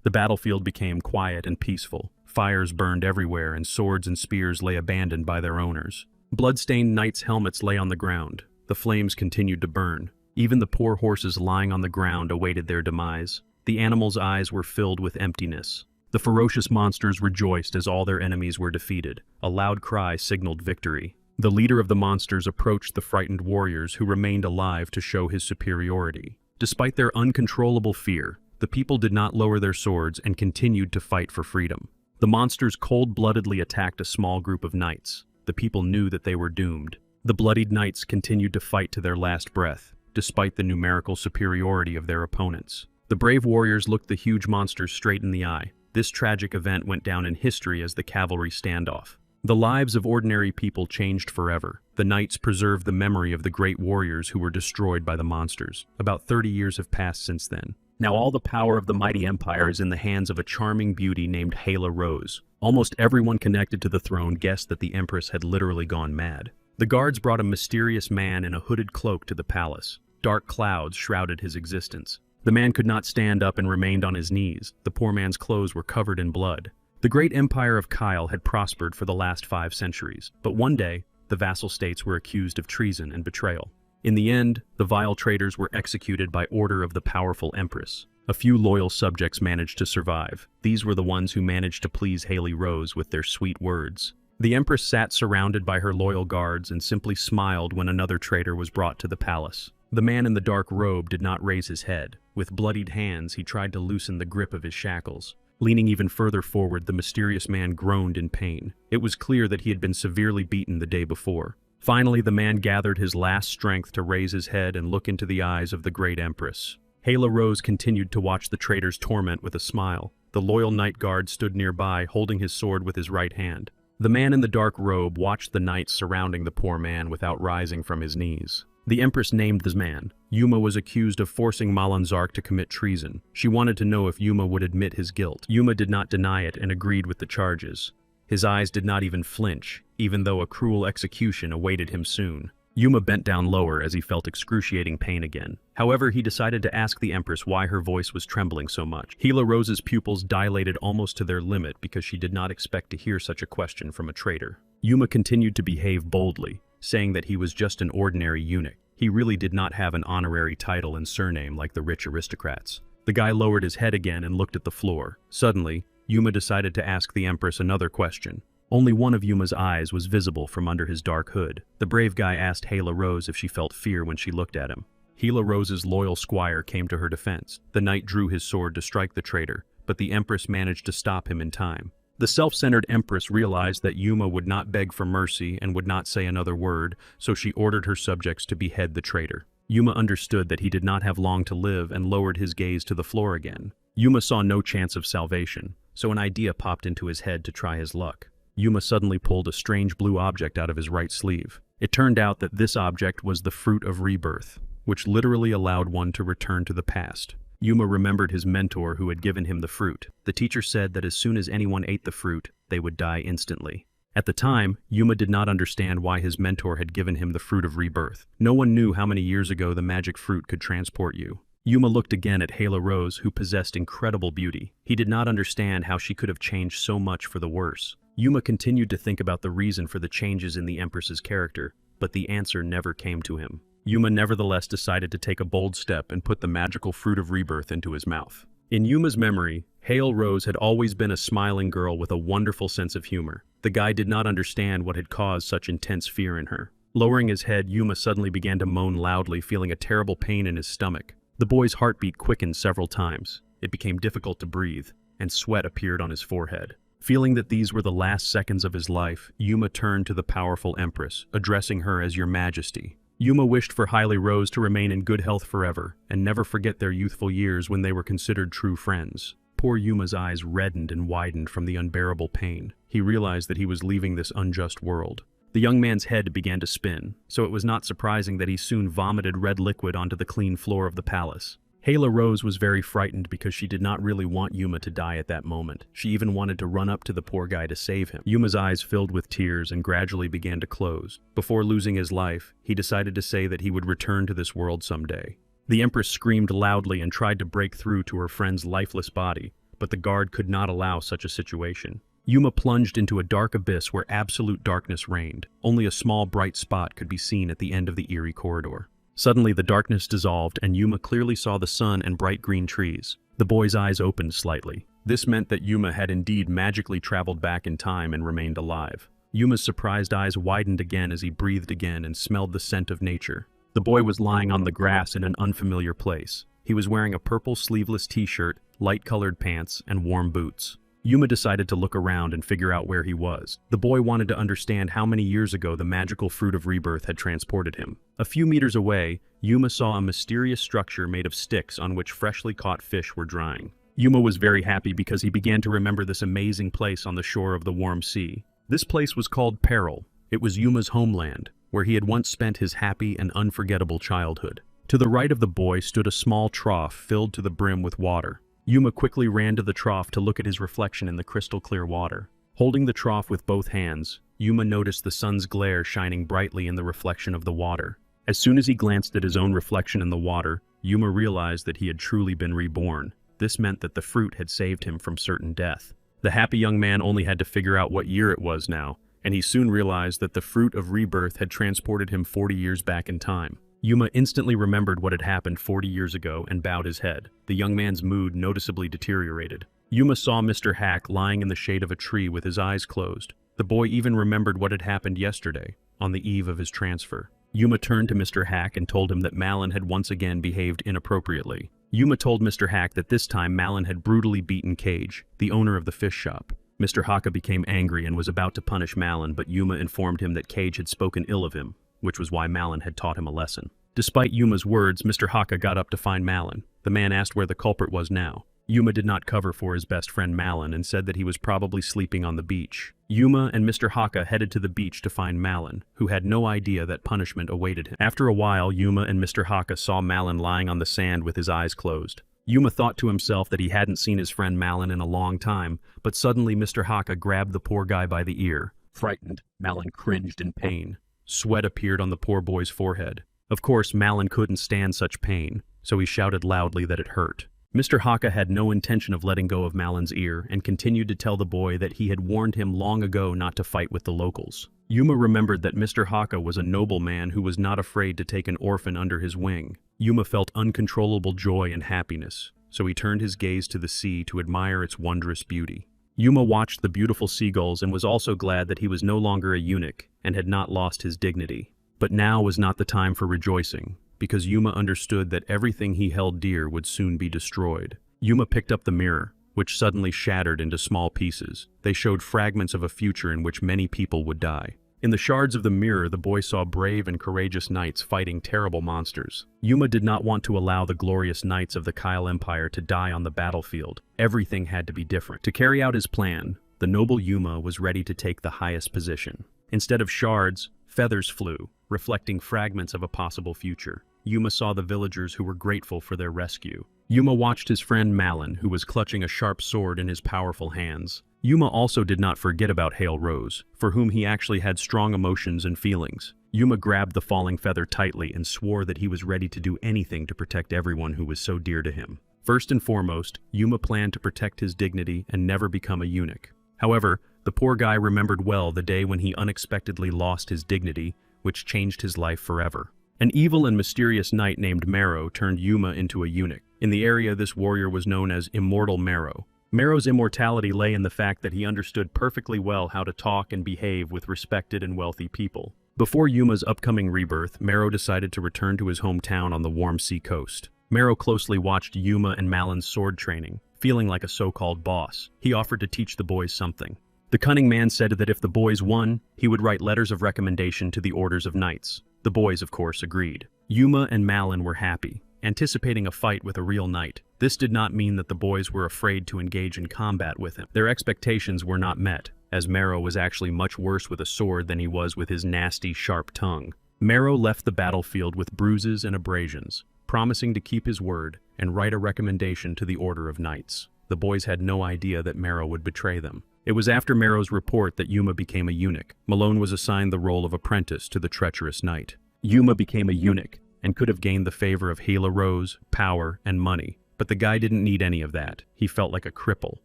The battlefield became quiet and peaceful. Fires burned everywhere, and swords and spears lay abandoned by their owners. Blood-stained knights' helmets lay on the ground. The flames continued to burn. Even the poor horses lying on the ground awaited their demise. The animals' eyes were filled with emptiness. The ferocious monsters rejoiced as all their enemies were defeated. A loud cry signaled victory. The leader of the monsters approached the frightened warriors who remained alive to show his superiority. Despite their uncontrollable fear, the people did not lower their swords and continued to fight for freedom. The monsters cold-bloodedly attacked a small group of knights. The people knew that they were doomed. The bloodied knights continued to fight to their last breath, despite the numerical superiority of their opponents. The brave warriors looked the huge monsters straight in the eye. This tragic event went down in history as the cavalry standoff. The lives of ordinary people changed forever. The knights preserved the memory of the great warriors who were destroyed by the monsters. About 30 years have passed since then. Now all the power of the mighty empire is in the hands of a charming beauty named Yahello Rose. Almost everyone connected to the throne guessed that the empress had literally gone mad. The guards brought a mysterious man in a hooded cloak to the palace. Dark clouds shrouded his existence. The man could not stand up and remained on his knees. The poor man's clothes were covered in blood. The great empire of Kyle had prospered for the last 5 centuries, but one day, the vassal states were accused of treason and betrayal. In the end, the vile traitors were executed by order of the powerful empress. A few loyal subjects managed to survive. These were the ones who managed to please Yahello Rose with their sweet words. The empress sat surrounded by her loyal guards and simply smiled when another traitor was brought to the palace. The man in the dark robe did not raise his head. With bloodied hands, he tried to loosen the grip of his shackles. Leaning even further forward, the mysterious man groaned in pain. It was clear that he had been severely beaten the day before. Finally, the man gathered his last strength to raise his head and look into the eyes of the great empress. Yahello Rose continued to watch the traitor's torment with a smile. The loyal knight guard stood nearby, holding his sword with his right hand. The man in the dark robe watched the knights surrounding the poor man without rising from his knees. The empress named this man. Yuma was accused of forcing Malanzark to commit treason. She wanted to know if Yuma would admit his guilt. Yuma did not deny it and agreed with the charges. His eyes did not even flinch, even though a cruel execution awaited him soon. Yuma bent down lower as he felt excruciating pain again. However, he decided to ask the empress why her voice was trembling so much. Yahello Rose's pupils dilated almost to their limit because she did not expect to hear such a question from a traitor. Yuma continued to behave boldly, saying that he was just an ordinary eunuch. He really did not have an honorary title and surname like the rich aristocrats. The guy lowered his head again and looked at the floor. Suddenly, Yuma decided to ask the empress another question. Only one of Yuma's eyes was visible from under his dark hood. The brave guy asked Yahello Rose if she felt fear when she looked at him. Yahello Rose's loyal squire came to her defense. The knight drew his sword to strike the traitor, but the empress managed to stop him in time. The self-centered empress realized that Yuma would not beg for mercy and would not say another word, so she ordered her subjects to behead the traitor. Yuma understood that he did not have long to live and lowered his gaze to the floor again. Yuma saw no chance of salvation, so an idea popped into his head to try his luck. Yuma suddenly pulled a strange blue object out of his right sleeve. It turned out that this object was the fruit of rebirth, which literally allowed one to return to the past. Yuma remembered his mentor who had given him the fruit. The teacher said that as soon as anyone ate the fruit, they would die instantly. At the time, Yuma did not understand why his mentor had given him the fruit of rebirth. No one knew how many years ago the magic fruit could transport you. Yuma looked again at Yahello Rose, who possessed incredible beauty. He did not understand how she could have changed so much for the worse. Yuma continued to think about the reason for the changes in the empress's character, but the answer never came to him. Yuma nevertheless decided to take a bold step and put the magical fruit of rebirth into his mouth. In Yuma's memory, Yahello Rose had always been a smiling girl with a wonderful sense of humor. The guy did not understand what had caused such intense fear in her. Lowering his head, Yuma suddenly began to moan loudly, feeling a terrible pain in his stomach. The boy's heartbeat quickened several times. It became difficult to breathe, and sweat appeared on his forehead. Feeling that these were the last seconds of his life, Yuma turned to the powerful empress, addressing her as Your Majesty. Yuma wished for Yahello Rose to remain in good health forever, and never forget their youthful years when they were considered true friends. Poor Yuma's eyes reddened and widened from the unbearable pain. He realized that he was leaving this unjust world. The young man's head began to spin, so it was not surprising that he soon vomited red liquid onto the clean floor of the palace. Yahello Rose was very frightened because she did not really want Yuma to die at that moment. She even wanted to run up to the poor guy to save him. Yuma's eyes filled with tears and gradually began to close. Before losing his life, he decided to say that he would return to this world someday. The empress screamed loudly and tried to break through to her friend's lifeless body, but the guard could not allow such a situation. Yuma plunged into a dark abyss where absolute darkness reigned. Only a small bright spot could be seen at the end of the eerie corridor. Suddenly, the darkness dissolved, and Yuma clearly saw the sun and bright green trees. The boy's eyes opened slightly. This meant that Yuma had indeed magically traveled back in time and remained alive. Yuma's surprised eyes widened again as he breathed again and smelled the scent of nature. The boy was lying on the grass in an unfamiliar place. He was wearing a purple sleeveless t-shirt, light-colored pants, and warm boots. Yuma decided to look around and figure out where he was. The boy wanted to understand how many years ago the magical fruit of rebirth had transported him. A few meters away, Yuma saw a mysterious structure made of sticks on which freshly caught fish were drying. Yuma was very happy because he began to remember this amazing place on the shore of the warm sea. This place was called Peril. It was Yuma's homeland, where he had once spent his happy and unforgettable childhood. To the right of the boy stood a small trough filled to the brim with water. Yuma quickly ran to the trough to look at his reflection in the crystal-clear water. Holding the trough with both hands, Yuma noticed the sun's glare shining brightly in the reflection of the water. As soon as he glanced at his own reflection in the water, Yuma realized that he had truly been reborn. This meant that the fruit had saved him from certain death. The happy young man only had to figure out what year it was now, and he soon realized that the fruit of rebirth had transported him 40 years back in time. Yuma instantly remembered what had happened 40 years ago and bowed his head. The young man's mood noticeably deteriorated. Yuma saw Mr. Hack lying in the shade of a tree with his eyes closed. The boy even remembered what had happened yesterday, on the eve of his transfer. Yuma turned to Mr. Hack and told him that Malin had once again behaved inappropriately. Yuma told Mr. Hack that this time Malin had brutally beaten Cage, the owner of the fish shop. Mr. Haka became angry and was about to punish Malin, but Yuma informed him that Cage had spoken ill of him, which was why Malin had taught him a lesson. Despite Yuma's words, Mr. Haka got up to find Malin. The man asked where the culprit was now. Yuma did not cover for his best friend Malin and said that he was probably sleeping on the beach. Yuma and Mr. Haka headed to the beach to find Malin, who had no idea that punishment awaited him. After a while, Yuma and Mr. Haka saw Malin lying on the sand with his eyes closed. Yuma thought to himself that he hadn't seen his friend Malin in a long time, but suddenly Mr. Haka grabbed the poor guy by the ear. Frightened, Malin cringed in pain. Sweat appeared on the poor boy's forehead. Of course, Malin couldn't stand such pain, so he shouted loudly that it hurt. Mr. Haka had no intention of letting go of Malin's ear and continued to tell the boy that he had warned him long ago not to fight with the locals. Yuma remembered that Mr. Haka was a noble man who was not afraid to take an orphan under his wing. Yuma felt uncontrollable joy and happiness, so he turned his gaze to the sea to admire its wondrous beauty. Yuma watched the beautiful seagulls and was also glad that he was no longer a eunuch and had not lost his dignity. But now was not the time for rejoicing, because Yuma understood that everything he held dear would soon be destroyed. Yuma picked up the mirror, which suddenly shattered into small pieces. They showed fragments of a future in which many people would die. In the shards of the mirror, the boy saw brave and courageous knights fighting terrible monsters. Yuma did not want to allow the glorious knights of the Kyle Empire to die on the battlefield. Everything had to be different. To carry out his plan, the noble Yuma was ready to take the highest position. Instead of shards, feathers flew, reflecting fragments of a possible future. Yuma saw the villagers who were grateful for their rescue. Yuma watched his friend Malin, who was clutching a sharp sword in his powerful hands. Yuma also did not forget about Hale Rose, for whom he actually had strong emotions and feelings. Yuma grabbed the falling feather tightly and swore that he was ready to do anything to protect everyone who was so dear to him. First and foremost, Yuma planned to protect his dignity and never become a eunuch. However, the poor guy remembered well the day when he unexpectedly lost his dignity, which changed his life forever. An evil and mysterious knight named Marrow turned Yuma into a eunuch. In the area, this warrior was known as Immortal Marrow. Marrow's immortality lay in the fact that he understood perfectly well how to talk and behave with respected and wealthy people. Before Yuma's upcoming rebirth, Marrow decided to return to his hometown on the warm sea coast. Marrow closely watched Yuma and Malin's sword training. Feeling like a so-called boss, he offered to teach the boys something. The cunning man said that if the boys won, he would write letters of recommendation to the orders of knights. The boys, of course, agreed. Yuma and Malin were happy, anticipating a fight with a real knight. This did not mean that the boys were afraid to engage in combat with him. Their expectations were not met, as Marrow was actually much worse with a sword than he was with his nasty, sharp tongue. Marrow left the battlefield with bruises and abrasions, promising to keep his word and write a recommendation to the Order of Knights. The boys had no idea that Marrow would betray them. It was after Marrow's report that Yuma became a eunuch. Malone was assigned the role of apprentice to the treacherous knight. Yuma became a eunuch and could have gained the favor of Hale Rose, power, and money. But the guy didn't need any of that. He felt like a cripple.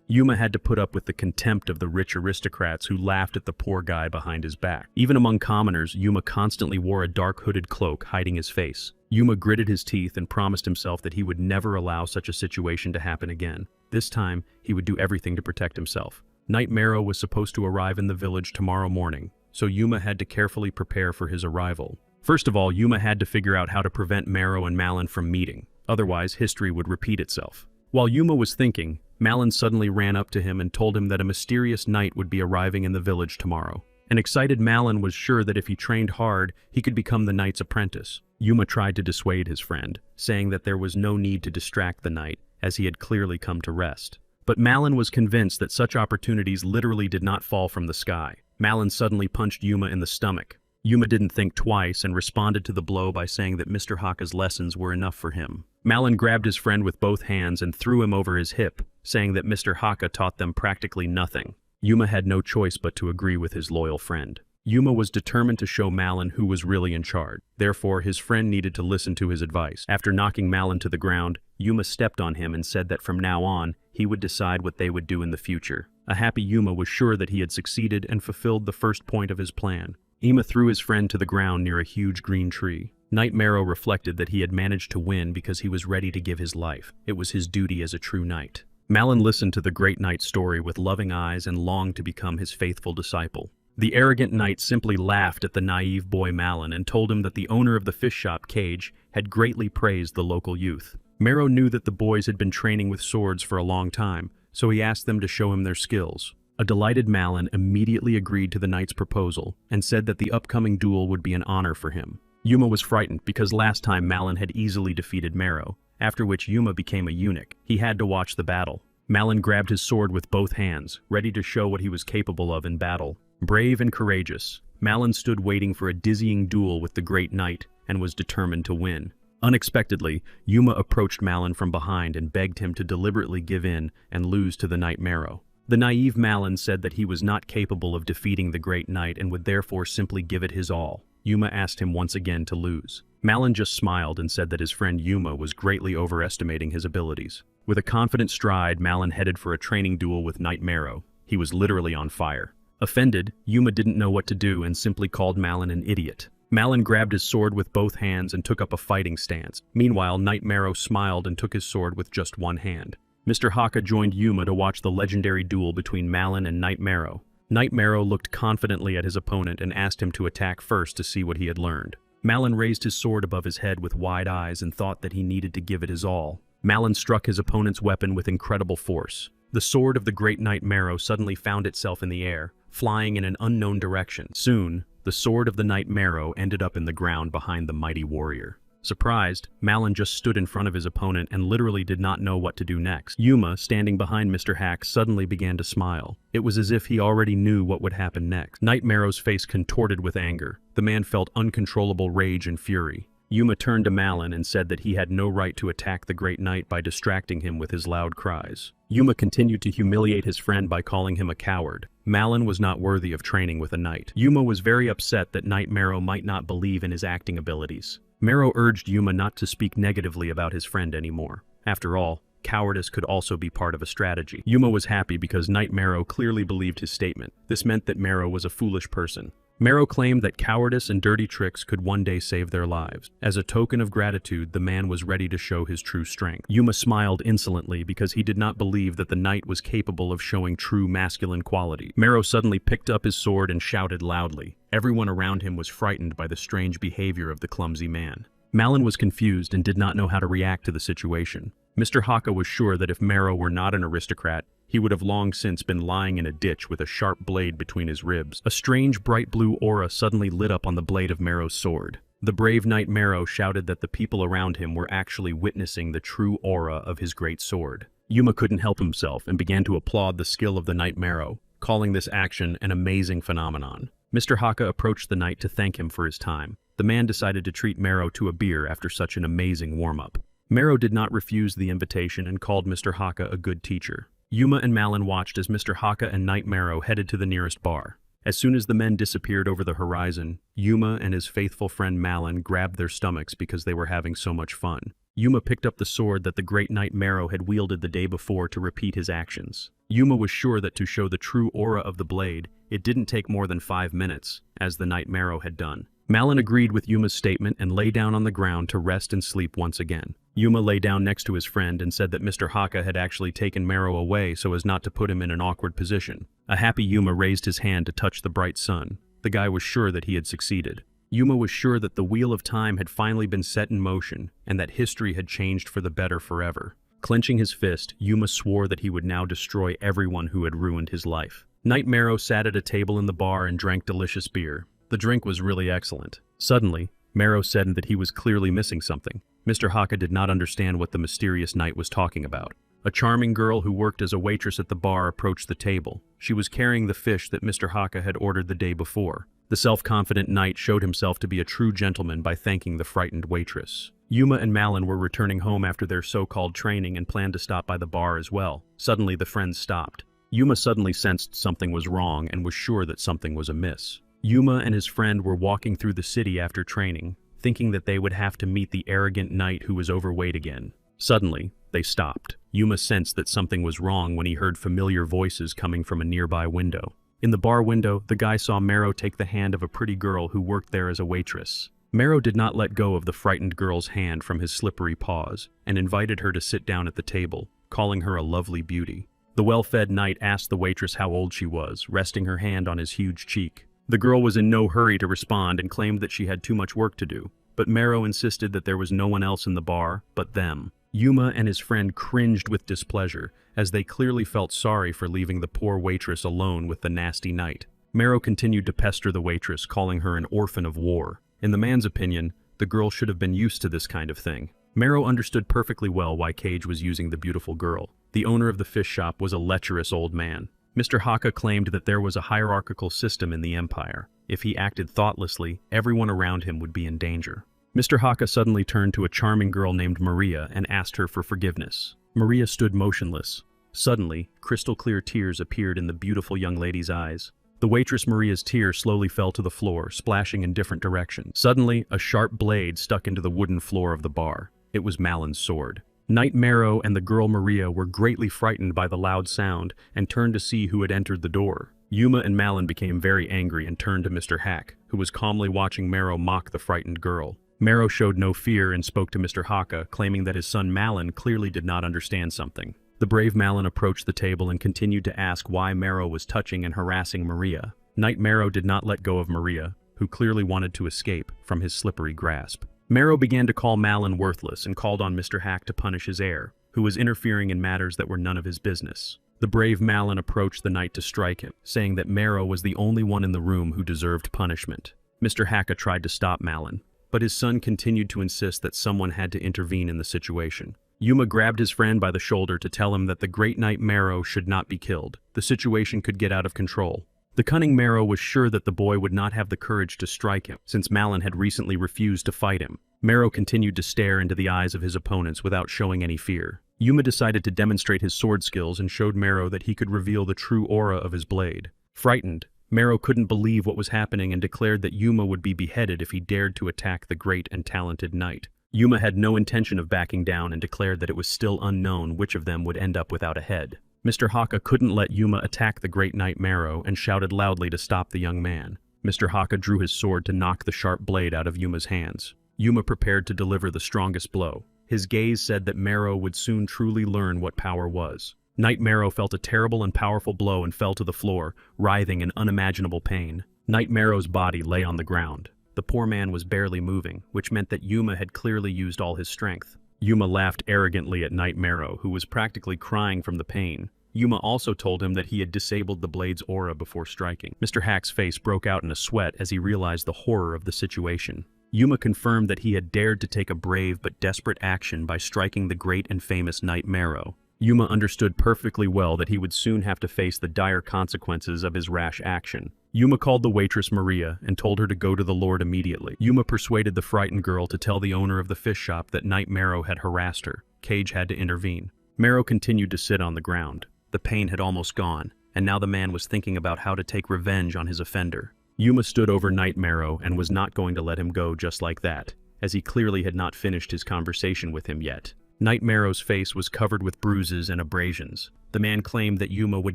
Yuma had to put up with the contempt of the rich aristocrats who laughed at the poor guy behind his back. Even among commoners, Yuma constantly wore a dark hooded cloak hiding his face. Yuma gritted his teeth and promised himself that he would never allow such a situation to happen again. This time, he would do everything to protect himself. Knight Marrow was supposed to arrive in the village tomorrow morning, so Yuma had to carefully prepare for his arrival. First of all, Yuma had to figure out how to prevent Marrow and Malin from meeting. Otherwise, history would repeat itself. While Yuma was thinking, Malin suddenly ran up to him and told him that a mysterious knight would be arriving in the village tomorrow. An excited Malin was sure that if he trained hard, he could become the knight's apprentice. Yuma tried to dissuade his friend, saying that there was no need to distract the knight, as he had clearly come to rest. But Malin was convinced that such opportunities literally did not fall from the sky. Malin suddenly punched Yuma in the stomach. Yuma didn't think twice and responded to the blow by saying that Mr. Haka's lessons were enough for him. Malin grabbed his friend with both hands and threw him over his hip, saying that Mr. Haka taught them practically nothing. Yuma had no choice but to agree with his loyal friend. Yuma was determined to show Malin who was really in charge. Therefore, his friend needed to listen to his advice. After knocking Malin to the ground, Yuma stepped on him and said that from now on, he would decide what they would do in the future. A happy Yuma was sure that he had succeeded and fulfilled the first point of his plan. Yuma threw his friend to the ground near a huge green tree. Knight Marrow reflected that he had managed to win because he was ready to give his life. It was his duty as a true knight. Malin listened to the great knight's story with loving eyes and longed to become his faithful disciple. The arrogant knight simply laughed at the naive boy Malin and told him that the owner of the fish shop, Cage, had greatly praised the local youth. Marrow knew that the boys had been training with swords for a long time, so he asked them to show him their skills. A delighted Malin immediately agreed to the knight's proposal and said that the upcoming duel would be an honor for him. Yuma was frightened because last time Malin had easily defeated Marrow, after which Yuma became a eunuch. He had to watch the battle. Malin grabbed his sword with both hands, ready to show what he was capable of in battle. Brave and courageous, Malin stood waiting for a dizzying duel with the great knight and was determined to win. Unexpectedly, Yuma approached Malin from behind and begged him to deliberately give in and lose to the knight Marrow. The naive Malin said that he was not capable of defeating the great knight and would therefore simply give it his all. Yuma asked him once again to lose. Malin just smiled and said that his friend Yuma was greatly overestimating his abilities. With a confident stride, Malin headed for a training duel with Knight Marrow. He was literally on fire. Offended, Yuma didn't know what to do and simply called Malin an idiot. Malin grabbed his sword with both hands and took up a fighting stance. Meanwhile, Knight Marrow smiled and took his sword with just one hand. Mr. Haka joined Yuma to watch the legendary duel between Malin and Knight Marrow. Knight Marrow looked confidently at his opponent and asked him to attack first to see what he had learned. Malin raised his sword above his head with wide eyes and thought that he needed to give it his all. Malin struck his opponent's weapon with incredible force. The sword of the great Knight Marrow suddenly found itself in the air, flying in an unknown direction. Soon, the sword of the Knight Marrow ended up in the ground behind the mighty warrior. Surprised, Malin just stood in front of his opponent and literally did not know what to do next. Yuma, standing behind Mr. Hack, suddenly began to smile. It was as if he already knew what would happen next. Knight Marrow's face contorted with anger. The man felt uncontrollable rage and fury. Yuma turned to Malin and said that he had no right to attack the great knight by distracting him with his loud cries. Yuma continued to humiliate his friend by calling him a coward. Malin was not worthy of training with a knight. Yuma was very upset that Knight Marrow might not believe in his acting abilities. Marrow urged Yuma not to speak negatively about his friend anymore. After all, cowardice could also be part of a strategy. Yuma was happy because Knight Marrow clearly believed his statement. This meant that Marrow was a foolish person. Marrow claimed that cowardice and dirty tricks could one day save their lives. As a token of gratitude, the man was ready to show his true strength. Yuma smiled insolently because he did not believe that the knight was capable of showing true masculine quality. Marrow suddenly picked up his sword and shouted loudly. Everyone around him was frightened by the strange behavior of the clumsy man. Malin was confused and did not know how to react to the situation. Mr. Haka was sure that if Marrow were not an aristocrat, he would have long since been lying in a ditch with a sharp blade between his ribs. A strange bright blue aura suddenly lit up on the blade of Marrow's sword. The brave Knight Marrow shouted that the people around him were actually witnessing the true aura of his great sword. Yuma couldn't help himself and began to applaud the skill of the Knight Marrow, calling this action an amazing phenomenon. Mr. Haka approached the knight to thank him for his time. The man decided to treat Marrow to a beer after such an amazing warm-up. Marrow did not refuse the invitation and called Mr. Haka a good teacher. Yuma and Malin watched as Mr. Haka and Knight Marrow headed to the nearest bar. As soon as the men disappeared over the horizon, Yuma and his faithful friend Malin grabbed their stomachs because they were having so much fun. Yuma picked up the sword that the great knight Marrow had wielded the day before to repeat his actions. Yuma was sure that to show the true aura of the blade, it didn't take more than 5 minutes, as the knight Marrow had done. Malin agreed with Yuma's statement and lay down on the ground to rest and sleep once again. Yuma lay down next to his friend and said that Mr. Haka had actually taken Marrow away so as not to put him in an awkward position. A happy Yuma raised his hand to touch the bright sun. The guy was sure that he had succeeded. Yuma was sure that the wheel of time had finally been set in motion and that history had changed for the better forever. Clenching his fist, Yuma swore that he would now destroy everyone who had ruined his life. Knight Marrow sat at a table in the bar and drank delicious beer. The drink was really excellent. Suddenly, Marrow said that he was clearly missing something. Mr. Haka did not understand what the mysterious knight was talking about. A charming girl who worked as a waitress at the bar approached the table. She was carrying the fish that Mr. Haka had ordered the day before. The self-confident knight showed himself to be a true gentleman by thanking the frightened waitress. Yuma and Malin were returning home after their so-called training and planned to stop by the bar as well. Suddenly, the friends stopped. Yuma suddenly sensed something was wrong and was sure that something was amiss. Yuma and his friend were walking through the city after training, thinking that they would have to meet the arrogant knight who was overweight again. Suddenly, they stopped. Yuma sensed that something was wrong when he heard familiar voices coming from a nearby window. In the bar window, the guy saw Marrow take the hand of a pretty girl who worked there as a waitress. Marrow did not let go of the frightened girl's hand from his slippery paws and invited her to sit down at the table, calling her a lovely beauty. The well-fed knight asked the waitress how old she was, resting her hand on his huge cheek. The girl was in no hurry to respond and claimed that she had too much work to do, but Marrow insisted that there was no one else in the bar but them. Yuma and his friend cringed with displeasure, as they clearly felt sorry for leaving the poor waitress alone with the nasty knight. Marrow continued to pester the waitress, calling her an orphan of war. In the man's opinion, the girl should have been used to this kind of thing. Marrow understood perfectly well why Cage was using the beautiful girl. The owner of the fish shop was a lecherous old man. Mr. Haka claimed that there was a hierarchical system in the empire. If he acted thoughtlessly, everyone around him would be in danger. Mr. Haka suddenly turned to a charming girl named Maria and asked her for forgiveness. Maria stood motionless. Suddenly, crystal-clear tears appeared in the beautiful young lady's eyes. The waitress Maria's tears slowly fell to the floor, splashing in different directions. Suddenly, a sharp blade stuck into the wooden floor of the bar. It was Malin's sword. Knight Marrow and the girl Maria were greatly frightened by the loud sound and turned to see who had entered the door. Yuma and Malin became very angry and turned to Mr. Hack, who was calmly watching Marrow mock the frightened girl. Marrow showed no fear and spoke to Mr. Haka, claiming that his son Malin clearly did not understand something. The brave Malin approached the table and continued to ask why Marrow was touching and harassing Maria. Knight Marrow did not let go of Maria, who clearly wanted to escape from his slippery grasp. Marrow began to call Malin worthless and called on Mr. Hack to punish his heir, who was interfering in matters that were none of his business. The brave Malin approached the knight to strike him, saying that Marrow was the only one in the room who deserved punishment. Mr. Haka tried to stop Malin, but his son continued to insist that someone had to intervene in the situation. Yuma grabbed his friend by the shoulder to tell him that the great knight Marrow should not be killed. The situation could get out of control. The cunning Marrow was sure that the boy would not have the courage to strike him, since Malin had recently refused to fight him. Marrow continued to stare into the eyes of his opponents without showing any fear. Yuma decided to demonstrate his sword skills and showed Marrow that he could reveal the true aura of his blade. Frightened, Marrow couldn't believe what was happening and declared that Yuma would be beheaded if he dared to attack the great and talented knight. Yuma had no intention of backing down and declared that it was still unknown which of them would end up without a head. Mr. Haka couldn't let Yuma attack the great knight Marrow and shouted loudly to stop the young man. Mr. Haka drew his sword to knock the sharp blade out of Yuma's hands. Yuma prepared to deliver the strongest blow. His gaze said that Marrow would soon truly learn what power was. Knight Marrow felt a terrible and powerful blow and fell to the floor, writhing in unimaginable pain. Knight Marrow's body lay on the ground. The poor man was barely moving, which meant that Yuma had clearly used all his strength. Yuma laughed arrogantly at Knight Marrow, who was practically crying from the pain. Yuma also told him that he had disabled the blade's aura before striking. Mr. Hack's face broke out in a sweat as he realized the horror of the situation. Yuma confirmed that he had dared to take a brave but desperate action by striking the great and famous Knight Marrow. Yuma understood perfectly well that he would soon have to face the dire consequences of his rash action. Yuma called the waitress Maria and told her to go to the Lord immediately. Yuma persuaded the frightened girl to tell the owner of the fish shop that Knight Marrow had harassed her. Cage had to intervene. Marrow continued to sit on the ground. The pain had almost gone, and now the man was thinking about how to take revenge on his offender. Yuma stood over Knight Marrow and was not going to let him go just like that. as he clearly had not finished his conversation with him yet. Knight Marrow's face was covered with bruises and abrasions. The man claimed that Yuma would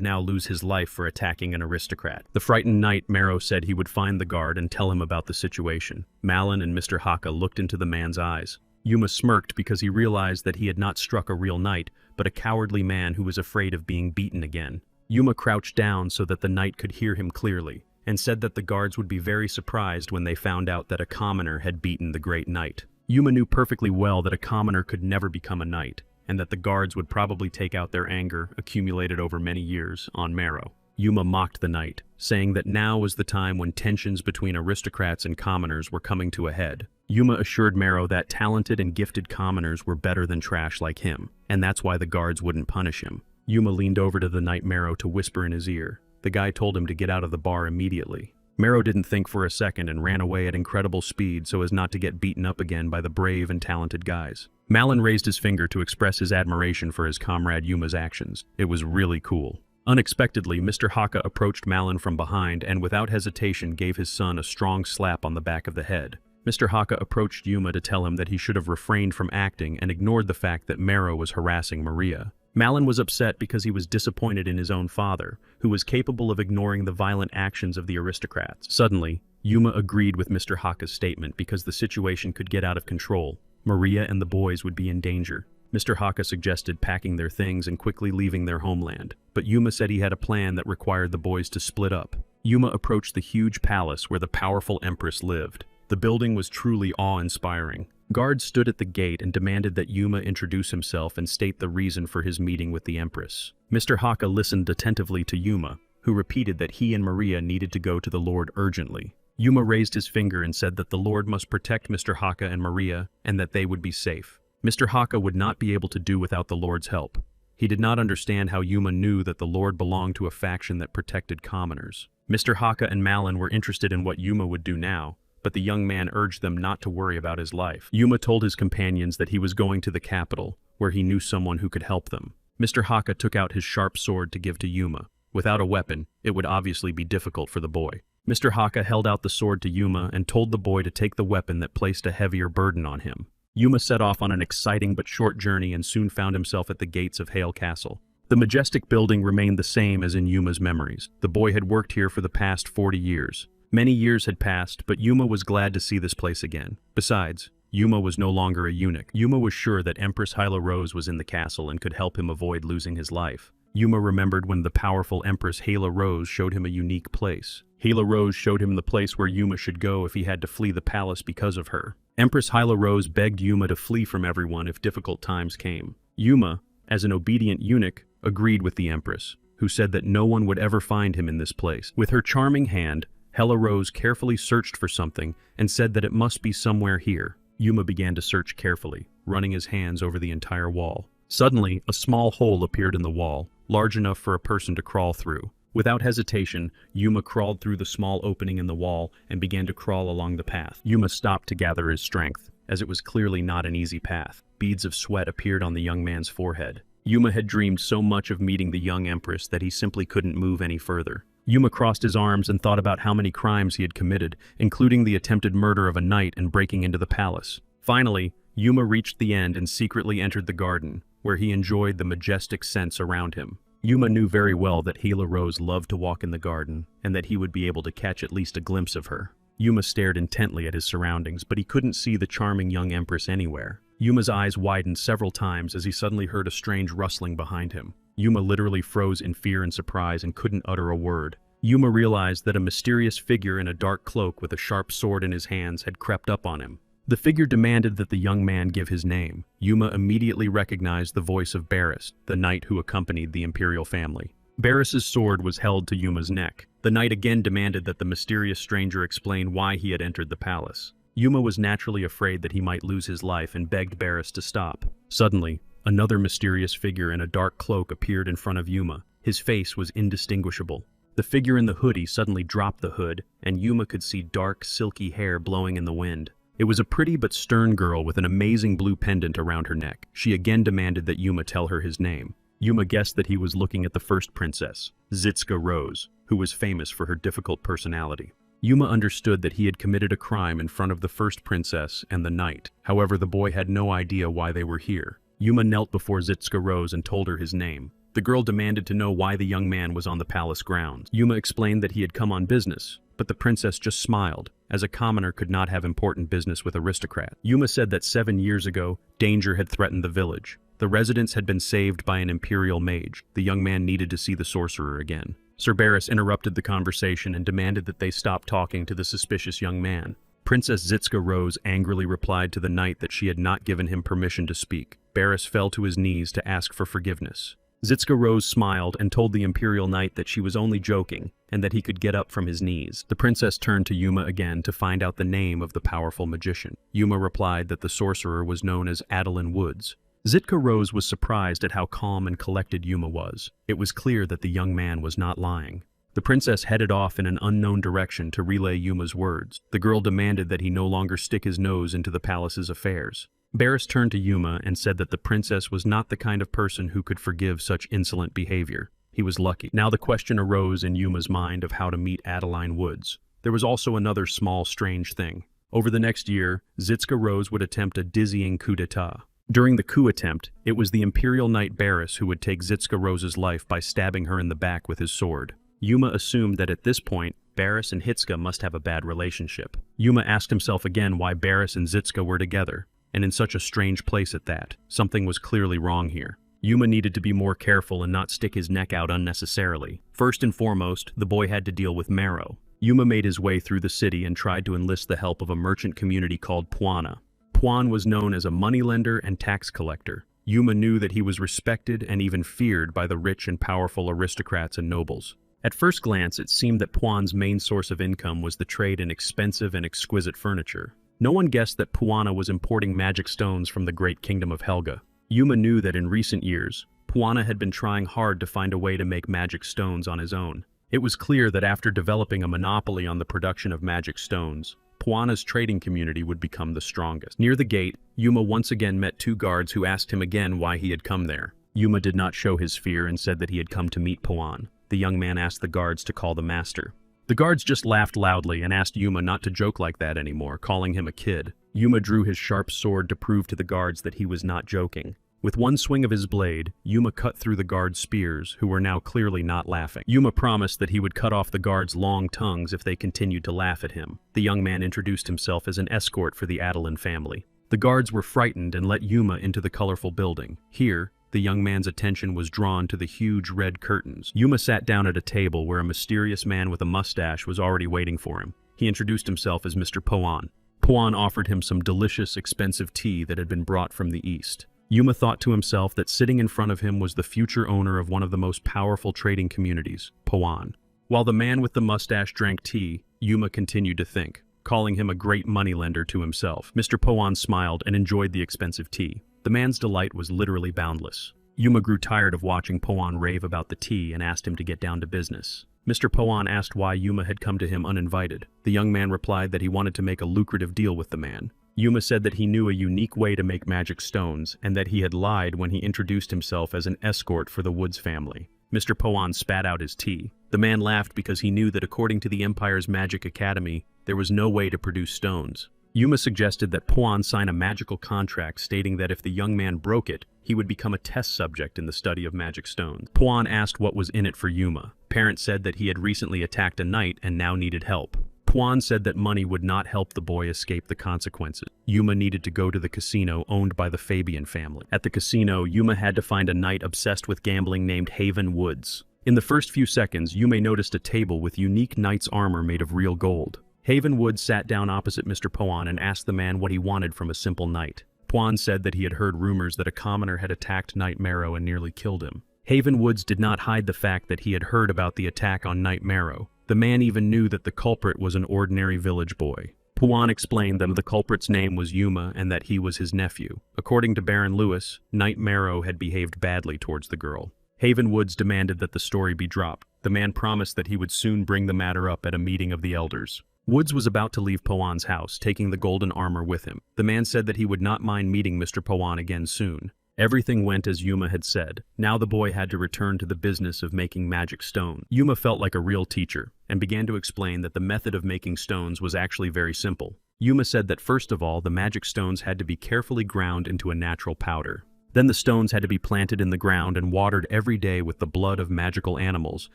now lose his life for attacking an aristocrat. The frightened Knight Marrow said he would find the guard and tell him about the situation. Malin and Mr. Haka looked into the man's eyes. Yuma smirked because he realized that he had not struck a real knight, but a cowardly man who was afraid of being beaten again. Yuma crouched down so that the knight could hear him clearly, and said that the guards would be very surprised when they found out that a commoner had beaten the great knight. Yuma knew perfectly well that a commoner could never become a knight, and that the guards would probably take out their anger, accumulated over many years, on Marrow. Yuma mocked the knight, saying that now was the time when tensions between aristocrats and commoners were coming to a head. Yuma assured Marrow that talented and gifted commoners were better than trash like him, and that's why the guards wouldn't punish him. Yuma leaned over to the Knight Marrow to whisper in his ear. The guy told him to get out of the bar immediately. Marrow didn't think for a second and ran away at incredible speed so as not to get beaten up again by the brave and talented guys. Malin raised his finger to express his admiration for his comrade Yuma's actions. It was really cool. Unexpectedly, Mr. Haka approached Malin from behind and without hesitation gave his son a strong slap on the back of the head. Mr. Haka approached Yuma to tell him that he should have refrained from acting and ignored the fact that Marrow was harassing Maria. Malin was upset because he was disappointed in his own father, who was capable of ignoring the violent actions of the aristocrats. Suddenly, Yuma agreed with Mr. Haka's statement because the situation could get out of control. Maria and the boys would be in danger. Mr. Haka suggested packing their things and quickly leaving their homeland, but Yuma said he had a plan that required the boys to split up. Yuma approached the huge palace where the powerful empress lived. The building was truly awe-inspiring. Guards stood at the gate and demanded that Yuma introduce himself and state the reason for his meeting with the Empress. Mr. Haka listened attentively to Yuma, who repeated that he and Maria needed to go to the Lord urgently. Yuma raised his finger and said that the Lord must protect Mr. Haka and Maria and that they would be safe. Mr. Haka would not be able to do without the Lord's help. He did not understand how Yuma knew that the Lord belonged to a faction that protected commoners. Mr. Haka and Malin were interested in what Yuma would do now, but the young man urged them not to worry about his life. Yuma told his companions that he was going to the capital, where he knew someone who could help them. Mr. Haka took out his sharp sword to give to Yuma. Without a weapon, it would obviously be difficult for the boy. Mr. Haka held out the sword to Yuma and told the boy to take the weapon that placed a heavier burden on him. Yuma set off on an exciting but short journey and soon found himself at the gates of Hale Castle. The majestic building remained the same as in Yuma's memories. The boy had worked here for the past 40 years. Many years had passed, but Yuma was glad to see this place again. Besides, Yuma was no longer a eunuch. Yuma was sure that Empress Hyla Rose was in the castle and could help him avoid losing his life. Yuma remembered when the powerful Empress Hyla Rose showed him a unique place. Hyla Rose showed him the place where Yuma should go if he had to flee the palace because of her. Empress Hyla Rose begged Yuma to flee from everyone if difficult times came. Yuma, as an obedient eunuch, agreed with the Empress, who said that no one would ever find him in this place. With her charming hand, Hyla Rose carefully searched for something and said that it must be somewhere here. Yuma began to search carefully, running his hands over the entire wall. Suddenly, a small hole appeared in the wall, large enough for a person to crawl through. Without hesitation, Yuma crawled through the small opening in the wall and began to crawl along the path. Yuma stopped to gather his strength, as it was clearly not an easy path. Beads of sweat appeared on the young man's forehead. Yuma had dreamed so much of meeting the young empress that he simply couldn't move any further. Yuma crossed his arms and thought about how many crimes he had committed, including the attempted murder of a knight and breaking into the palace. Finally, Yuma reached the end and secretly entered the garden, where he enjoyed the majestic scents around him. Yuma knew very well that Hyla Rose loved to walk in the garden, and that he would be able to catch at least a glimpse of her. Yuma stared intently at his surroundings, but he couldn't see the charming young empress anywhere. Yuma's eyes widened several times as he suddenly heard a strange rustling behind him. Yuma literally froze in fear and surprise and couldn't utter a word. Yuma realized that a mysterious figure in a dark cloak with a sharp sword in his hands had crept up on him. The figure demanded that the young man give his name. Yuma immediately recognized the voice of Barris, the knight who accompanied the imperial family. Barris's sword was held to Yuma's neck. The knight again demanded that the mysterious stranger explain why he had entered the palace. Yuma was naturally afraid that he might lose his life and begged Barris to stop. Suddenly, another mysterious figure in a dark cloak appeared in front of Yuma. His face was indistinguishable. The figure in the hoodie suddenly dropped the hood, and Yuma could see dark, silky hair blowing in the wind. It was a pretty but stern girl with an amazing blue pendant around her neck. She again demanded that Yuma tell her his name. Yuma guessed that he was looking at the first princess, Zitska Rose, who was famous for her difficult personality. Yuma understood that he had committed a crime in front of the first princess and the knight. However, the boy had no idea why they were here. Yuma knelt before Zitsuka Rose and told her his name. The girl demanded to know why the young man was on the palace grounds. Yuma explained that he had come on business, but the princess just smiled, as a commoner could not have important business with aristocrat. Yuma said that 7 years ago, danger had threatened the village. The residents had been saved by an imperial mage. The young man needed to see the sorcerer again. Cerberus interrupted the conversation and demanded that they stop talking to the suspicious young man. Princess Zitsuka Rose angrily replied to the knight that she had not given him permission to speak. Barris fell to his knees to ask for forgiveness. Zitsuka Rose smiled and told the imperial knight that she was only joking and that he could get up from his knees. The princess turned to Yuma again to find out the name of the powerful magician. Yuma replied that the sorcerer was known as Adeline Woods. Zitsuka Rose was surprised at how calm and collected Yuma was. It was clear that the young man was not lying. The princess headed off in an unknown direction to relay Yuma's words. The girl demanded that he no longer stick his nose into the palace's affairs. Barris turned to Yuma and said that the princess was not the kind of person who could forgive such insolent behavior. He was lucky. Now the question arose in Yuma's mind of how to meet Adeline Woods. There was also another small, strange thing. Over the next year, Zitsuka Rose would attempt a dizzying coup d'etat. During the coup attempt, it was the imperial knight Barris who would take Zitsuka Rose's life by stabbing her in the back with his sword. Yuma assumed that at this point, Barris and Hitsuka must have a bad relationship. Yuma asked himself again why Barris and Zitsuka were together, and in such a strange place at that. Something was clearly wrong here. Yuma needed to be more careful and not stick his neck out unnecessarily. First and foremost, the boy had to deal with Marrow. Yuma made his way through the city and tried to enlist the help of a merchant community called Puana. Puan was known as a moneylender and tax collector. Yuma knew that he was respected and even feared by the rich and powerful aristocrats and nobles. At first glance, it seemed that Puan's main source of income was the trade in expensive and exquisite furniture. No one guessed that Puana was importing magic stones from the great kingdom of Helga. Yuma knew that in recent years, Puana had been trying hard to find a way to make magic stones on his own. It was clear that after developing a monopoly on the production of magic stones, Puana's trading community would become the strongest. Near the gate, Yuma once again met 2 guards who asked him again why he had come there. Yuma did not show his fear and said that he had come to meet Puan. The young man asked the guards to call the master. The guards just laughed loudly and asked Yuma not to joke like that anymore, calling him a kid. Yuma drew his sharp sword to prove to the guards that he was not joking. With one swing of his blade, Yuma cut through the guards' spears, who were now clearly not laughing. Yuma promised that he would cut off the guards' long tongues if they continued to laugh at him. The young man introduced himself as an escort for the Adeline family. The guards were frightened and let Yuma into the colorful building. Here, the young man's attention was drawn to the huge red curtains. Yuma sat down at a table where a mysterious man with a mustache was already waiting for him. He introduced himself as Mr. Puan. Puan offered him some delicious, expensive tea that had been brought from the east. Yuma thought to himself that sitting in front of him was the future owner of one of the most powerful trading communities, Puan. While the man with the mustache drank tea, Yuma continued to think, calling him a great moneylender to himself. Mr. Puan smiled and enjoyed the expensive tea. The man's delight was literally boundless. Yuma grew tired of watching Puan rave about the tea and asked him to get down to business. Mr. Puan asked why Yuma had come to him uninvited. The young man replied that he wanted to make a lucrative deal with the man. Yuma said that he knew a unique way to make magic stones, and that he had lied when he introduced himself as an escort for the Woods family. Mr. Puan spat out his tea. The man laughed because he knew that according to the Empire's Magic Academy, there was no way to produce stones. Yuma suggested that Puan sign a magical contract stating that if the young man broke it, he would become a test subject in the study of magic stones. Puan asked what was in it for Yuma. Parent said that he had recently attacked a knight and now needed help. Puan said that money would not help the boy escape the consequences. Yuma needed to go to the casino owned by the Fabian family. At the casino, Yuma had to find a knight obsessed with gambling named Haven Woods. In the first few seconds, Yuma noticed a table with unique knight's armor made of real gold. Haven Woods sat down opposite Mr. Puan and asked the man what he wanted from a simple knight. Puan said that he had heard rumors that a commoner had attacked Knight Marrow and nearly killed him. Haven Woods did not hide the fact that he had heard about the attack on Knight Marrow. The man even knew that the culprit was an ordinary village boy. Puan explained that the culprit's name was Yuma and that he was his nephew. According to Baron Lewis, Knight Marrow had behaved badly towards the girl. Haven Woods demanded that the story be dropped. The man promised that he would soon bring the matter up at a meeting of the elders. Woods was about to leave Puan's house, taking the golden armor with him. The man said that he would not mind meeting Mr. Puan again soon. Everything went as Yuma had said. Now the boy had to return to the business of making magic stone. Yuma felt like a real teacher and began to explain that the method of making stones was actually very simple. Yuma said that first of all, the magic stones had to be carefully ground into a natural powder. Then the stones had to be planted in the ground and watered every day with the blood of magical animals,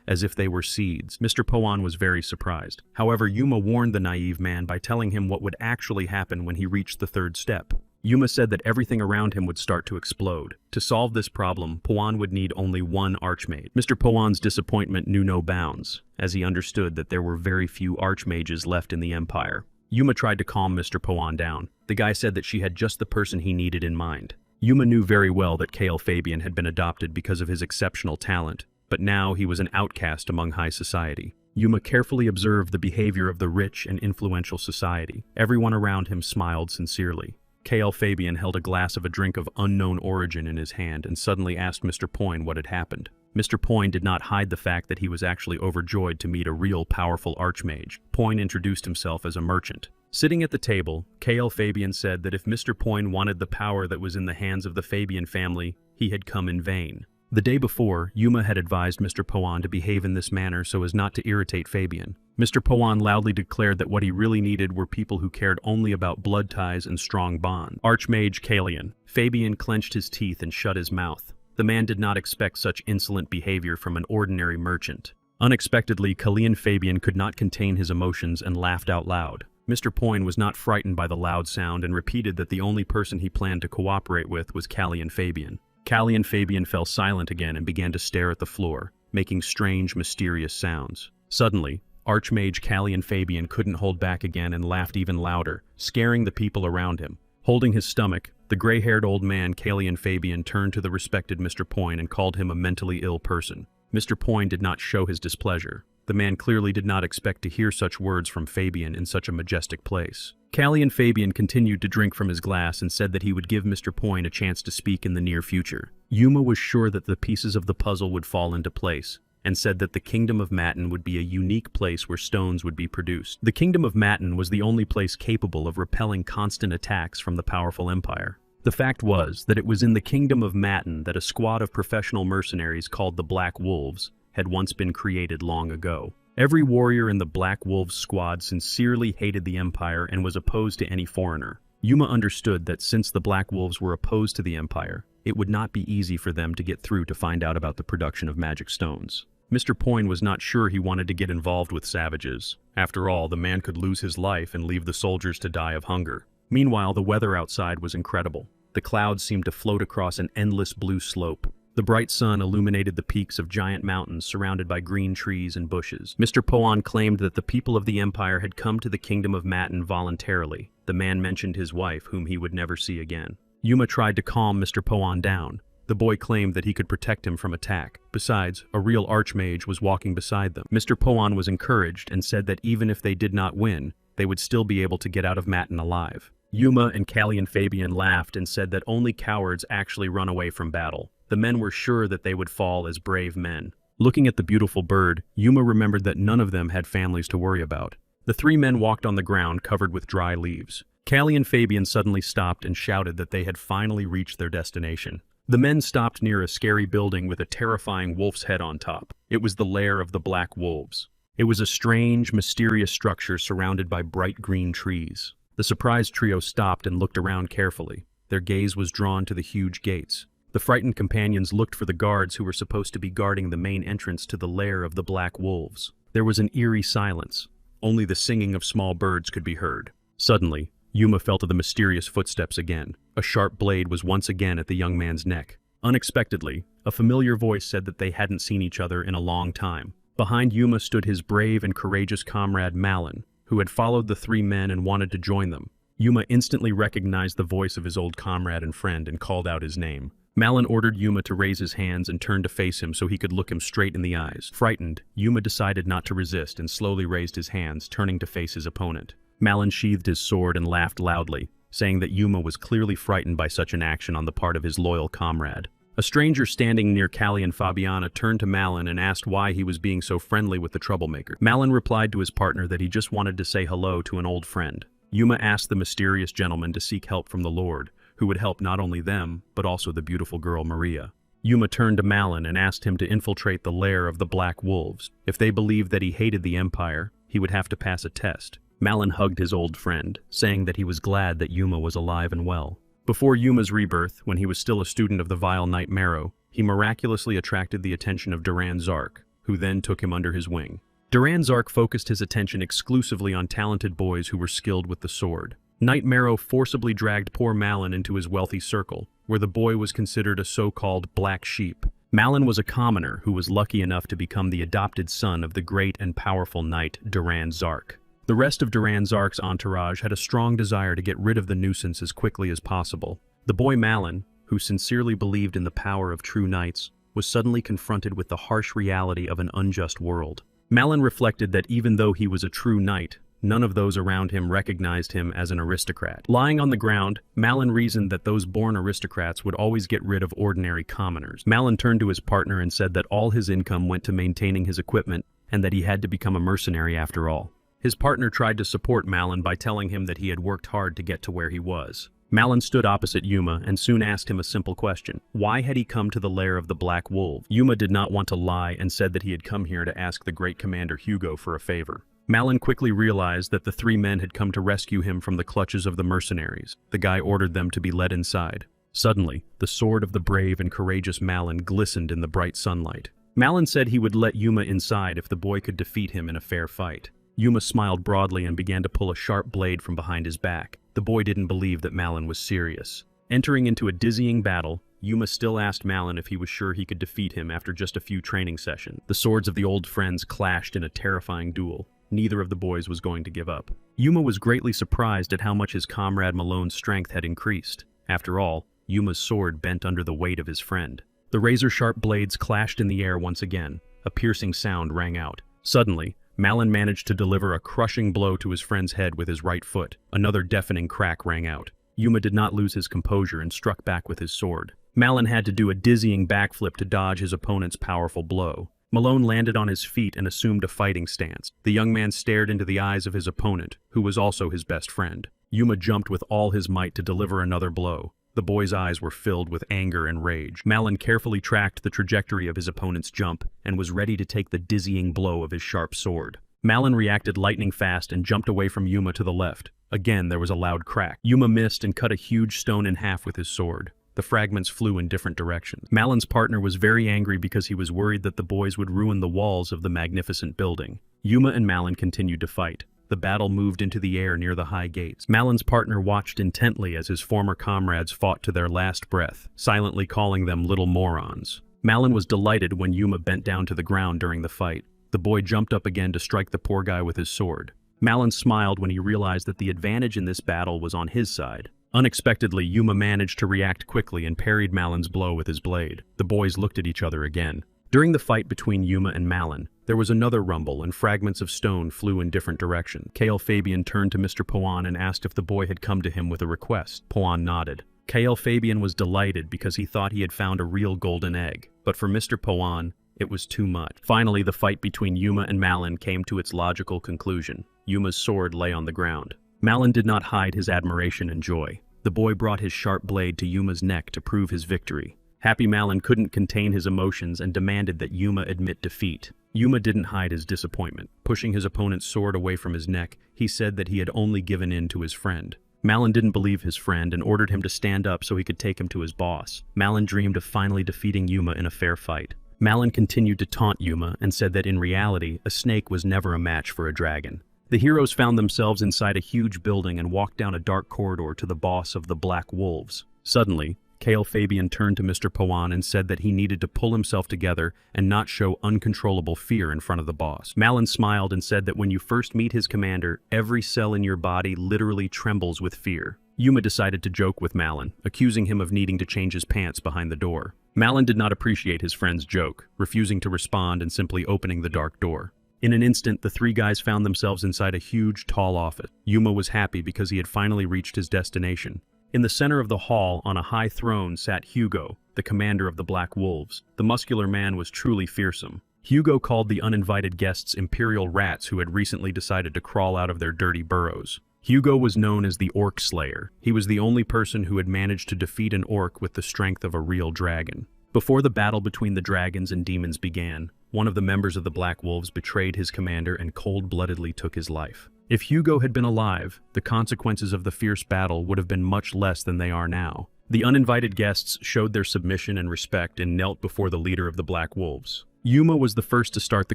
as if they were seeds. Mr. Poan was very surprised. However, Yuma warned the naive man by telling him what would actually happen when he reached the third step. Yuma said that everything around him would start to explode. To solve this problem, Poan would need only one archmage. Mr. Poan's disappointment knew no bounds, as he understood that there were very few archmages left in the Empire. Yuma tried to calm Mr. Poan down. The guy said that she had just the person he needed in mind. Yuma knew very well that Kale Fabian had been adopted because of his exceptional talent, but now he was an outcast among high society. Yuma carefully observed the behavior of the rich and influential society. Everyone around him smiled sincerely. Kale Fabian held a glass of a drink of unknown origin in his hand and suddenly asked Mr. Poyne what had happened. Mr. Poyne did not hide the fact that he was actually overjoyed to meet a real powerful archmage. Poyne introduced himself as a merchant. Sitting at the table, Kale Fabian said that if Mr. Poyne wanted the power that was in the hands of the Fabian family, he had come in vain. The day before, Yuma had advised Mr. Poan to behave in this manner so as not to irritate Fabian. Mr. Poan loudly declared that what he really needed were people who cared only about blood ties and strong bonds. Archmage Kalian. Fabian clenched his teeth and shut his mouth. The man did not expect such insolent behavior from an ordinary merchant. Unexpectedly, Kalian Fabian could not contain his emotions and laughed out loud. Mr. Poyne was not frightened by the loud sound and repeated that the only person he planned to cooperate with was Kalian Fabian. Kalian Fabian fell silent again and began to stare at the floor, making strange, mysterious sounds. Suddenly, Archmage Kalian Fabian couldn't hold back again and laughed even louder, scaring the people around him. Holding his stomach, the gray-haired old man Kalian Fabian turned to the respected Mr. Poyne and called him a mentally ill person. Mr. Poyne did not show his displeasure. The man clearly did not expect to hear such words from Fabian in such a majestic place. Kalian Fabian continued to drink from his glass and said that he would give Mr. Poyne a chance to speak in the near future. Yuma was sure that the pieces of the puzzle would fall into place, and said that the Kingdom of Matin would be a unique place where stones would be produced. The Kingdom of Matin was the only place capable of repelling constant attacks from the powerful empire. The fact was that it was in the Kingdom of Matin that a squad of professional mercenaries called the Black Wolves had once been created long ago. Every warrior in the Black Wolves squad sincerely hated the Empire and was opposed to any foreigner. Yuma understood that since the Black Wolves were opposed to the Empire, it would not be easy for them to get through to find out about the production of magic stones. Mr. Poyne was not sure he wanted to get involved with savages. After all, the man could lose his life and leave the soldiers to die of hunger. Meanwhile, the weather outside was incredible. The clouds seemed to float across an endless blue slope. The bright sun illuminated the peaks of giant mountains surrounded by green trees and bushes. Mr. Poan claimed that the people of the Empire had come to the Kingdom of Matin voluntarily. The man mentioned his wife, whom he would never see again. Yuma tried to calm Mr. Poan down. The boy claimed that he could protect him from attack. Besides, a real archmage was walking beside them. Mr. Poan was encouraged and said that even if they did not win, they would still be able to get out of Matin alive. Yuma and Kalian Fabian laughed and said that only cowards actually run away from battle. The men were sure that they would fall as brave men. Looking at the beautiful bird, Yuma remembered that none of them had families to worry about. The three men walked on the ground covered with dry leaves. Kalian Fabian suddenly stopped and shouted that they had finally reached their destination. The men stopped near a scary building with a terrifying wolf's head on top. It was the lair of the Black Wolves. It was a strange, mysterious structure surrounded by bright green trees. The surprised trio stopped and looked around carefully. Their gaze was drawn to the huge gates. The frightened companions looked for the guards who were supposed to be guarding the main entrance to the lair of the Black Wolves. There was an eerie silence. Only the singing of small birds could be heard. Suddenly, Yuma felt the mysterious footsteps again. A sharp blade was once again at the young man's neck. Unexpectedly, a familiar voice said that they hadn't seen each other in a long time. Behind Yuma stood his brave and courageous comrade Malin, who had followed the three men and wanted to join them. Yuma instantly recognized the voice of his old comrade and friend and called out his name. Malin ordered Yuma to raise his hands and turn to face him so he could look him straight in the eyes. Frightened, Yuma decided not to resist and slowly raised his hands, turning to face his opponent. Malin sheathed his sword and laughed loudly, saying that Yuma was clearly frightened by such an action on the part of his loyal comrade. A stranger standing near Callie and Fabiana turned to Malin and asked why he was being so friendly with the troublemaker. Malin replied to his partner that he just wanted to say hello to an old friend. Yuma asked the mysterious gentleman to seek help from the Lord, who would help not only them, but also the beautiful girl Maria. Yuma turned to Malin and asked him to infiltrate the lair of the Black Wolves. If they believed that he hated the Empire, he would have to pass a test. Malin hugged his old friend, saying that he was glad that Yuma was alive and well. Before Yuma's rebirth, when he was still a student of the vile Knight Marrow, he miraculously attracted the attention of Duran Zark, who then took him under his wing. Duran Zark focused his attention exclusively on talented boys who were skilled with the sword. Knight Marrow forcibly dragged poor Malin into his wealthy circle, where the boy was considered a so-called black sheep. Malin was a commoner who was lucky enough to become the adopted son of the great and powerful knight Duran Zark. The rest of Duran Zark's entourage had a strong desire to get rid of the nuisance as quickly as possible. The boy Malin, who sincerely believed in the power of true knights, was suddenly confronted with the harsh reality of an unjust world. Malin reflected that even though he was a true knight, none of those around him recognized him as an aristocrat. Lying on the ground, Malin reasoned that those born aristocrats would always get rid of ordinary commoners. Malin turned to his partner and said that all his income went to maintaining his equipment and that he had to become a mercenary after all. His partner tried to support Malin by telling him that he had worked hard to get to where he was. Malin stood opposite Yuma and soon asked him a simple question. Why had he come to the lair of the Black Wolf? Yuma did not want to lie and said that he had come here to ask the great commander Hugo for a favor. Malin quickly realized that the three men had come to rescue him from the clutches of the mercenaries. The guy ordered them to be led inside. Suddenly, the sword of the brave and courageous Malin glistened in the bright sunlight. Malin said he would let Yuma inside if the boy could defeat him in a fair fight. Yuma smiled broadly and began to pull a sharp blade from behind his back. The boy didn't believe that Malin was serious. Entering into a dizzying battle, Yuma still asked Malin if he was sure he could defeat him after just a few training sessions. The swords of the old friends clashed in a terrifying duel. Neither of the boys was going to give up. Yuma was greatly surprised at how much his comrade Malone's strength had increased. After all, Yuma's sword bent under the weight of his friend. The razor-sharp blades clashed in the air once again. A piercing sound rang out. Suddenly, Malin managed to deliver a crushing blow to his friend's head with his right foot. Another deafening crack rang out. Yuma did not lose his composure and struck back with his sword. Malin had to do a dizzying backflip to dodge his opponent's powerful blow. Malone landed on his feet and assumed a fighting stance. The young man stared into the eyes of his opponent, who was also his best friend. Yuma jumped with all his might to deliver another blow. The boy's eyes were filled with anger and rage. Malin carefully tracked the trajectory of his opponent's jump and was ready to take the dizzying blow of his sharp sword. Malin reacted lightning fast and jumped away from Yuma to the left. Again, there was a loud crack. Yuma missed and cut a huge stone in half with his sword. The fragments flew in different directions. Malin's partner was very angry because he was worried that the boys would ruin the walls of the magnificent building. Yuma and Malin continued to fight. The battle moved into the air near the high gates. Malin's partner watched intently as his former comrades fought to their last breath, silently calling them little morons. Malin was delighted when Yuma bent down to the ground during the fight. The boy jumped up again to strike the poor guy with his sword. Malin smiled when he realized that the advantage in this battle was on his side. Unexpectedly, Yuma managed to react quickly and parried Malin's blow with his blade. The boys looked at each other again. During the fight between Yuma and Malin, there was another rumble and fragments of stone flew in different directions. Kael Fabian turned to Mr. Poan and asked if the boy had come to him with a request. Poan nodded. Kael Fabian was delighted because he thought he had found a real golden egg. But for Mr. Poan, it was too much. Finally, the fight between Yuma and Malin came to its logical conclusion. Yuma's sword lay on the ground. Malin did not hide his admiration and joy. The boy brought his sharp blade to Yuma's neck to prove his victory. Happy Malin couldn't contain his emotions and demanded that Yuma admit defeat. Yuma didn't hide his disappointment. Pushing his opponent's sword away from his neck, he said that he had only given in to his friend. Malin didn't believe his friend and ordered him to stand up so he could take him to his boss. Malin dreamed of finally defeating Yuma in a fair fight. Malin continued to taunt Yuma and said that in reality, a snake was never a match for a dragon. The heroes found themselves inside a huge building and walked down a dark corridor to the boss of the Black Wolves. Suddenly, Kael Fabian turned to Mr. Poan and said that he needed to pull himself together and not show uncontrollable fear in front of the boss. Malin smiled and said that when you first meet his commander, every cell in your body literally trembles with fear. Yuma decided to joke with Malin, accusing him of needing to change his pants behind the door. Malin did not appreciate his friend's joke, refusing to respond and simply opening the dark door. In an instant, the three guys found themselves inside a huge, tall office. Yuma was happy because he had finally reached his destination. In the center of the hall, on a high throne, sat Hugo, the commander of the Black Wolves. The muscular man was truly fearsome. Hugo called the uninvited guests imperial rats who had recently decided to crawl out of their dirty burrows. Hugo was known as the Orc Slayer. He was the only person who had managed to defeat an orc with the strength of a real dragon. Before the battle between the dragons and demons began, one of the members of the Black Wolves betrayed his commander and cold-bloodedly took his life. If Hugo had been alive, the consequences of the fierce battle would have been much less than they are now. The uninvited guests showed their submission and respect and knelt before the leader of the Black Wolves. Yuma was the first to start the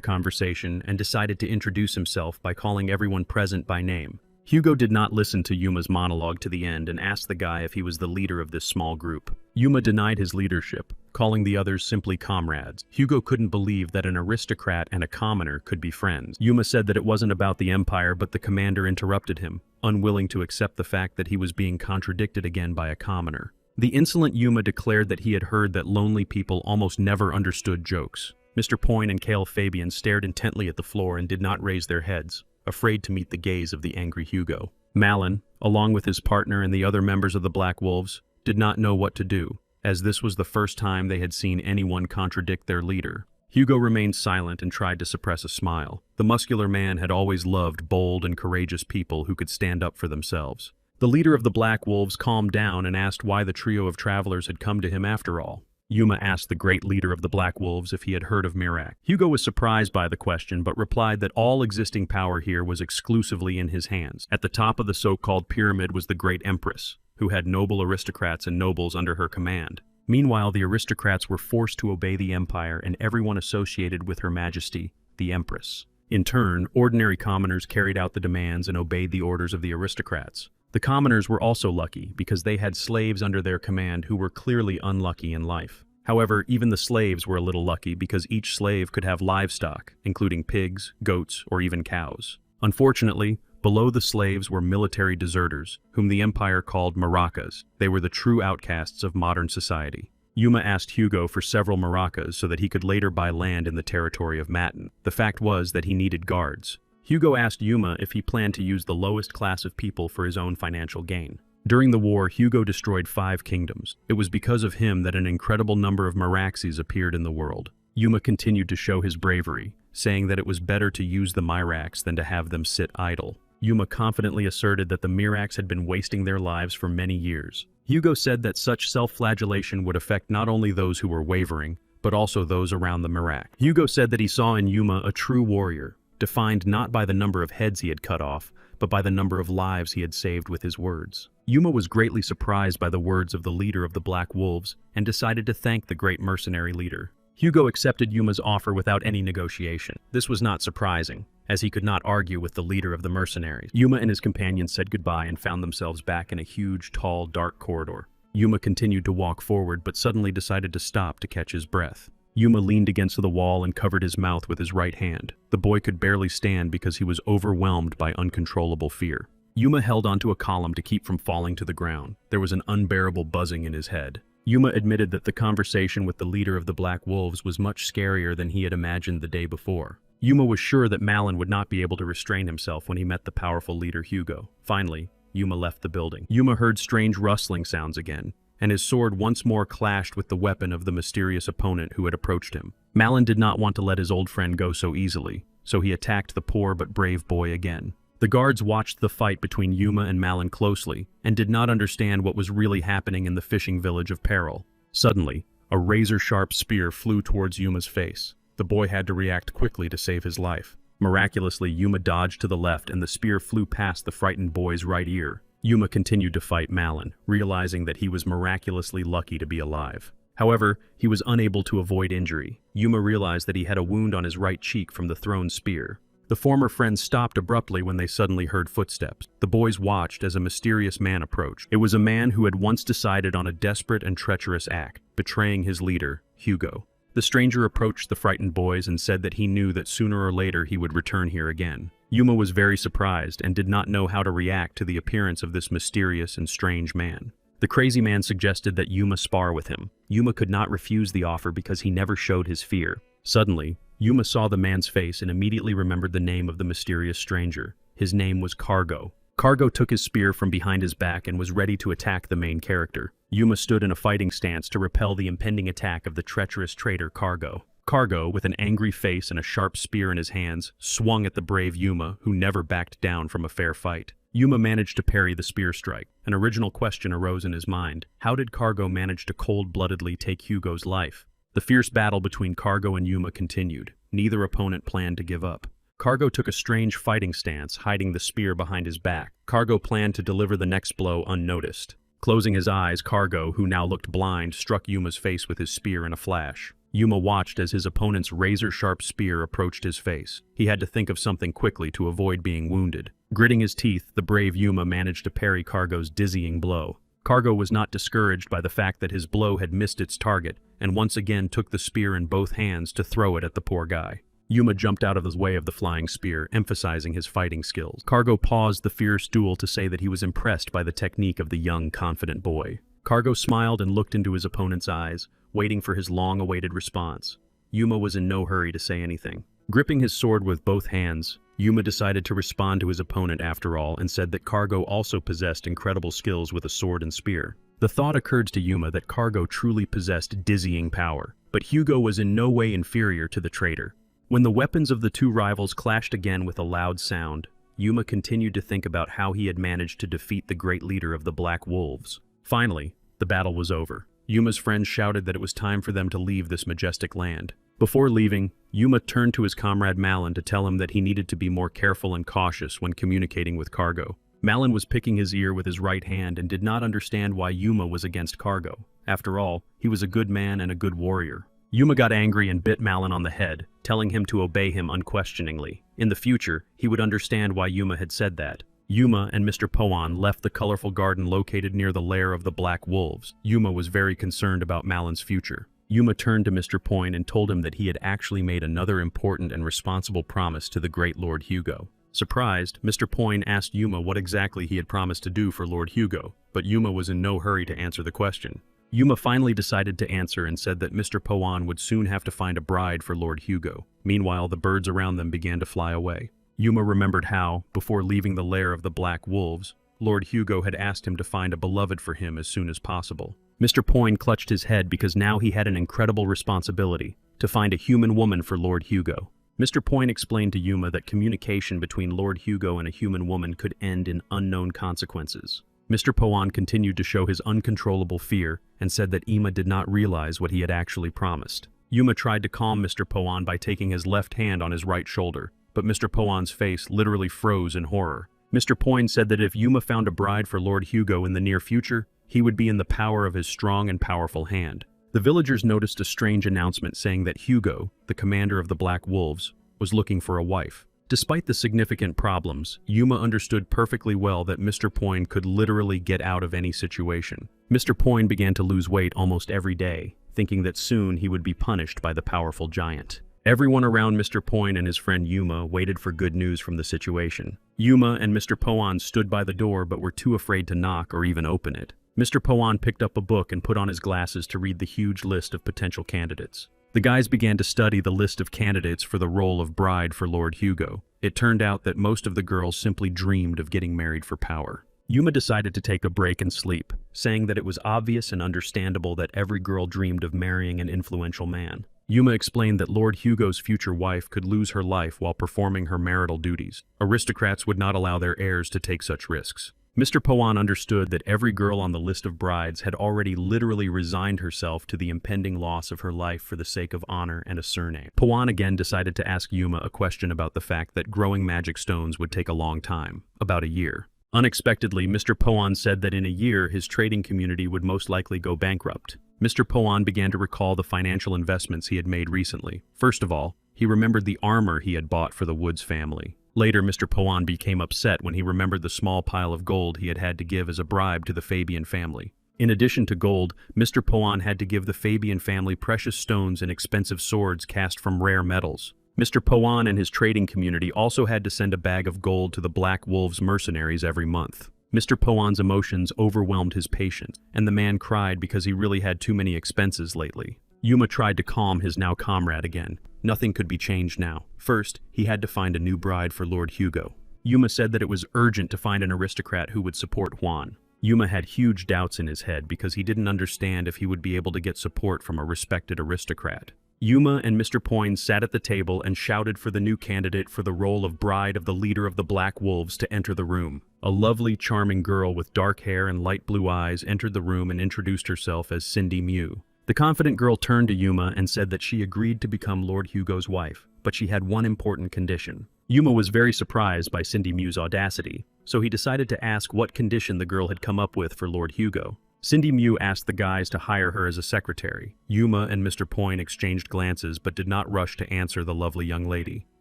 conversation and decided to introduce himself by calling everyone present by name. Hugo did not listen to Yuma's monologue to the end and asked the guy if he was the leader of this small group. Yuma denied his leadership, calling the others simply comrades. Hugo couldn't believe that an aristocrat and a commoner could be friends. Yuma said that it wasn't about the empire, but the commander interrupted him, unwilling to accept the fact that he was being contradicted again by a commoner. The insolent Yuma declared that he had heard that lonely people almost never understood jokes. Mr. Poyne and Kale Fabian stared intently at the floor and did not raise their heads, afraid to meet the gaze of the angry Hugo. Malin, along with his partner and the other members of the Black Wolves, did not know what to do, as this was the first time they had seen anyone contradict their leader. Hugo remained silent and tried to suppress a smile. The muscular man had always loved bold and courageous people who could stand up for themselves. The leader of the Black Wolves calmed down and asked why the trio of travelers had come to him after all. Yuma asked the great leader of the Black Wolves if he had heard of Mirac. Hugo was surprised by the question but replied that all existing power here was exclusively in his hands. At the top of the so-called pyramid was the Great Empress, who had noble aristocrats and nobles under her command. Meanwhile, the aristocrats were forced to obey the empire and everyone associated with Her Majesty, the Empress. In turn, ordinary commoners carried out the demands and obeyed the orders of the aristocrats. The commoners were also lucky because they had slaves under their command who were clearly unlucky in life. However, even the slaves were a little lucky because each slave could have livestock, including pigs, goats, or even cows. Unfortunately, below the slaves were military deserters, whom the empire called maracas. They were the true outcasts of modern society. Yuma asked Hugo for several maracas so that he could later buy land in the territory of Matin. The fact was that he needed guards. Hugo asked Yuma if he planned to use the lowest class of people for his own financial gain. During the war, Hugo destroyed 5 kingdoms. It was because of him that an incredible number of Miraxes appeared in the world. Yuma continued to show his bravery, saying that it was better to use the Mirax than to have them sit idle. Yuma confidently asserted that the Mirax had been wasting their lives for many years. Hugo said that such self-flagellation would affect not only those who were wavering, but also those around the Mirax. Hugo said that he saw in Yuma a true warrior, defined not by the number of heads he had cut off, but by the number of lives he had saved with his words. Yuma was greatly surprised by the words of the leader of the Black Wolves and decided to thank the great mercenary leader. Hugo accepted Yuma's offer without any negotiation. This was not surprising, as he could not argue with the leader of the mercenaries. Yuma and his companions said goodbye and found themselves back in a huge, tall, dark corridor. Yuma continued to walk forward but suddenly decided to stop to catch his breath. Yuma leaned against the wall and covered his mouth with his right hand. The boy could barely stand because he was overwhelmed by uncontrollable fear. Yuma held onto a column to keep from falling to the ground. There was an unbearable buzzing in his head. Yuma admitted that the conversation with the leader of the Black Wolves was much scarier than he had imagined the day before. Yuma was sure that Malin would not be able to restrain himself when he met the powerful leader Hugo. Finally, Yuma left the building. Yuma heard strange rustling sounds again, and his sword once more clashed with the weapon of the mysterious opponent who had approached him. Malin did not want to let his old friend go so easily, so he attacked the poor but brave boy again. The guards watched the fight between Yuma and Malin closely, and did not understand what was really happening in the fishing village of Peril. Suddenly, a razor-sharp spear flew towards Yuma's face. The boy had to react quickly to save his life. Miraculously, Yuma dodged to the left and the spear flew past the frightened boy's right ear. Yuma continued to fight Malin, realizing that he was miraculously lucky to be alive. However, he was unable to avoid injury. Yuma realized that he had a wound on his right cheek from the thrown spear. The former friends stopped abruptly when they suddenly heard footsteps. The boys watched as a mysterious man approached. It was a man who had once decided on a desperate and treacherous act, betraying his leader, Hugo. The stranger approached the frightened boys and said that he knew that sooner or later he would return here again. Yuma was very surprised and did not know how to react to the appearance of this mysterious and strange man. The crazy man suggested that Yuma spar with him. Yuma could not refuse the offer because he never showed his fear. Suddenly, Yuma saw the man's face and immediately remembered the name of the mysterious stranger. His name was Cargo. Cargo took his spear from behind his back and was ready to attack the main character. Yuma stood in a fighting stance to repel the impending attack of the treacherous traitor Cargo. Cargo, with an angry face and a sharp spear in his hands, swung at the brave Yuma, who never backed down from a fair fight. Yuma managed to parry the spear strike. An original question arose in his mind. How did Cargo manage to cold-bloodedly take Hugo's life? The fierce battle between Cargo and Yuma continued. Neither opponent planned to give up. Cargo took a strange fighting stance, hiding the spear behind his back. Cargo planned to deliver the next blow unnoticed. Closing his eyes, Cargo, who now looked blind, struck Yuma's face with his spear in a flash. Yuma watched as his opponent's razor-sharp spear approached his face. He had to think of something quickly to avoid being wounded. Gritting his teeth, the brave Yuma managed to parry Cargo's dizzying blow. Cargo was not discouraged by the fact that his blow had missed its target, and once again took the spear in both hands to throw it at the poor guy. Yuma jumped out of his way of the flying spear, emphasizing his fighting skills. Cargo paused the fierce duel to say that he was impressed by the technique of the young, confident boy. Cargo smiled and looked into his opponent's eyes, waiting for his long-awaited response. Yuma was in no hurry to say anything. Gripping his sword with both hands, Yuma decided to respond to his opponent after all and said that Cargo also possessed incredible skills with a sword and spear. The thought occurred to Yuma that Cargo truly possessed dizzying power, but Hugo was in no way inferior to the traitor. When the weapons of the two rivals clashed again with a loud sound, Yuma continued to think about how he had managed to defeat the great leader of the Black Wolves. Finally, the battle was over. Yuma's friends shouted that it was time for them to leave this majestic land. Before leaving, Yuma turned to his comrade Malin to tell him that he needed to be more careful and cautious when communicating with Cargo. Malin was picking his ear with his right hand and did not understand why Yuma was against Cargo. After all, he was a good man and a good warrior. Yuma got angry and bit Malin on the head, telling him to obey him unquestioningly. In the future, he would understand why Yuma had said that. Yuma and Mr. Poan left the colorful garden located near the lair of the Black Wolves. Yuma was very concerned about Malin's future. Yuma turned to Mr. Poin and told him that he had actually made another important and responsible promise to the great Lord Hugo. Surprised, Mr. Poin asked Yuma what exactly he had promised to do for Lord Hugo, but Yuma was in no hurry to answer the question. Yuma finally decided to answer and said that Mr. Poan would soon have to find a bride for Lord Hugo. Meanwhile, the birds around them began to fly away. Yuma remembered how, before leaving the lair of the Black Wolves, Lord Hugo had asked him to find a beloved for him as soon as possible. Mr. Poin clutched his head because now he had an incredible responsibility, to find a human woman for Lord Hugo. Mr. Poin explained to Yuma that communication between Lord Hugo and a human woman could end in unknown consequences. Mr. Poan continued to show his uncontrollable fear and said that Yuma did not realize what he had actually promised. Yuma tried to calm Mr. Poan by taking his left hand on his right shoulder, but Mr. Poan's face literally froze in horror. Mr. Poin said that if Yuma found a bride for Lord Hugo in the near future, he would be in the power of his strong and powerful hand. The villagers noticed a strange announcement saying that Hugo, the commander of the Black Wolves, was looking for a wife. Despite the significant problems, Yuma understood perfectly well that Mr. Poin could literally get out of any situation. Mr. Poin began to lose weight almost every day, thinking that soon he would be punished by the powerful giant. Everyone around Mr. Poin and his friend Yuma waited for good news from the situation. Yuma and Mr. Poan stood by the door but were too afraid to knock or even open it. Mr. Poan picked up a book and put on his glasses to read the huge list of potential candidates. The guys began to study the list of candidates for the role of bride for Lord Hugo. It turned out that most of the girls simply dreamed of getting married for power. Yuma decided to take a break and sleep, saying that it was obvious and understandable that every girl dreamed of marrying an influential man. Yuma explained that Lord Hugo's future wife could lose her life while performing her marital duties. Aristocrats would not allow their heirs to take such risks. Mr. Poan understood that every girl on the list of brides had already literally resigned herself to the impending loss of her life for the sake of honor and a surname. Poan again decided to ask Yuma a question about the fact that growing magic stones would take a long time, about a year. Unexpectedly, Mr. Poan said that in a year his trading community would most likely go bankrupt. Mr. Poan began to recall the financial investments he had made recently. First of all, he remembered the armor he had bought for the Woods family. Later, Mr. Poan became upset when he remembered the small pile of gold he had had to give as a bribe to the Fabian family. In addition to gold, Mr. Poan had to give the Fabian family precious stones and expensive swords cast from rare metals. Mr. Poan and his trading community also had to send a bag of gold to the Black Wolves mercenaries every month. Mr. Poan's emotions overwhelmed his patience, and the man cried because he really had too many expenses lately. Yuma tried to calm his now comrade again. Nothing could be changed now. First, he had to find a new bride for Lord Hugo. Yuma said that it was urgent to find an aristocrat who would support Juan. Yuma had huge doubts in his head because he didn't understand if he would be able to get support from a respected aristocrat. Yuma and Mr. Poin sat at the table and shouted for the new candidate for the role of bride of the leader of the Black Wolves to enter the room. A lovely, charming girl with dark hair and light blue eyes entered the room and introduced herself as Cindy Mew. The confident girl turned to Yuma and said that she agreed to become Lord Hugo's wife, but she had one important condition. Yuma was very surprised by Cindy Mew's audacity, so he decided to ask what condition the girl had come up with for Lord Hugo. Cindy Mew asked the guys to hire her as a secretary. Yuma and Mr. Poyne exchanged glances but did not rush to answer the lovely young lady.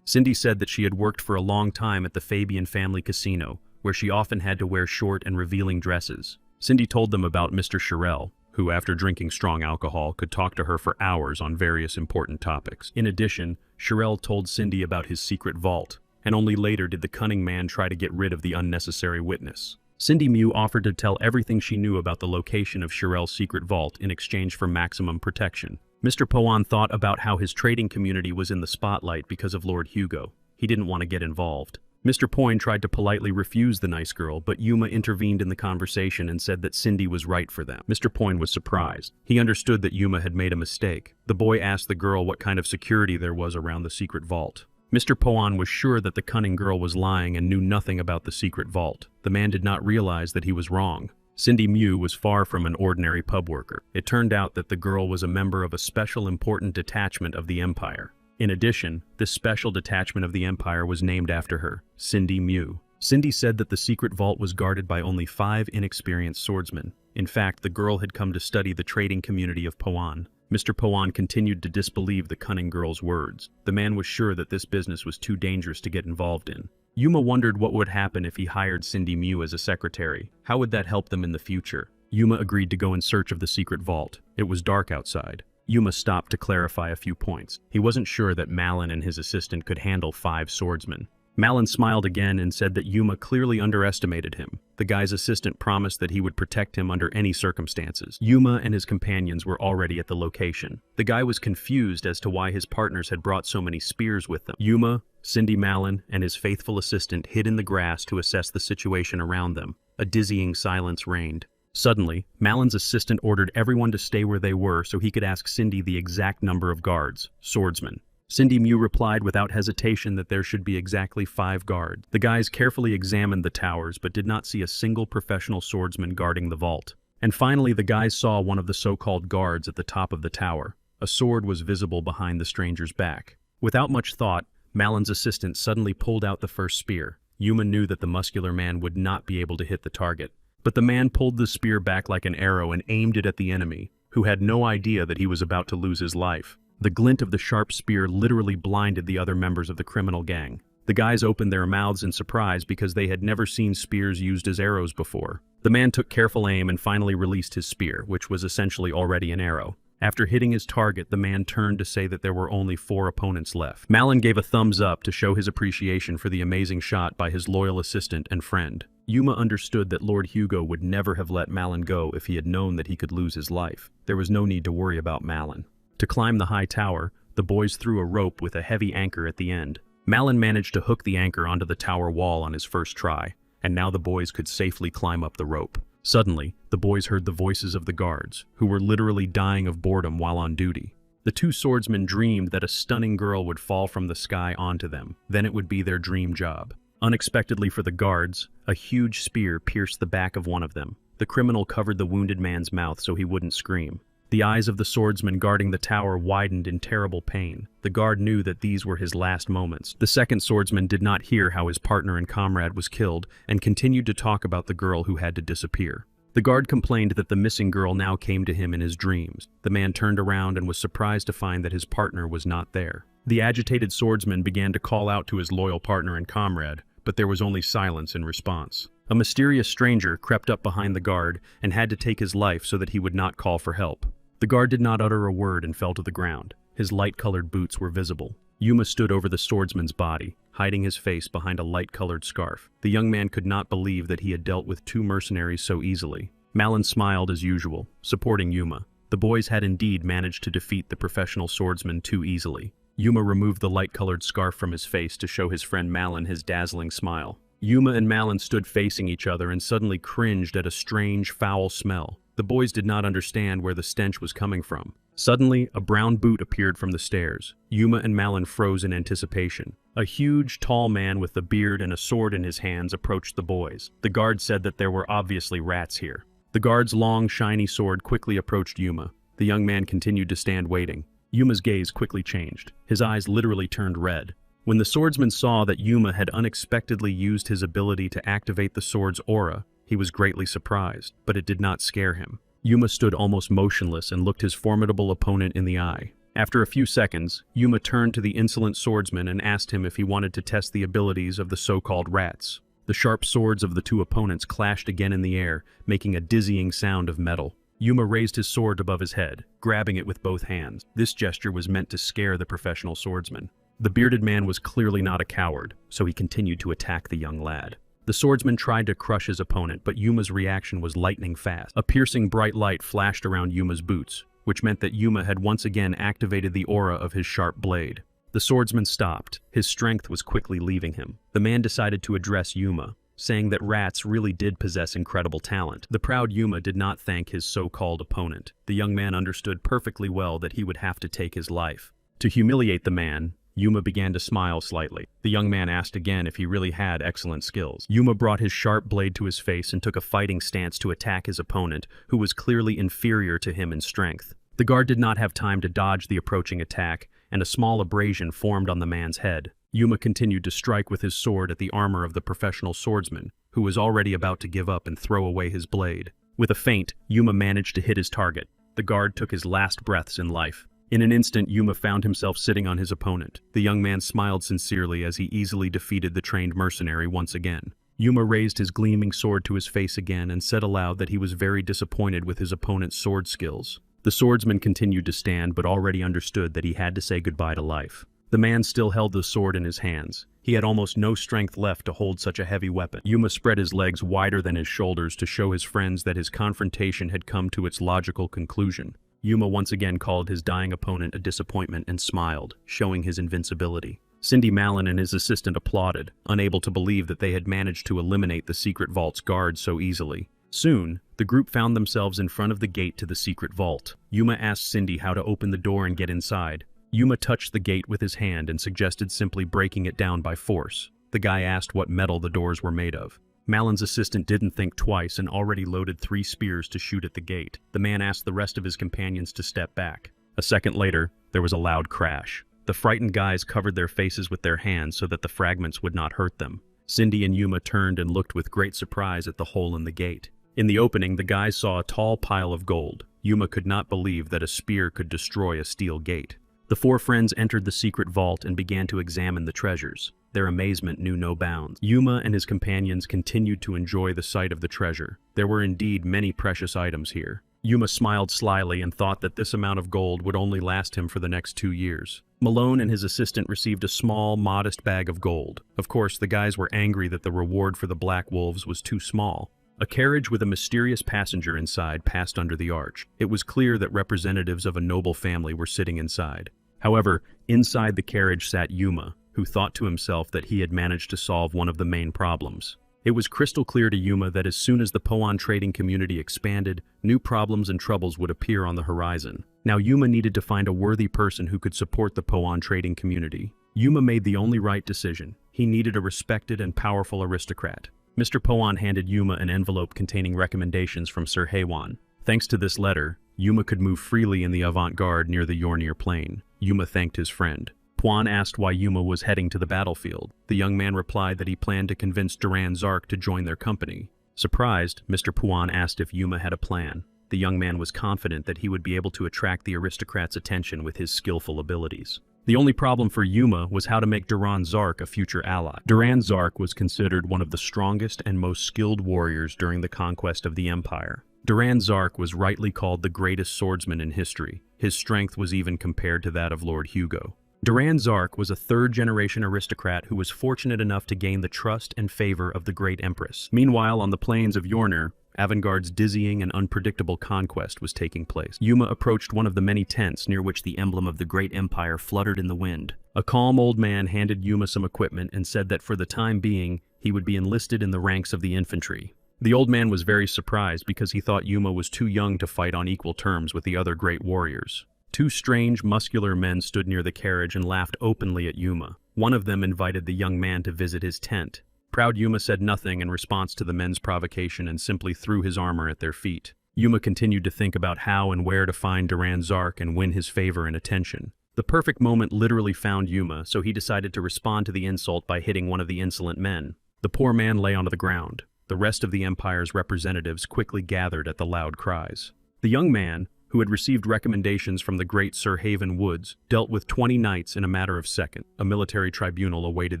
Cindy said that she had worked for a long time at the Fabian family casino, where she often had to wear short and revealing dresses. Cindy told them about Mr. Shirel, who, after drinking strong alcohol, could talk to her for hours on various important topics. In addition, Shirel told Cindy about his secret vault, and only later did the cunning man try to get rid of the unnecessary witness. Cindy Mew offered to tell everything she knew about the location of Shirel's secret vault in exchange for maximum protection. Mr. Poan thought about how his trading community was in the spotlight because of Lord Hugo. He didn't want to get involved. Mr. Poyne tried to politely refuse the nice girl, but Yuma intervened in the conversation and said that Cindy was right for them. Mr. Poyne was surprised. He understood that Yuma had made a mistake. The boy asked the girl what kind of security there was around the secret vault. Mr. Poan was sure that the cunning girl was lying and knew nothing about the secret vault. The man did not realize that he was wrong. Cindy Mew was far from an ordinary pub worker. It turned out that the girl was a member of a special important detachment of the Empire. In addition, this special detachment of the Empire was named after her, Cindy Mew. Cindy said that the secret vault was guarded by only 5 inexperienced swordsmen. In fact, the girl had come to study the trading community of Poan. Mr. Poan continued to disbelieve the cunning girl's words. The man was sure that this business was too dangerous to get involved in. Yuma wondered what would happen if he hired Cindy Mew as a secretary. How would that help them in the future? Yuma agreed to go in search of the secret vault. It was dark outside. Yuma stopped to clarify a few points. He wasn't sure that Malin and his assistant could handle 5 swordsmen. Malin smiled again and said that Yuma clearly underestimated him. The guy's assistant promised that he would protect him under any circumstances. Yuma and his companions were already at the location. The guy was confused as to why his partners had brought so many spears with them. Yuma, Cindy Malin, and his faithful assistant hid in the grass to assess the situation around them. A dizzying silence reigned. Suddenly, Malin's assistant ordered everyone to stay where they were so he could ask Cindy the exact number of guards, swordsmen. Cindy Mew replied without hesitation that there should be exactly 5 guards. The guys carefully examined the towers but did not see a single professional swordsman guarding the vault. And finally, the guys saw one of the so-called guards at the top of the tower. A sword was visible behind the stranger's back. Without much thought, Malin's assistant suddenly pulled out the first spear. Yuma knew that the muscular man would not be able to hit the target. But the man pulled the spear back like an arrow and aimed it at the enemy, who had no idea that he was about to lose his life. The glint of the sharp spear literally blinded the other members of the criminal gang. The guys opened their mouths in surprise because they had never seen spears used as arrows before. The man took careful aim and finally released his spear, which was essentially already an arrow. After hitting his target, the man turned to say that there were only 4 opponents left. Malin gave a thumbs up to show his appreciation for the amazing shot by his loyal assistant and friend. Yuma understood that Lord Hugo would never have let Malin go if he had known that he could lose his life. There was no need to worry about Malin. To climb the high tower, the boys threw a rope with a heavy anchor at the end. Malin managed to hook the anchor onto the tower wall on his first try, and now the boys could safely climb up the rope. Suddenly, the boys heard the voices of the guards, who were literally dying of boredom while on duty. The 2 swordsmen dreamed that a stunning girl would fall from the sky onto them. Then it would be their dream job. Unexpectedly for the guards, a huge spear pierced the back of one of them. The criminal covered the wounded man's mouth so he wouldn't scream. The eyes of the swordsman guarding the tower widened in terrible pain. The guard knew that these were his last moments. The second swordsman did not hear how his partner and comrade was killed and continued to talk about the girl who had to disappear. The guard complained that the missing girl now came to him in his dreams. The man turned around and was surprised to find that his partner was not there. The agitated swordsman began to call out to his loyal partner and comrade, but there was only silence in response. A mysterious stranger crept up behind the guard and had to take his life so that he would not call for help. The guard did not utter a word and fell to the ground. His light-colored boots were visible. Yuma stood over the swordsman's body, hiding his face behind a light-colored scarf. The young man could not believe that he had dealt with 2 mercenaries so easily. Malin smiled as usual, supporting Yuma. The boys had indeed managed to defeat the professional swordsman too easily. Yuma removed the light-colored scarf from his face to show his friend Malin his dazzling smile. Yuma and Malin stood facing each other and suddenly cringed at a strange, foul smell. The boys did not understand where the stench was coming from. Suddenly, a brown boot appeared from the stairs. Yuma and Malin froze in anticipation. A huge, tall man with a beard and a sword in his hands approached the boys. The guard said that there were obviously rats here. The guard's long, shiny sword quickly approached Yuma. The young man continued to stand waiting. Yuma's gaze quickly changed. His eyes literally turned red. When the swordsman saw that Yuma had unexpectedly used his ability to activate the sword's aura, he was greatly surprised, but it did not scare him. Yuma stood almost motionless and looked his formidable opponent in the eye. After a few seconds, Yuma turned to the insolent swordsman and asked him if he wanted to test the abilities of the so-called rats. The sharp swords of the two opponents clashed again in the air, making a dizzying sound of metal. Yuma raised his sword above his head, grabbing it with both hands. This gesture was meant to scare the professional swordsman. The bearded man was clearly not a coward, so he continued to attack the young lad. The swordsman tried to crush his opponent, but Yuma's reaction was lightning fast. A piercing bright light flashed around Yuma's boots, which meant that Yuma had once again activated the aura of his sharp blade. The swordsman stopped. His strength was quickly leaving him. The man decided to address Yuma, saying that rats really did possess incredible talent. The proud Yuma did not thank his so-called opponent. The young man understood perfectly well that he would have to take his life. To humiliate the man, Yuma began to smile slightly. The young man asked again if he really had excellent skills. Yuma brought his sharp blade to his face and took a fighting stance to attack his opponent, who was clearly inferior to him in strength. The guard did not have time to dodge the approaching attack, and a small abrasion formed on the man's head. Yuma continued to strike with his sword at the armor of the professional swordsman, who was already about to give up and throw away his blade. With a feint, Yuma managed to hit his target. The guard took his last breaths in life. In an instant, Yuma found himself sitting on his opponent. The young man smiled sincerely as he easily defeated the trained mercenary once again. Yuma raised his gleaming sword to his face again and said aloud that he was very disappointed with his opponent's sword skills. The swordsman continued to stand but already understood that he had to say goodbye to life. The man still held the sword in his hands. He had almost no strength left to hold such a heavy weapon. Yuma spread his legs wider than his shoulders to show his friends that his confrontation had come to its logical conclusion. Yuma once again called his dying opponent a disappointment and smiled, showing his invincibility. Cindy Mallon and his assistant applauded, unable to believe that they had managed to eliminate the secret vault's guard so easily. Soon, the group found themselves in front of the gate to the secret vault. Yuma asked Cindy how to open the door and get inside. Yuma touched the gate with his hand and suggested simply breaking it down by force. The guy asked what metal the doors were made of. Mallon's assistant didn't think twice and already loaded 3 spears to shoot at the gate. The man asked the rest of his companions to step back. A second later, there was a loud crash. The frightened guys covered their faces with their hands so that the fragments would not hurt them. Cindy and Yuma turned and looked with great surprise at the hole in the gate. In the opening, the guys saw a tall pile of gold. Yuma could not believe that a spear could destroy a steel gate. The 4 friends entered the secret vault and began to examine the treasures. Their amazement knew no bounds. Yuma and his companions continued to enjoy the sight of the treasure. There were indeed many precious items here. Yuma smiled slyly and thought that this amount of gold would only last him for the next 2 years. Malone and his assistant received a small, modest bag of gold. Of course, the guys were angry that the reward for the Black Wolves was too small. A carriage with a mysterious passenger inside passed under the arch. It was clear that representatives of a noble family were sitting inside. However, inside the carriage sat Yuma, who thought to himself that he had managed to solve one of the main problems. It was crystal clear to Yuma that as soon as the Poan trading community expanded, new problems and troubles would appear on the horizon. Now Yuma needed to find a worthy person who could support the Poan trading community. Yuma made the only right decision. He needed a respected and powerful aristocrat. Mr. Poan handed Yuma an envelope containing recommendations from Sir Haywan. Thanks to this letter, Yuma could move freely in the avant-garde near the Yornir plain. Yuma thanked his friend. Puan asked why Yuma was heading to the battlefield. The young man replied that he planned to convince Duran Zark to join their company. Surprised, Mr. Puan asked if Yuma had a plan. The young man was confident that he would be able to attract the aristocrat's attention with his skillful abilities. The only problem for Yuma was how to make Duran Zark a future ally. Duran Zark was considered one of the strongest and most skilled warriors during the conquest of the Empire. Duran Zark was rightly called the greatest swordsman in history. His strength was even compared to that of Lord Hugo. Duran Zark was a third-generation aristocrat who was fortunate enough to gain the trust and favor of the Great Empress. Meanwhile, on the plains of Yornir, Avantgarde's dizzying and unpredictable conquest was taking place. Yuma approached one of the many tents near which the emblem of the Great Empire fluttered in the wind. A calm old man handed Yuma some equipment and said that for the time being, he would be enlisted in the ranks of the infantry. The old man was very surprised because he thought Yuma was too young to fight on equal terms with the other great warriors. Two strange, muscular men stood near the carriage and laughed openly at Yuma. One of them invited the young man to visit his tent. Proud Yuma said nothing in response to the men's provocation and simply threw his armor at their feet. Yuma continued to think about how and where to find Duran Zark and win his favor and attention. The perfect moment literally found Yuma, so he decided to respond to the insult by hitting one of the insolent men. The poor man lay onto the ground. The rest of the Empire's representatives quickly gathered at the loud cries. The young man, who had received recommendations from the great Sir Haven Woods, dealt with 20 knights in a matter of seconds. A military tribunal awaited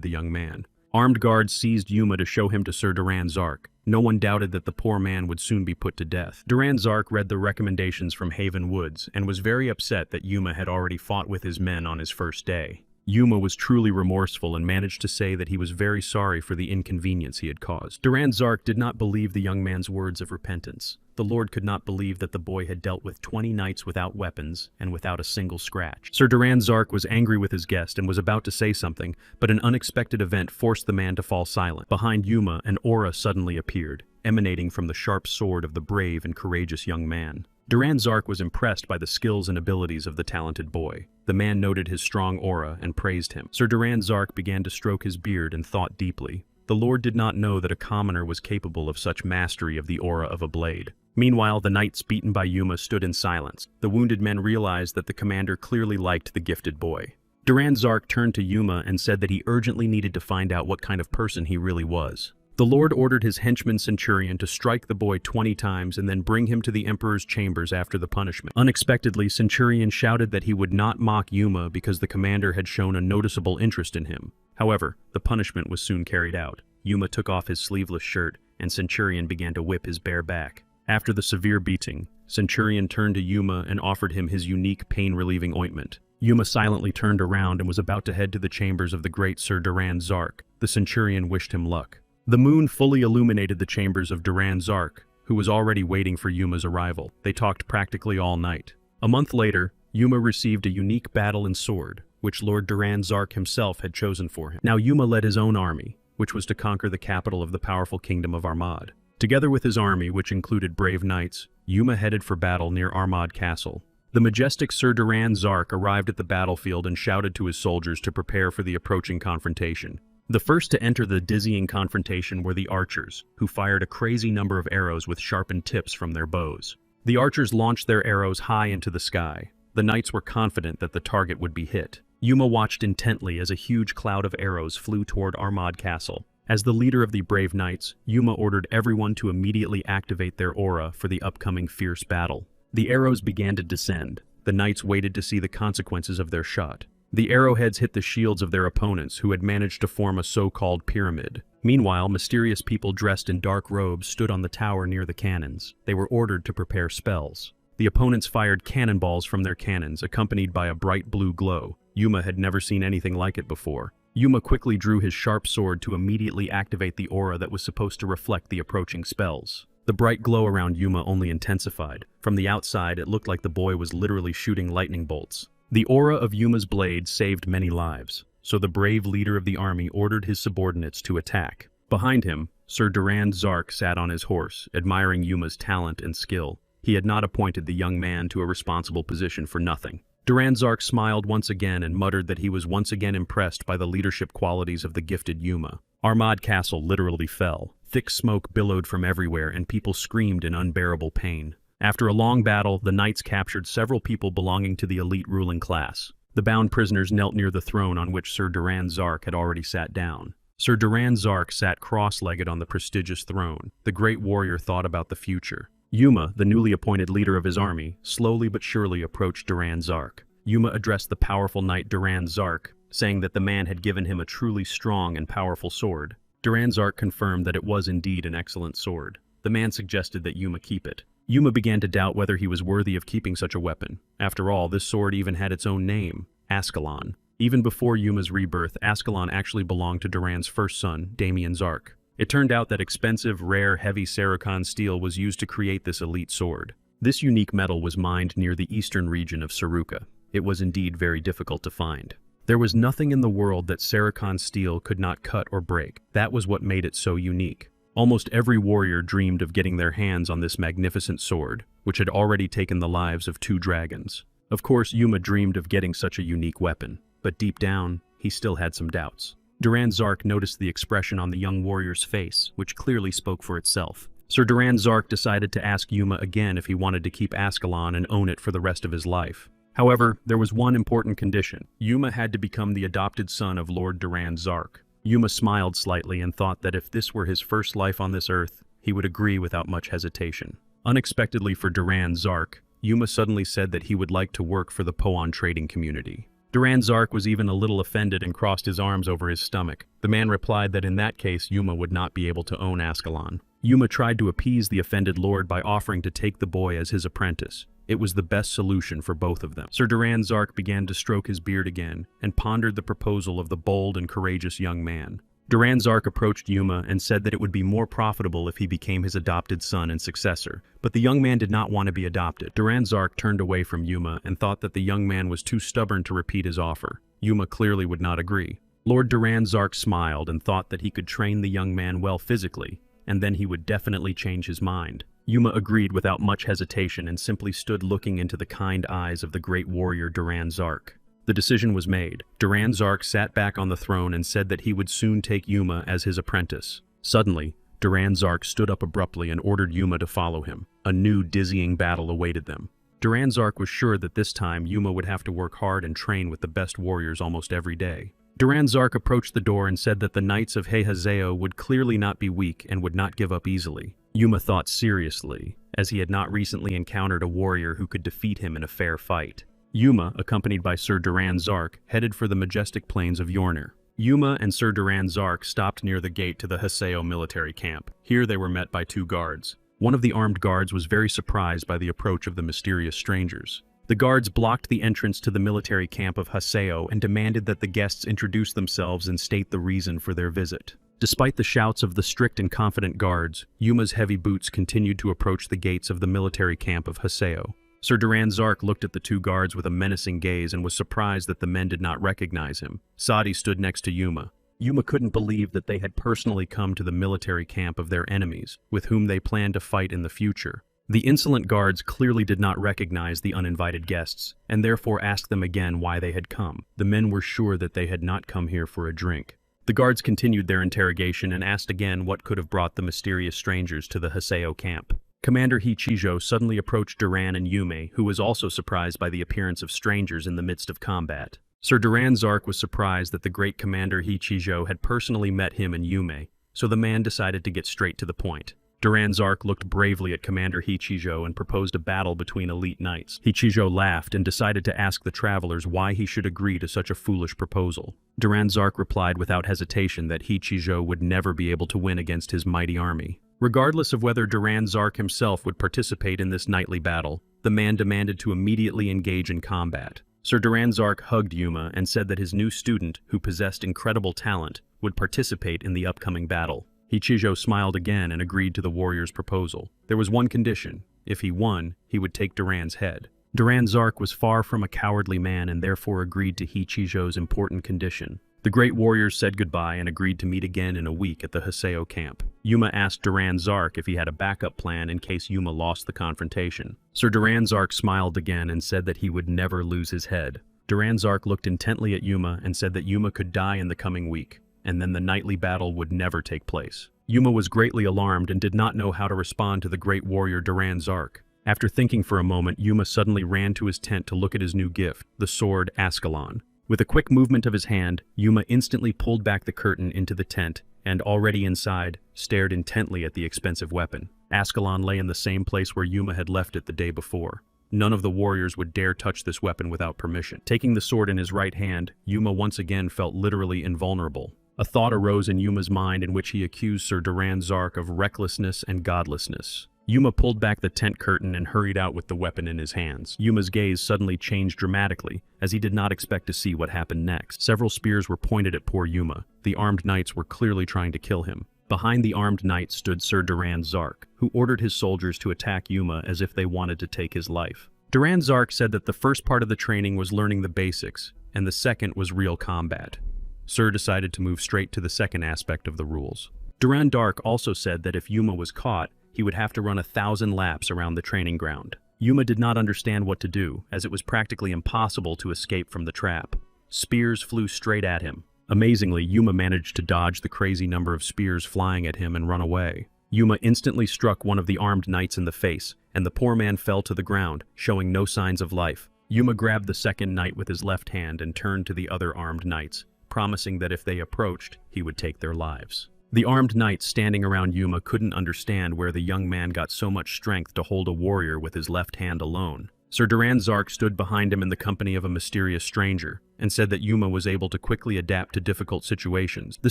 the young man. Armed guards seized Yuma to show him to Sir Duran Zark. No one doubted that the poor man would soon be put to death. Duran Zark read the recommendations from Haven Woods and was very upset that Yuma had already fought with his men on his first day. Yuma was truly remorseful and managed to say that he was very sorry for the inconvenience he had caused. Duran Zark did not believe the young man's words of repentance. The Lord could not believe that the boy had dealt with 20 knights without weapons and without a single scratch. Sir Duran Zark was angry with his guest and was about to say something, but an unexpected event forced the man to fall silent. Behind Yuma, an aura suddenly appeared, emanating from the sharp sword of the brave and courageous young man. Duran Zark was impressed by the skills and abilities of the talented boy. The man noted his strong aura and praised him. Sir Duran Zark began to stroke his beard and thought deeply. The Lord did not know that a commoner was capable of such mastery of the aura of a blade. Meanwhile, the knights beaten by Yuma stood in silence. The wounded men realized that the commander clearly liked the gifted boy. Duran Zark turned to Yuma and said that he urgently needed to find out what kind of person he really was. The Lord ordered his henchman Centurion to strike the boy 20 times and then bring him to the Emperor's chambers after the punishment. Unexpectedly, Centurion shouted that he would not mock Yuma because the commander had shown a noticeable interest in him. However, the punishment was soon carried out. Yuma took off his sleeveless shirt, and Centurion began to whip his bare back. After the severe beating, Centurion turned to Yuma and offered him his unique pain-relieving ointment. Yuma silently turned around and was about to head to the chambers of the great Sir Duran Zark. The Centurion wished him luck. The moon fully illuminated the chambers of Duran Zark, who was already waiting for Yuma's arrival. They talked practically all night. A month later, Yuma received a unique battle and sword, which Lord Duran Zark himself had chosen for him. Now Yuma led his own army, which was to conquer the capital of the powerful kingdom of Armad. Together with his army, which included brave knights, Yuma headed for battle near Armad Castle. The majestic Sir Duran Zark arrived at the battlefield and shouted to his soldiers to prepare for the approaching confrontation. The first to enter the dizzying confrontation were the archers, who fired a crazy number of arrows with sharpened tips from their bows. The archers launched their arrows high into the sky. The knights were confident that the target would be hit. Yuma watched intently as a huge cloud of arrows flew toward Armad Castle. As the leader of the brave knights, Yuma ordered everyone to immediately activate their aura for the upcoming fierce battle. The arrows began to descend. The knights waited to see the consequences of their shot. The arrowheads hit the shields of their opponents, who had managed to form a so-called pyramid. Meanwhile, mysterious people dressed in dark robes stood on the tower near the cannons. They were ordered to prepare spells. The opponents fired cannonballs from their cannons, accompanied by a bright blue glow. Yuma had never seen anything like it before. Yuma quickly drew his sharp sword to immediately activate the aura that was supposed to reflect the approaching spells. The bright glow around Yuma only intensified. From the outside, it looked like the boy was literally shooting lightning bolts. The aura of Yuma's blade saved many lives, so the brave leader of the army ordered his subordinates to attack. Behind him, Sir Duran Zark sat on his horse, admiring Yuma's talent and skill. He had not appointed the young man to a responsible position for nothing. Duran Zark smiled once again and muttered that he was once again impressed by the leadership qualities of the gifted Yuma. Armad Castle literally fell. Thick smoke billowed from everywhere and people screamed in unbearable pain. After a long battle, the knights captured several people belonging to the elite ruling class. The bound prisoners knelt near the throne on which Sir Duran Zark had already sat down. Sir Duran Zark sat cross-legged on the prestigious throne. The great warrior thought about the future. Yuma, the newly appointed leader of his army, slowly but surely approached Duran Zark. Yuma addressed the powerful knight Duran Zark, saying that the man had given him a truly strong and powerful sword. Duran Zark confirmed that it was indeed an excellent sword. The man suggested that Yuma keep it. Yuma began to doubt whether he was worthy of keeping such a weapon. After all, this sword even had its own name, Ascalon. Even before Yuma's rebirth, Ascalon actually belonged to Duran's first son, Damien Zark. It turned out that expensive, rare, heavy Saracon steel was used to create this elite sword. This unique metal was mined near the eastern region of Saruka. It was indeed very difficult to find. There was nothing in the world that Saracon steel could not cut or break. That was what made it so unique. Almost every warrior dreamed of getting their hands on this magnificent sword, which had already taken the lives of 2 dragons. Of course, Yuma dreamed of getting such a unique weapon, but deep down, he still had some doubts. Duran Zark noticed the expression on the young warrior's face, which clearly spoke for itself. Sir Duran Zark decided to ask Yuma again if he wanted to keep Ascalon and own it for the rest of his life. However, there was one important condition. Yuma had to become the adopted son of Lord Duran Zark. Yuma smiled slightly and thought that if this were his first life on this earth, he would agree without much hesitation. Unexpectedly for Duran Zark, Yuma suddenly said that he would like to work for the Poan trading community. Duran Zark was even a little offended and crossed his arms over his stomach. The man replied that in that case Yuma would not be able to own Ascalon. Yuma tried to appease the offended lord by offering to take the boy as his apprentice. It was the best solution for both of them. Sir Duran Zark began to stroke his beard again and pondered the proposal of the bold and courageous young man. Duran Zark approached Yuma and said that it would be more profitable if he became his adopted son and successor, but the young man did not want to be adopted. Duran Zark turned away from Yuma and thought that the young man was too stubborn to repeat his offer. Yuma clearly would not agree. Lord Duran Zark smiled and thought that he could train the young man well physically, and then he would definitely change his mind. Yuma agreed without much hesitation and simply stood looking into the kind eyes of the great warrior Duran Zark. The decision was made. Duran Zark sat back on the throne and said that he would soon take Yuma as his apprentice. Suddenly, Duran Zark stood up abruptly and ordered Yuma to follow him. A new dizzying battle awaited them. Duran Zark was sure that this time Yuma would have to work hard and train with the best warriors almost every day. Duran Zark approached the door and said that the knights of Heihazeo would clearly not be weak and would not give up easily. Yuma thought seriously, as he had not recently encountered a warrior who could defeat him in a fair fight. Yuma, accompanied by Sir Duran Zark, headed for the majestic plains of Yornir. Yuma and Sir Duran Zark stopped near the gate to the Haseo military camp. Here they were met by two guards. One of the armed guards was very surprised by the approach of the mysterious strangers. The guards blocked the entrance to the military camp of Haseo and demanded that the guests introduce themselves and state the reason for their visit. Despite the shouts of the strict and confident guards, Yuma's heavy boots continued to approach the gates of the military camp of Haseo. Sir Duran Zark looked at the two guards with a menacing gaze and was surprised that the men did not recognize him. Sadi stood next to Yuma. Yuma couldn't believe that they had personally come to the military camp of their enemies, with whom they planned to fight in the future. The insolent guards clearly did not recognize the uninvited guests, and therefore asked them again why they had come. The men were sure that they had not come here for a drink. The guards continued their interrogation and asked again what could have brought the mysterious strangers to the Haseo camp. Commander Hichijo suddenly approached Duran and Yume, who was also surprised by the appearance of strangers in the midst of combat. Sir Duran Zark was surprised that the great Commander Hichijo had personally met him and Yume, so the man decided to get straight to the point. Duran Zark looked bravely at Commander Hichijo and proposed a battle between elite knights. Hichijo laughed and decided to ask the travelers why he should agree to such a foolish proposal. Duran Zark replied without hesitation that Hichijo would never be able to win against his mighty army. Regardless of whether Duran Zark himself would participate in this knightly battle, the man demanded to immediately engage in combat. Sir Duran Zark hugged Yuma and said that his new student, who possessed incredible talent, would participate in the upcoming battle. Hichijo smiled again and agreed to the warrior's proposal. There was one condition. If he won, he would take Duran's head. Duran Zark was far from a cowardly man and therefore agreed to Hichijo's important condition. The great warriors said goodbye and agreed to meet again in a week at the Haseo camp. Yuma asked Duran Zark if he had a backup plan in case Yuma lost the confrontation. Sir Duran Zark smiled again and said that he would never lose his head. Duran Zark looked intently at Yuma and said that Yuma could die in the coming week, and then the knightly battle would never take place. Yuma was greatly alarmed and did not know how to respond to the great warrior Duran Zark. After thinking for a moment, Yuma suddenly ran to his tent to look at his new gift, the sword Ascalon. With a quick movement of his hand, Yuma instantly pulled back the curtain into the tent and, already inside, stared intently at the expensive weapon. Ascalon lay in the same place where Yuma had left it the day before. None of the warriors would dare touch this weapon without permission. Taking the sword in his right hand, Yuma once again felt literally invulnerable. A thought arose in Yuma's mind in which he accused Sir Duran Zark of recklessness and godlessness. Yuma pulled back the tent curtain and hurried out with the weapon in his hands. Yuma's gaze suddenly changed dramatically, as he did not expect to see what happened next. Several spears were pointed at poor Yuma. The armed knights were clearly trying to kill him. Behind the armed knights stood Sir Duran Zark, who ordered his soldiers to attack Yuma as if they wanted to take his life. Duran Zark said that the first part of the training was learning the basics, and the second was real combat. Sir decided to move straight to the second aspect of the rules. Duran Zark also said that if Yuma was caught, he would have to run 1,000 laps around the training ground. Yuma did not understand what to do, as it was practically impossible to escape from the trap. Spears flew straight at him. Amazingly, Yuma managed to dodge the crazy number of spears flying at him and run away. Yuma instantly struck one of the armed knights in the face, and the poor man fell to the ground, showing no signs of life. Yuma grabbed the second knight with his left hand and turned to the other armed knights, promising that if they approached, he would take their lives. The armed knights standing around Yuma couldn't understand where the young man got so much strength to hold a warrior with his left hand alone. Sir Duran Zark stood behind him in the company of a mysterious stranger, and said that Yuma was able to quickly adapt to difficult situations. The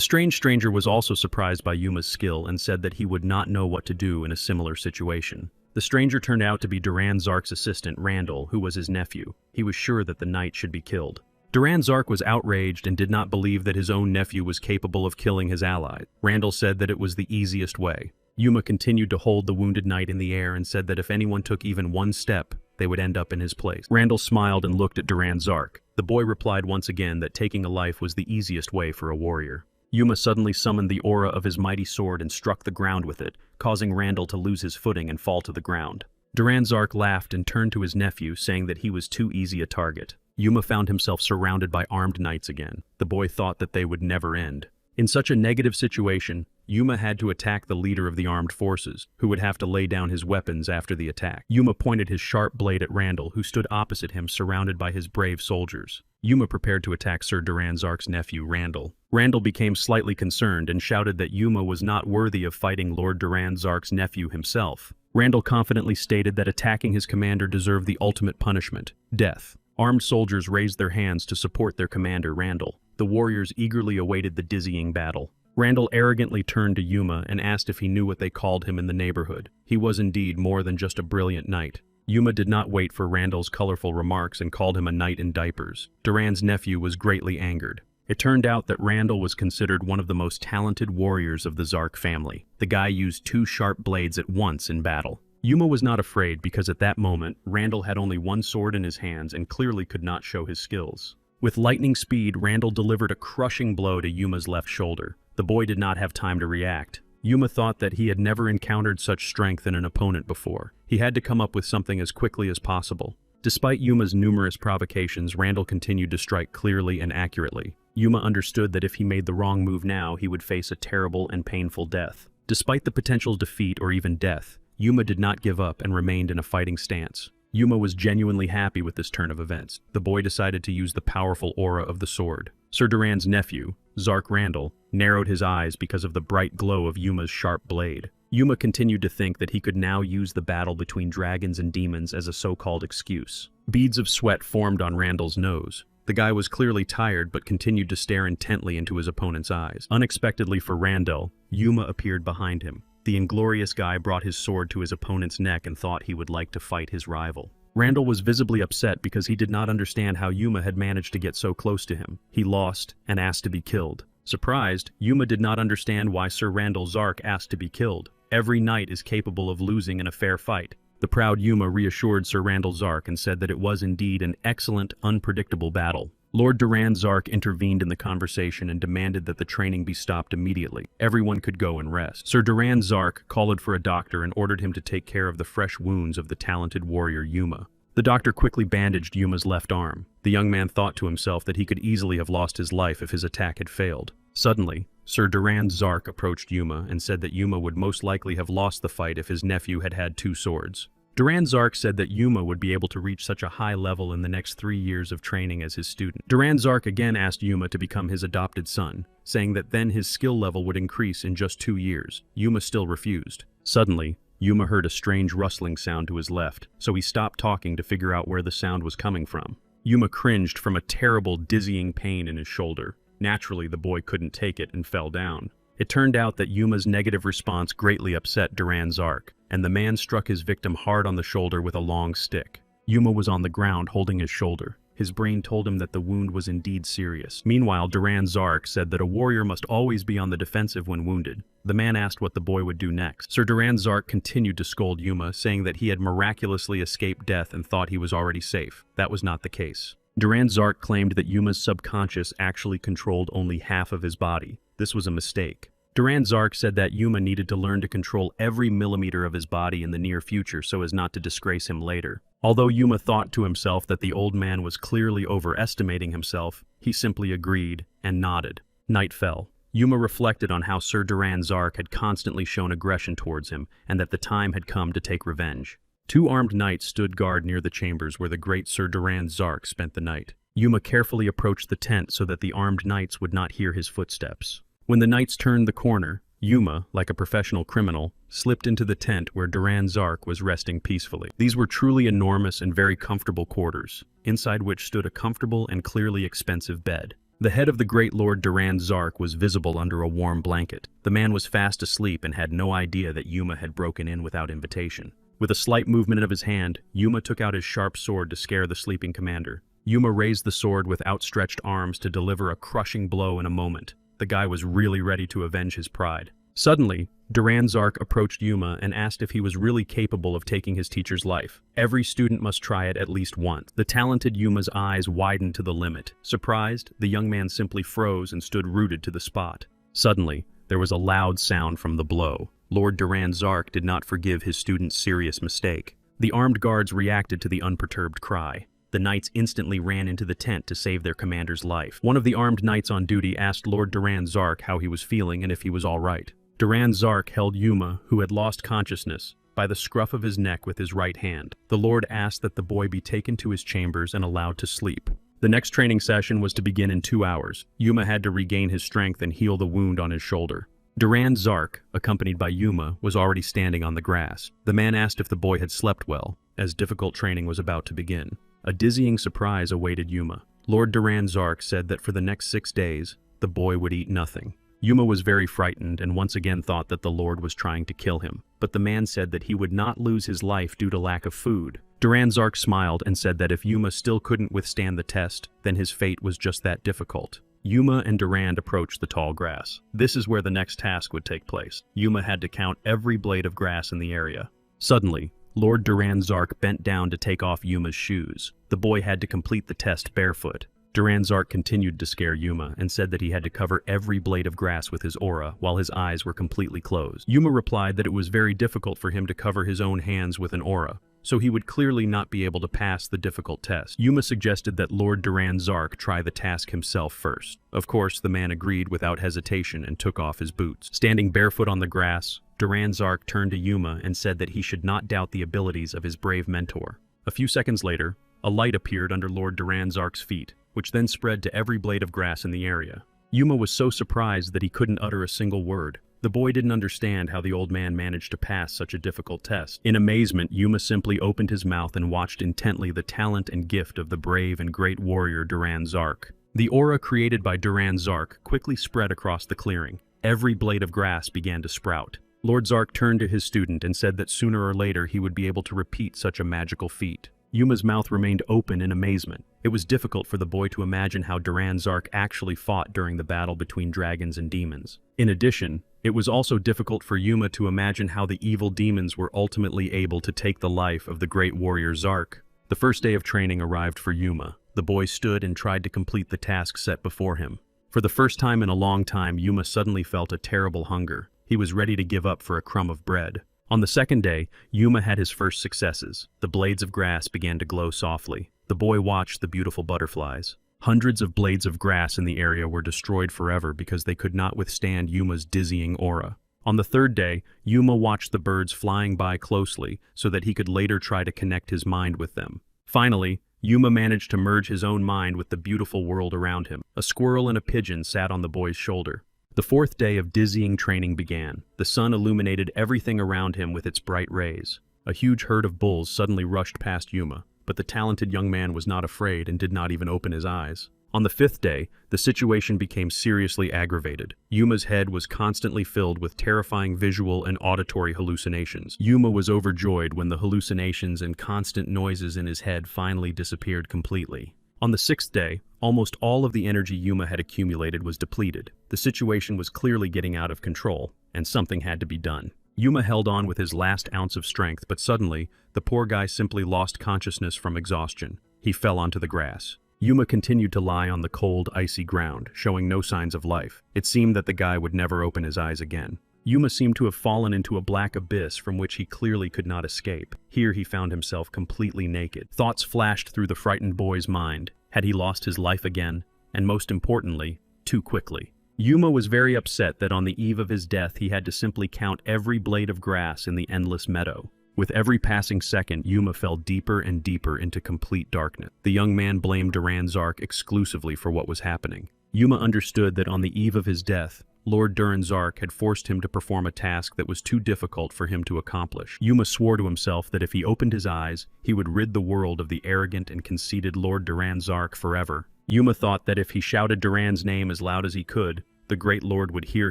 strange stranger was also surprised by Yuma's skill and said that he would not know what to do in a similar situation. The stranger turned out to be Duran Zark's assistant, Randall, who was his nephew. He was sure that the knight should be killed. Duran Zark was outraged and did not believe that his own nephew was capable of killing his ally. Randall said that it was the easiest way. Yuma continued to hold the wounded knight in the air and said that if anyone took even one step, they would end up in his place. Randall smiled and looked at Duran Zark. The boy replied once again that taking a life was the easiest way for a warrior. Yuma suddenly summoned the aura of his mighty sword and struck the ground with it, causing Randall to lose his footing and fall to the ground. Duran Zark laughed and turned to his nephew, saying that he was too easy a target. Yuma found himself surrounded by armed knights again. The boy thought that they would never end. In such a negative situation, Yuma had to attack the leader of the armed forces, who would have to lay down his weapons after the attack. Yuma pointed his sharp blade at Randall, who stood opposite him, surrounded by his brave soldiers. Yuma prepared to attack Sir Duran Zark's nephew, Randall. Randall became slightly concerned and shouted that Yuma was not worthy of fighting Lord Duran Zark's nephew himself. Randall confidently stated that attacking his commander deserved the ultimate punishment, death. Armed soldiers raised their hands to support their commander, Randall. The warriors eagerly awaited the dizzying battle. Randall arrogantly turned to Yuma and asked if he knew what they called him in the neighborhood. He was indeed more than just a brilliant knight. Yuma did not wait for Randall's colorful remarks and called him a knight in diapers. Duran's nephew was greatly angered. It turned out that Randall was considered one of the most talented warriors of the Zark family. The guy used 2 sharp blades at once in battle. Yuma was not afraid because at that moment, Randall had only one sword in his hands and clearly could not show his skills. With lightning speed, Randall delivered a crushing blow to Yuma's left shoulder. The boy did not have time to react. Yuma thought that he had never encountered such strength in an opponent before. He had to come up with something as quickly as possible. Despite Yuma's numerous provocations, Randall continued to strike clearly and accurately. Yuma understood that if he made the wrong move now, he would face a terrible and painful death. Despite the potential defeat or even death, Yuma did not give up and remained in a fighting stance. Yuma was genuinely happy with this turn of events. The boy decided to use the powerful aura of the sword. Sir Duran's nephew, Zark Randall, narrowed his eyes because of the bright glow of Yuma's sharp blade. Yuma continued to think that he could now use the battle between dragons and demons as a so-called excuse. Beads of sweat formed on Randall's nose. The guy was clearly tired but continued to stare intently into his opponent's eyes. Unexpectedly for Randall, Yuma appeared behind him. The inglorious guy brought his sword to his opponent's neck and thought he would like to fight his rival. Randall was visibly upset because he did not understand how Yuma had managed to get so close to him. He lost and asked to be killed. Surprised, Yuma did not understand why Sir Randall Zark asked to be killed. Every knight is capable of losing in a fair fight. The proud Yuma reassured Sir Randall Zark and said that it was indeed an excellent, unpredictable battle. Lord Duran Zark intervened in the conversation and demanded that the training be stopped immediately. Everyone could go and rest. Sir Duran Zark called for a doctor and ordered him to take care of the fresh wounds of the talented warrior Yuma. The doctor quickly bandaged Yuma's left arm. The young man thought to himself that he could easily have lost his life if his attack had failed. Suddenly, Sir Duran Zark approached Yuma and said that Yuma would most likely have lost the fight if his nephew had had 2 swords. Duran Zark said that Yuma would be able to reach such a high level in the next 3 years of training as his student. Duran Zark again asked Yuma to become his adopted son, saying that then his skill level would increase in just 2 years. Yuma still refused. Suddenly, Yuma heard a strange rustling sound to his left, so he stopped talking to figure out where the sound was coming from. Yuma cringed from a terrible, dizzying pain in his shoulder. Naturally, the boy couldn't take it and fell down. It turned out that Yuma's negative response greatly upset Duran Zark, and the man struck his victim hard on the shoulder with a long stick. Yuma was on the ground holding his shoulder. His brain told him that the wound was indeed serious. Meanwhile, Duran Zark said that a warrior must always be on the defensive when wounded. The man asked what the boy would do next. Sir Duran Zark continued to scold Yuma, saying that he had miraculously escaped death and thought he was already safe. That was not the case. Duran Zark claimed that Yuma's subconscious actually controlled only half of his body. This was a mistake. Duran Zark said that Yuma needed to learn to control every millimeter of his body in the near future so as not to disgrace him later. Although Yuma thought to himself that the old man was clearly overestimating himself, he simply agreed and nodded. Night fell. Yuma reflected on how Sir Duran Zark had constantly shown aggression towards him and that the time had come to take revenge. 2 armed knights stood guard near the chambers where the great Sir Duran Zark spent the night. Yuma carefully approached the tent so that the armed knights would not hear his footsteps. When the knights turned the corner, Yuma, like a professional criminal, slipped into the tent where Duran Zark was resting peacefully. These were truly enormous and very comfortable quarters, inside which stood a comfortable and clearly expensive bed. The head of the great Lord Duran Zark was visible under a warm blanket. The man was fast asleep and had no idea that Yuma had broken in without invitation. With a slight movement of his hand, Yuma took out his sharp sword to scare the sleeping commander. Yuma raised the sword with outstretched arms to deliver a crushing blow in a moment. The guy was really ready to avenge his pride. Suddenly, Duran Zark approached Yuma and asked if he was really capable of taking his teacher's life. Every student must try it at least once. The talented Yuma's eyes widened to the limit. Surprised, the young man simply froze and stood rooted to the spot. Suddenly, there was a loud sound from the blow. Lord Duran Zark did not forgive his student's serious mistake. The armed guards reacted to the unperturbed cry. The knights instantly ran into the tent to save their commander's life. One of the armed knights on duty asked Lord Duran Zark how he was feeling and if he was all right. Duran Zark held Yuma, who had lost consciousness, by the scruff of his neck with his right hand. The Lord asked that the boy be taken to his chambers and allowed to sleep. The next training session was to begin in 2 hours. Yuma had to regain his strength and heal the wound on his shoulder. Duran Zark, accompanied by Yuma, was already standing on the grass. The man asked if the boy had slept well, as difficult training was about to begin. A dizzying surprise awaited Yuma. Lord Duran Zark said that for the next 6 days, the boy would eat nothing. Yuma was very frightened and once again thought that the Lord was trying to kill him. But the man said that he would not lose his life due to lack of food. Duran Zark smiled and said that if Yuma still couldn't withstand the test, then his fate was just that difficult. Yuma and Duran approached the tall grass. This is where the next task would take place. Yuma had to count every blade of grass in the area. Suddenly, Lord Duran Zark bent down to take off Yuma's shoes. The boy had to complete the test barefoot. Duran Zark continued to scare Yuma and said that he had to cover every blade of grass with his aura while his eyes were completely closed. Yuma replied that it was very difficult for him to cover his own hands with an aura, so he would clearly not be able to pass the difficult test. Yuma suggested that Lord Duran Zark try the task himself first. Of course, the man agreed without hesitation and took off his boots. Standing barefoot on the grass, Duran Zark turned to Yuma and said that he should not doubt the abilities of his brave mentor. A few seconds later, a light appeared under Lord Duran Zark's feet, which then spread to every blade of grass in the area. Yuma was so surprised that he couldn't utter a single word. The boy didn't understand how the old man managed to pass such a difficult test. In amazement, Yuma simply opened his mouth and watched intently the talent and gift of the brave and great warrior Duran Zark. The aura created by Duran Zark quickly spread across the clearing. Every blade of grass began to sprout. Lord Zark turned to his student and said that sooner or later he would be able to repeat such a magical feat. Yuma's mouth remained open in amazement. It was difficult for the boy to imagine how Duran Zark actually fought during the battle between dragons and demons. In addition, it was also difficult for Yuma to imagine how the evil demons were ultimately able to take the life of the great warrior Zark. The first day of training arrived for Yuma. The boy stood and tried to complete the task set before him. For the first time in a long time, Yuma suddenly felt a terrible hunger. He was ready to give up for a crumb of bread. On the second day, Yuma had his first successes. The blades of grass began to glow softly. The boy watched the beautiful butterflies. Hundreds of blades of grass in the area were destroyed forever because they could not withstand Yuma's dizzying aura. On the third day, Yuma watched the birds flying by closely so that he could later try to connect his mind with them. Finally, Yuma managed to merge his own mind with the beautiful world around him. A squirrel and a pigeon sat on the boy's shoulder. The fourth day of dizzying training began. The sun illuminated everything around him with its bright rays. A huge herd of bulls suddenly rushed past Yuma, but the talented young man was not afraid and did not even open his eyes. On the fifth day, the situation became seriously aggravated. Yuma's head was constantly filled with terrifying visual and auditory hallucinations. Yuma was overjoyed when the hallucinations and constant noises in his head finally disappeared completely. On the sixth day, almost all of the energy Yuma had accumulated was depleted. The situation was clearly getting out of control, and something had to be done. Yuma held on with his last ounce of strength, but suddenly, the poor guy simply lost consciousness from exhaustion. He fell onto the grass. Yuma continued to lie on the cold, icy ground, showing no signs of life. It seemed that the guy would never open his eyes again. Yuma seemed to have fallen into a black abyss from which he clearly could not escape. Here he found himself completely naked. Thoughts flashed through the frightened boy's mind. Had he lost his life again? And most importantly, too quickly. Yuma was very upset that on the eve of his death he had to simply count every blade of grass in the endless meadow. With every passing second, Yuma fell deeper and deeper into complete darkness. The young man blamed Duran Zark exclusively for what was happening. Yuma understood that on the eve of his death, Lord Duran Zark had forced him to perform a task that was too difficult for him to accomplish. Yuma swore to himself that if he opened his eyes, he would rid the world of the arrogant and conceited Lord Duran Zark forever. Yuma thought that if he shouted Duran's name as loud as he could, the great lord would hear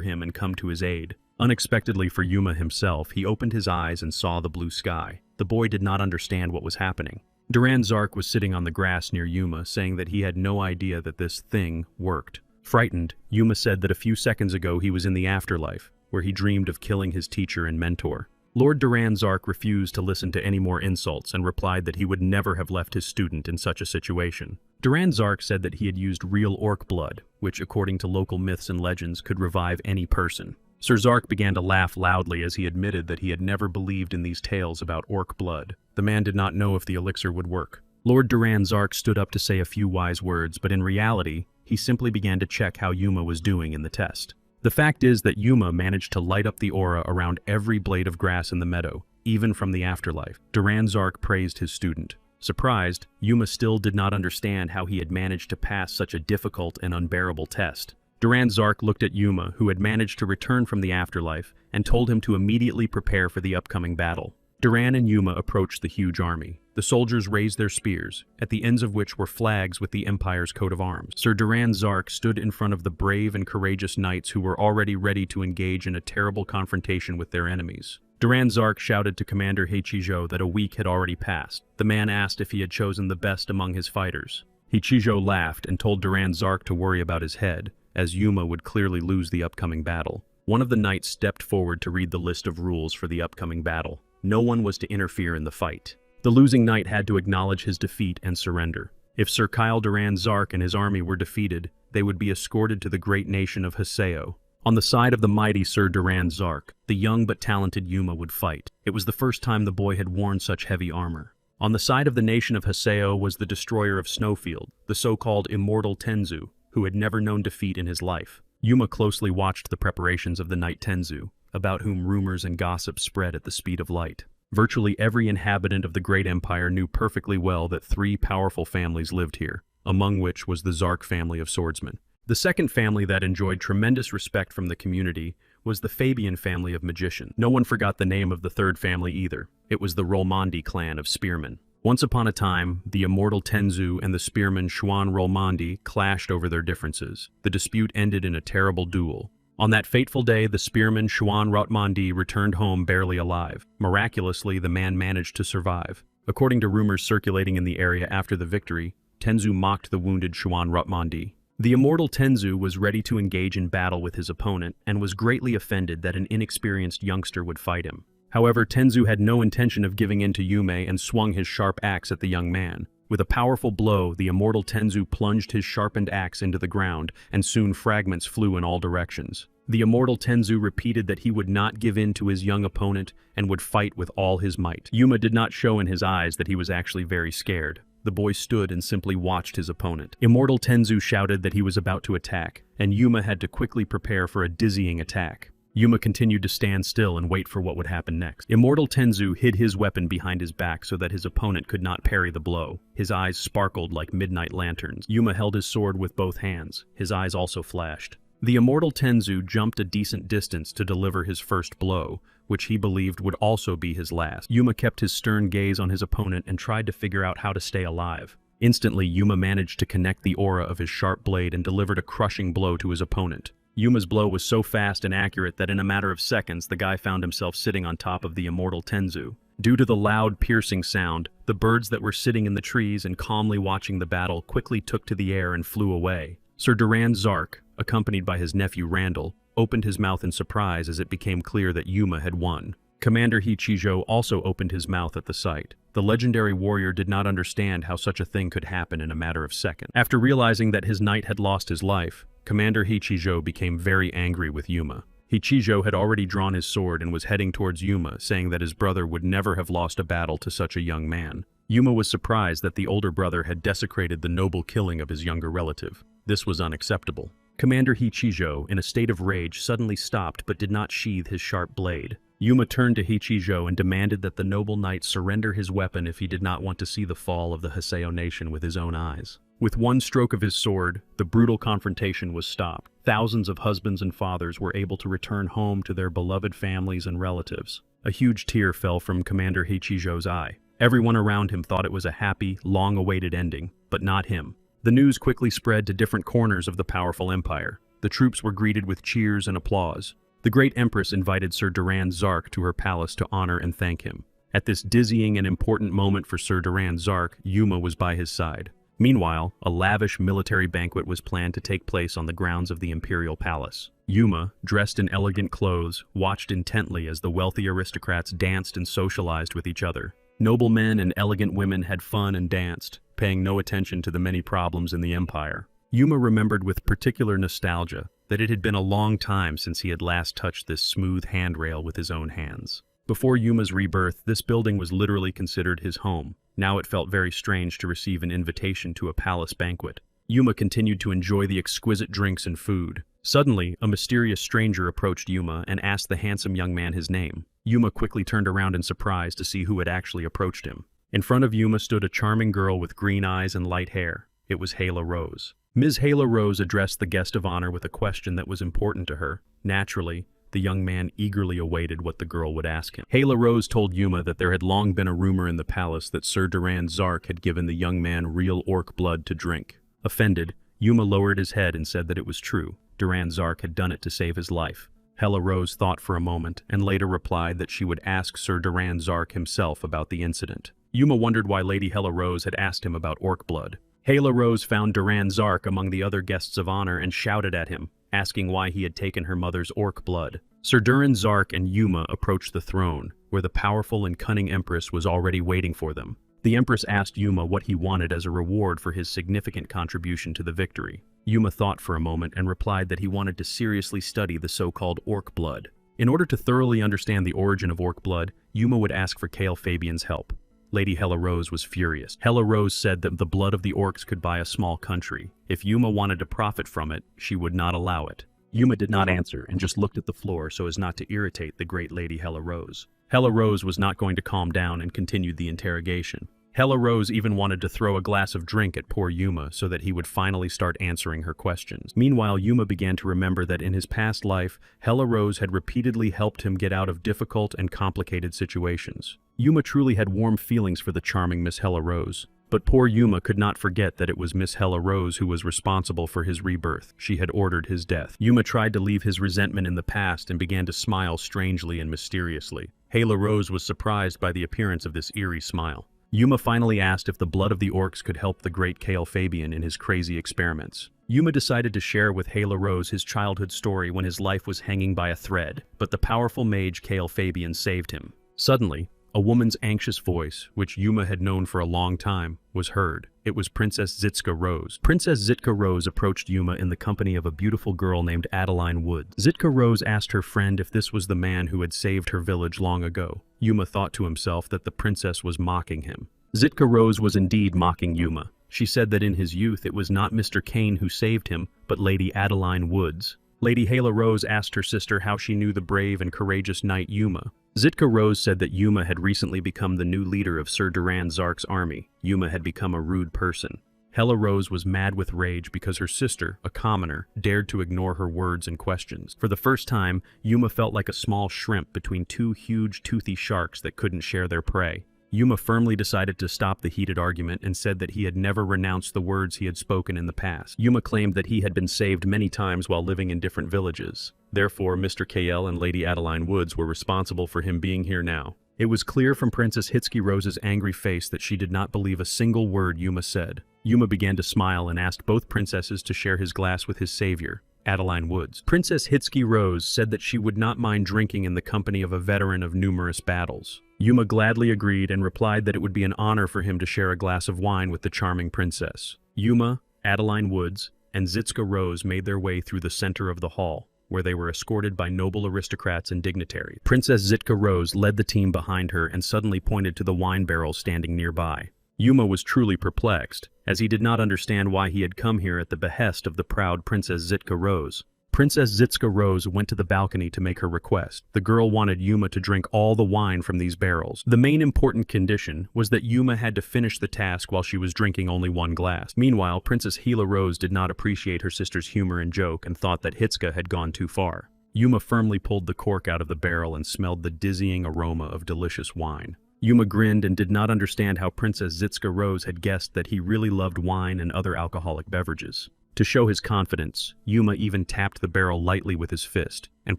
him and come to his aid. Unexpectedly for Yuma himself, he opened his eyes and saw the blue sky. The boy did not understand what was happening. Duran Zark was sitting on the grass near Yuma, saying that he had no idea that this thing worked. Frightened, Yuma said that a few seconds ago he was in the afterlife, where he dreamed of killing his teacher and mentor. Lord Duran Zark refused to listen to any more insults and replied that he would never have left his student in such a situation. Duran Zark said that he had used real orc blood, which according to local myths and legends could revive any person. Sir Zark began to laugh loudly as he admitted that he had never believed in these tales about orc blood. The man did not know if the elixir would work. Lord Duran Zark stood up to say a few wise words, but in reality, he simply began to check how Yuma was doing in the test. The fact is that Yuma managed to light up the aura around every blade of grass in the meadow, even from the afterlife. Duran Zark praised his student. Surprised, Yuma still did not understand how he had managed to pass such a difficult and unbearable test. Duran Zark looked at Yuma, who had managed to return from the afterlife, and told him to immediately prepare for the upcoming battle. Duran and Yuma approached the huge army. The soldiers raised their spears, at the ends of which were flags with the Empire's coat of arms. Sir Duran Zark stood in front of the brave and courageous knights who were already ready to engage in a terrible confrontation with their enemies. Duran Zark shouted to Commander Heichijo that a week had already passed. The man asked if he had chosen the best among his fighters. Heichijo laughed and told Duran Zark to worry about his head, as Yuma would clearly lose the upcoming battle. One of the knights stepped forward to read the list of rules for the upcoming battle. No one was to interfere in the fight. The losing knight had to acknowledge his defeat and surrender. If Sir Kyle Duran Zark and his army were defeated, they would be escorted to the great nation of Haseo. On the side of the mighty Sir Duran Zark, the young but talented Yuma would fight. It was the first time the boy had worn such heavy armor. On the side of the nation of Haseo was the destroyer of Snowfield, the so-called Immortal Tenzu, who had never known defeat in his life. Yuma closely watched the preparations of the Knight Tenzu, about whom rumors and gossip spread at the speed of light. Virtually every inhabitant of the great empire knew perfectly well that three powerful families lived here, among which was the Zark family of swordsmen. The second family that enjoyed tremendous respect from the community was the Fabian family of magicians. No one forgot the name of the third family either. It was the Rolmondi clan of spearmen. Once upon a time, the immortal Tenzu and the spearman Xuan Rolmondi clashed over their differences. The dispute ended in a terrible duel. On that fateful day, the spearman Xuan Rolmondi returned home barely alive. Miraculously, the man managed to survive. According to rumors circulating in the area after the victory, Tenzu mocked the wounded Xuan Rolmondi. The immortal Tenzu was ready to engage in battle with his opponent and was greatly offended that an inexperienced youngster would fight him. However, Tenzu had no intention of giving in to Yume and swung his sharp axe at the young man. With a powerful blow, the immortal Tenzu plunged his sharpened axe into the ground, and soon fragments flew in all directions. The immortal Tenzu repeated that he would not give in to his young opponent and would fight with all his might. Yuma did not show in his eyes that he was actually very scared. The boy stood and simply watched his opponent. Immortal Tenzu shouted that he was about to attack, and Yuma had to quickly prepare for a dizzying attack. Yuma continued to stand still and wait for what would happen next. Immortal Tenzu hid his weapon behind his back so that his opponent could not parry the blow. His eyes sparkled like midnight lanterns. Yuma held his sword with both hands. His eyes also flashed. The immortal Tenzu jumped a decent distance to deliver his first blow, which he believed would also be his last. Yuma kept his stern gaze on his opponent and tried to figure out how to stay alive. Instantly, Yuma managed to connect the aura of his sharp blade and delivered a crushing blow to his opponent. Yuma's blow was so fast and accurate that in a matter of seconds, the guy found himself sitting on top of the immortal Tenzu. Due to the loud, piercing sound, the birds that were sitting in the trees and calmly watching the battle quickly took to the air and flew away. Sir Duran Zark, accompanied by his nephew Randall, opened his mouth in surprise as it became clear that Yuma had won. Commander Hichijo also opened his mouth at the sight. The legendary warrior did not understand how such a thing could happen in a matter of seconds. After realizing that his knight had lost his life, Commander Hichijo became very angry with Yuma. Hichijo had already drawn his sword and was heading towards Yuma, saying that his brother would never have lost a battle to such a young man. Yuma was surprised that the older brother had desecrated the noble killing of his younger relative. This was unacceptable. Commander Hichijo, in a state of rage, suddenly stopped but did not sheathe his sharp blade. Yuma turned to Hichijo and demanded that the noble knight surrender his weapon if he did not want to see the fall of the Haseo nation with his own eyes. With one stroke of his sword, the brutal confrontation was stopped. Thousands of husbands and fathers were able to return home to their beloved families and relatives. A huge tear fell from Commander Hichijo's eye. Everyone around him thought it was a happy, long-awaited ending, but not him. The news quickly spread to different corners of the powerful empire. The troops were greeted with cheers and applause. The great empress invited Sir Duran Zark to her palace to honor and thank him. At this dizzying and important moment for Sir Duran Zark, Yuma was by his side. Meanwhile, a lavish military banquet was planned to take place on the grounds of the imperial palace. Yuma, dressed in elegant clothes, watched intently as the wealthy aristocrats danced and socialized with each other. Noble men and elegant women had fun and danced, paying no attention to the many problems in the empire. Yuma remembered with particular nostalgia that it had been a long time since he had last touched this smooth handrail with his own hands. Before Yuma's rebirth, this building was literally considered his home. Now it felt very strange to receive an invitation to a palace banquet. Yuma continued to enjoy the exquisite drinks and food. Suddenly, a mysterious stranger approached Yuma and asked the handsome young man his name. Yuma quickly turned around in surprise to see who had actually approached him. In front of Yuma stood a charming girl with green eyes and light hair. It was Yahello Rose. Ms. Yahello Rose addressed the guest of honor with a question that was important to her. Naturally, the young man eagerly awaited what the girl would ask him. Yahello Rose told Yuma that there had long been a rumor in the palace that Sir Duran Zark had given the young man real orc blood to drink. Offended, Yuma lowered his head and said that it was true. Duran Zark had done it to save his life. Yahello Rose thought for a moment and later replied that she would ask Sir Duran Zark himself about the incident. Yuma wondered why Lady Yahello Rose had asked him about orc blood. Yahello Rose found Duran Zark among the other guests of honor and shouted at him, asking why he had taken her mother's orc blood. Sir Duran Zark and Yuma approached the throne, where the powerful and cunning empress was already waiting for them. The empress asked Yuma what he wanted as a reward for his significant contribution to the victory. Yuma thought for a moment and replied that he wanted to seriously study the so-called orc blood. In order to thoroughly understand the origin of orc blood, Yuma would ask for Kale Fabian's help. Lady Yahello Rose was furious. Yahello Rose said that the blood of the orcs could buy a small country. If Yuma wanted to profit from it, she would not allow it. Yuma did not answer and just looked at the floor so as not to irritate the great Lady Yahello Rose. Yahello Rose was not going to calm down and continued the interrogation. Yahello Rose even wanted to throw a glass of drink at poor Yuma so that he would finally start answering her questions. Meanwhile, Yuma began to remember that in his past life, Yahello Rose had repeatedly helped him get out of difficult and complicated situations. Yuma truly had warm feelings for the charming Miss Yahello Rose. But poor Yuma could not forget that it was Miss Yahello Rose who was responsible for his rebirth. She had ordered his death. Yuma tried to leave his resentment in the past and began to smile strangely and mysteriously. Yahello Rose was surprised by the appearance of this eerie smile. Yuma finally asked if the blood of the orcs could help the great Kale Fabian in his crazy experiments. Yuma decided to share with Yahello Rose his childhood story when his life was hanging by a thread, but the powerful mage Kale Fabian saved him. Suddenly, a woman's anxious voice, which Yuma had known for a long time, was heard. It was Princess Zitka Rose. Princess Zitka Rose approached Yuma in the company of a beautiful girl named Adeline Woods. Zitka Rose asked her friend if this was the man who had saved her village long ago. Yuma thought to himself that the princess was mocking him. Zitka Rose was indeed mocking Yuma. She said that in his youth it was not Mr. Kane who saved him, but Lady Adeline Woods. Lady Yahello Rose asked her sister how she knew the brave and courageous knight Yuma. Zitka Rose said that Yuma had recently become the new leader of Sir Duran Zark's army. Yuma had become a rude person. Yahello Rose was mad with rage because her sister, a commoner, dared to ignore her words and questions. For the first time, Yuma felt like a small shrimp between two huge, toothy sharks that couldn't share their prey. Yuma firmly decided to stop the heated argument and said that he had never renounced the words he had spoken in the past. Yuma claimed that he had been saved many times while living in different villages. Therefore, Mr. KL and Lady Adeline Woods were responsible for him being here now. It was clear from Princess Hitsuki Rose's angry face that she did not believe a single word Yuma said. Yuma began to smile and asked both princesses to share his glass with his savior. Adeline Woods. Princess Hitsuki Rose said that she would not mind drinking in the company of a veteran of numerous battles. Yuma gladly agreed and replied that it would be an honor for him to share a glass of wine with the charming princess. Yuma, Adeline Woods, and Zitsuka Rose made their way through the center of the hall, where they were escorted by noble aristocrats and dignitaries. Princess Zitsuka Rose led the team behind her and suddenly pointed to the wine barrel standing nearby. Yuma was truly perplexed, as he did not understand why he had come here at the behest of the proud Princess Zitsuka Rose. Princess Zitsuka Rose went to the balcony to make her request. The girl wanted Yuma to drink all the wine from these barrels. The main important condition was that Yuma had to finish the task while she was drinking only one glass. Meanwhile, Princess Gila Rose did not appreciate her sister's humor and joke and thought that Hitsuka had gone too far. Yuma firmly pulled the cork out of the barrel and smelled the dizzying aroma of delicious wine. Yuma grinned and did not understand how Princess Zitsuka Rose had guessed that he really loved wine and other alcoholic beverages. To show his confidence, Yuma even tapped the barrel lightly with his fist and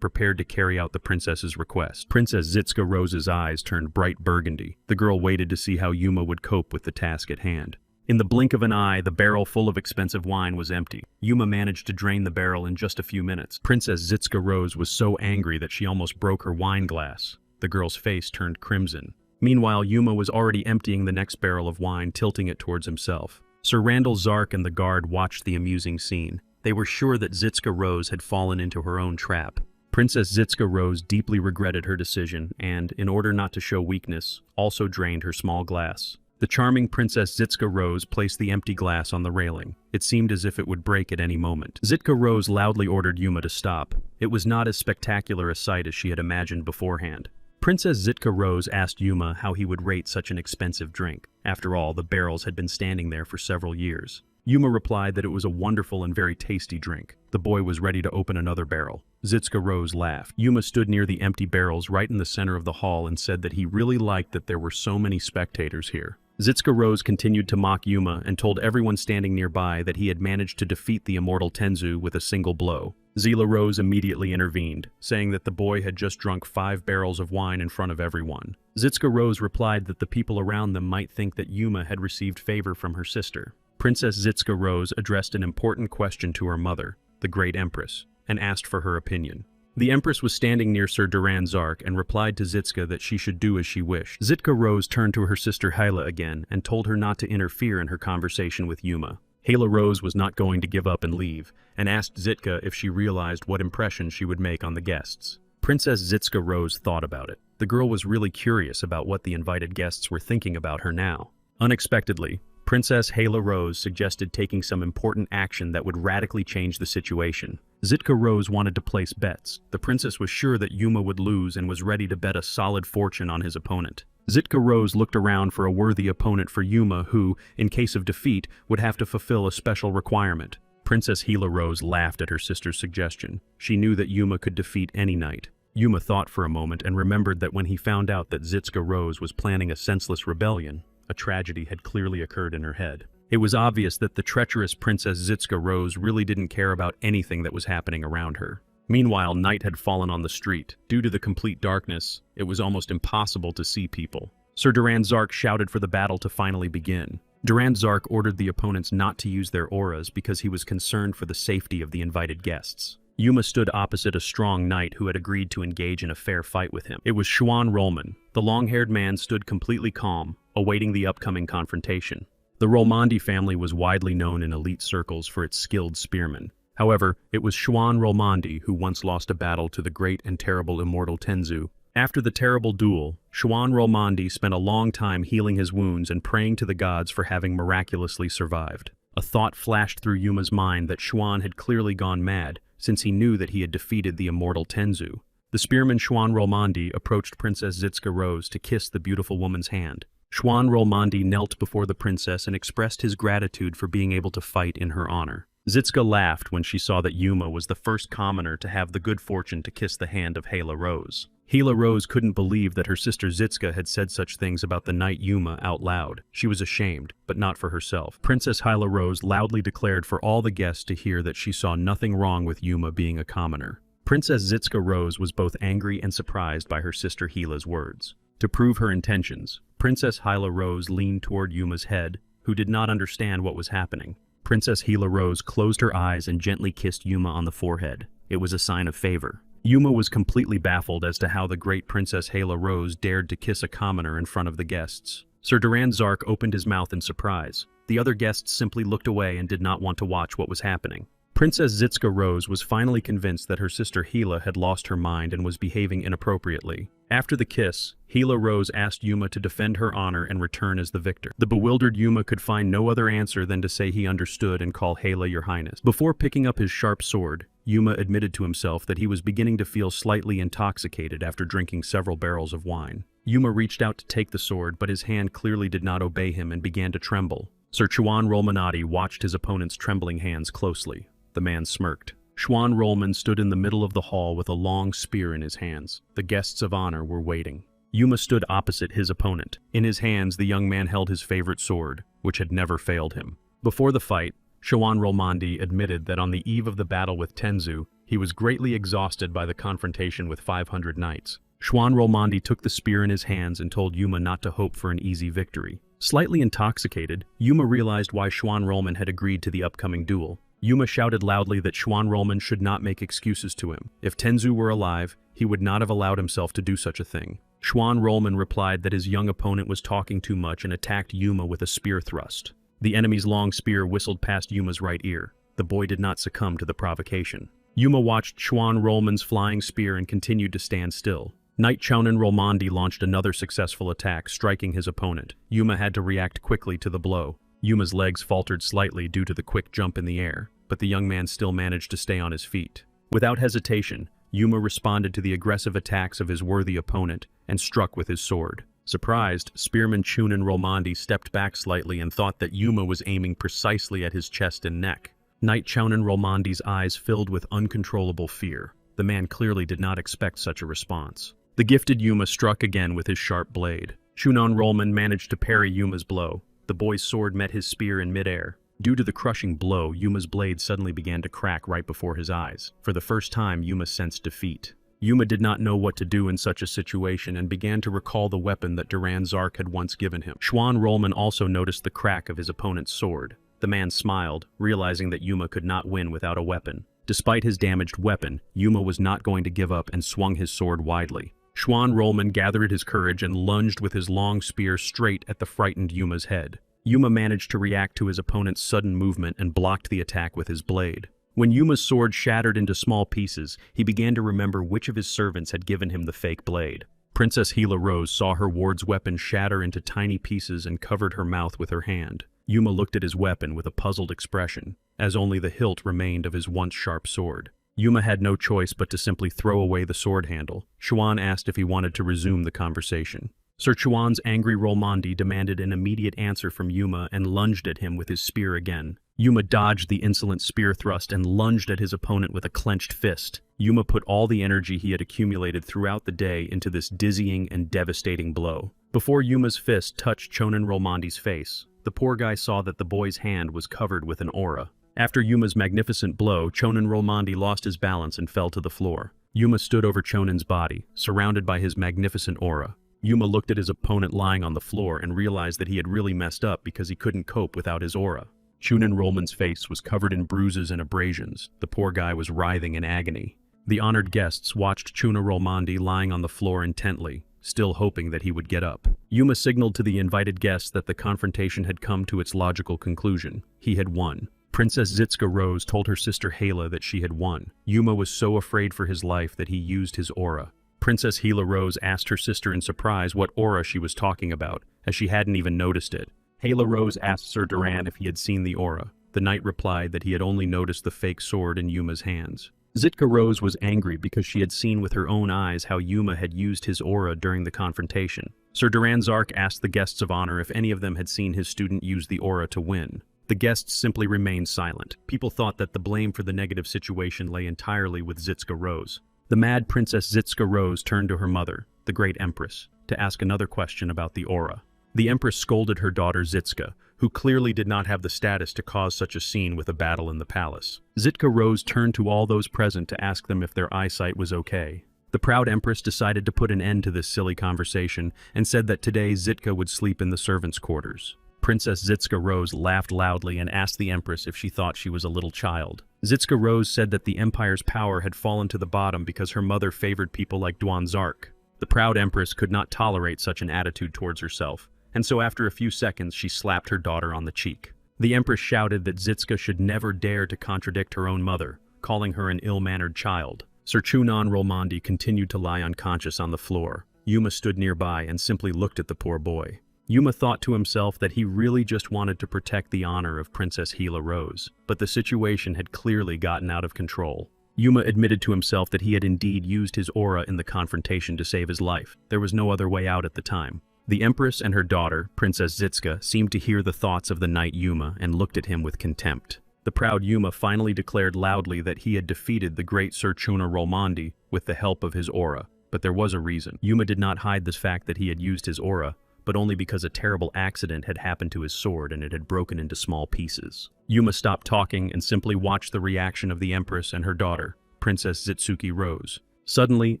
prepared to carry out the princess's request. Princess Zitsuka Rose's eyes turned bright burgundy. The girl waited to see how Yuma would cope with the task at hand. In the blink of an eye, the barrel full of expensive wine was empty. Yuma managed to drain the barrel in just a few minutes. Princess Zitsuka Rose was so angry that she almost broke her wine glass. The girl's face turned crimson. Meanwhile, Yuma was already emptying the next barrel of wine, tilting it towards himself. Sir Randall Zark and the guard watched the amusing scene. They were sure that Zitsuka Rose had fallen into her own trap. Princess Zitsuka Rose deeply regretted her decision and, in order not to show weakness, also drained her small glass. The charming Princess Zitsuka Rose placed the empty glass on the railing. It seemed as if it would break at any moment. Zitsuka Rose loudly ordered Yuma to stop. It was not as spectacular a sight as she had imagined beforehand. Princess Zitsuka Rose asked Yuma how he would rate such an expensive drink. After all, the barrels had been standing there for several years. Yuma replied that it was a wonderful and very tasty drink. The boy was ready to open another barrel. Zitsuka Rose laughed. Yuma stood near the empty barrels right in the center of the hall and said that he really liked that there were so many spectators here. Zitsuka Rose continued to mock Yuma and told everyone standing nearby that he had managed to defeat the immortal Tenzu with a single blow. Zila Rose immediately intervened, saying that the boy had just drunk 5 barrels of wine in front of everyone. Zitsuka Rose replied that the people around them might think that Yuma had received favor from her sister. Princess Zitsuka Rose addressed an important question to her mother, the Great Empress, and asked for her opinion. The Empress was standing near Sir Duran Zark and replied to Zitsuka that she should do as she wished. Zitsuka Rose turned to her sister Hyla again and told her not to interfere in her conversation with Yuma. Hyla Rose was not going to give up and leave, and asked Zitsuka if she realized what impression she would make on the guests. Princess Zitsuka Rose thought about it. The girl was really curious about what the invited guests were thinking about her now. Unexpectedly, Princess Hyla Rose suggested taking some important action that would radically change the situation. Zitsuka Rose wanted to place bets. The princess was sure that Yuma would lose and was ready to bet a solid fortune on his opponent. Zitsuka Rose looked around for a worthy opponent for Yuma who, in case of defeat, would have to fulfill a special requirement. Princess Hyla Rose laughed at her sister's suggestion. She knew that Yuma could defeat any knight. Yuma thought for a moment and remembered that when he found out that Zitsuka Rose was planning a senseless rebellion, a tragedy had clearly occurred in her head. It was obvious that the treacherous Princess Zitsuka Rose really didn't care about anything that was happening around her. Meanwhile, night had fallen on the street. Due to the complete darkness, it was almost impossible to see people. Sir Duran Zark shouted for the battle to finally begin. Duran Zark ordered the opponents not to use their auras because he was concerned for the safety of the invited guests. Yuma stood opposite a strong knight who had agreed to engage in a fair fight with him. It was Xuan Rollman. The long-haired man stood completely calm, awaiting the upcoming confrontation. The Rolmondi family was widely known in elite circles for its skilled spearmen. However, it was Xuan Rolmondi who once lost a battle to the great and terrible immortal Tenzu. After the terrible duel, Xuan Rolmondi spent a long time healing his wounds and praying to the gods for having miraculously survived. A thought flashed through Yuma's mind that Xuan had clearly gone mad, since he knew that he had defeated the immortal Tenzu. The spearman Xuan Rolmondi approached Princess Zitsuka Rose to kiss the beautiful woman's hand. Xuan Rolmondi knelt before the princess and expressed his gratitude for being able to fight in her honor. Zitsuka laughed when she saw that Yuma was the first commoner to have the good fortune to kiss the hand of Hyla Rose. Hyla Rose couldn't believe that her sister Zitsuka had said such things about the knight Yuma out loud. She was ashamed, but not for herself. Princess Hyla Rose loudly declared for all the guests to hear that she saw nothing wrong with Yuma being a commoner. Princess Zitsuka Rose was both angry and surprised by her sister Hyla's words. To prove her intentions, Princess Hyla Rose leaned toward Yuma's head, who did not understand what was happening. Princess Gila Rose closed her eyes and gently kissed Yuma on the forehead. It was a sign of favor. Yuma was completely baffled as to how the great Princess Gila Rose dared to kiss a commoner in front of the guests. Sir Duran Zark opened his mouth in surprise. The other guests simply looked away and did not want to watch what was happening. Princess Zitska Rose was finally convinced that her sister Gila had lost her mind and was behaving inappropriately. After the kiss, Gila Rose asked Yuma to defend her honor and return as the victor. The bewildered Yuma could find no other answer than to say he understood and call Gila your highness. Before picking up his sharp sword, Yuma admitted to himself that he was beginning to feel slightly intoxicated after drinking several barrels of wine. Yuma reached out to take the sword, but his hand clearly did not obey him and began to tremble. Sir Chuan Rolmanati watched his opponent's trembling hands closely. The man smirked. Chuan Rolman stood in the middle of the hall with a long spear in his hands. The guests of honor were waiting. Yuma stood opposite his opponent. In his hands, the young man held his favorite sword, which had never failed him. Before the fight, Chuan Rolmandi admitted that on the eve of the battle with Tenzu, he was greatly exhausted by the confrontation with 500 knights. Chuan Rolmandi took the spear in his hands and told Yuma not to hope for an easy victory. Slightly intoxicated, Yuma realized why Chuan Rolman had agreed to the upcoming duel. Yuma shouted loudly that Chuan Rolman should not make excuses to him. If Tenzu were alive, he would not have allowed himself to do such a thing. Chuan Rolman replied that his young opponent was talking too much and attacked Yuma with a spear thrust. The enemy's long spear whistled past Yuma's right ear. The boy did not succumb to the provocation. Yuma watched Chuan Rolman's flying spear and continued to stand still. Knight Chounan Rolmandi launched another successful attack, striking his opponent. Yuma had to react quickly to the blow. Yuma's legs faltered slightly due to the quick jump in the air, but the young man still managed to stay on his feet. Without hesitation, Yuma responded to the aggressive attacks of his worthy opponent and struck with his sword. Surprised, Spearman Chunan Rolmandi stepped back slightly and thought that Yuma was aiming precisely at his chest and neck. Knight Chounan Rolmandi's eyes filled with uncontrollable fear. The man clearly did not expect such a response. The gifted Yuma struck again with his sharp blade. Chunan Rolman managed to parry Yuma's blow. The boy's sword met his spear in midair. Due to the crushing blow, Yuma's blade suddenly began to crack right before his eyes. For the first time, Yuma sensed defeat. Yuma did not know what to do in such a situation and began to recall the weapon that Duran Zark had once given him. Chuan Rolman also noticed the crack of his opponent's sword. The man smiled, realizing that Yuma could not win without a weapon. Despite his damaged weapon, Yuma was not going to give up and swung his sword widely. Chuan Rolman gathered his courage and lunged with his long spear straight at the frightened Yuma's head. Yuma managed to react to his opponent's sudden movement and blocked the attack with his blade. When Yuma's sword shattered into small pieces, he began to remember which of his servants had given him the fake blade. Princess Gila Rose saw her ward's weapon shatter into tiny pieces and covered her mouth with her hand. Yuma looked at his weapon with a puzzled expression, as only the hilt remained of his once sharp sword. Yuma had no choice but to simply throw away the sword handle. Chuan asked if he wanted to resume the conversation. Sir Chuan's angry Rolmandi demanded an immediate answer from Yuma and lunged at him with his spear again. Yuma dodged the insolent spear thrust and lunged at his opponent with a clenched fist. Yuma put all the energy he had accumulated throughout the day into this dizzying and devastating blow. Before Yuma's fist touched Chonan Rolmandi's face, the poor guy saw that the boy's hand was covered with an aura. After Yuma's magnificent blow, Chonan Rolmandi lost his balance and fell to the floor. Yuma stood over Chonan's body, surrounded by his magnificent aura. Yuma looked at his opponent lying on the floor and realized that he had really messed up because he couldn't cope without his aura. Chunan Rolman's face was covered in bruises and abrasions. The poor guy was writhing in agony. The honored guests watched Chuna Rolmandi lying on the floor intently, still hoping that he would get up. Yuma signaled to the invited guests that the confrontation had come to its logical conclusion. He had won. Princess Zitska Rose told her sister Gila that she had won. Yuma was so afraid for his life that he used his aura. Princess Gila Rose asked her sister in surprise what aura she was talking about, as she hadn't even noticed it. Gila Rose asked Sir Duran if he had seen the aura. The knight replied that he had only noticed the fake sword in Yuma's hands. Zitka Rose was angry because she had seen with her own eyes how Yuma had used his aura during the confrontation. Sir Duran Zark asked the guests of honor if any of them had seen his student use the aura to win. The guests simply remained silent. People thought that the blame for the negative situation lay entirely with Zitska Rose. The mad Princess Zitska Rose turned to her mother, the great Empress, to ask another question about the aura. The Empress scolded her daughter Zitska, who clearly did not have the status to cause such a scene with a battle in the palace. Zitka Rose turned to all those present to ask them if their eyesight was okay. The proud Empress decided to put an end to this silly conversation and said that today Zitka would sleep in the servants' quarters. Princess Zitska Rose laughed loudly and asked the Empress if she thought she was a little child. Zitska Rose said that the Empire's power had fallen to the bottom because her mother favored people like Duan Zark. The proud Empress could not tolerate such an attitude towards herself, and so after a few seconds she slapped her daughter on the cheek. The Empress shouted that Zitska should never dare to contradict her own mother, calling her an ill-mannered child. Sir Chunan Rolmondi continued to lie unconscious on the floor. Yuma stood nearby and simply looked at the poor boy. Yuma thought to himself that he really just wanted to protect the honor of Princess Gila Rose, but the situation had clearly gotten out of control. Yuma admitted to himself that he had indeed used his aura in the confrontation to save his life. There was no other way out at the time. The Empress and her daughter, Princess Zitska, seemed to hear the thoughts of the knight Yuma and looked at him with contempt. The proud Yuma finally declared loudly that he had defeated the great Sir Chuna Rolmondi with the help of his aura, but there was a reason. Yuma did not hide the fact that he had used his aura, but only because a terrible accident had happened to his sword and it had broken into small pieces. Yuma stopped talking and simply watched the reaction of the Empress and her daughter, Princess Zitsuki Rose. Suddenly,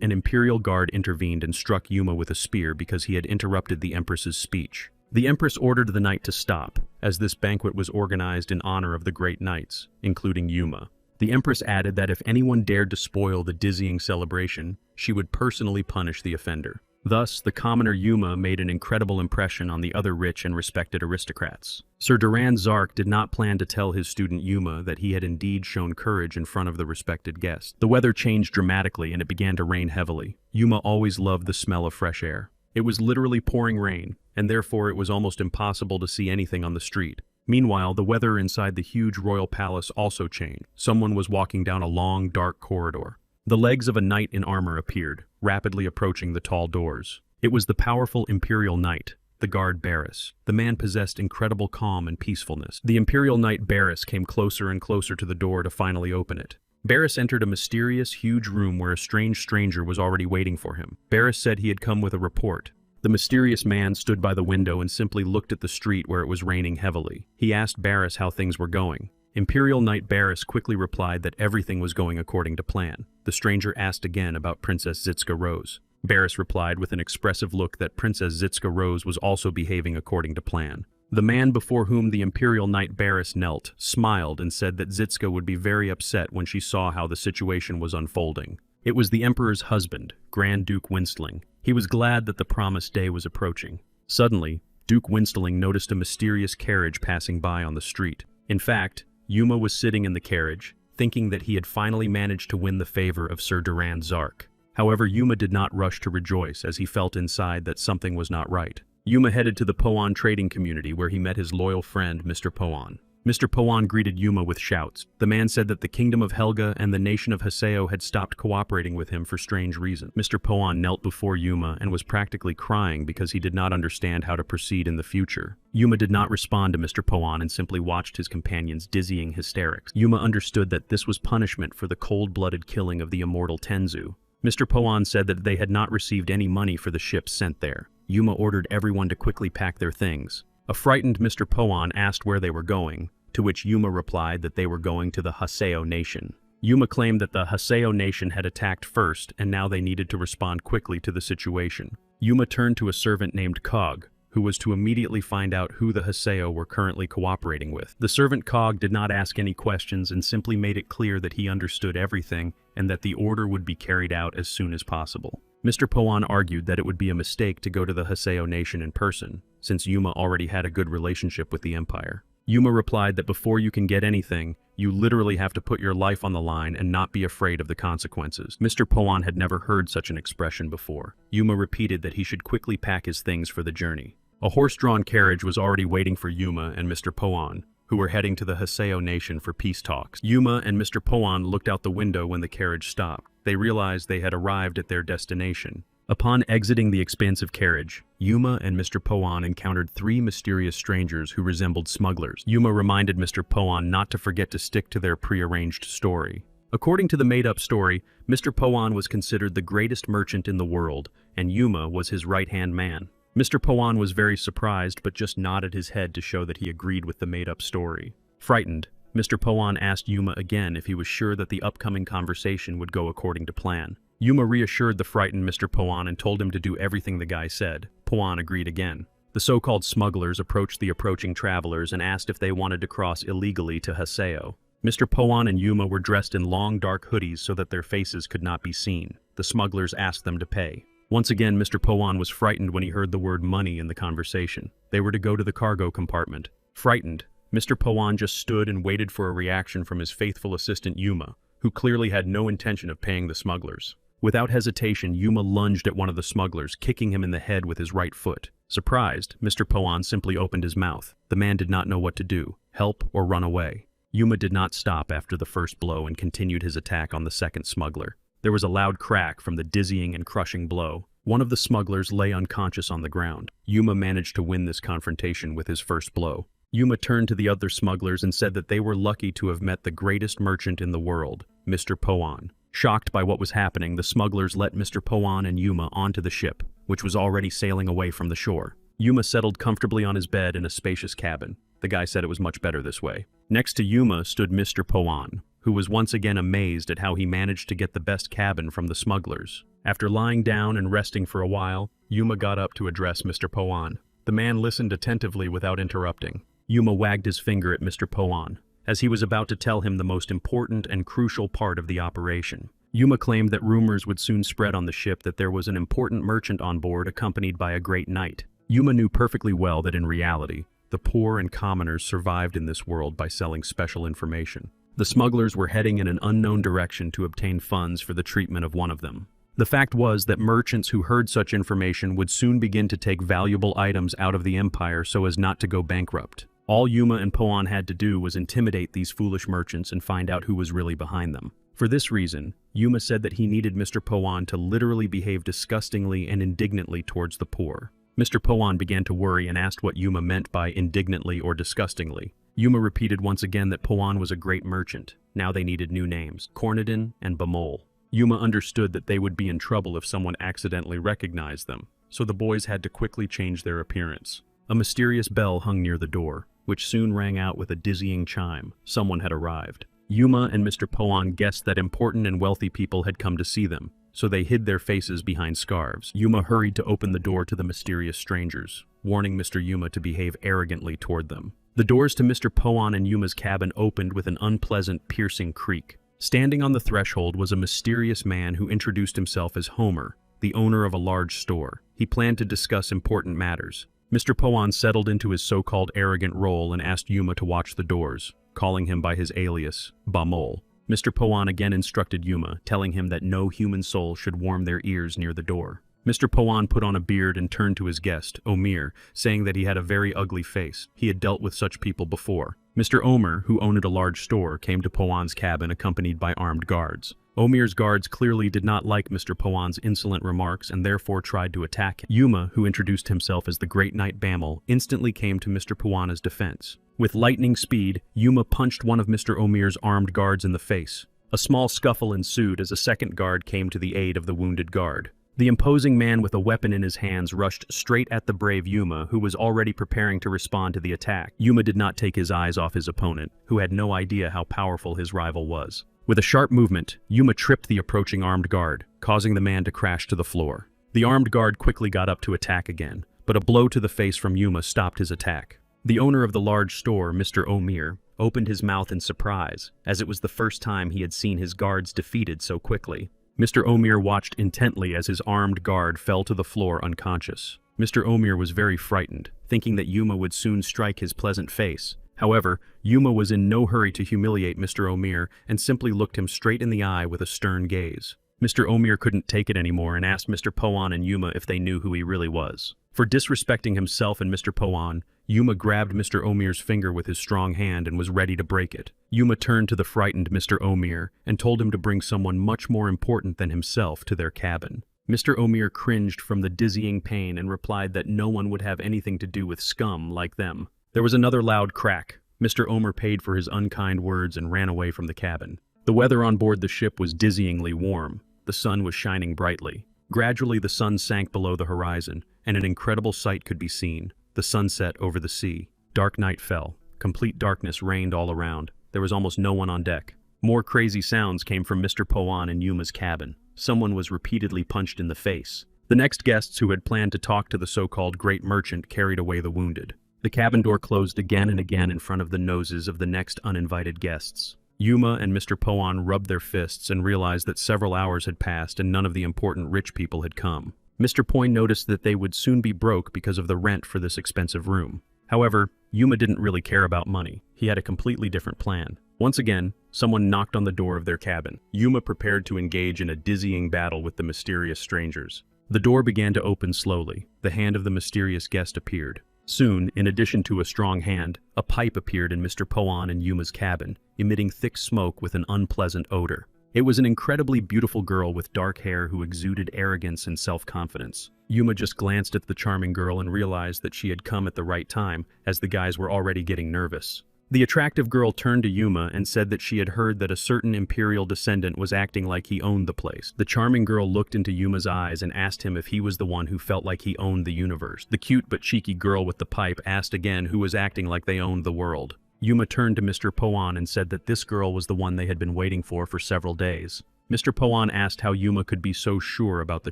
an Imperial guard intervened and struck Yuma with a spear because he had interrupted the Empress's speech. The Empress ordered the knight to stop, as this banquet was organized in honor of the great knights, including Yuma. The Empress added that if anyone dared to spoil the dizzying celebration, she would personally punish the offender. Thus, the commoner Yuma made an incredible impression on the other rich and respected aristocrats. Sir Duran Zark did not plan to tell his student Yuma that he had indeed shown courage in front of the respected guest. The weather changed dramatically and it began to rain heavily. Yuma always loved the smell of fresh air. It was literally pouring rain, and therefore it was almost impossible to see anything on the street. Meanwhile, the weather inside the huge royal palace also changed. Someone was walking down a long, dark corridor. The legs of a knight in armor appeared, rapidly approaching the tall doors. It was the powerful Imperial Knight, the guard Barris. The man possessed incredible calm and peacefulness. The Imperial Knight Barris came closer and closer to the door to finally open it. Barris entered a mysterious, huge room where a strange stranger was already waiting for him. Barris said he had come with a report. The mysterious man stood by the window and simply looked at the street where it was raining heavily. He asked Barris how things were going. Imperial Knight Barris quickly replied that everything was going according to plan. The stranger asked again about Princess Zitska Rose. Barris replied with an expressive look that Princess Zitska Rose was also behaving according to plan. The man before whom the Imperial Knight Barris knelt smiled and said that Zitska would be very upset when she saw how the situation was unfolding. It was the Emperor's husband, Grand Duke Winstling. He was glad that the promised day was approaching. Suddenly, Duke Winstling noticed a mysterious carriage passing by on the street. In fact, Yuma was sitting in the carriage, thinking that he had finally managed to win the favor of Sir Duran Zark. However, Yuma did not rush to rejoice as he felt inside that something was not right. Yuma headed to the Poan trading community where he met his loyal friend, Mr. Poan. Mr. Poan greeted Yuma with shouts. The man said that the Kingdom of Helga and the nation of Haseo had stopped cooperating with him for strange reasons. Mr. Poan knelt before Yuma and was practically crying because he did not understand how to proceed in the future. Yuma did not respond to Mr. Poan and simply watched his companion's dizzying hysterics. Yuma understood that this was punishment for the cold-blooded killing of the immortal Tenzu. Mr. Poan said that they had not received any money for the ships sent there. Yuma ordered everyone to quickly pack their things. A frightened Mr. Poan asked where they were going, to which Yuma replied that they were going to the Haseo nation. Yuma claimed that the Haseo nation had attacked first and now they needed to respond quickly to the situation. Yuma turned to a servant named Cog, who was to immediately find out who the Haseo were currently cooperating with. The servant Cog did not ask any questions and simply made it clear that he understood everything and that the order would be carried out as soon as possible. Mr. Poan argued that it would be a mistake to go to the Haseo nation in person, since Yuma already had a good relationship with the Empire. Yuma replied that before you can get anything, you literally have to put your life on the line and not be afraid of the consequences. Mr. Poan had never heard such an expression before. Yuma repeated that he should quickly pack his things for the journey. A horse-drawn carriage was already waiting for Yuma and Mr. Poan, who were heading to the Haseo nation for peace talks. Yuma and Mr. Poan looked out the window when the carriage stopped. They realized they had arrived at their destination. Upon exiting the expansive carriage, Yuma and Mr. Poan encountered three mysterious strangers who resembled smugglers. Yuma reminded Mr. Poan not to forget to stick to their prearranged story. According to the made-up story, Mr. Poan was considered the greatest merchant in the world, and Yuma was his right-hand man. Mr. Poan was very surprised but just nodded his head to show that he agreed with the made-up story. Frightened, Mr. Poan asked Yuma again if he was sure that the upcoming conversation would go according to plan. Yuma reassured the frightened Mr. Poan and told him to do everything the guy said. Poan agreed again. The so-called smugglers approached the approaching travelers and asked if they wanted to cross illegally to Haseo. Mr. Poan and Yuma were dressed in long dark hoodies so that their faces could not be seen. The smugglers asked them to pay. Once again, Mr. Poan was frightened when he heard the word money in the conversation. They were to go to the cargo compartment. Frightened, Mr. Poan just stood and waited for a reaction from his faithful assistant Yuma, who clearly had no intention of paying the smugglers. Without hesitation, Yuma lunged at one of the smugglers, kicking him in the head with his right foot. Surprised, Mr. Poan simply opened his mouth. The man did not know what to do, help or run away. Yuma did not stop after the first blow and continued his attack on the second smuggler. There was a loud crack from the dizzying and crushing blow. One of the smugglers lay unconscious on the ground. Yuma managed to win this confrontation with his first blow. Yuma turned to the other smugglers and said that they were lucky to have met the greatest merchant in the world, Mr. Poan. Shocked by what was happening, the smugglers let Mr. Poan and Yuma onto the ship, which was already sailing away from the shore. Yuma settled comfortably on his bed in a spacious cabin. The guy said it was much better this way. Next to Yuma stood Mr. Poan, who was once again amazed at how he managed to get the best cabin from the smugglers. After lying down and resting for a while, Yuma got up to address Mr. Poan. The man listened attentively without interrupting. Yuma wagged his finger at Mr. Poan, as he was about to tell him the most important and crucial part of the operation. Yuma claimed that rumors would soon spread on the ship that there was an important merchant on board accompanied by a great knight. Yuma knew perfectly well that in reality, the poor and commoners survived in this world by selling special information. The smugglers were heading in an unknown direction to obtain funds for the treatment of one of them. The fact was that merchants who heard such information would soon begin to take valuable items out of the empire so as not to go bankrupt. All Yuma and Poan had to do was intimidate these foolish merchants and find out who was really behind them. For this reason, Yuma said that he needed Mr. Poan to literally behave disgustingly and indignantly towards the poor. Mr. Poan began to worry and asked what Yuma meant by indignantly or disgustingly. Yuma repeated once again that Poan was a great merchant. Now they needed new names, Cornadin and Bamol. Yuma understood that they would be in trouble if someone accidentally recognized them, so the boys had to quickly change their appearance. A mysterious bell hung near the door, which soon rang out with a dizzying chime. Someone had arrived. Yuma and Mr. Poan guessed that important and wealthy people had come to see them, so they hid their faces behind scarves. Yuma hurried to open the door to the mysterious strangers, warning Mr. Yuma to behave arrogantly toward them. The doors to Mr. Poan and Yuma's cabin opened with an unpleasant, piercing creak. Standing on the threshold was a mysterious man who introduced himself as Homer, the owner of a large store. He planned to discuss important matters. Mr. Poan settled into his so-called arrogant role and asked Yuma to watch the doors, calling him by his alias, Bamol. Mr. Poan again instructed Yuma, telling him that no human soul should warm their ears near the door. Mr. Poan put on a beard and turned to his guest, Omer, saying that he had a very ugly face. He had dealt with such people before. Mr. Omer, who owned a large store, came to Poan's cabin accompanied by armed guards. Omer's guards clearly did not like Mr. Poan's insolent remarks and therefore tried to attack him. Yuma, who introduced himself as the Great Knight Bamel, instantly came to Mr. Poan's defense. With lightning speed, Yuma punched one of Mr. Omer's armed guards in the face. A small scuffle ensued as a second guard came to the aid of the wounded guard. The imposing man with a weapon in his hands rushed straight at the brave Yuma, who was already preparing to respond to the attack. Yuma did not take his eyes off his opponent, who had no idea how powerful his rival was. With a sharp movement, Yuma tripped the approaching armed guard, causing the man to crash to the floor. The armed guard quickly got up to attack again, but a blow to the face from Yuma stopped his attack. The owner of the large store, Mr. Omer, opened his mouth in surprise, as it was the first time he had seen his guards defeated so quickly. Mr. Omer watched intently as his armed guard fell to the floor unconscious. Mr. Omer was very frightened, thinking that Yuma would soon strike his pleasant face. However, Yuma was in no hurry to humiliate Mr. Omer and simply looked him straight in the eye with a stern gaze. Mr. Omer couldn't take it anymore and asked Mr. Poan and Yuma if they knew who he really was. For disrespecting himself and Mr. Poan, Yuma grabbed Mr. Omer's finger with his strong hand and was ready to break it. Yuma turned to the frightened Mr. Omer and told him to bring someone much more important than himself to their cabin. Mr. Omer cringed from the dizzying pain and replied that no one would have anything to do with scum like them. There was another loud crack. Mr. Omer paid for his unkind words and ran away from the cabin. The weather on board the ship was dizzyingly warm. The sun was shining brightly. Gradually the sun sank below the horizon, and an incredible sight could be seen. The sunset over the sea. Dark night fell. Complete darkness reigned all around. There was almost no one on deck. More crazy sounds came from Mr. Poan and Yuma's cabin. Someone was repeatedly punched in the face. The next guests who had planned to talk to the so-called great merchant carried away the wounded. The cabin door closed again and again in front of the noses of the next uninvited guests. Yuma and Mr. Poan rubbed their fists and realized that several hours had passed and none of the important rich people had come. Mr. Poin noticed that they would soon be broke because of the rent for this expensive room. However, Yuma didn't really care about money. He had a completely different plan. Once again, someone knocked on the door of their cabin. Yuma prepared to engage in a dizzying battle with the mysterious strangers. The door began to open slowly. The hand of the mysterious guest appeared. Soon, in addition to a strong hand, a pipe appeared in Mr. Poan and Yuma's cabin, emitting thick smoke with an unpleasant odor. It was an incredibly beautiful girl with dark hair who exuded arrogance and self-confidence. Yuma just glanced at the charming girl and realized that she had come at the right time, as the guys were already getting nervous. The attractive girl turned to Yuma and said that she had heard that a certain imperial descendant was acting like he owned the place. The charming girl looked into Yuma's eyes and asked him if he was the one who felt like he owned the universe. The cute but cheeky girl with the pipe asked again who was acting like they owned the world. Yuma turned to Mr. Poan and said that this girl was the one they had been waiting for several days. Mr. Poan asked how Yuma could be so sure about the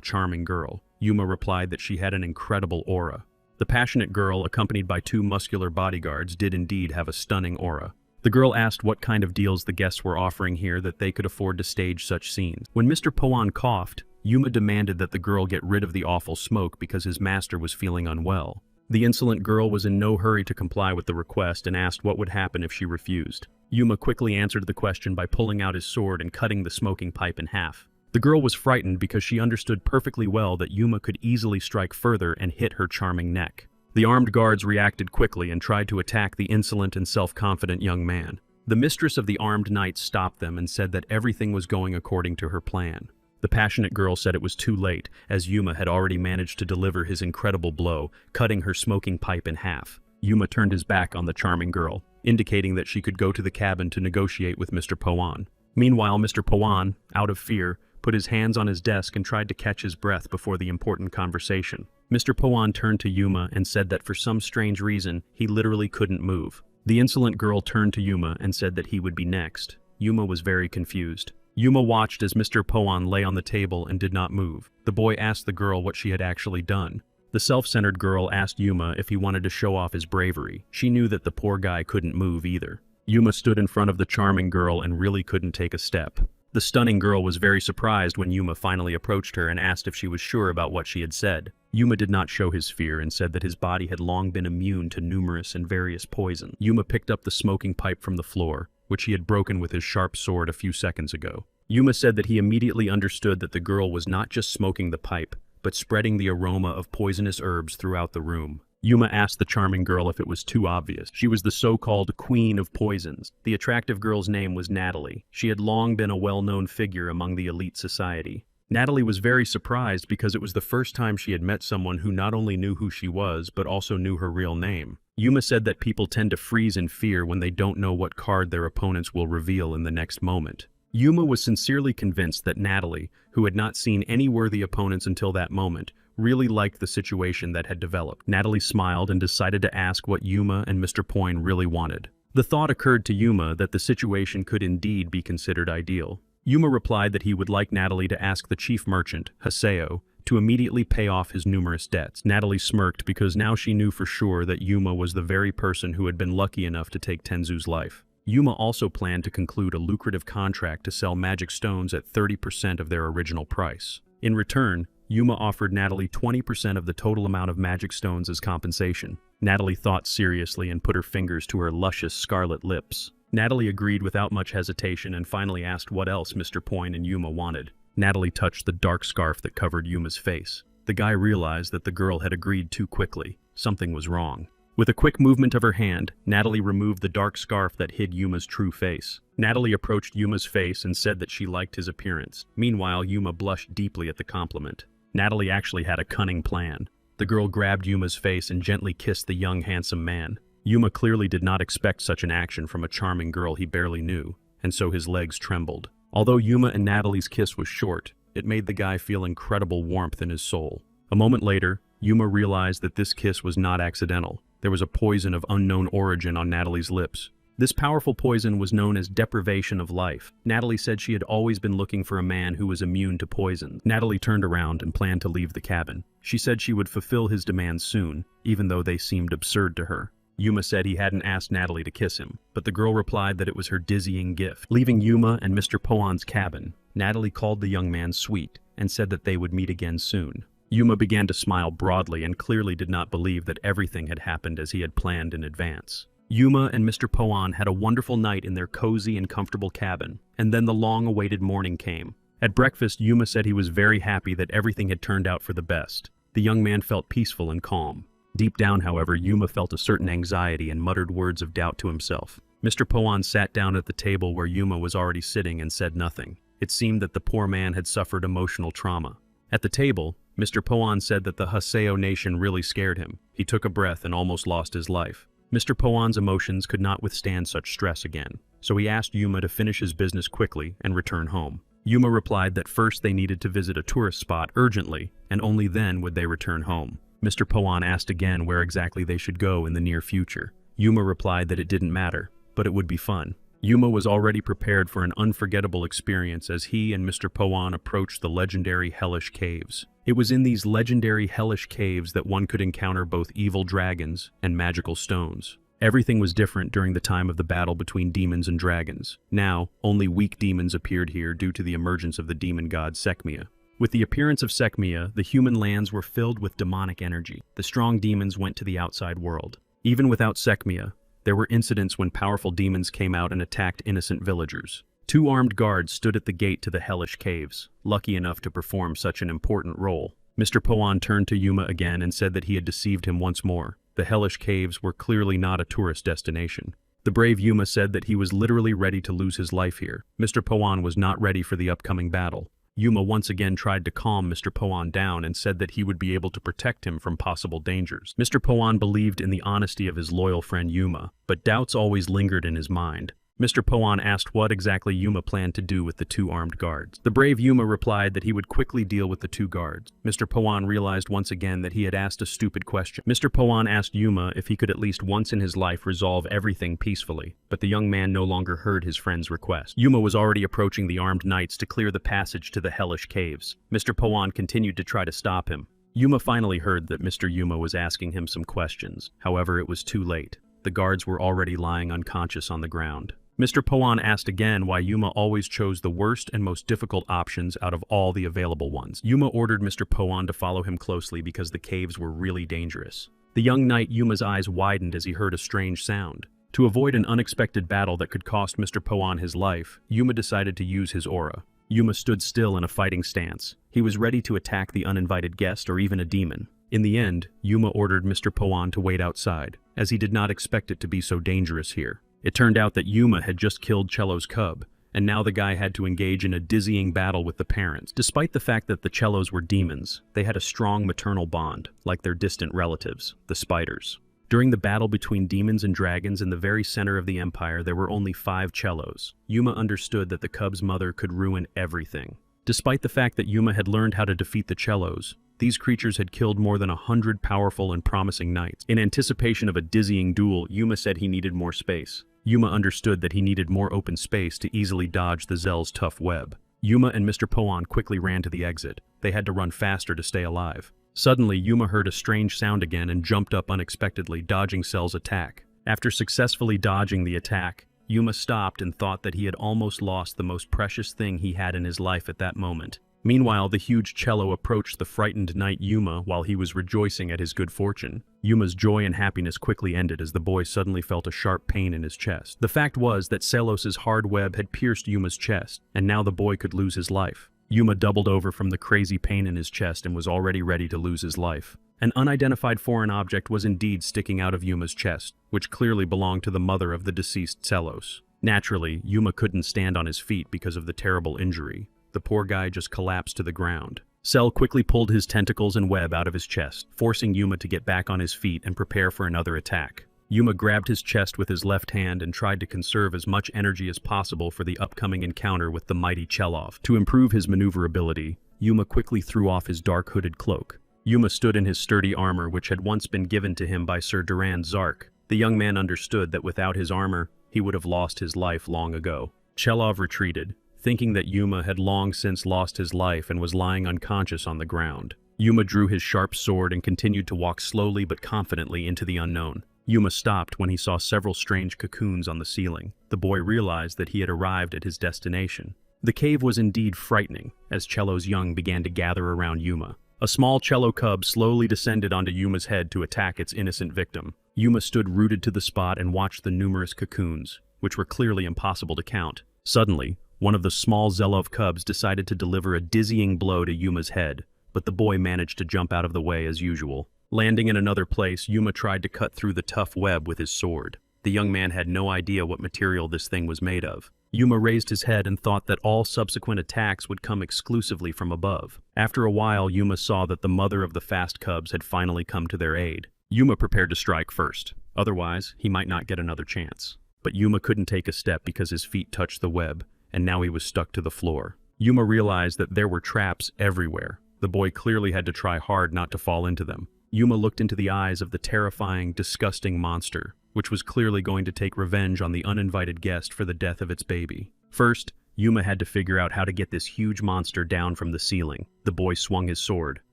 charming girl. Yuma replied that she had an incredible aura. The passionate girl, accompanied by 2 muscular bodyguards, did indeed have a stunning aura. The girl asked what kind of deals the guests were offering here that they could afford to stage such scenes. When Mr. Poan coughed, Yuma demanded that the girl get rid of the awful smoke because his master was feeling unwell. The insolent girl was in no hurry to comply with the request and asked what would happen if she refused. Yuma quickly answered the question by pulling out his sword and cutting the smoking pipe in half. The girl was frightened because she understood perfectly well that Yuma could easily strike further and hit her charming neck. The armed guards reacted quickly and tried to attack the insolent and self-confident young man. The mistress of the armed knights stopped them and said that everything was going according to her plan. The passionate girl said it was too late, as Yuma had already managed to deliver his incredible blow, cutting her smoking pipe in half. Yuma turned his back on the charming girl, indicating that she could go to the cabin to negotiate with Mr. Poan. Meanwhile, Mr. Poan, out of fear, put his hands on his desk and tried to catch his breath before the important conversation. Mr. Poan turned to Yuma and said that for some strange reason, he literally couldn't move. The insolent girl turned to Yuma and said that he would be next. Yuma was very confused. Yuma watched as Mr. Poan lay on the table and did not move. The boy asked the girl what she had actually done. The self-centered girl asked Yuma if he wanted to show off his bravery. She knew that the poor guy couldn't move either. Yuma stood in front of the charming girl and really couldn't take a step. The stunning girl was very surprised when Yuma finally approached her and asked if she was sure about what she had said. Yuma did not show his fear and said that his body had long been immune to numerous and various poisons. Yuma picked up the smoking pipe from the floor, which he had broken with his sharp sword a few seconds ago. Yuma said that he immediately understood that the girl was not just smoking the pipe, but spreading the aroma of poisonous herbs throughout the room. Yuma asked the charming girl if it was too obvious. She was the so-called Queen of Poisons. The attractive girl's name was Natalie. She had long been a well-known figure among the elite society. Natalie was very surprised because it was the first time she had met someone who not only knew who she was, but also knew her real name. Yuma said that people tend to freeze in fear when they don't know what card their opponents will reveal in the next moment. Yuma was sincerely convinced that Natalie, who had not seen any worthy opponents until that moment, really liked the situation that had developed. Natalie smiled and decided to ask what Yuma and Mr. Poin really wanted. The thought occurred to Yuma that the situation could indeed be considered ideal. Yuma replied that he would like Natalie to ask the chief merchant, Yahello, to immediately pay off his numerous debts. Natalie smirked because now she knew for sure that Yuma was the very person who had been lucky enough to take Tenzu's life. Yuma also planned to conclude a lucrative contract to sell magic stones at 30% of their original price. In return, Yuma offered Natalie 20% of the total amount of magic stones as compensation. Natalie thought seriously and put her fingers to her luscious scarlet lips. Natalie agreed without much hesitation and finally asked what else Mr. Poin and Yuma wanted. Natalie touched the dark scarf that covered Yuma's face. The guy realized that the girl had agreed too quickly. Something was wrong. With a quick movement of her hand, Natalie removed the dark scarf that hid Yuma's true face. Natalie approached Yuma's face and said that she liked his appearance. Meanwhile, Yuma blushed deeply at the compliment. Natalie actually had a cunning plan. The girl grabbed Yuma's face and gently kissed the young, handsome man. Yuma clearly did not expect such an action from a charming girl he barely knew, and so his legs trembled. Although Yuma and Natalie's kiss was short, it made the guy feel incredible warmth in his soul. A moment later, Yuma realized that this kiss was not accidental. There was a poison of unknown origin on Natalie's lips. This powerful poison was known as deprivation of life. Natalie said she had always been looking for a man who was immune to poison. Natalie turned around and planned to leave the cabin. She said she would fulfill his demands soon, even though they seemed absurd to her. Yuma said he hadn't asked Natalie to kiss him, but the girl replied that it was her dizzying gift. Leaving Yuma and Mr. Poon's cabin, Natalie called the young man sweet and said that they would meet again soon. Yuma began to smile broadly and clearly did not believe that everything had happened as he had planned in advance. Yuma and Mr. Poon had a wonderful night in their cozy and comfortable cabin, and then the long-awaited morning came. At breakfast, Yuma said he was very happy that everything had turned out for the best. The young man felt peaceful and calm. Deep down, however, Yuma felt a certain anxiety and muttered words of doubt to himself. Mr. Poon sat down at the table where Yuma was already sitting and said nothing. It seemed that the poor man had suffered emotional trauma. At the table, Mr. Poon said that the Haseo nation really scared him. He took a breath and almost lost his life. Mr. Poon's emotions could not withstand such stress again, so he asked Yuma to finish his business quickly and return home. Yuma replied that first they needed to visit a tourist spot urgently, and only then would they return home. Mr. Poon asked again where exactly they should go in the near future. Yuma replied that it didn't matter, but it would be fun. Yuma was already prepared for an unforgettable experience as he and Mr. Poon approached the legendary Hellish Caves. It was in these legendary Hellish Caves that one could encounter both evil dragons and magical stones. Everything was different during the time of the battle between demons and dragons. Now, only weak demons appeared here due to the emergence of the demon god Sekhmia. With the appearance of Sekhmia, the human lands were filled with demonic energy. The strong demons went to the outside world. Even without Sekhmia, there were incidents when powerful demons came out and attacked innocent villagers. 2 armed guards stood at the gate to the Hellish Caves, lucky enough to perform such an important role. Mr. Poon turned to Yuma again and said that he had deceived him once more. The Hellish Caves were clearly not a tourist destination. The brave Yuma said that he was literally ready to lose his life here. Mr. Poon was not ready for the upcoming battle. Yuma once again tried to calm Mr. Poon down and said that he would be able to protect him from possible dangers. Mr. Poon believed in the honesty of his loyal friend Yuma, but doubts always lingered in his mind. Mr. Poon asked what exactly Yuma planned to do with the 2 armed guards. The brave Yuma replied that he would quickly deal with the 2 guards. Mr. Poon realized once again that he had asked a stupid question. Mr. Poon asked Yuma if he could at least once in his life resolve everything peacefully, but the young man no longer heard his friend's request. Yuma was already approaching the armed knights to clear the passage to the Hellish Caves. Mr. Poon continued to try to stop him. Yuma finally heard that Mr. Yuma was asking him some questions. However, it was too late. The guards were already lying unconscious on the ground. Mr. Poon asked again why Yuma always chose the worst and most difficult options out of all the available ones. Yuma ordered Mr. Poon to follow him closely because the caves were really dangerous. The young knight Yuma's eyes widened as he heard a strange sound. To avoid an unexpected battle that could cost Mr. Poon his life, Yuma decided to use his aura. Yuma stood still in a fighting stance. He was ready to attack the uninvited guest or even a demon. In the end, Yuma ordered Mr. Poon to wait outside, as he did not expect it to be so dangerous here. It turned out that Yuma had just killed Cello's cub, and now the guy had to engage in a dizzying battle with the parents. Despite the fact that the Cellos were demons, they had a strong maternal bond, like their distant relatives, the spiders. During the battle between demons and dragons in the very center of the empire, there were only 5 Cellos. Yuma understood that the cub's mother could ruin everything. Despite the fact that Yuma had learned how to defeat the Cellos, these creatures had killed more than 100 powerful and promising knights. In anticipation of a dizzying duel, Yuma said he needed more space. Yuma understood that he needed more open space to easily dodge the Zell's tough web. Yuma and Mr. Poon quickly ran to the exit. They had to run faster to stay alive. Suddenly, Yuma heard a strange sound again and jumped up unexpectedly, dodging Cell's attack. After successfully dodging the attack, Yuma stopped and thought that he had almost lost the most precious thing he had in his life at that moment. Meanwhile, the huge cello approached the frightened knight Yuma while he was rejoicing at his good fortune. Yuma's joy and happiness quickly ended as the boy suddenly felt a sharp pain in his chest. The fact was that Celos's hard web had pierced Yuma's chest, and now the boy could lose his life. Yuma doubled over from the crazy pain in his chest and was already ready to lose his life. An unidentified foreign object was indeed sticking out of Yuma's chest, which clearly belonged to the mother of the deceased Celos. Naturally, Yuma couldn't stand on his feet because of the terrible injury. The poor guy just collapsed to the ground. Cell quickly pulled his tentacles and web out of his chest, forcing Yuma to get back on his feet and prepare for another attack. Yuma grabbed his chest with his left hand and tried to conserve as much energy as possible for the upcoming encounter with the mighty Chelov. To improve his maneuverability, Yuma quickly threw off his dark hooded cloak. Yuma stood in his sturdy armor which had once been given to him by Sir Durand Zark. The young man understood that without his armor, he would have lost his life long ago. Chelov retreated, thinking that Yuma had long since lost his life and was lying unconscious on the ground. Yuma drew his sharp sword and continued to walk slowly but confidently into the unknown. Yuma stopped when he saw several strange cocoons on the ceiling. The boy realized that he had arrived at his destination. The cave was indeed frightening, as Cello's young began to gather around Yuma. A small cello cub slowly descended onto Yuma's head to attack its innocent victim. Yuma stood rooted to the spot and watched the numerous cocoons, which were clearly impossible to count. Suddenly, one of the small Zelov cubs decided to deliver a dizzying blow to Yuma's head, but the boy managed to jump out of the way as usual. Landing in another place, Yuma tried to cut through the tough web with his sword. The young man had no idea what material this thing was made of. Yuma raised his head and thought that all subsequent attacks would come exclusively from above. After a while, Yuma saw that the mother of the fast cubs had finally come to their aid. Yuma prepared to strike first. Otherwise, he might not get another chance. But Yuma couldn't take a step because his feet touched the web, and now he was stuck to the floor. Yuma realized that there were traps everywhere. The boy clearly had to try hard not to fall into them. Yuma looked into the eyes of the terrifying, disgusting monster, which was clearly going to take revenge on the uninvited guest for the death of its baby. First, Yuma had to figure out how to get this huge monster down from the ceiling. The boy swung his sword.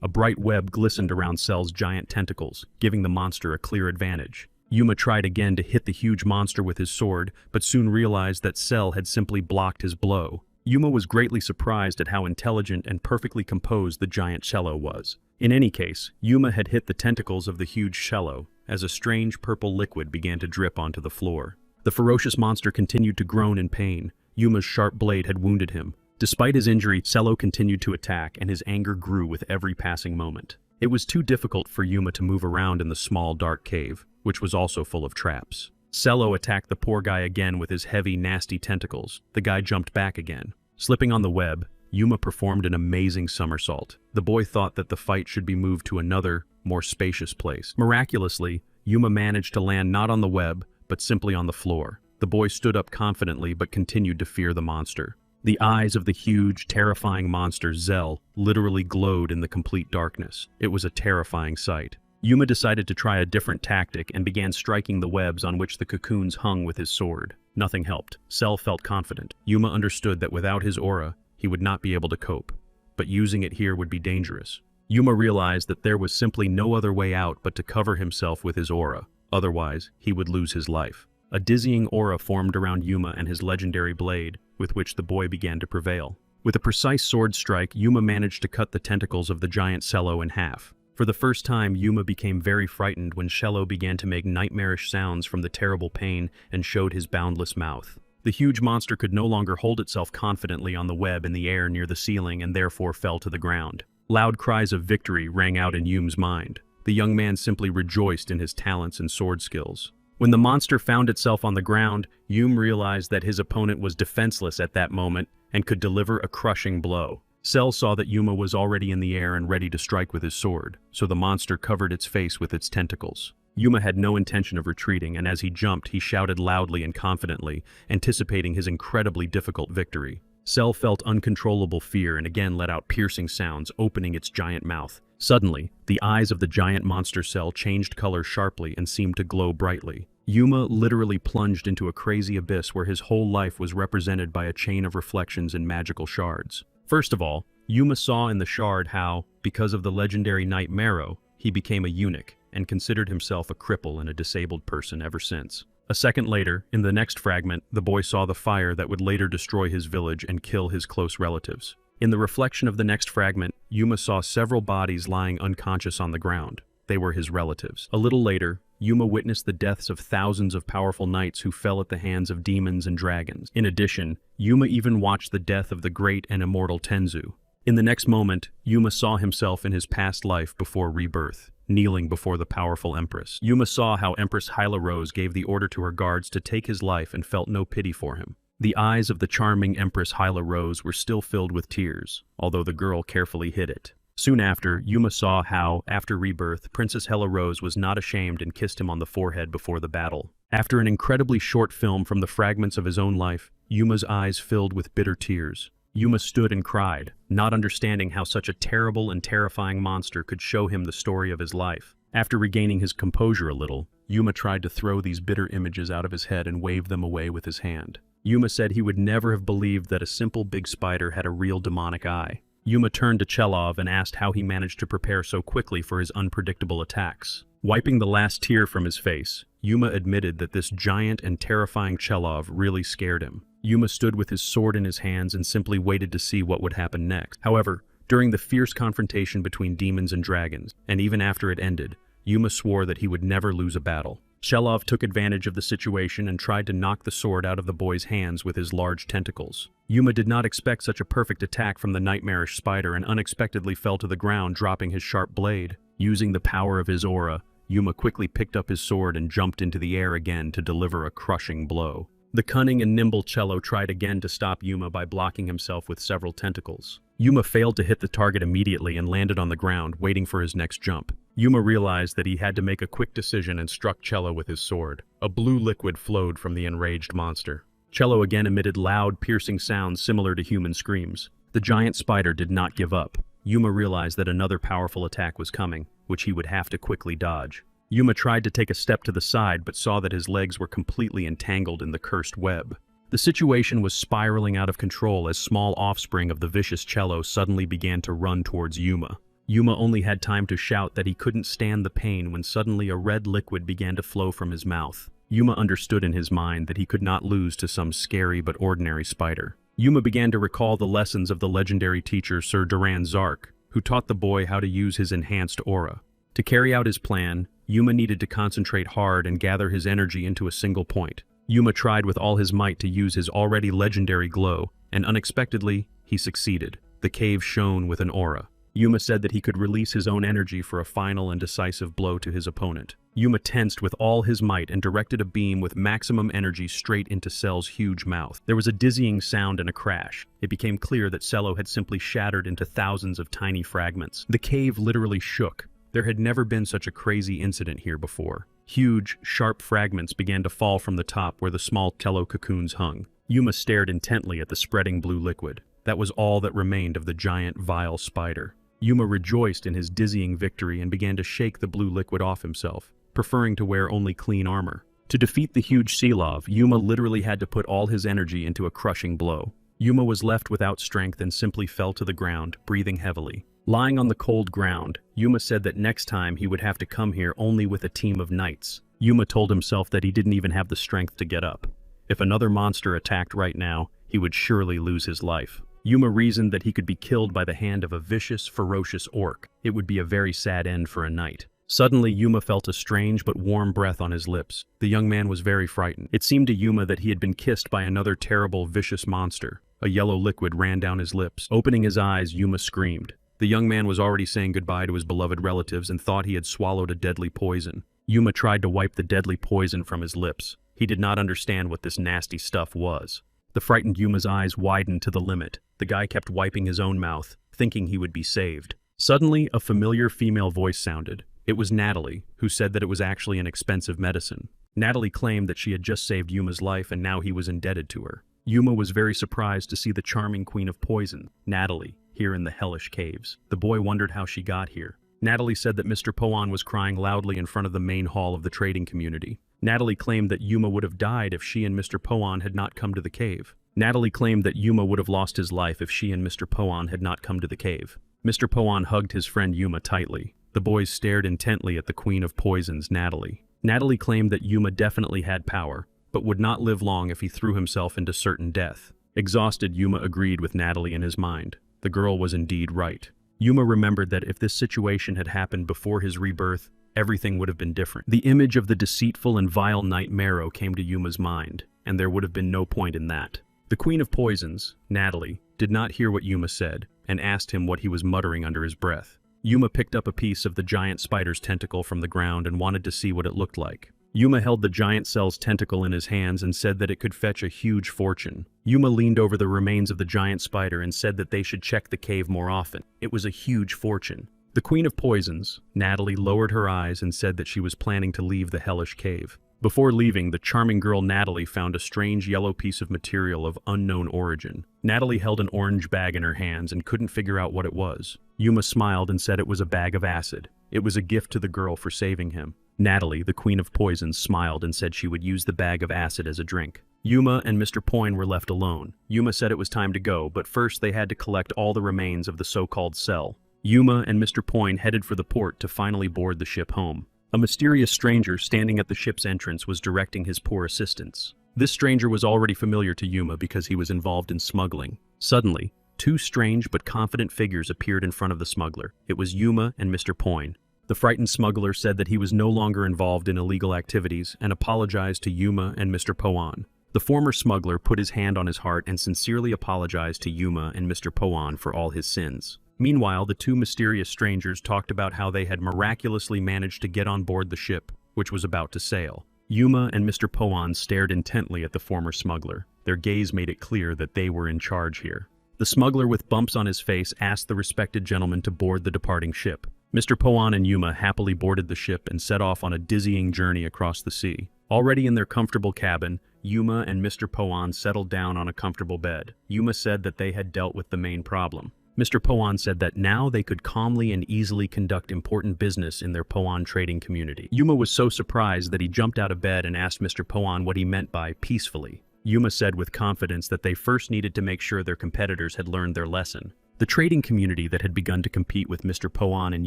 A bright web glistened around Cell's giant tentacles, giving the monster a clear advantage. Yuma tried again to hit the huge monster with his sword, but soon realized that Cell had simply blocked his blow. Yuma was greatly surprised at how intelligent and perfectly composed the giant cello was. In any case, Yuma had hit the tentacles of the huge cello, as a strange purple liquid began to drip onto the floor. The ferocious monster continued to groan in pain. Yuma's sharp blade had wounded him. Despite his injury, Cello continued to attack, and his anger grew with every passing moment. It was too difficult for Yuma to move around in the small, dark cave, which was also full of traps. Cello attacked the poor guy again with his heavy, nasty tentacles. The guy jumped back again. Slipping on the web, Yuma performed an amazing somersault. The boy thought that the fight should be moved to another, more spacious place. Miraculously, Yuma managed to land not on the web, but simply on the floor. The boy stood up confidently but continued to fear the monster. The eyes of the huge, terrifying monster, Zell, literally glowed in the complete darkness. It was a terrifying sight. Yuma decided to try a different tactic and began striking the webs on which the cocoons hung with his sword. Nothing helped. Cell felt confident. Yuma understood that without his aura, he would not be able to cope, but using it here would be dangerous. Yuma realized that there was simply no other way out but to cover himself with his aura. Otherwise, he would lose his life. A dizzying aura formed around Yuma and his legendary blade, with which the boy began to prevail. With a precise sword strike, Yuma managed to cut the tentacles of the giant cello in half. For the first time, Yuma became very frightened when Cello began to make nightmarish sounds from the terrible pain and showed his boundless mouth. The huge monster could no longer hold itself confidently on the web in the air near the ceiling and therefore fell to the ground. Loud cries of victory rang out in Yuma's mind. The young man simply rejoiced in his talents and sword skills. When the monster found itself on the ground, Yuma realized that his opponent was defenseless at that moment and could deliver a crushing blow. Cell saw that Yuma was already in the air and ready to strike with his sword, so the monster covered its face with its tentacles. Yuma had no intention of retreating, and as he jumped, he shouted loudly and confidently, anticipating his incredibly difficult victory. Cell felt uncontrollable fear and again let out piercing sounds, opening its giant mouth. Suddenly, the eyes of the giant monster Cell changed color sharply and seemed to glow brightly. Yuma literally plunged into a crazy abyss where his whole life was represented by a chain of reflections and magical shards. First of all, Yuma saw in the shard how, because of the legendary knight Marrow, he became a eunuch and considered himself a cripple and a disabled person ever since. A second later, in the next fragment, the boy saw the fire that would later destroy his village and kill his close relatives. In the reflection of the next fragment, Yuma saw several bodies lying unconscious on the ground. They were his relatives. A little later, Yuma witnessed the deaths of thousands of powerful knights who fell at the hands of demons and dragons. In addition, Yuma even watched the death of the great and immortal Tenzu. In the next moment, Yuma saw himself in his past life before rebirth, kneeling before the powerful Empress. Yuma saw how Empress Hyla Rose gave the order to her guards to take his life and felt no pity for him. The eyes of the charming Empress Hyla Rose were still filled with tears, although the girl carefully hid it. Soon after, Yuma saw how, after rebirth, Princess Hela Rose was not ashamed and kissed him on the forehead before the battle. After an incredibly short film from the fragments of his own life, Yuma's eyes filled with bitter tears. Yuma stood and cried, not understanding how such a terrible and terrifying monster could show him the story of his life. After regaining his composure a little, Yuma tried to throw these bitter images out of his head and wave them away with his hand. Yuma said he would never have believed that a simple big spider had a real demonic eye. Yuma turned to Chelov and asked how he managed to prepare so quickly for his unpredictable attacks. Wiping the last tear from his face, Yuma admitted that this giant and terrifying Chelov really scared him. Yuma stood with his sword in his hands and simply waited to see what would happen next. However, during the fierce confrontation between demons and dragons, and even after it ended, Yuma swore that he would never lose a battle. Chelov took advantage of the situation and tried to knock the sword out of the boy's hands with his large tentacles. Yuma did not expect such a perfect attack from the nightmarish spider and unexpectedly fell to the ground, dropping his sharp blade. Using the power of his aura, Yuma quickly picked up his sword and jumped into the air again to deliver a crushing blow. The cunning and nimble Cello tried again to stop Yuma by blocking himself with several tentacles. Yuma failed to hit the target immediately and landed on the ground, waiting for his next jump. Yuma realized that he had to make a quick decision and struck Cello with his sword. A blue liquid flowed from the enraged monster. Cello again emitted loud, piercing sounds similar to human screams. The giant spider did not give up. Yuma realized that another powerful attack was coming, which he would have to quickly dodge. Yuma tried to take a step to the side but saw that his legs were completely entangled in the cursed web. The situation was spiraling out of control as small offspring of the vicious Cello suddenly began to run towards Yuma. Yuma only had time to shout that he couldn't stand the pain when suddenly a red liquid began to flow from his mouth. Yuma understood in his mind that he could not lose to some scary but ordinary spider. Yuma began to recall the lessons of the legendary teacher Sir Duran Zark, who taught the boy how to use his enhanced aura. To carry out his plan, Yuma needed to concentrate hard and gather his energy into a single point. Yuma tried with all his might to use his already legendary glow, and unexpectedly, he succeeded. The cave shone with an aura. Yuma said that he could release his own energy for a final and decisive blow to his opponent. Yuma tensed with all his might and directed a beam with maximum energy straight into Cell's huge mouth. There was a dizzying sound and a crash. It became clear that Cello had simply shattered into thousands of tiny fragments. The cave literally shook. There had never been such a crazy incident here before. Huge, sharp fragments began to fall from the top where the small Cello cocoons hung. Yuma stared intently at the spreading blue liquid. That was all that remained of the giant, vile spider. Yuma rejoiced in his dizzying victory and began to shake the blue liquid off himself, preferring to wear only clean armor. To defeat the huge Selov, Yuma literally had to put all his energy into a crushing blow. Yuma was left without strength and simply fell to the ground, breathing heavily. Lying on the cold ground, Yuma said that next time he would have to come here only with a team of knights. Yuma told himself that he didn't even have the strength to get up. If another monster attacked right now, he would surely lose his life. Yuma reasoned that he could be killed by the hand of a vicious, ferocious orc. It would be a very sad end for a knight. Suddenly, Yuma felt a strange but warm breath on his lips. The young man was very frightened. It seemed to Yuma that he had been kissed by another terrible, vicious monster. A yellow liquid ran down his lips. Opening his eyes, Yuma screamed. The young man was already saying goodbye to his beloved relatives and thought he had swallowed a deadly poison. Yuma tried to wipe the deadly poison from his lips. He did not understand what this nasty stuff was. The frightened Yuma's eyes widened to the limit. The guy kept wiping his own mouth, thinking he would be saved. Suddenly, a familiar female voice sounded. It was Natalie, who said that it was actually an expensive medicine. Natalie claimed that she had just saved Yuma's life and now he was indebted to her. Yuma was very surprised to see the charming queen of poison, Natalie, here in the hellish caves. The boy wondered how she got here. Natalie said that Mr. Poan was crying loudly in front of the main hall of the trading community. Natalie claimed that Yuma would have died if she and Mr. Poan had not come to the cave. Natalie claimed that Yuma would have lost his life if she and Mr. Poan had not come to the cave. Mr. Poan hugged his friend Yuma tightly. The boys stared intently at the queen of poisons, Natalie. Natalie claimed that Yuma definitely had power, but would not live long if he threw himself into certain death. Exhausted, Yuma agreed with Natalie in his mind. The girl was indeed right. Yuma remembered that if this situation had happened before his rebirth, everything would have been different. The image of the deceitful and vile knight Marrow came to Yuma's mind, and there would have been no point in that. The queen of poisons, Natalie, did not hear what Yuma said, and asked him what he was muttering under his breath. Yuma picked up a piece of the giant spider's tentacle from the ground and wanted to see what it looked like. Yuma held the giant cell's tentacle in his hands and said that it could fetch a huge fortune. Yuma leaned over the remains of the giant spider and said that they should check the cave more often. It was a huge fortune. The queen of poisons, Natalie, lowered her eyes and said that she was planning to leave the hellish cave. Before leaving, the charming girl Natalie found a strange yellow piece of material of unknown origin. Natalie held an orange bag in her hands and couldn't figure out what it was. Yuma smiled and said it was a bag of acid. It was a gift to the girl for saving him. Natalie, the queen of poisons, smiled and said she would use the bag of acid as a drink. Yuma and Mr. Poyne were left alone. Yuma said it was time to go, but first they had to collect all the remains of the so-called cell. Yuma and Mr. Poyne headed for the port to finally board the ship home. A mysterious stranger standing at the ship's entrance was directing his poor assistants. This stranger was already familiar to Yuma because he was involved in smuggling. Suddenly, two strange but confident figures appeared in front of the smuggler. It was Yuma and Mr. Poyne. The frightened smuggler said that he was no longer involved in illegal activities and apologized to Yuma and Mr. Poyne. The former smuggler put his hand on his heart and sincerely apologized to Yuma and Mr. Poyne for all his sins. Meanwhile, the two mysterious strangers talked about how they had miraculously managed to get on board the ship, which was about to sail. Yuma and Mr. Poyne stared intently at the former smuggler. Their gaze made it clear that they were in charge here. The smuggler with bumps on his face asked the respected gentleman to board the departing ship. Mr. Poyne and Yuma happily boarded the ship and set off on a dizzying journey across the sea. Already in their comfortable cabin, Yuma and Mr. Poyne settled down on a comfortable bed. Yuma said that they had dealt with the main problem. Mr. Poyne said that now they could calmly and easily conduct important business in their Poyne trading community. Yuma was so surprised that he jumped out of bed and asked Mr. Poyne what he meant by peacefully. Yuma said with confidence that they first needed to make sure their competitors had learned their lesson. The trading community that had begun to compete with Mr. Poyne and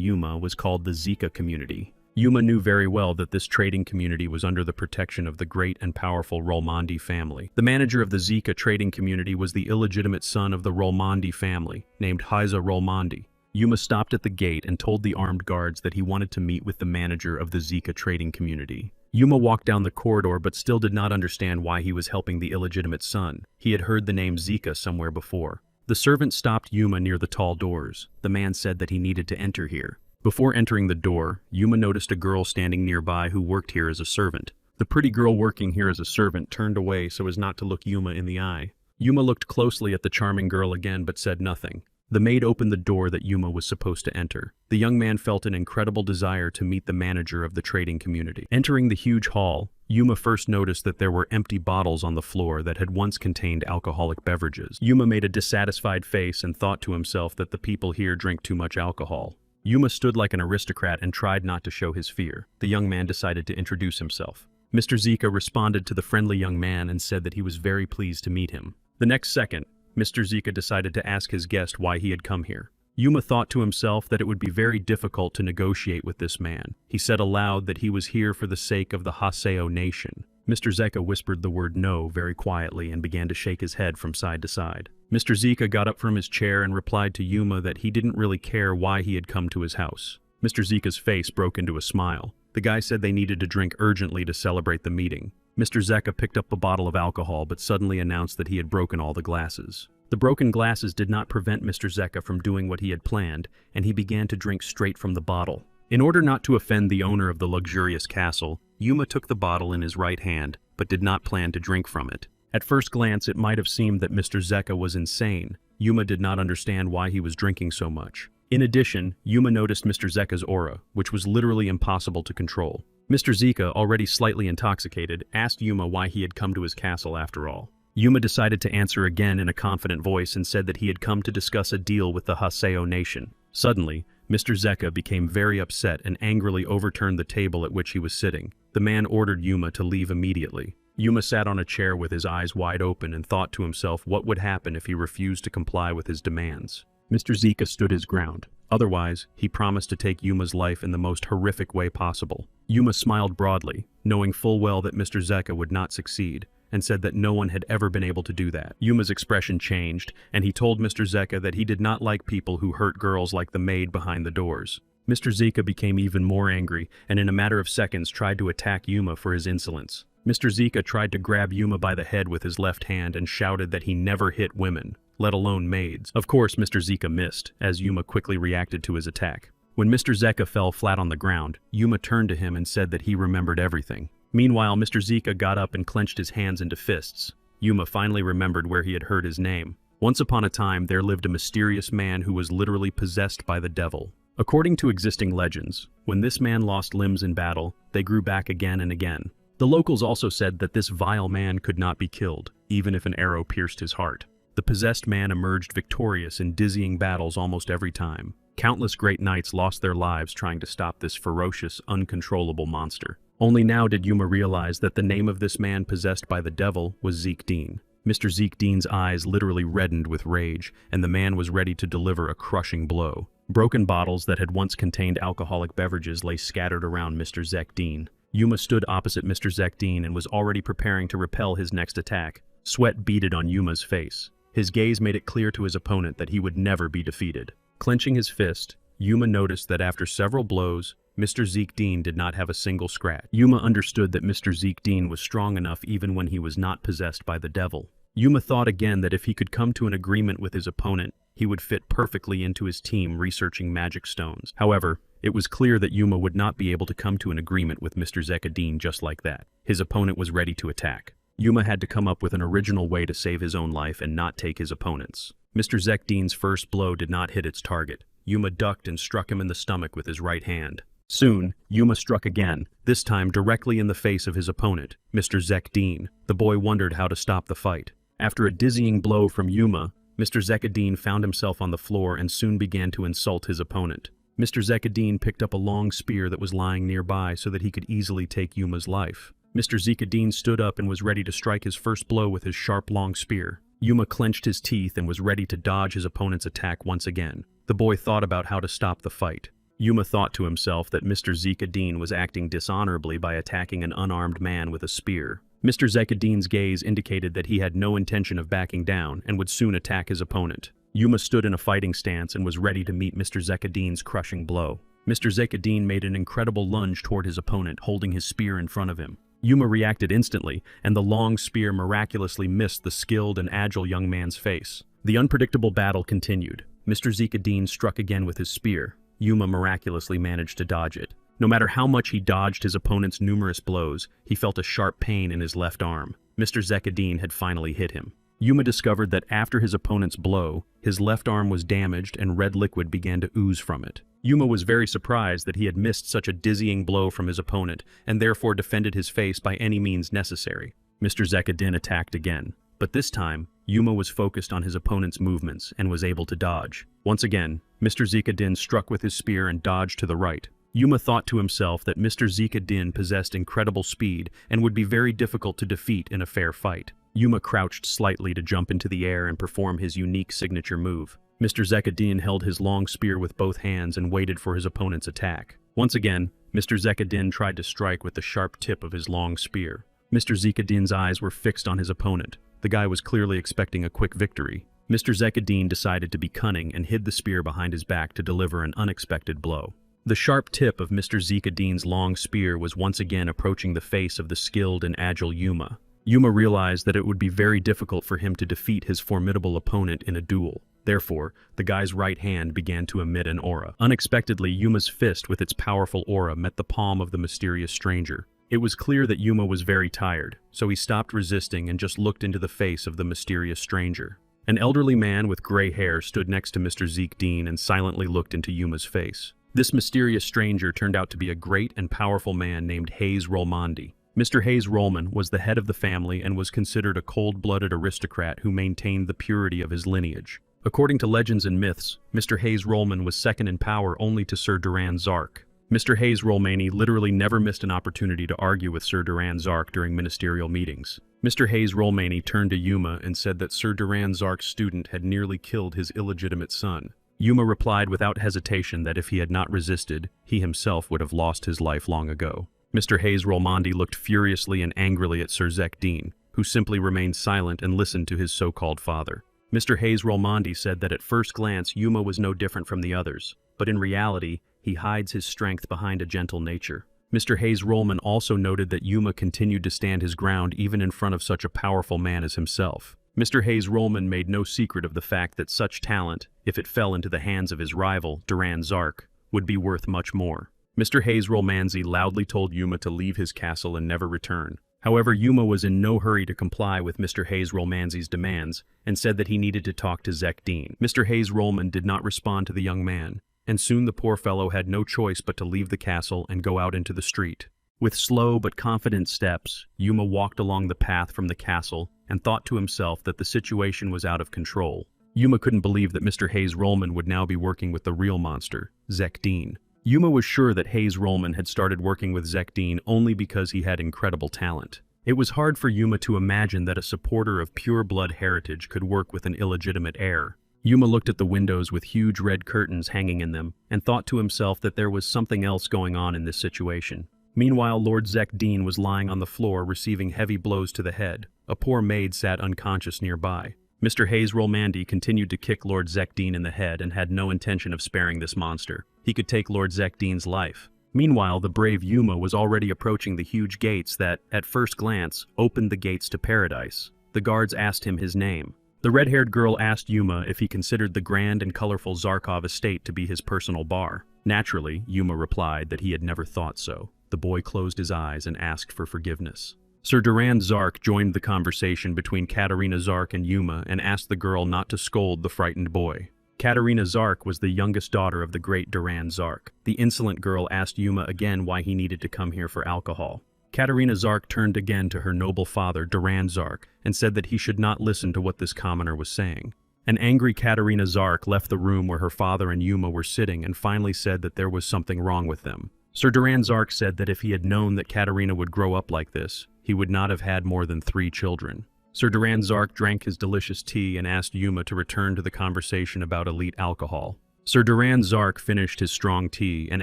Yuma was called the Zika community. Yuma knew very well that this trading community was under the protection of the great and powerful Rolmondi family. The manager of the Zika trading community was the illegitimate son of the Rolmondi family, named Hiza Rolmondi. Yuma stopped at the gate and told the armed guards that he wanted to meet with the manager of the Zika trading community. Yuma walked down the corridor but still did not understand why he was helping the illegitimate son. He had heard the name Zika somewhere before. The servant stopped Yuma near the tall doors. The man said that he needed to enter here. Before entering the door, Yuma noticed a girl standing nearby who worked here as a servant. The pretty girl working here as a servant turned away so as not to look Yuma in the eye. Yuma looked closely at the charming girl again but said nothing. The maid opened the door that Yuma was supposed to enter. The young man felt an incredible desire to meet the manager of the trading community. Entering the huge hall, Yuma first noticed that there were empty bottles on the floor that had once contained alcoholic beverages. Yuma made a dissatisfied face and thought to himself that the people here drink too much alcohol. Yuma stood like an aristocrat and tried not to show his fear. The young man decided to introduce himself. Mr. Zika responded to the friendly young man and said that he was very pleased to meet him. The next second, Mr. Zika decided to ask his guest why he had come here. Yuma thought to himself that it would be very difficult to negotiate with this man. He said aloud that he was here for the sake of the Haseo nation. Mr. Zeka whispered the word no very quietly and began to shake his head from side to side. Mr. Zika got up from his chair and replied to Yuma that he didn't really care why he had come to his house. Mr. Zika's face broke into a smile. The guy said they needed to drink urgently to celebrate the meeting. Mr. Zeka picked up a bottle of alcohol but suddenly announced that he had broken all the glasses. The broken glasses did not prevent Mr. Zeka from doing what he had planned, and he began to drink straight from the bottle. In order not to offend the owner of the luxurious castle, Yuma took the bottle in his right hand, but did not plan to drink from it. At first glance, it might have seemed that Mr. Zeka was insane. Yuma did not understand why he was drinking so much. In addition, Yuma noticed Mr. Zeka's aura, which was literally impossible to control. Mr. Zeka, already slightly intoxicated, asked Yuma why he had come to his castle after all. Yuma decided to answer again in a confident voice and said that he had come to discuss a deal with the Haseo nation. Suddenly, Mr. Zeka became very upset and angrily overturned the table at which he was sitting. The man ordered Yuma to leave immediately. Yuma sat on a chair with his eyes wide open and thought to himself what would happen if he refused to comply with his demands. Mr. Zeka stood his ground. Otherwise, he promised to take Yuma's life in the most horrific way possible. Yuma smiled broadly, knowing full well that Mr. Zeka would not succeed, and said that no one had ever been able to do that. Yuma's expression changed, and he told Mr. Zeka that he did not like people who hurt girls like the maid behind the doors. Mr. Zeka became even more angry, and in a matter of seconds tried to attack Yuma for his insolence. Mr. Zeka tried to grab Yuma by the head with his left hand and shouted that he never hit women, let alone maids. Of course, Mr. Zeka missed, as Yuma quickly reacted to his attack. When Mr. Zeka fell flat on the ground, Yuma turned to him and said that he remembered everything. Meanwhile, Mr. Zeka got up and clenched his hands into fists. Yuma finally remembered where he had heard his name. Once upon a time, there lived a mysterious man who was literally possessed by the devil. According to existing legends, when this man lost limbs in battle, they grew back again and again. The locals also said that this vile man could not be killed, even if an arrow pierced his heart. The possessed man emerged victorious in dizzying battles almost every time. Countless great knights lost their lives trying to stop this ferocious, uncontrollable monster. Only now did Yuma realize that the name of this man possessed by the devil was Zeke Dean. Mr. Zeke Dean's eyes literally reddened with rage, and the man was ready to deliver a crushing blow. Broken bottles that had once contained alcoholic beverages lay scattered around Mr. Zeke Dean. Yuma stood opposite Mr. Zeke Dean and was already preparing to repel his next attack. Sweat beaded on Yuma's face. His gaze made it clear to his opponent that he would never be defeated. Clenching his fist, Yuma noticed that after several blows, Mr. Zeke Dean did not have a single scratch. Yuma understood that Mr. Zeke Dean was strong enough even when he was not possessed by the devil. Yuma thought again that if he could come to an agreement with his opponent, he would fit perfectly into his team researching magic stones. However, it was clear that Yuma would not be able to come to an agreement with Mr. Zeke Dean just like that. His opponent was ready to attack. Yuma had to come up with an original way to save his own life and not take his opponent's. Mr. Zeke Dean's first blow did not hit its target. Yuma ducked and struck him in the stomach with his right hand. Soon, Yuma struck again, this time directly in the face of his opponent, Mr. Zeke Dean. The boy wondered how to stop the fight. After a dizzying blow from Yuma, Mr. Zeke Dean found himself on the floor and soon began to insult his opponent. Mr. Zeke Dean picked up a long spear that was lying nearby so that he could easily take Yuma's life. Mr. Zeke Dean stood up and was ready to strike his first blow with his sharp long spear. Yuma clenched his teeth and was ready to dodge his opponent's attack once again. The boy thought about how to stop the fight. Yuma thought to himself that Mr. Zeke Dean was acting dishonorably by attacking an unarmed man with a spear. Mr. Zeke Dean's gaze indicated that he had no intention of backing down and would soon attack his opponent. Yuma stood in a fighting stance and was ready to meet Mr. Zeke Dean's crushing blow. Mr. Zeke Dean made an incredible lunge toward his opponent, holding his spear in front of him. Yuma reacted instantly, and the long spear miraculously missed the skilled and agile young man's face. The unpredictable battle continued. Mr. Zeke Dean struck again with his spear. Yuma miraculously managed to dodge it. No matter how much he dodged his opponent's numerous blows, he felt a sharp pain in his left arm. Mr. Zeke Dean had finally hit him. Yuma discovered that after his opponent's blow, his left arm was damaged and red liquid began to ooze from it. Yuma was very surprised that he had missed such a dizzying blow from his opponent, and therefore defended his face by any means necessary. Mr. Zeke Dean attacked again, but this time, Yuma was focused on his opponent's movements and was able to dodge. Once again, Mr. Zeke Dean struck with his spear and dodged to the right. Yuma thought to himself that Mr. Zeke Dean possessed incredible speed and would be very difficult to defeat in a fair fight. Yuma crouched slightly to jump into the air and perform his unique signature move. Mr. Zeke Dean held his long spear with both hands and waited for his opponent's attack. Once again, Mr. Zeke Dean tried to strike with the sharp tip of his long spear. Mr. Zeke Dean's eyes were fixed on his opponent. The guy was clearly expecting a quick victory. Mr. Zeke Dean decided to be cunning and hid the spear behind his back to deliver an unexpected blow. The sharp tip of Mr. Zeke Dean's long spear was once again approaching the face of the skilled and agile Yuma. Yuma realized that it would be very difficult for him to defeat his formidable opponent in a duel. Therefore, the guy's right hand began to emit an aura. Unexpectedly, Yuma's fist with its powerful aura met the palm of the mysterious stranger. It was clear that Yuma was very tired, so he stopped resisting and just looked into the face of the mysterious stranger. An elderly man with gray hair stood next to Mr. Zeke Dean and silently looked into Yuma's face. This mysterious stranger turned out to be a great and powerful man named Hayes Rolmondi. Mr. Hayes Rollman was the head of the family and was considered a cold-blooded aristocrat who maintained the purity of his lineage. According to legends and myths, Mr. Hayes Rollman was second in power only to Sir Duran Zark. Mr. Hayes Rolmani literally never missed an opportunity to argue with Sir Duran Zark during ministerial meetings. Mr. Hayes Rolmani turned to Yuma and said that Sir Duran Zark's student had nearly killed his illegitimate son. Yuma replied without hesitation that if he had not resisted, he himself would have lost his life long ago. Mr. Hayes Rolmondi looked furiously and angrily at Sir Zeke Dean, who simply remained silent and listened to his so-called father. Mr. Hayes Rolmondi said that at first glance Yuma was no different from the others, but in reality, he hides his strength behind a gentle nature. Mr. Hayes Rollman also noted that Yuma continued to stand his ground even in front of such a powerful man as himself. Mr. Hayes Rollman made no secret of the fact that such talent, if it fell into the hands of his rival, Duran Zark, would be worth much more. Mr. Hayes Rolmanzi loudly told Yuma to leave his castle and never return. However, Yuma was in no hurry to comply with Mr. Hayes Rolmanzi's demands and said that he needed to talk to Zeke Dean. Mr. Hayes Rollman did not respond to the young man, and soon the poor fellow had no choice but to leave the castle and go out into the street. With slow but confident steps, Yuma walked along the path from the castle and thought to himself that the situation was out of control. Yuma couldn't believe that Mr. Hayes Rollman would now be working with the real monster, Zek Dean. Yuma was sure that Hayes Rollman had started working with Zek Dean only because he had incredible talent. It was hard for Yuma to imagine that a supporter of pure blood heritage could work with an illegitimate heir. Yuma looked at the windows with huge red curtains hanging in them and thought to himself that there was something else going on in this situation. Meanwhile, Lord Zek Dean was lying on the floor receiving heavy blows to the head. A poor maid sat unconscious nearby. Mr. Hayes Rollmandy continued to kick Lord Zek Dean in the head and had no intention of sparing this monster. He could take Lord Zek Dean's life. Meanwhile, the brave Yuma was already approaching the huge gates that, at first glance, opened the gates to paradise. The guards asked him his name. The red-haired girl asked Yuma if he considered the grand and colorful Zarkov estate to be his personal bar. Naturally, Yuma replied that he had never thought so. The boy closed his eyes and asked for forgiveness. Sir Durand Zark joined the conversation between Katerina Zark and Yuma and asked the girl not to scold the frightened boy. Katerina Zark was the youngest daughter of the great Durand Zark. The insolent girl asked Yuma again why he needed to come here for alcohol. Katerina Zark turned again to her noble father, Durand Zark, and said that he should not listen to what this commoner was saying. An angry Katerina Zark left the room where her father and Yuma were sitting and finally said that there was something wrong with them. Sir Durand Zark said that if he had known that Katerina would grow up like this, he would not have had more than 3 children. Sir Durand Zark drank his delicious tea and asked Yuma to return to the conversation about elite alcohol. Sir Durand Zark finished his strong tea and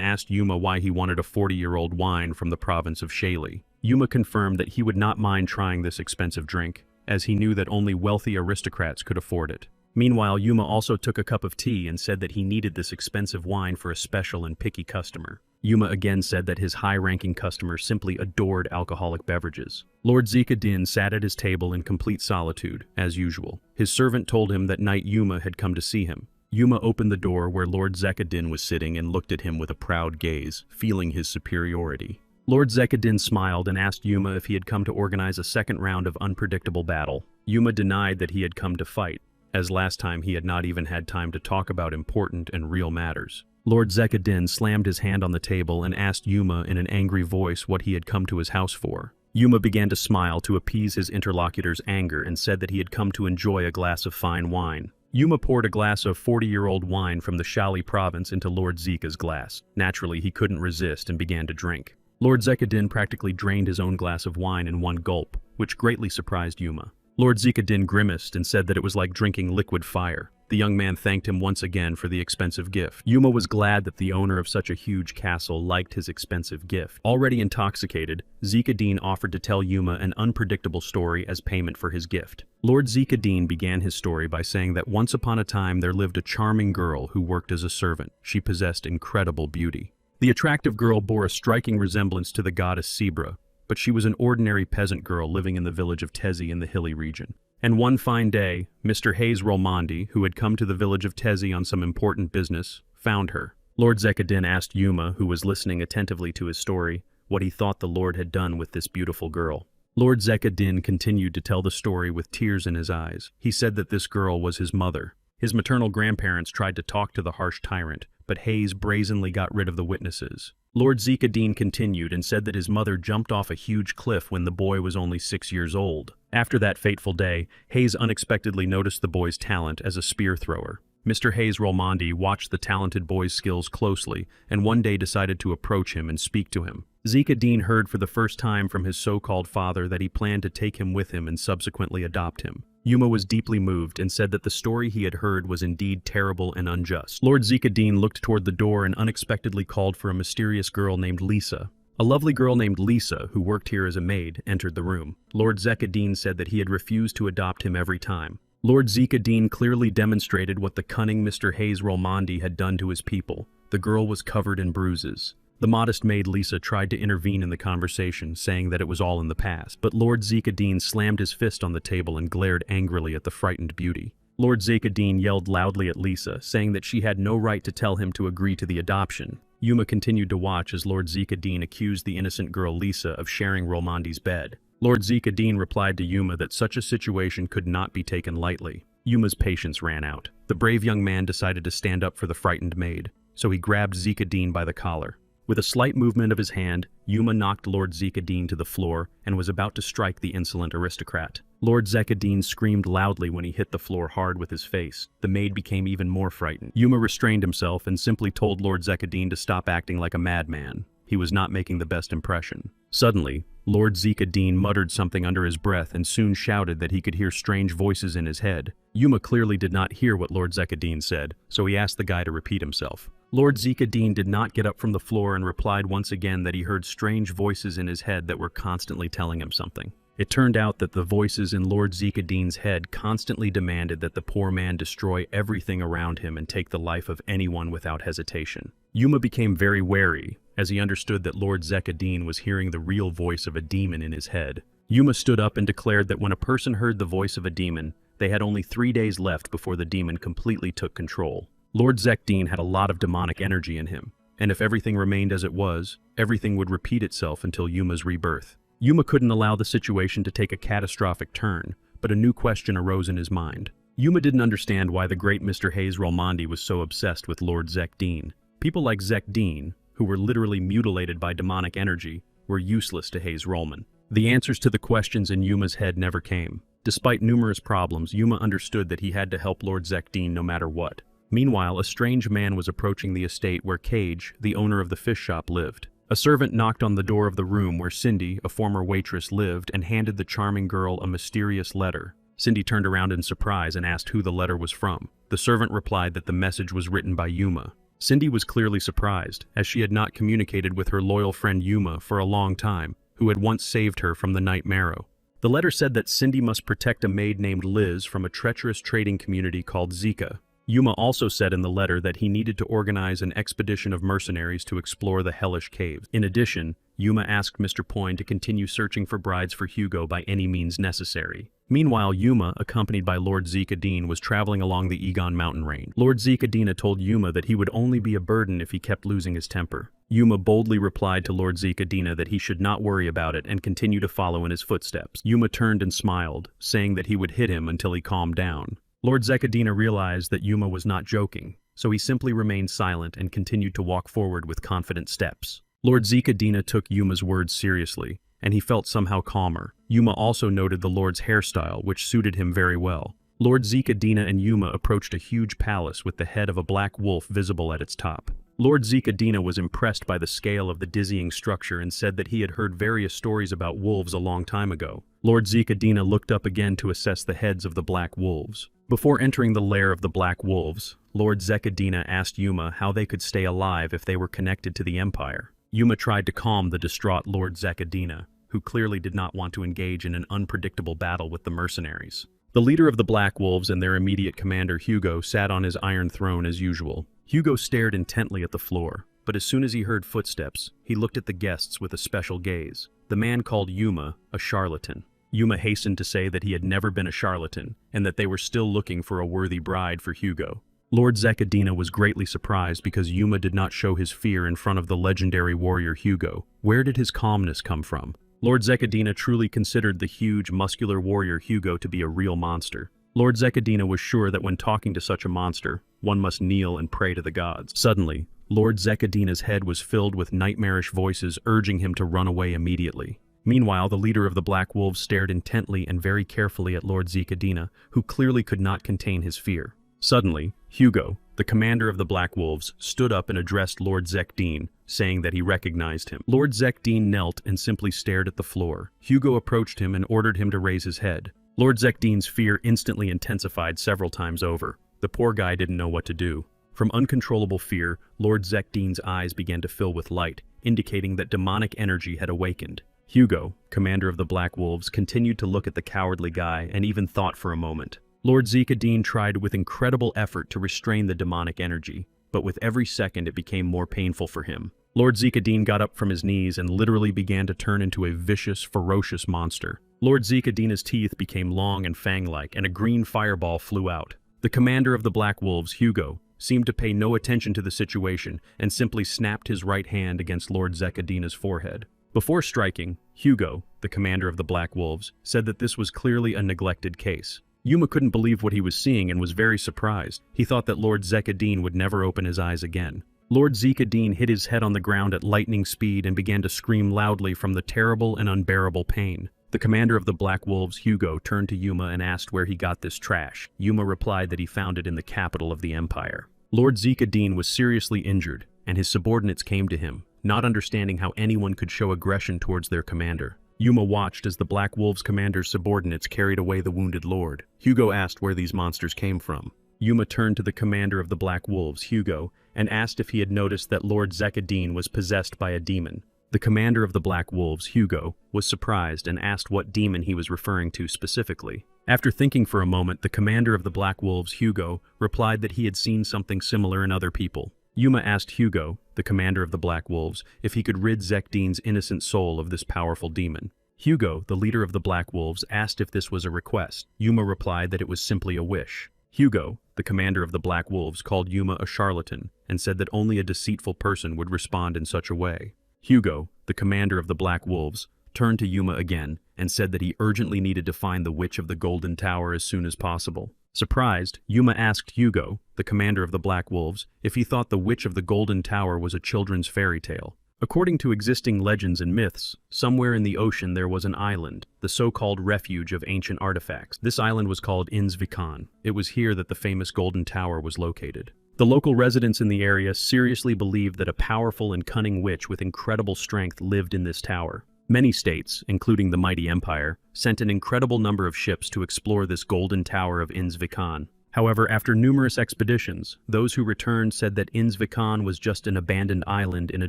asked Yuma why he wanted a 40-year-old wine from the province of Shaley. Yuma confirmed that he would not mind trying this expensive drink, as he knew that only wealthy aristocrats could afford it. Meanwhile, Yuma also took a cup of tea and said that he needed this expensive wine for a special and picky customer. Yuma again said that his high-ranking customers simply adored alcoholic beverages. Lord Zekadin sat at his table in complete solitude, as usual. His servant told him that Knight Yuma had come to see him. Yuma opened the door where Lord Zekadin was sitting and looked at him with a proud gaze, feeling his superiority. Lord Zekadin smiled and asked Yuma if he had come to organize a second round of unpredictable battle. Yuma denied that he had come to fight, as last time he had not even had time to talk about important and real matters. Lord Zekadin slammed his hand on the table and asked Yuma in an angry voice what he had come to his house for. Yuma began to smile to appease his interlocutor's anger and said that he had come to enjoy a glass of fine wine. Yuma poured a glass of 40-year-old wine from the Shali province into Lord Zika's glass. Naturally, he couldn't resist and began to drink. Lord Zekadin practically drained his own glass of wine in one gulp, which greatly surprised Yuma. Lord Zekadin grimaced and said that it was like drinking liquid fire. The young man thanked him once again for the expensive gift. Yuma was glad that the owner of such a huge castle liked his expensive gift. Already intoxicated, Zekadin offered to tell Yuma an unpredictable story as payment for his gift. Lord Zekadin began his story by saying that once upon a time there lived a charming girl who worked as a servant. She possessed incredible beauty. The attractive girl bore a striking resemblance to the goddess Sebra, but she was an ordinary peasant girl living in the village of Tezi in the hilly region. And one fine day, Mr. Hayes Rollmandy, who had come to the village of Tezi on some important business, found her. Lord Zekadin asked Yuma, who was listening attentively to his story, what he thought the Lord had done with this beautiful girl. Lord Zekadin continued to tell the story with tears in his eyes. He said that this girl was his mother. His maternal grandparents tried to talk to the harsh tyrant, but Hayes brazenly got rid of the witnesses. Lord Zekadin continued and said that his mother jumped off a huge cliff when the boy was only 6 years old. After that fateful day, Hayes unexpectedly noticed the boy's talent as a spear thrower. Mr. Hayes Rollmandy watched the talented boy's skills closely and one day decided to approach him and speak to him. Zekadin heard for the first time from his so-called father that he planned to take him with him and subsequently adopt him. Yuma was deeply moved and said that the story he had heard was indeed terrible and unjust. Lord Zekadin looked toward the door and unexpectedly called for a mysterious girl named Lisa. A lovely girl named Lisa, who worked here as a maid, entered the room. Lord Zekadin said that he had refused to adopt him every time. Lord Zekadin clearly demonstrated what the cunning Mr. Hayes Rollmandy had done to his people. The girl was covered in bruises. The modest maid Lisa tried to intervene in the conversation, saying that it was all in the past, but Lord Zekadin slammed his fist on the table and glared angrily at the frightened beauty. Lord Zekadin yelled loudly at Lisa, saying that she had no right to tell him to agree to the adoption. Yuma continued to watch as Lord Zekadin accused the innocent girl Lisa of sharing Rollmandy's bed. Lord Zekadin replied to Yuma that such a situation could not be taken lightly. Yuma's patience ran out. The brave young man decided to stand up for the frightened maid, so he grabbed Zekadin by the collar. With a slight movement of his hand, Yuma knocked Lord Zekadin to the floor and was about to strike the insolent aristocrat. Lord Zekadine screamed loudly when he hit the floor hard with his face. The maid became even more frightened. Yuma restrained himself and simply told Lord Zekadine to stop acting like a madman. He was not making the best impression. Suddenly, Lord Zekadine muttered something under his breath and soon shouted that he could hear strange voices in his head. Yuma clearly did not hear what Lord Zekadine said, so he asked the guy to repeat himself. Lord Zekadine did not get up from the floor and replied once again that he heard strange voices in his head that were constantly telling him something. It turned out that the voices in Lord Zekadine's head constantly demanded that the poor man destroy everything around him and take the life of anyone without hesitation. Yuma became very wary, as he understood that Lord Zekadine was hearing the real voice of a demon in his head. Yuma stood up and declared that when a person heard the voice of a demon, they had only 3 days left before the demon completely took control. Lord Zekadine had a lot of demonic energy in him, and if everything remained as it was, everything would repeat itself until Yuma's rebirth. Yuma couldn't allow the situation to take a catastrophic turn, but a new question arose in his mind. Yuma didn't understand why the great Mr. Hayes Rolmondi was so obsessed with Lord Zekadine. People like Zekadine, who were literally mutilated by demonic energy, were useless to Hayes Rollman. The answers to the questions in Yuma's head never came. Despite numerous problems, Yuma understood that he had to help Lord Zekadine no matter what. Meanwhile, a strange man was approaching the estate where Cage, the owner of the fish shop, lived. A servant knocked on the door of the room where Cindy, a former waitress, lived and handed the charming girl a mysterious letter. Cindy turned around in surprise and asked who the letter was from. The servant replied that the message was written by Yuma. Cindy was clearly surprised, as she had not communicated with her loyal friend Yuma for a long time, who had once saved her from the Night Marrow. The letter said that Cindy must protect a maid named Liz from a treacherous trading community called Zika. Yuma also said in the letter that he needed to organize an expedition of mercenaries to explore the hellish caves. In addition, Yuma asked Mr. Poyne to continue searching for brides for Hugo by any means necessary. Meanwhile, Yuma, accompanied by Lord Zekadine, was traveling along the Egon mountain range. Lord Zekadine told Yuma that he would only be a burden if he kept losing his temper. Yuma boldly replied to Lord Zekadine that he should not worry about it and continue to follow in his footsteps. Yuma turned and smiled, saying that he would hit him until he calmed down. Lord Zekadine realized that Yuma was not joking, so he simply remained silent and continued to walk forward with confident steps. Lord Zekadine took Yuma's words seriously, and he felt somehow calmer. Yuma also noted the Lord's hairstyle, which suited him very well. Lord Zekadine and Yuma approached a huge palace with the head of a black wolf visible at its top. Lord Zekadine was impressed by the scale of the dizzying structure and said that he had heard various stories about wolves a long time ago. Lord Zekadine looked up again to assess the heads of the black wolves. Before entering the lair of the black wolves, Lord Zekadine asked Yuma how they could stay alive if they were connected to the Empire. Yuma tried to calm the distraught Lord Zekadine, who clearly did not want to engage in an unpredictable battle with the mercenaries. The leader of the Black Wolves and their immediate commander, Hugo, sat on his iron throne as usual. Hugo stared intently at the floor, but as soon as he heard footsteps, he looked at the guests with a special gaze. The man called Yuma a charlatan. Yuma hastened to say that he had never been a charlatan, and that they were still looking for a worthy bride for Hugo. Lord Zekadine was greatly surprised because Yuma did not show his fear in front of the legendary warrior Hugo. Where did his calmness come from? Lord Zekadine truly considered the huge, muscular warrior Hugo to be a real monster. Lord Zekadine was sure that when talking to such a monster, one must kneel and pray to the gods. Suddenly, Lord Zekadine's head was filled with nightmarish voices urging him to run away immediately. Meanwhile, the leader of the Black Wolves stared intently and very carefully at Lord Zekadine, who clearly could not contain his fear. Suddenly, Hugo, the commander of the Black Wolves, stood up and addressed Lord Zekadine, saying that he recognized him. Lord Zekadine knelt and simply stared at the floor. Hugo approached him and ordered him to raise his head. Lord Zekadine's fear instantly intensified several times over. The poor guy didn't know what to do. From uncontrollable fear, Lord Zekadine's eyes began to fill with light, indicating that demonic energy had awakened. Hugo, commander of the Black Wolves, continued to look at the cowardly guy and even thought for a moment. Lord Zekadine tried with incredible effort to restrain the demonic energy, but with every second it became more painful for him. Lord Zekadine got up from his knees and literally began to turn into a vicious, ferocious monster. Lord Zekadine's teeth became long and fang-like, and a green fireball flew out. The commander of the Black Wolves, Hugo, seemed to pay no attention to the situation and simply snapped his right hand against Lord Zekadine's forehead. Before striking, Hugo, the commander of the Black Wolves, said that this was clearly a neglected case. Yuma couldn't believe what he was seeing and was very surprised. He thought that Lord Zekadine would never open his eyes again. Lord Zekadine hit his head on the ground at lightning speed and began to scream loudly from the terrible and unbearable pain. The commander of the Black Wolves, Hugo, turned to Yuma and asked where he got this trash. Yuma replied that he found it in the capital of the empire. Lord Zika-Din was seriously injured, and his subordinates came to him, not understanding how anyone could show aggression towards their commander. Yuma watched as the Black Wolves commander's subordinates carried away the wounded lord. Hugo asked where these monsters came from. Yuma turned to the commander of the Black Wolves, Hugo, and asked if he had noticed that Lord Zika-Din was possessed by a demon. The commander of the Black Wolves, Hugo, was surprised and asked what demon he was referring to specifically. After thinking for a moment, the commander of the Black Wolves, Hugo, replied that he had seen something similar in other people. Yuma asked Hugo, the commander of the Black Wolves, if he could rid Zeka-Din's innocent soul of this powerful demon. Hugo, the leader of the Black Wolves, asked if this was a request. Yuma replied that it was simply a wish. Hugo, the commander of the Black Wolves, called Yuma a charlatan and said that only a deceitful person would respond in such a way. Hugo, the commander of the Black Wolves, turned to Yuma again and said that he urgently needed to find the Witch of the Golden Tower as soon as possible. Surprised, Yuma asked Hugo, the commander of the Black Wolves, if he thought the Witch of the Golden Tower was a children's fairy tale. According to existing legends and myths, somewhere in the ocean there was an island, the so-called refuge of ancient artifacts. This island was called Inzvikan. It was here that the famous Golden Tower was located. The local residents in the area seriously believed that a powerful and cunning witch with incredible strength lived in this tower. Many states, including the mighty empire, sent an incredible number of ships to explore this Golden Tower of Inzvikan. However, after numerous expeditions, those who returned said that Inzvikan was just an abandoned island in a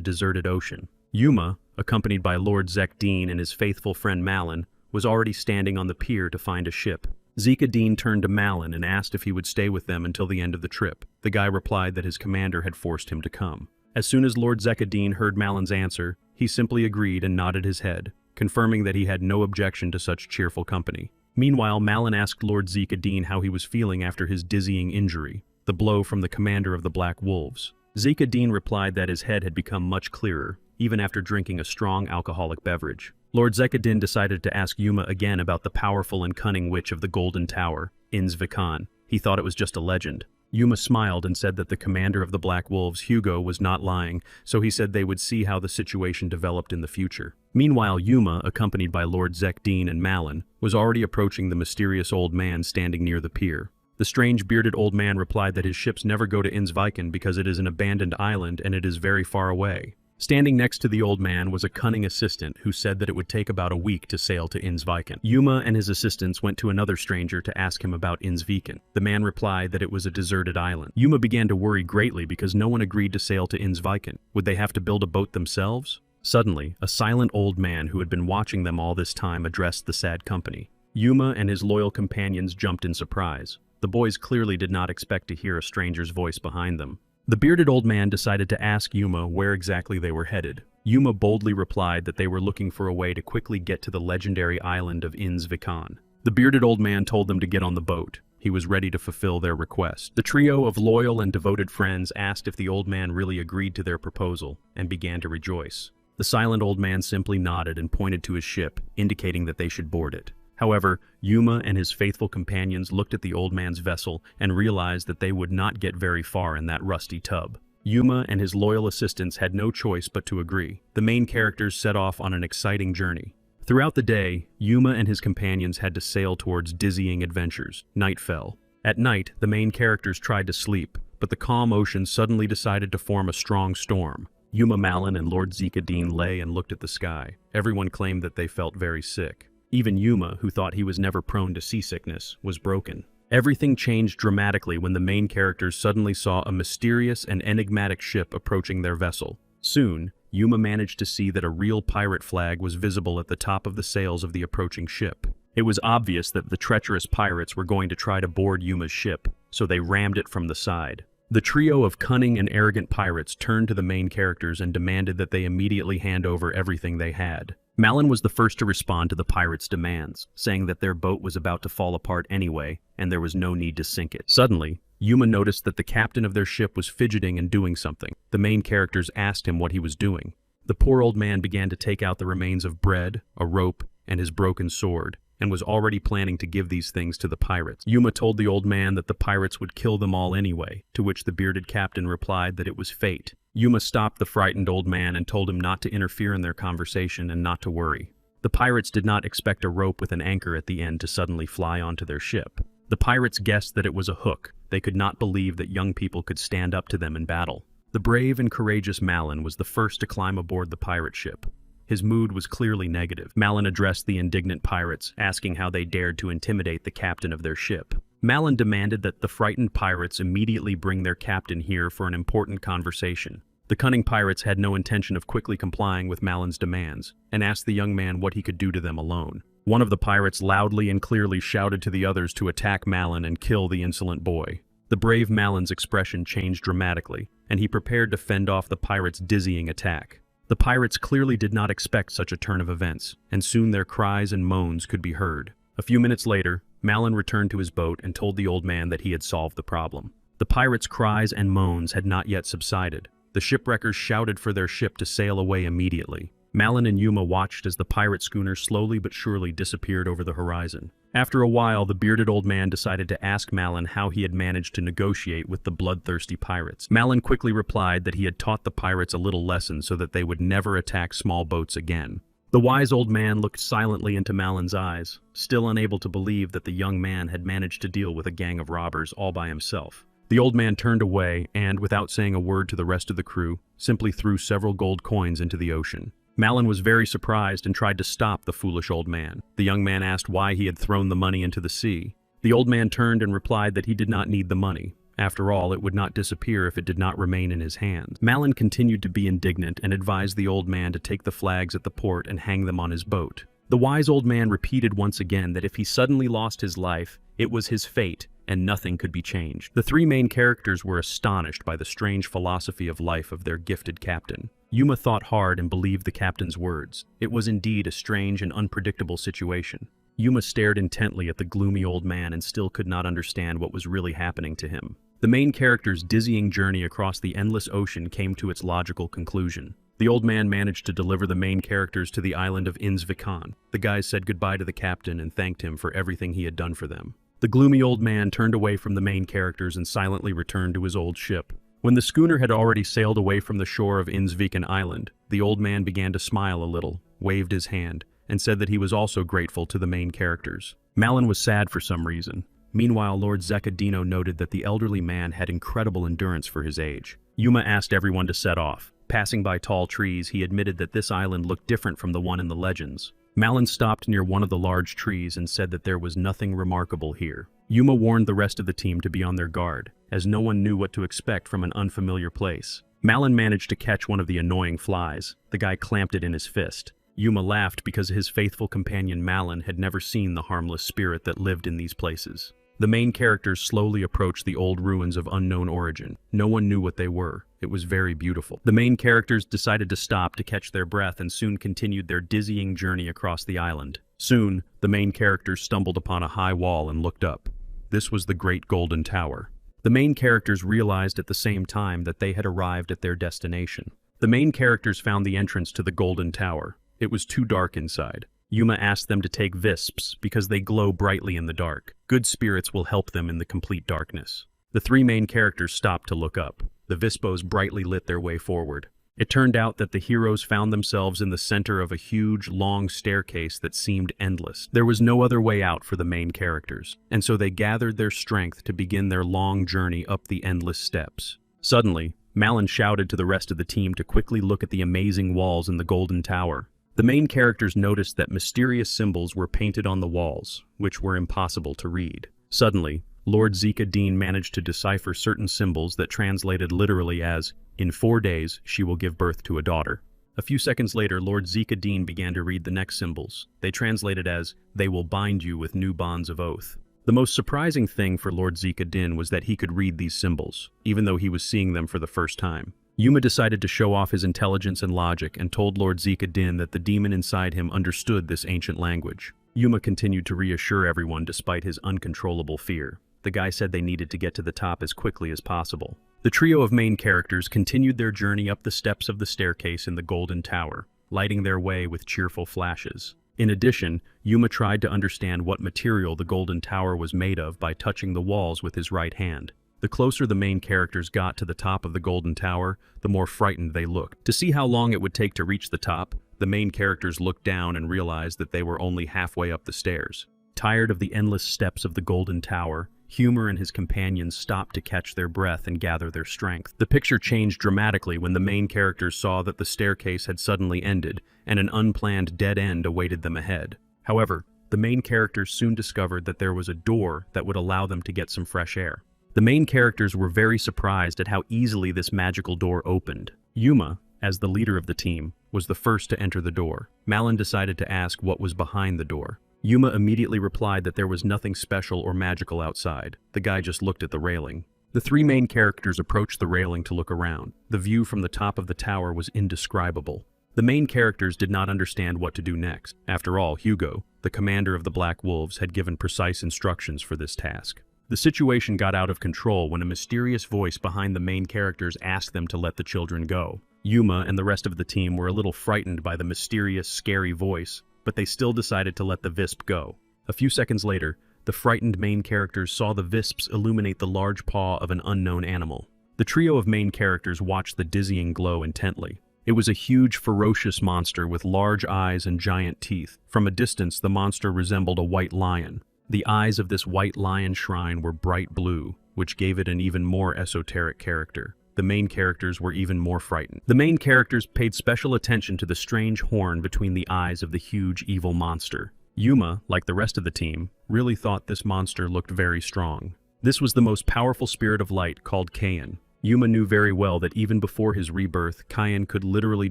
deserted ocean. Yuma, accompanied by Lord Zeka-Din and his faithful friend Malin, was already standing on the pier to find a ship. Zeka-Din turned to Malin and asked if he would stay with them until the end of the trip. The guy replied that his commander had forced him to come. As soon as Lord Zeka-Din heard Malin's answer, he simply agreed and nodded his head, confirming that he had no objection to such cheerful company. Meanwhile, Malin asked Lord Zeka-Din how he was feeling after his dizzying injury, the blow from the commander of the Black Wolves. Zeka-Din replied that his head had become much clearer, even after drinking a strong alcoholic beverage. Lord Zeka-Din decided to ask Yuma again about the powerful and cunning witch of the Golden Tower, Inzvikan. He thought it was just a legend. Yuma smiled and said that the commander of the Black Wolves, Hugo, was not lying, so he said they would see how the situation developed in the future. Meanwhile, Yuma, accompanied by Lord Zeka-Din and Malin, was already approaching the mysterious old man standing near the pier. The strange bearded old man replied that his ships never go to Inzvikan because it is an abandoned island and it is very far away. Standing next to the old man was a cunning assistant who said that it would take about a week to sail to Inzvikan. Yuma and his assistants went to another stranger to ask him about Inzvikan. The man replied that it was a deserted island. Yuma began to worry greatly because no one agreed to sail to Inzvikan. Would they have to build a boat themselves? Suddenly, a silent old man who had been watching them all this time addressed the sad company. Yuma and his loyal companions jumped in surprise. The boys clearly did not expect to hear a stranger's voice behind them. The bearded old man decided to ask Yuma where exactly they were headed. Yuma boldly replied that they were looking for a way to quickly get to the legendary island of Inzvikan. The bearded old man told them to get on the boat. He was ready to fulfill their request. The trio of loyal and devoted friends asked if the old man really agreed to their proposal, and began to rejoice. The silent old man simply nodded and pointed to his ship, indicating that they should board it. However, Yuma and his faithful companions looked at the old man's vessel and realized that they would not get very far in that rusty tub. Yuma and his loyal assistants had no choice but to agree. The main characters set off on an exciting journey. Throughout the day, Yuma and his companions had to sail towards dizzying adventures. Night fell. At night, the main characters tried to sleep, but the calm ocean suddenly decided to form a strong storm. Yuma, Malin, and Lord Zeka-Din lay and looked at the sky. Everyone claimed that they felt very sick. Even Yuma, who thought he was never prone to seasickness, was broken. Everything changed dramatically when the main characters suddenly saw a mysterious and enigmatic ship approaching their vessel. Soon, Yuma managed to see that a real pirate flag was visible at the top of the sails of the approaching ship. It was obvious that the treacherous pirates were going to try to board Yuma's ship, so they rammed it from the side. The trio of cunning and arrogant pirates turned to the main characters and demanded that they immediately hand over everything they had. Malin was the first to respond to the pirates' demands, saying that their boat was about to fall apart anyway, and there was no need to sink it. Suddenly, Yuma noticed that the captain of their ship was fidgeting and doing something. The main characters asked him what he was doing. The poor old man began to take out the remains of bread, a rope, and his broken sword, and was already planning to give these things to the pirates. Yuma told the old man that the pirates would kill them all anyway, to which the bearded captain replied that it was fate. Yuma stopped the frightened old man and told him not to interfere in their conversation and not to worry. The pirates did not expect a rope with an anchor at the end to suddenly fly onto their ship. The pirates guessed that it was a hook. They could not believe that young people could stand up to them in battle. The brave and courageous Malin was the first to climb aboard the pirate ship. His mood was clearly negative. Malin addressed the indignant pirates, asking how they dared to intimidate the captain of their ship. Malin demanded that the frightened pirates immediately bring their captain here for an important conversation. The cunning pirates had no intention of quickly complying with Malin's demands, and asked the young man what he could do to them alone. One of the pirates loudly and clearly shouted to the others to attack Malin and kill the insolent boy. The brave Malin's expression changed dramatically, and he prepared to fend off the pirates' dizzying attack. The pirates clearly did not expect such a turn of events, and soon their cries and moans could be heard. A few minutes later, Malin returned to his boat and told the old man that he had solved the problem. The pirates' cries and moans had not yet subsided. The shipwreckers shouted for their ship to sail away immediately. Malin and Yuma watched as the pirate schooner slowly but surely disappeared over the horizon. After a while, the bearded old man decided to ask Malin how he had managed to negotiate with the bloodthirsty pirates. Malin quickly replied that he had taught the pirates a little lesson so that they would never attack small boats again. The wise old man looked silently into Malin's eyes, still unable to believe that the young man had managed to deal with a gang of robbers all by himself. The old man turned away and, without saying a word to the rest of the crew, simply threw several gold coins into the ocean. Malin was very surprised and tried to stop the foolish old man. The young man asked why he had thrown the money into the sea. The old man turned and replied that he did not need the money. After all, it would not disappear if it did not remain in his hands. Malin continued to be indignant and advised the old man to take the flags at the port and hang them on his boat. The wise old man repeated once again that if he suddenly lost his life, it was his fate, and nothing could be changed. The three main characters were astonished by the strange philosophy of life of their gifted captain. Yuma thought hard and believed the captain's words. It was indeed a strange and unpredictable situation. Yuma stared intently at the gloomy old man and still could not understand what was really happening to him. The main character's dizzying journey across the endless ocean came to its logical conclusion. The old man managed to deliver the main characters to the island of Innsvikan. The guys said goodbye to the captain and thanked him for everything he had done for them. The gloomy old man turned away from the main characters and silently returned to his old ship. When the schooner had already sailed away from the shore of Innsviken Island, the old man began to smile a little, waved his hand, and said that he was also grateful to the main characters. Malin was sad for some reason. Meanwhile, Lord Zekadino noted that the elderly man had incredible endurance for his age. Yuma asked everyone to set off. Passing by tall trees, he admitted that this island looked different from the one in the legends. Malin stopped near one of the large trees and said that there was nothing remarkable here. Yuma warned the rest of the team to be on their guard, as no one knew what to expect from an unfamiliar place. Malin managed to catch one of the annoying flies. The guy clamped it in his fist. Yuma laughed because his faithful companion Malin had never seen the harmless spirit that lived in these places. The main characters slowly approached the old ruins of unknown origin. No one knew what they were. It was very beautiful. The main characters decided to stop to catch their breath and soon continued their dizzying journey across the island. Soon, the main characters stumbled upon a high wall and looked up. This was the Great Golden Tower. The main characters realized at the same time that they had arrived at their destination. The main characters found the entrance to the Golden Tower. It was too dark inside. Yuma asked them to take visps because they glow brightly in the dark. Good spirits will help them in the complete darkness. The three main characters stopped to look up. The vispos brightly lit their way forward. It turned out that the heroes found themselves in the center of a huge, long staircase that seemed endless. There was no other way out for the main characters, and so they gathered their strength to begin their long journey up the endless steps. Suddenly, Malin shouted to the rest of the team to quickly look at the amazing walls in the Golden Tower. The main characters noticed that mysterious symbols were painted on the walls, which were impossible to read. Suddenly, Lord Zekadine managed to decipher certain symbols that translated literally as, "In 4 days, she will give birth to a daughter." A few seconds later, Lord Zekadine began to read the next symbols. They translated as, "They will bind you with new bonds of oath." The most surprising thing for Lord Zekadine was that he could read these symbols, even though he was seeing them for the first time. Yuma decided to show off his intelligence and logic and told Lord Zekadine that the demon inside him understood this ancient language. Yuma continued to reassure everyone despite his uncontrollable fear. The guy said they needed to get to the top as quickly as possible. The trio of main characters continued their journey up the steps of the staircase in the Golden Tower, lighting their way with cheerful flashes. In addition, Yuma tried to understand what material the Golden Tower was made of by touching the walls with his right hand. The closer the main characters got to the top of the Golden Tower, the more frightened they looked. To see how long it would take to reach the top, The main characters looked down and realized that they were only halfway up the stairs. Tired of the endless steps of the Golden Tower, Humor and his companions stopped to catch their breath and gather their strength. The picture changed dramatically when the main characters saw that the staircase had suddenly ended and an unplanned dead end awaited them ahead. However, the main characters soon discovered that there was a door that would allow them to get some fresh air. The main characters were very surprised at how easily this magical door opened. Yuma, as the leader of the team, was the first to enter the door. Malin decided to ask what was behind the door. Yuma immediately replied that there was nothing special or magical outside. The guy just looked at the railing. The three main characters approached the railing to look around. The view from the top of the tower was indescribable. The main characters did not understand what to do next. After all, Hugo, the commander of the Black Wolves, had given precise instructions for this task. The situation got out of control when a mysterious voice behind the main characters asked them to let the children go. Yuma and the rest of the team were a little frightened by the mysterious, scary voice, but they still decided to let the Visp go. A few seconds later, the frightened main characters saw the Visps illuminate the large paw of an unknown animal. The trio of main characters watched the dizzying glow intently. It was a huge, ferocious monster with large eyes and giant teeth. From a distance, the monster resembled a white lion. The eyes of this white lion shrine were bright blue, which gave it an even more esoteric character. The main characters were even more frightened. The main characters paid special attention to the strange horn between the eyes of the huge evil monster. Yuma, like the rest of the team, really thought this monster looked very strong. This was the most powerful spirit of light called Kain. Yuma knew very well that even before his rebirth, Kain could literally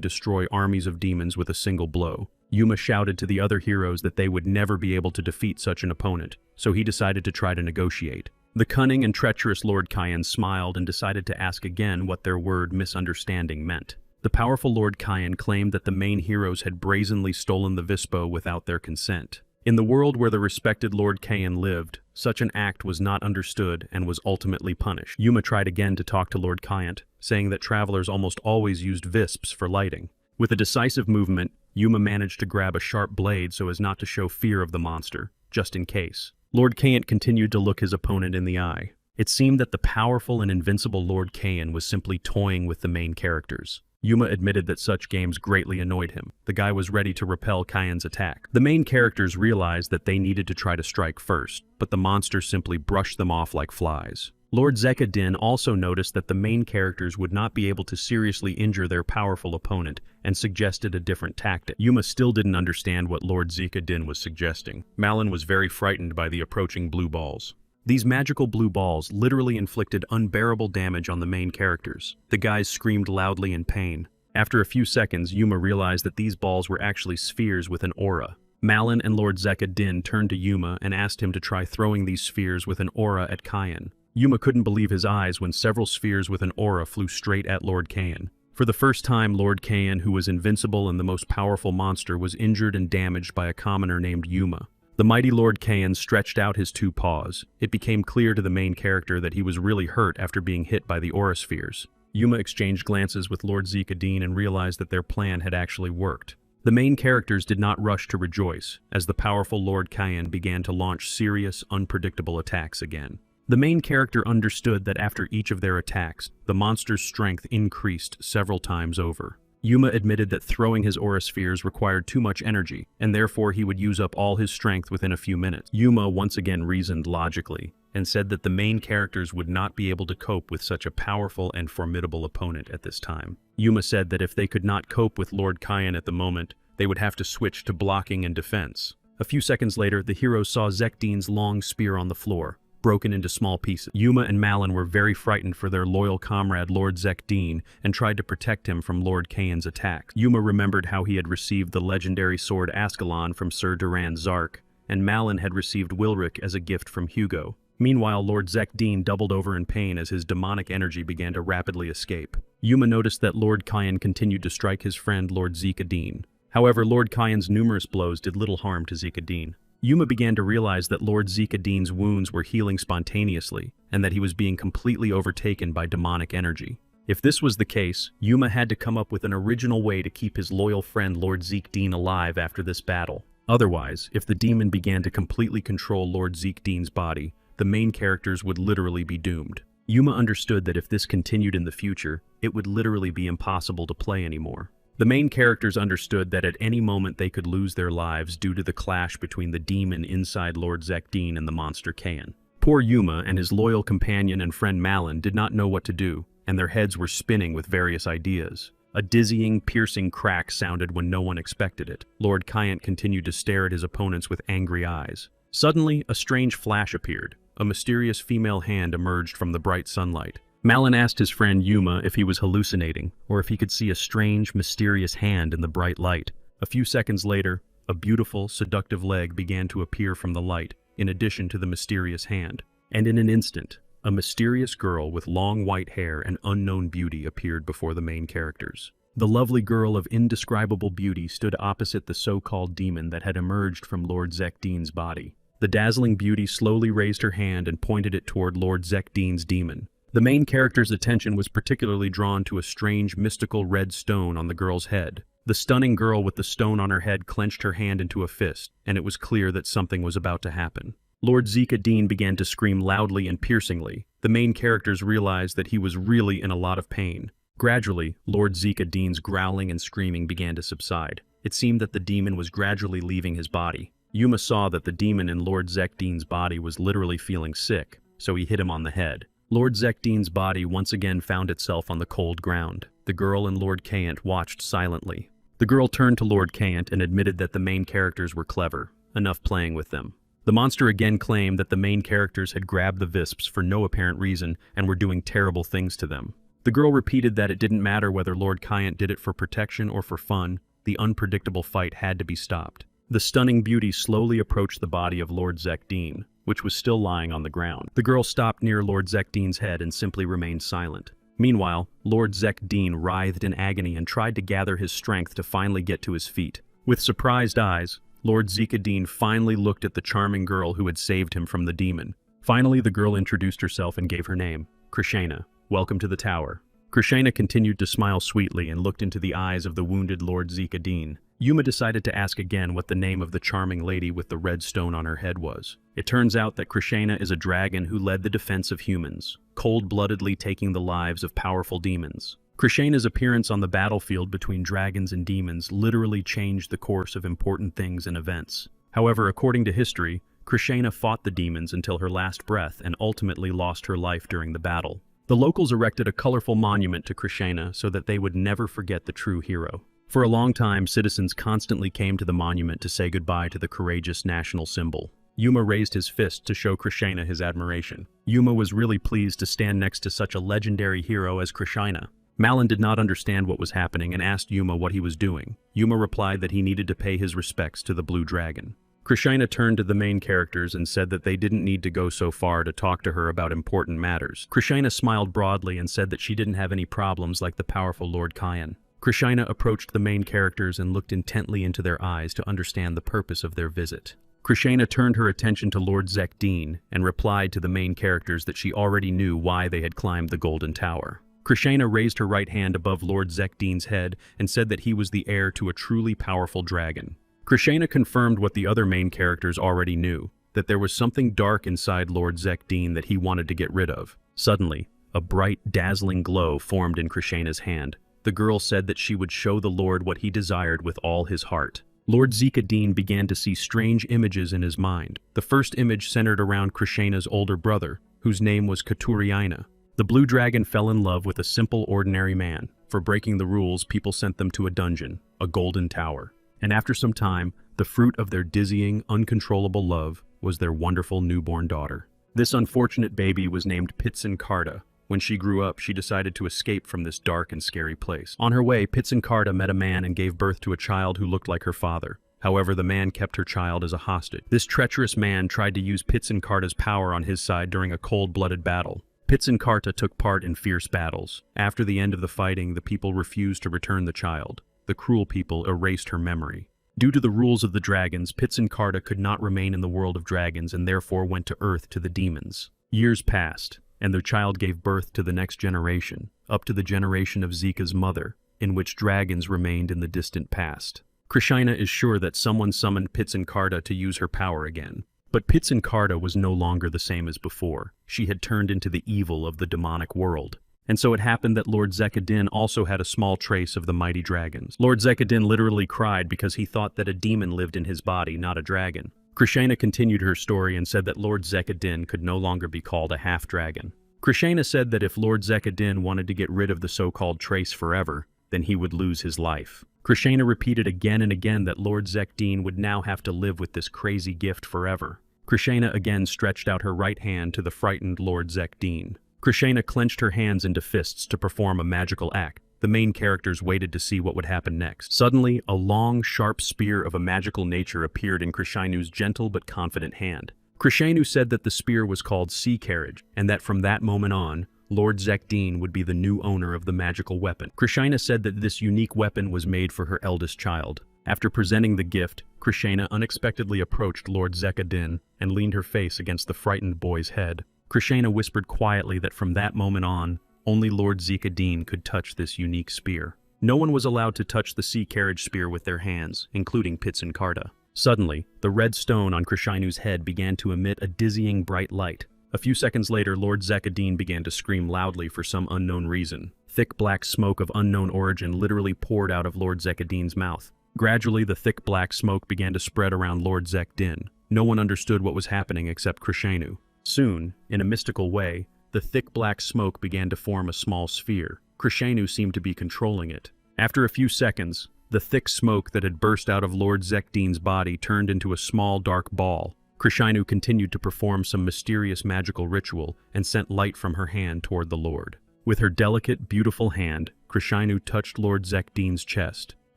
destroy armies of demons with a single blow. Yuma shouted to the other heroes that they would never be able to defeat such an opponent, so he decided to try to negotiate. The cunning and treacherous Lord Kain smiled and decided to ask again what their word misunderstanding meant. The powerful Lord Kain claimed that the main heroes had brazenly stolen the Vispo without their consent. In the world where the respected Lord Kain lived, such an act was not understood and was ultimately punished. Yuma tried again to talk to Lord Kain, saying that travelers almost always used Visps for lighting. With a decisive movement, Yuma managed to grab a sharp blade so as not to show fear of the monster, just in case. Lord Kain continued to look his opponent in the eye. It seemed that the powerful and invincible Lord Kain was simply toying with the main characters. Yuma admitted that such games greatly annoyed him. The guy was ready to repel Kain's attack. The main characters realized that they needed to try to strike first, but the monster simply brushed them off like flies. Lord Zekadin also noticed that the main characters would not be able to seriously injure their powerful opponent and suggested a different tactic. Yuma still didn't understand what Lord Zekadin was suggesting. Malin was very frightened by the approaching blue balls. These magical blue balls literally inflicted unbearable damage on the main characters. The guys screamed loudly in pain. After a few seconds, Yuma realized that these balls were actually spheres with an aura. Malin and Lord Zekadin turned to Yuma and asked him to try throwing these spheres with an aura at Kain. Yuma couldn't believe his eyes when several spheres with an aura flew straight at Lord Kain. For the first time, Lord Kain, who was invincible and the most powerful monster, was injured and damaged by a commoner named Yuma. The mighty Lord Kain stretched out his two paws. It became clear to the main character that he was really hurt after being hit by the aura spheres. Yuma exchanged glances with Lord Zekadin and realized that their plan had actually worked. The main characters did not rush to rejoice, as the powerful Lord Kain began to launch serious, unpredictable attacks again. The main character understood that after each of their attacks, the monster's strength increased several times over. Yuma admitted that throwing his aura spheres required too much energy, and therefore he would use up all his strength within a few minutes. Yuma once again reasoned logically, and said that the main characters would not be able to cope with such a powerful and formidable opponent at this time. Yuma said that if they could not cope with Lord Kain at the moment, they would have to switch to blocking and defense. A few seconds later, the heroes saw Zekdin's long spear on the floor, broken into small pieces. Yuma and Malin were very frightened for their loyal comrade Lord Zekdin and tried to protect him from Lord Kain's attack. Yuma remembered how he had received the legendary sword Ascalon from Sir Duran Zark, and Malin had received Wilric as a gift from Hugo. Meanwhile, Lord Zekdin doubled over in pain as his demonic energy began to rapidly escape. Yuma noticed that Lord Kain continued to strike his friend Lord Zekadin. However, Lord Kain's numerous blows did little harm to Zekadin. Yuma began to realize that Lord Zekadin's wounds were healing spontaneously, and that he was being completely overtaken by demonic energy. If this was the case, Yuma had to come up with an original way to keep his loyal friend Lord Zekdin alive after this battle. Otherwise, if the demon began to completely control Lord Zekdin's body, the main characters would literally be doomed. Yuma understood that if this continued in the future, it would literally be impossible to play anymore. The main characters understood that at any moment they could lose their lives due to the clash between the demon inside Lord Zekdeen and the monster Kain. Poor Yuma and his loyal companion and friend Malin did not know what to do, and their heads were spinning with various ideas. A dizzying, piercing crack sounded when no one expected it. Lord Kyant continued to stare at his opponents with angry eyes. Suddenly, a strange flash appeared. A mysterious female hand emerged from the bright sunlight. Malin asked his friend Yuma if he was hallucinating, or if he could see a strange, mysterious hand in the bright light. A few seconds later, a beautiful, seductive leg began to appear from the light, in addition to the mysterious hand. And in an instant, a mysterious girl with long white hair and unknown beauty appeared before the main characters. The lovely girl of indescribable beauty stood opposite the so-called demon that had emerged from Lord Zekdeen's body. The dazzling beauty slowly raised her hand and pointed it toward Lord Zekdeen's demon. The main character's attention was particularly drawn to a strange, mystical red stone on the girl's head. The stunning girl with the stone on her head clenched her hand into a fist, and it was clear that something was about to happen. Lord Zekdeen began to scream loudly and piercingly. The main characters realized that he was really in a lot of pain. Gradually, Lord Zekdeen's growling and screaming began to subside. It seemed that the demon was gradually leaving his body. Yuma saw that the demon in Lord Zekdeen's body was literally feeling sick, so he hit him on the head. Lord Zekdeen's body once again found itself on the cold ground. The girl and Lord Kayant watched silently. The girl turned to Lord Kayant and admitted that the main characters were clever, enough playing with them. The monster again claimed that the main characters had grabbed the Visps for no apparent reason and were doing terrible things to them. The girl repeated that it didn't matter whether Lord Kayant did it for protection or for fun, the unpredictable fight had to be stopped. The stunning beauty slowly approached the body of Lord Zekdeen, which was still lying on the ground. The girl stopped near Lord Zekdeen's head and simply remained silent. Meanwhile, Lord Zekdeen writhed in agony and tried to gather his strength to finally get to his feet. With surprised eyes, Lord Zekdeen finally looked at the charming girl who had saved him from the demon. Finally, the girl introduced herself and gave her name, Krishna. Welcome to the tower. Krishna continued to smile sweetly and looked into the eyes of the wounded Lord Zekdeen. Yuma decided to ask again what the name of the charming lady with the red stone on her head was. It turns out that Krishna is a dragon who led the defense of humans, cold-bloodedly taking the lives of powerful demons. Krishna's appearance on the battlefield between dragons and demons literally changed the course of important things and events. However, according to history, Krishna fought the demons until her last breath and ultimately lost her life during the battle. The locals erected a colorful monument to Krishna so that they would never forget the true hero. For a long time, citizens constantly came to the monument to say goodbye to the courageous national symbol. Yuma raised his fist to show Krishna his admiration. Yuma was really pleased to stand next to such a legendary hero as Krishna. Malin did not understand what was happening and asked Yuma what he was doing. Yuma replied that he needed to pay his respects to the blue dragon. Krishna turned to the main characters and said that they didn't need to go so far to talk to her about important matters. Krishna smiled broadly and said that she didn't have any problems like the powerful Lord Kayan. Krishna approached the main characters and looked intently into their eyes to understand the purpose of their visit. Krishna turned her attention to Lord Zekdeen and replied to the main characters that she already knew why they had climbed the Golden Tower. Krishna raised her right hand above Lord Zekdeen's head and said that he was the heir to a truly powerful dragon. Krishna confirmed what the other main characters already knew, that there was something dark inside Lord Zekdeen that he wanted to get rid of. Suddenly, a bright, dazzling glow formed in Krishna's hand. The girl said that she would show the Lord what he desired with all his heart. Lord Zekdeen began to see strange images in his mind. The first image centered around Krishna's older brother, whose name was Katuriaina. The blue dragon fell in love with a simple, ordinary man. For breaking the rules, people sent them to a dungeon, a golden tower. And after some time, the fruit of their dizzying, uncontrollable love was their wonderful newborn daughter. This unfortunate baby was named Pitsinkarta. When she grew up, she decided to escape from this dark and scary place. On her way, Pitsinkarta met a man and gave birth to a child who looked like her father. However, the man kept her child as a hostage. This treacherous man tried to use Pitsinkarta's power on his side during a cold-blooded battle. Pitsinkarta took part in fierce battles. After the end of the fighting, the people refused to return the child. The cruel people erased her memory. Due to the rules of the dragons, Pitsinkarta could not remain in the world of dragons and therefore went to Earth to the demons. Years passed, and the child gave birth to the next generation, up to the generation of Zika's mother, in which dragons remained in the distant past. Krishna is sure that someone summoned Pitsinkarta to use her power again. But Pitsinkarta was no longer the same as before. She had turned into the evil of the demonic world. And so it happened that Lord Zekadin also had a small trace of the mighty dragons. Lord Zekadin literally cried because he thought that a demon lived in his body, not a dragon. Krishna continued her story and said that Lord Zekadin could no longer be called a half-dragon. Krishna said that if Lord Zekadin wanted to get rid of the so-called trace forever, then he would lose his life. Krishna repeated again and again that Lord Zekadin would now have to live with this crazy gift forever. Krishna again stretched out her right hand to the frightened Lord Zekadin. Krishna clenched her hands into fists to perform a magical act. The main characters waited to see what would happen next. Suddenly, a long, sharp spear of a magical nature appeared in Krishna's gentle but confident hand. Krishna said that the spear was called Sea Carriage, and that from that moment on, Lord Zekadin would be the new owner of the magical weapon. Krishna said that this unique weapon was made for her eldest child. After presenting the gift, Krishna unexpectedly approached Lord Zekadin and leaned her face against the frightened boy's head. Krishna whispered quietly that from that moment on, only Lord Zekadin could touch this unique spear. No one was allowed to touch the Sea Carriage spear with their hands, including Pitsankarta. Suddenly, the red stone on Krishna's head began to emit a dizzying bright light. A few seconds later, Lord Zekadin began to scream loudly for some unknown reason. Thick black smoke of unknown origin literally poured out of Lord Zekadin's mouth. Gradually, the thick black smoke began to spread around Lord Zekadin. No one understood what was happening except Krishna. Soon, in a mystical way, the thick black smoke began to form a small sphere. Krishna seemed to be controlling it. After a few seconds, the thick smoke that had burst out of Lord Zekadin's body turned into a small dark ball. Krishna continued to perform some mysterious magical ritual and sent light from her hand toward the Lord. With her delicate, beautiful hand, Krishna touched Lord Zekadin's chest.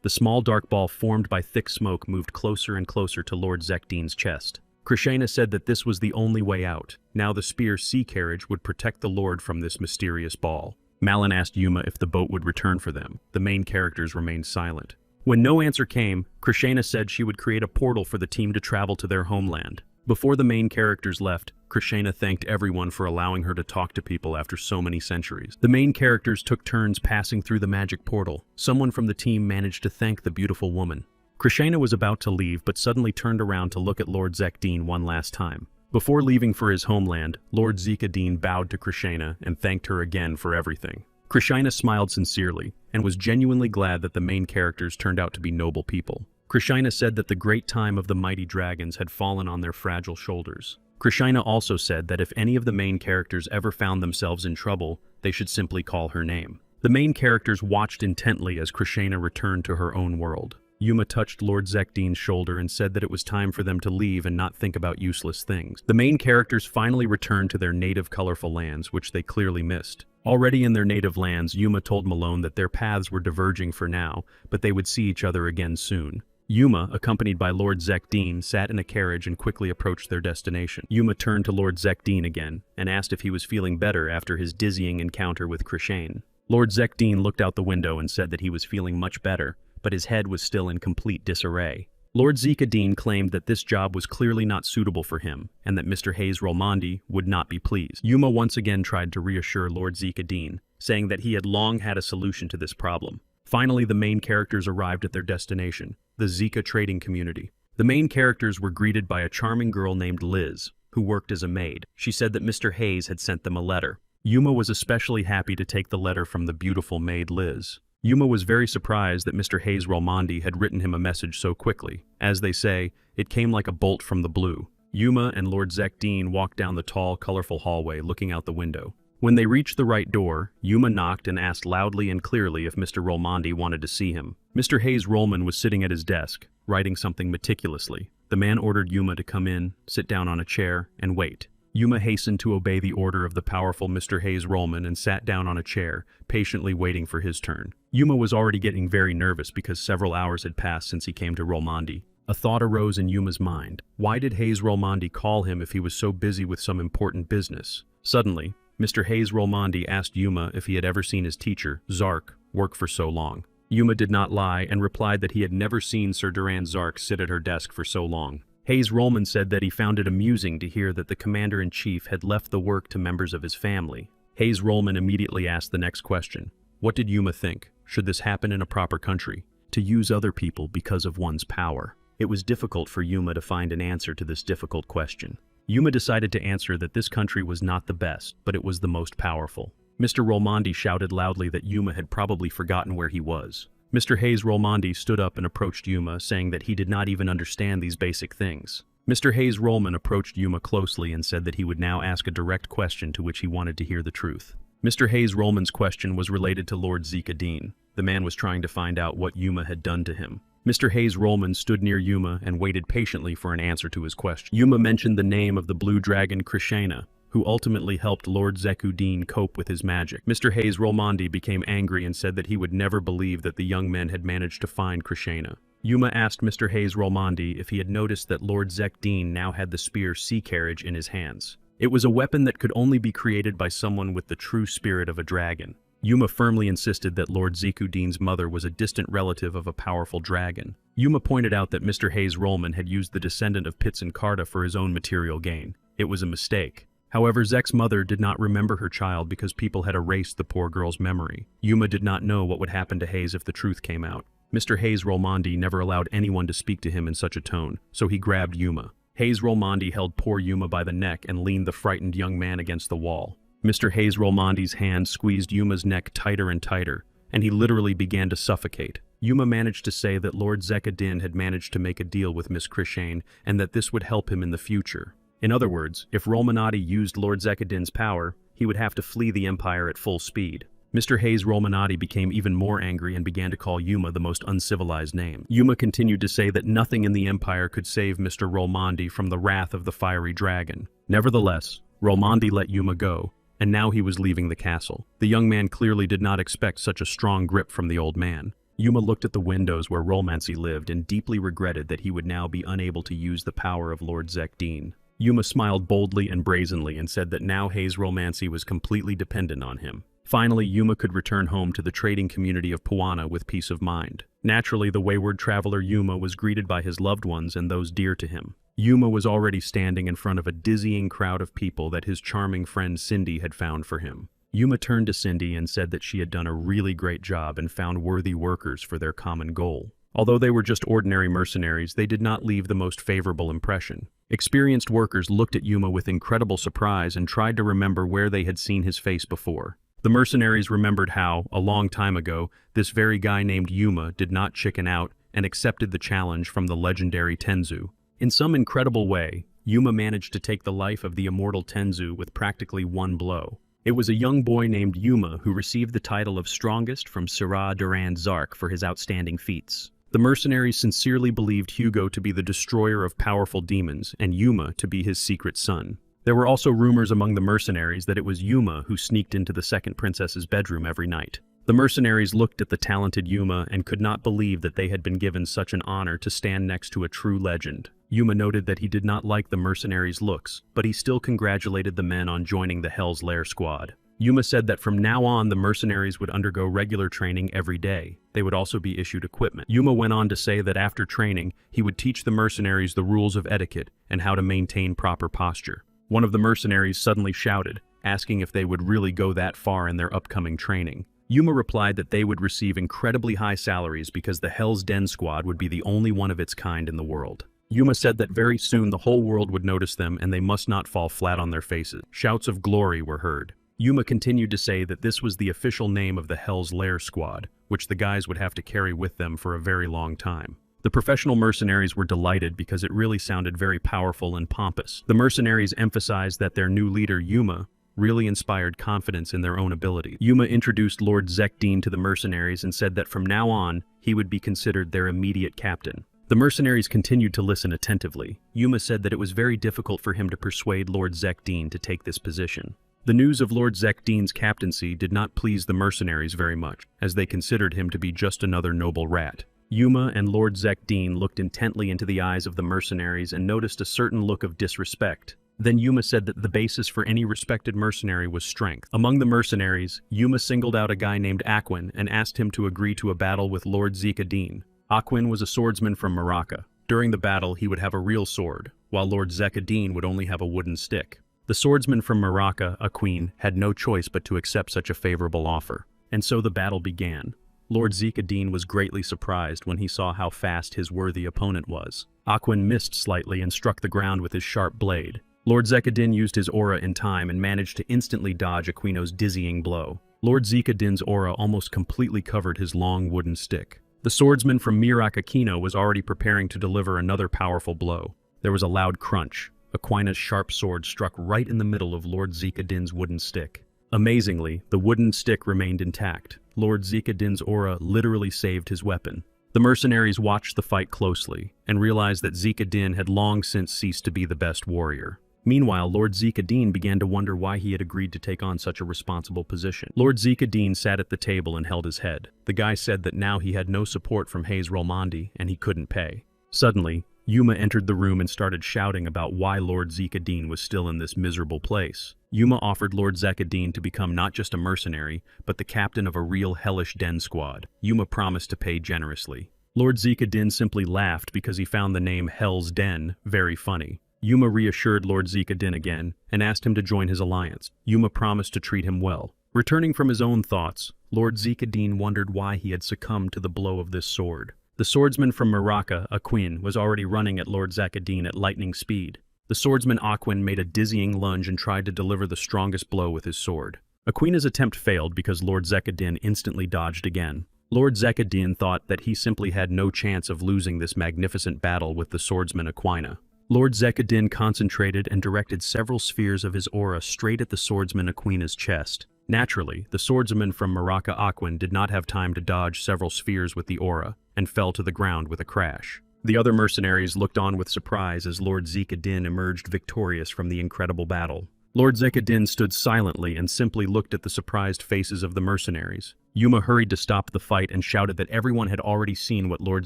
The small dark ball formed by thick smoke moved closer and closer to Lord Zekadin's chest. Krishna said that this was the only way out. Now the spear Sea Carriage would protect the Lord from this mysterious ball. Malin asked Yuma if the boat would return for them. The main characters remained silent. When no answer came, Krishna said she would create a portal for the team to travel to their homeland. Before the main characters left, Krishna thanked everyone for allowing her to talk to people after so many centuries. The main characters took turns passing through the magic portal. Someone from the team managed to thank the beautiful woman. Krishna was about to leave but suddenly turned around to look at Lord Zekadin one last time. Before leaving for his homeland, Lord Zekadin bowed to Krishna and thanked her again for everything. Krishna smiled sincerely and was genuinely glad that the main characters turned out to be noble people. Krishna said that the great time of the mighty dragons had fallen on their fragile shoulders. Krishna also said that if any of the main characters ever found themselves in trouble, they should simply call her name. The main characters watched intently as Krishna returned to her own world. Yuma touched Lord Zekadin's shoulder and said that it was time for them to leave and not think about useless things. The main characters finally returned to their native colorful lands, which they clearly missed. Already in their native lands, Yuma told Malone that their paths were diverging for now, but they would see each other again soon. Yuma, accompanied by Lord Zekadin, sat in a carriage and quickly approached their destination. Yuma turned to Lord Zekadin again and asked if he was feeling better after his dizzying encounter with Krishna. Lord Zekadin looked out the window and said that he was feeling much better, but his head was still in complete disarray. Lord Zekadin claimed that this job was clearly not suitable for him, and that Mr. Hayes Rolmondi would not be pleased. Yuma once again tried to reassure Lord Zekadin, saying that he had long had a solution to this problem. Finally, the main characters arrived at their destination, the Zika trading community. The main characters were greeted by a charming girl named Liz, who worked as a maid. She said that Mr. Hayes had sent them a letter. Yuma was especially happy to take the letter from the beautiful maid Liz. Yuma was very surprised that Mr. Hayes Rolmondi had written him a message so quickly. As they say, it came like a bolt from the blue. Yuma and Lord Zekadin walked down the tall, colorful hallway looking out the window. When they reached the right door, Yuma knocked and asked loudly and clearly if Mr. Rolmondi wanted to see him. Mr. Hayes Rolman was sitting at his desk, writing something meticulously. The man ordered Yuma to come in, sit down on a chair, and wait. Yuma hastened to obey the order of the powerful Mr. Hayes Rolman and sat down on a chair, patiently waiting for his turn. Yuma was already getting very nervous because several hours had passed since he came to Rolmondi. A thought arose in Yuma's mind. Why did Hayes Rolmondi call him if he was so busy with some important business? Suddenly, Mr. Hayes Rolmondi asked Yuma if he had ever seen his teacher, Zark, work for so long. Yuma did not lie and replied that he had never seen Sir Duran Zark sit at her desk for so long. Hayes Rolman said that he found it amusing to hear that the commander-in-chief had left the work to members of his family. Hayes Rolman immediately asked the next question. What did Yuma think? Should this happen in a proper country? To use other people because of one's power. It was difficult for Yuma to find an answer to this difficult question. Yuma decided to answer that this country was not the best, but it was the most powerful. Mr. Rolmondi shouted loudly that Yuma had probably forgotten where he was. Mr. Hayes Rolmondi stood up and approached Yuma, saying that he did not even understand these basic things. Mr. Hayes Rollman approached Yuma closely and said that he would now ask a direct question to which he wanted to hear the truth. Mr. Hayes Rollman's question was related to Lord Zika Dean. The man was trying to find out what Yuma had done to him. Mr. Hayes Rollman stood near Yuma and waited patiently for an answer to his question. Yuma mentioned the name of the blue dragon Krishna, who ultimately helped Lord Zeku Dean cope with his magic. Mr. Hayes Rolmondi became angry and said that he would never believe that the young men had managed to find Krishna. Yuma asked Mr. Hayes Rolmondi if he had noticed that Lord Zek Dean now had the spear Sea Carriage in his hands. It was a weapon that could only be created by someone with the true spirit of a dragon. Yuma firmly insisted that Lord Zeku Dean's mother was a distant relative of a powerful dragon. Yuma pointed out that Mr. Hayes Rollman had used the descendant of Pitts and Carta for his own material gain. It was a mistake. However, Zek's mother did not remember her child because people had erased the poor girl's memory. Yuma did not know what would happen to Hayes if the truth came out. Mr. Hayes Rolmondi never allowed anyone to speak to him in such a tone, so he grabbed Yuma. Hayes Rolmondi held poor Yuma by the neck and leaned the frightened young man against the wall. Mr. Hayes Rolmondi's hand squeezed Yuma's neck tighter and tighter, and he literally began to suffocate. Yuma managed to say that Lord Zekadin had managed to make a deal with Miss Krishane and that this would help him in the future. In other words, if Rolmanati used Lord Zekadin's power, he would have to flee the Empire at full speed. Mr. Hayes Rolmanati became even more angry and began to call Yuma the most uncivilized name. Yuma continued to say that nothing in the Empire could save Mr. Rolmondi from the wrath of the fiery dragon. Nevertheless, Rolmondi let Yuma go, and now he was leaving the castle. The young man clearly did not expect such a strong grip from the old man. Yuma looked at the windows where Rolmancy lived and deeply regretted that he would now be unable to use the power of Lord Zekdeen. Yuma smiled boldly and brazenly and said that now Hayes Rolmancy was completely dependent on him. Finally, Yuma could return home to the trading community of Puana with peace of mind. Naturally, the wayward traveler Yuma was greeted by his loved ones and those dear to him. Yuma was already standing in front of a dizzying crowd of people that his charming friend Cindy had found for him. Yuma turned to Cindy and said that she had done a really great job and found worthy workers for their common goal. Although they were just ordinary mercenaries, they did not leave the most favorable impression. Experienced workers looked at Yuma with incredible surprise and tried to remember where they had seen his face before. The mercenaries remembered how, a long time ago, this very guy named Yuma did not chicken out and accepted the challenge from the legendary Tenzu. In some incredible way, Yuma managed to take the life of the immortal Tenzu with practically one blow. It was a young boy named Yuma who received the title of Strongest from Syrah Durand Zark for his outstanding feats. The mercenaries sincerely believed Hugo to be the destroyer of powerful demons and Yuma to be his secret son. There were also rumors among the mercenaries that it was Yuma who sneaked into the second princess's bedroom every night. The mercenaries looked at the talented Yuma and could not believe that they had been given such an honor to stand next to a true legend. Yuma noted that he did not like the mercenaries' looks, but he still congratulated the men on joining the Hell's Lair squad. Yuma said that from now on the mercenaries would undergo regular training every day. They would also be issued equipment. Yuma went on to say that after training, he would teach the mercenaries the rules of etiquette and how to maintain proper posture. One of the mercenaries suddenly shouted, asking if they would really go that far in their upcoming training. Yuma replied that they would receive incredibly high salaries because the Hell's Den squad would be the only one of its kind in the world. Yuma said that very soon the whole world would notice them and they must not fall flat on their faces. Shouts of glory were heard. Yuma continued to say that this was the official name of the Hell's Lair squad, which the guys would have to carry with them for a very long time. The professional mercenaries were delighted because it really sounded very powerful and pompous. The mercenaries emphasized that their new leader, Yuma, really inspired confidence in their own ability. Yuma introduced Lord Zekdeen to the mercenaries and said that from now on, he would be considered their immediate captain. The mercenaries continued to listen attentively. Yuma said that it was very difficult for him to persuade Lord Zekdeen to take this position. The news of Lord Zekdeen's captaincy did not please the mercenaries very much, as they considered him to be just another noble rat. Yuma and Lord Zekdeen looked intently into the eyes of the mercenaries and noticed a certain look of disrespect. Then Yuma said that the basis for any respected mercenary was strength. Among the mercenaries, Yuma singled out a guy named Aquin and asked him to agree to a battle with Lord Zekadeen. Aquin was a swordsman from Morocco. During the battle, he would have a real sword, while Lord Zekadeen would only have a wooden stick. The swordsman from Morocco, Aquin, had no choice but to accept such a favorable offer. And so the battle began. Lord Zekadeen was greatly surprised when he saw how fast his worthy opponent was. Aquin missed slightly and struck the ground with his sharp blade. Lord Zekadin used his aura in time and managed to instantly dodge Aquino's dizzying blow. Lord Zekadin's aura almost completely covered his long wooden stick. The swordsman from Mirak Aquino was already preparing to deliver another powerful blow. There was a loud crunch. Aquina's sharp sword struck right in the middle of Lord Zekadin's wooden stick. Amazingly, the wooden stick remained intact. Lord Zekadin's aura literally saved his weapon. The mercenaries watched the fight closely and realized that Zekadin had long since ceased to be the best warrior. Meanwhile, Lord Zekadin began to wonder why he had agreed to take on such a responsible position. Lord Zekadin sat at the table and held his head. The guy said that now he had no support from Hayes Rolmondi and he couldn't pay. Suddenly, Yuma entered the room and started shouting about why Lord Zekadin was still in this miserable place. Yuma offered Lord Zekadin to become not just a mercenary, but the captain of a real hellish den squad. Yuma promised to pay generously. Lord Zekadin simply laughed because he found the name Hell's Den very funny. Yuma reassured Lord Zekadin again and asked him to join his alliance. Yuma promised to treat him well. Returning from his own thoughts, Lord Zekadin wondered why he had succumbed to the blow of this sword. The swordsman from Maraka, Aquin, was already running at Lord Zekadin at lightning speed. The swordsman Aquin made a dizzying lunge and tried to deliver the strongest blow with his sword. Aquina's attempt failed because Lord Zekadin instantly dodged again. Lord Zekadin thought that he simply had no chance of losing this magnificent battle with the swordsman Aquina. Lord Zekadin concentrated and directed several spheres of his aura straight at the swordsman Aquina's chest. Naturally, the swordsman from Maraka Aquin did not have time to dodge several spheres with the aura, and fell to the ground with a crash. The other mercenaries looked on with surprise as Lord Zekadin emerged victorious from the incredible battle. Lord Zekadin stood silently and simply looked at the surprised faces of the mercenaries. Yuma hurried to stop the fight and shouted that everyone had already seen what Lord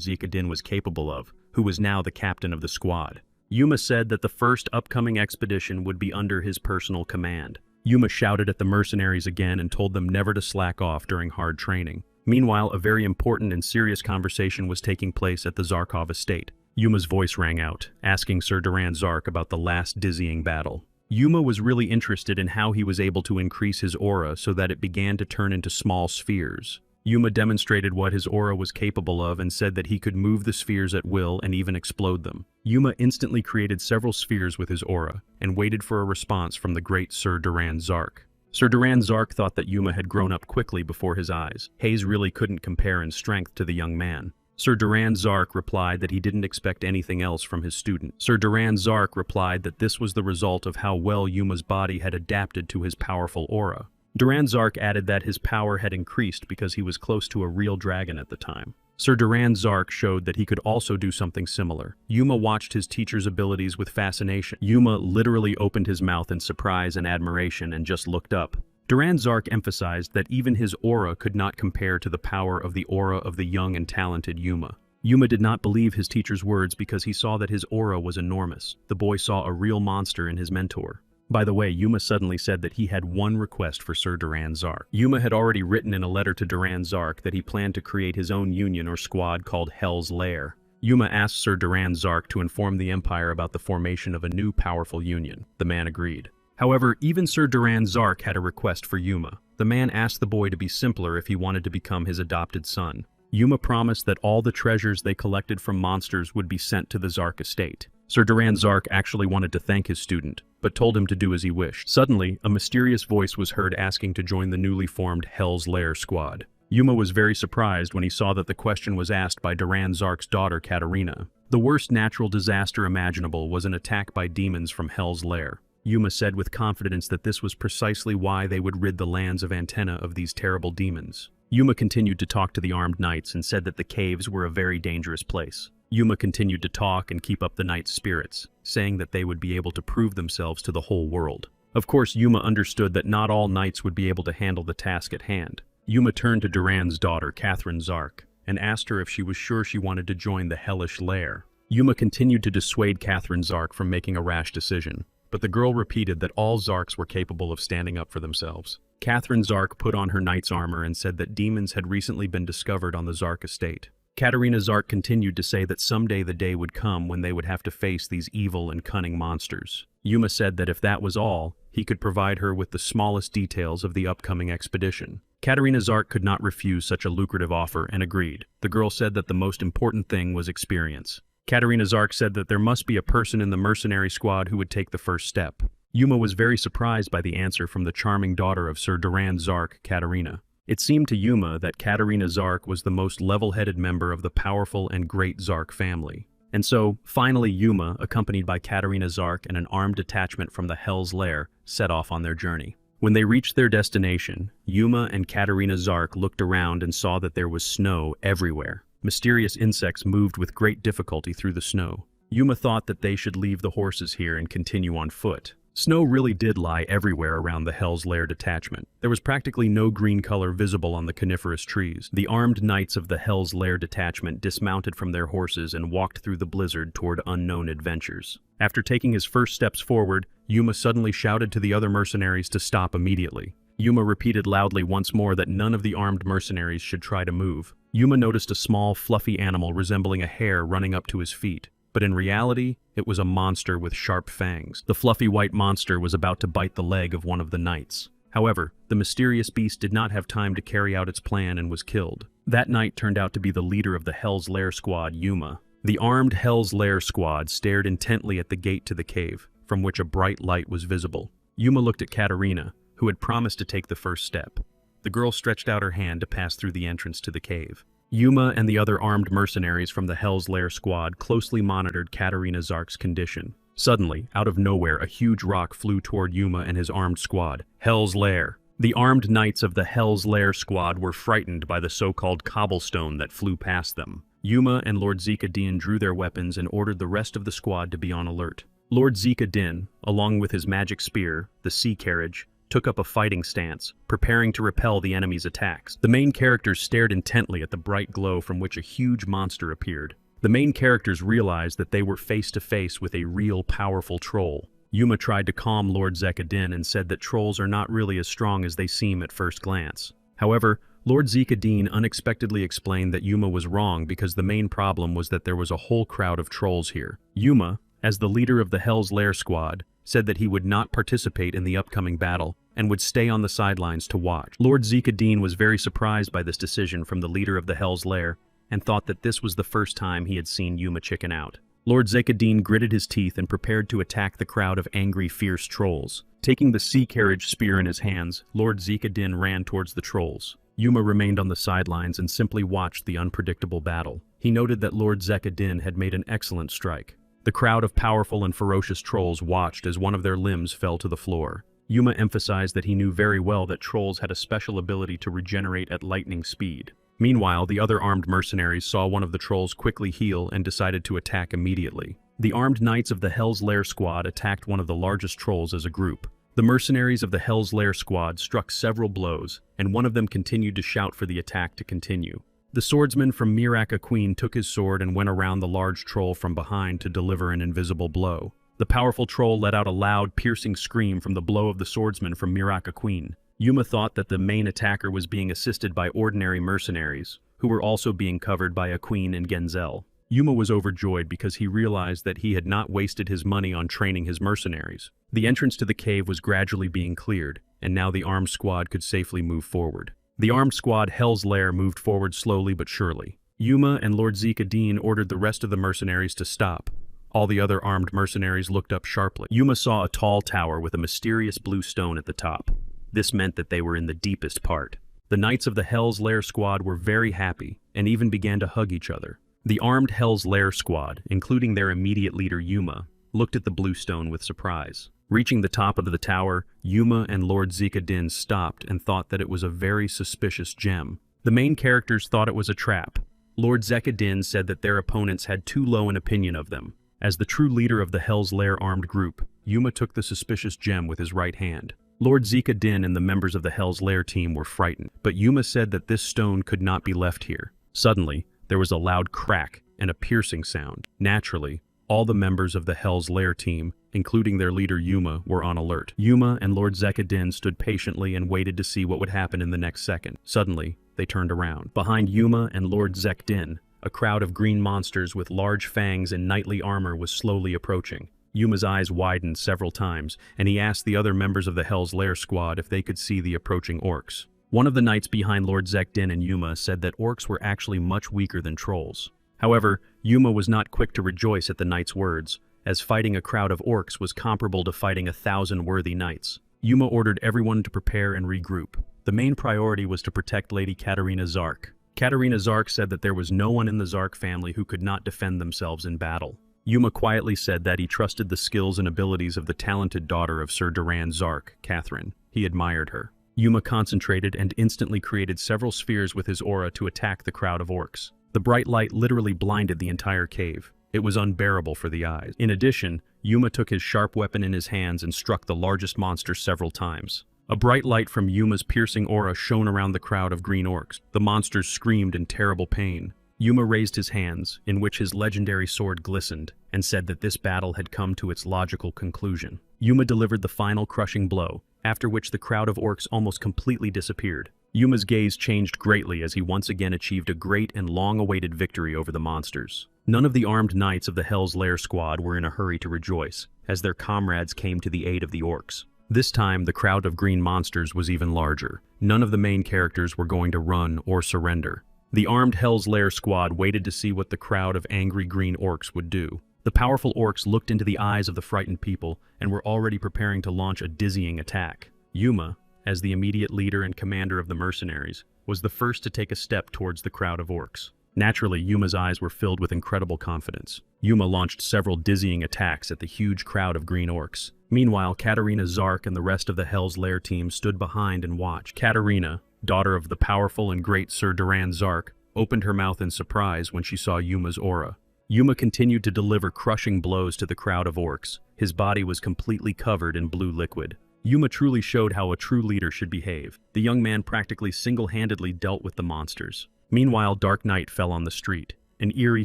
Zekadin was capable of, who was now the captain of the squad. Yuma said that the first upcoming expedition would be under his personal command. Yuma shouted at the mercenaries again and told them never to slack off during hard training. Meanwhile, a very important and serious conversation was taking place at the Zarkov estate. Yuma's voice rang out, asking Sir Duran Zark about the last dizzying battle. Yuma was really interested in how he was able to increase his aura so that it began to turn into small spheres. Yuma demonstrated what his aura was capable of and said that he could move the spheres at will and even explode them. Yuma instantly created several spheres with his aura and waited for a response from the great Sir Duran Zark. Sir Duran Zark thought that Yuma had grown up quickly before his eyes. Hayes really couldn't compare in strength to the young man. Sir Duran Zark replied that he didn't expect anything else from his student. Sir Duran Zark replied that this was the result of how well Yuma's body had adapted to his powerful aura. Duran Zark added that his power had increased because he was close to a real dragon at the time. Sir Duran Zark showed that he could also do something similar. Yuma watched his teacher's abilities with fascination. Yuma literally opened his mouth in surprise and admiration and just looked up. Duran Zark emphasized that even his aura could not compare to the power of the aura of the young and talented Yuma. Yuma did not believe his teacher's words because he saw that his aura was enormous. The boy saw a real monster in his mentor. By the way, Yuma suddenly said that he had one request for Sir Duran Zark. Yuma had already written in a letter to Duran Zark that he planned to create his own union or squad called Hell's Lair. Yuma asked Sir Duran Zark to inform the Empire about the formation of a new powerful union. The man agreed. However, even Sir Duran Zark had a request for Yuma. The man asked the boy to be simpler if he wanted to become his adopted son. Yuma promised that all the treasures they collected from monsters would be sent to the Zark estate. Sir Duran Zark actually wanted to thank his student, but told him to do as he wished. Suddenly, a mysterious voice was heard asking to join the newly formed Hell's Lair squad. Yuma was very surprised when he saw that the question was asked by Duran Zark's daughter, Katarina. The worst natural disaster imaginable was an attack by demons from Hell's Lair. Yuma said with confidence that this was precisely why they would rid the lands of Antenna of these terrible demons. Yuma continued to talk to the armed knights and said that the caves were a very dangerous place. Yuma continued to talk and keep up the knights' spirits, saying that they would be able to prove themselves to the whole world. Of course, Yuma understood that not all knights would be able to handle the task at hand. Yuma turned to Duran's daughter, Catherine Zark, and asked her if she was sure she wanted to join the hellish lair. Yuma continued to dissuade Catherine Zark from making a rash decision, but the girl repeated that all Zarks were capable of standing up for themselves. Catherine Zark put on her knight's armor and said that demons had recently been discovered on the Zark estate. Katarina Zark continued to say that someday the day would come when they would have to face these evil and cunning monsters. Yuma said that if that was all, he could provide her with the smallest details of the upcoming expedition. Katarina Zark could not refuse such a lucrative offer and agreed. The girl said that the most important thing was experience. Katarina Zark said that there must be a person in the mercenary squad who would take the first step. Yuma was very surprised by the answer from the charming daughter of Sir Durand Zark, Katarina. It seemed to Yuma that Katarina Zark was the most level-headed member of the powerful and great Zark family. And so, finally Yuma, accompanied by Katarina Zark and an armed detachment from the Hell's Lair, set off on their journey. When they reached their destination, Yuma and Katarina Zark looked around and saw that there was snow everywhere. Mysterious insects moved with great difficulty through the snow. Yuma thought that they should leave the horses here and continue on foot. Snow really did lie everywhere around the Hell's Lair detachment. There was practically no green color visible on the coniferous trees. The armed knights of the Hell's Lair detachment dismounted from their horses and walked through the blizzard toward unknown adventures. After taking his first steps forward, Yuma suddenly shouted to the other mercenaries to stop immediately. Yuma repeated loudly once more that none of the armed mercenaries should try to move. Yuma noticed a small, fluffy animal resembling a hare running up to his feet. But in reality, it was a monster with sharp fangs. The fluffy white monster was about to bite the leg of one of the knights. However, the mysterious beast did not have time to carry out its plan and was killed. That knight turned out to be the leader of the Hell's Lair squad, Yuma. The armed Hell's Lair squad stared intently at the gate to the cave, from which a bright light was visible. Yuma looked at Katarina, who had promised to take the first step. The girl stretched out her hand to pass through the entrance to the cave. Yuma and the other armed mercenaries from the Hell's Lair squad closely monitored Katarina Zark's condition. Suddenly, out of nowhere, a huge rock flew toward Yuma and his armed squad. Hell's Lair. The armed knights of the Hell's Lair squad were frightened by the so-called cobblestone that flew past them. Yuma and Lord Zika Din drew their weapons and ordered the rest of the squad to be on alert. Lord Zika Din, along with his magic spear, the sea carriage, took up a fighting stance, preparing to repel the enemy's attacks. The main characters stared intently at the bright glow from which a huge monster appeared. The main characters realized that they were face to face with a real powerful troll. Yuma tried to calm Lord Zika Din and said that trolls are not really as strong as they seem at first glance. However, Lord Zika Din unexpectedly explained that Yuma was wrong because the main problem was that there was a whole crowd of trolls here. Yuma, as the leader of the Hell's Lair squad, said that he would not participate in the upcoming battle and would stay on the sidelines to watch. Lord Zika Din was very surprised by this decision from the leader of the Hell's Lair and thought that this was the first time he had seen Yuma chicken out. Lord Zika Din gritted his teeth and prepared to attack the crowd of angry, fierce trolls. Taking the sea carriage spear in his hands, Lord Zika Din ran towards the trolls. Yuma remained on the sidelines and simply watched the unpredictable battle. He noted that Lord Zika Din had made an excellent strike. The crowd of powerful and ferocious trolls watched as one of their limbs fell to the floor. Yuma emphasized that he knew very well that trolls had a special ability to regenerate at lightning speed. Meanwhile, the other armed mercenaries saw one of the trolls quickly heal and decided to attack immediately. The armed knights of the Hell's Lair squad attacked one of the largest trolls as a group. The mercenaries of the Hell's Lair squad struck several blows, and one of them continued to shout for the attack to continue. The swordsman from Miraka Queen took his sword and went around the large troll from behind to deliver an invisible blow. The powerful troll let out a loud, piercing scream from the blow of the swordsman from Miraka Queen. Yuma thought that the main attacker was being assisted by ordinary mercenaries, who were also being covered by a queen and Genzel. Yuma was overjoyed because he realized that he had not wasted his money on training his mercenaries. The entrance to the cave was gradually being cleared, and now the armed squad could safely move forward. The armed squad Hell's Lair moved forward slowly but surely. Yuma and Lord Zika Din ordered the rest of the mercenaries to stop. All the other armed mercenaries looked up sharply. Yuma saw a tall tower with a mysterious blue stone at the top. This meant that they were in the deepest part. The knights of the Hell's Lair squad were very happy and even began to hug each other. The armed Hell's Lair squad, including their immediate leader Yuma, looked at the blue stone with surprise. Reaching the top of the tower, Yuma and Lord Zika Din stopped and thought that it was a very suspicious gem. The main characters thought it was a trap. Lord Zika Din said that their opponents had too low an opinion of them. As the true leader of the Hell's Lair armed group, Yuma took the suspicious gem with his right hand. Lord Zika Din and the members of the Hell's Lair team were frightened, but Yuma said that this stone could not be left here. Suddenly, there was a loud crack and a piercing sound. Naturally, all the members of the Hell's Lair team, including their leader Yuma, were on alert. Yuma and Lord Zika Din stood patiently and waited to see what would happen in the next second. Suddenly, they turned around. Behind Yuma and Lord Zika Din, a crowd of green monsters with large fangs and knightly armor was slowly approaching. Yuma's eyes widened several times, and he asked the other members of the Hell's Lair squad if they could see the approaching orcs. One of the knights behind Lord Zika Din and Yuma said that orcs were actually much weaker than trolls. However, Yuma was not quick to rejoice at the knight's words, as fighting a crowd of orcs was comparable to fighting 1,000 worthy knights. Yuma ordered everyone to prepare and regroup. The main priority was to protect Lady Katarina Zark. Katarina Zark said that there was no one in the Zark family who could not defend themselves in battle. Yuma quietly said that he trusted the skills and abilities of the talented daughter of Sir Duran Zark, Catherine. He admired her. Yuma concentrated and instantly created several spheres with his aura to attack the crowd of orcs. The bright light literally blinded the entire cave. It was unbearable for the eyes. In addition, Yuma took his sharp weapon in his hands and struck the largest monster several times. A bright light from Yuma's piercing aura shone around the crowd of green orcs. The monsters screamed in terrible pain. Yuma raised his hands, in which his legendary sword glistened, and said that this battle had come to its logical conclusion. Yuma delivered the final crushing blow, after which the crowd of orcs almost completely disappeared. Yuma's gaze changed greatly as he once again achieved a great and long-awaited victory over the monsters. None of the armed knights of the Hell's Lair squad were in a hurry to rejoice, as their comrades came to the aid of the orcs. This time, the crowd of green monsters was even larger. None of the main characters were going to run or surrender. The armed Hell's Lair squad waited to see what the crowd of angry green orcs would do. The powerful orcs looked into the eyes of the frightened people and were already preparing to launch a dizzying attack. Yuma, as the immediate leader and commander of the mercenaries, was the first to take a step towards the crowd of orcs. Naturally, Yuma's eyes were filled with incredible confidence. Yuma launched several dizzying attacks at the huge crowd of green orcs. Meanwhile, Katarina Zark and the rest of the Hell's Lair team stood behind and watched. Katarina, daughter of the powerful and great Sir Duran Zark, opened her mouth in surprise when she saw Yuma's aura. Yuma continued to deliver crushing blows to the crowd of orcs. His body was completely covered in blue liquid. Yuma truly showed how a true leader should behave. The young man practically single-handedly dealt with the monsters. Meanwhile, dark night fell on the street. An eerie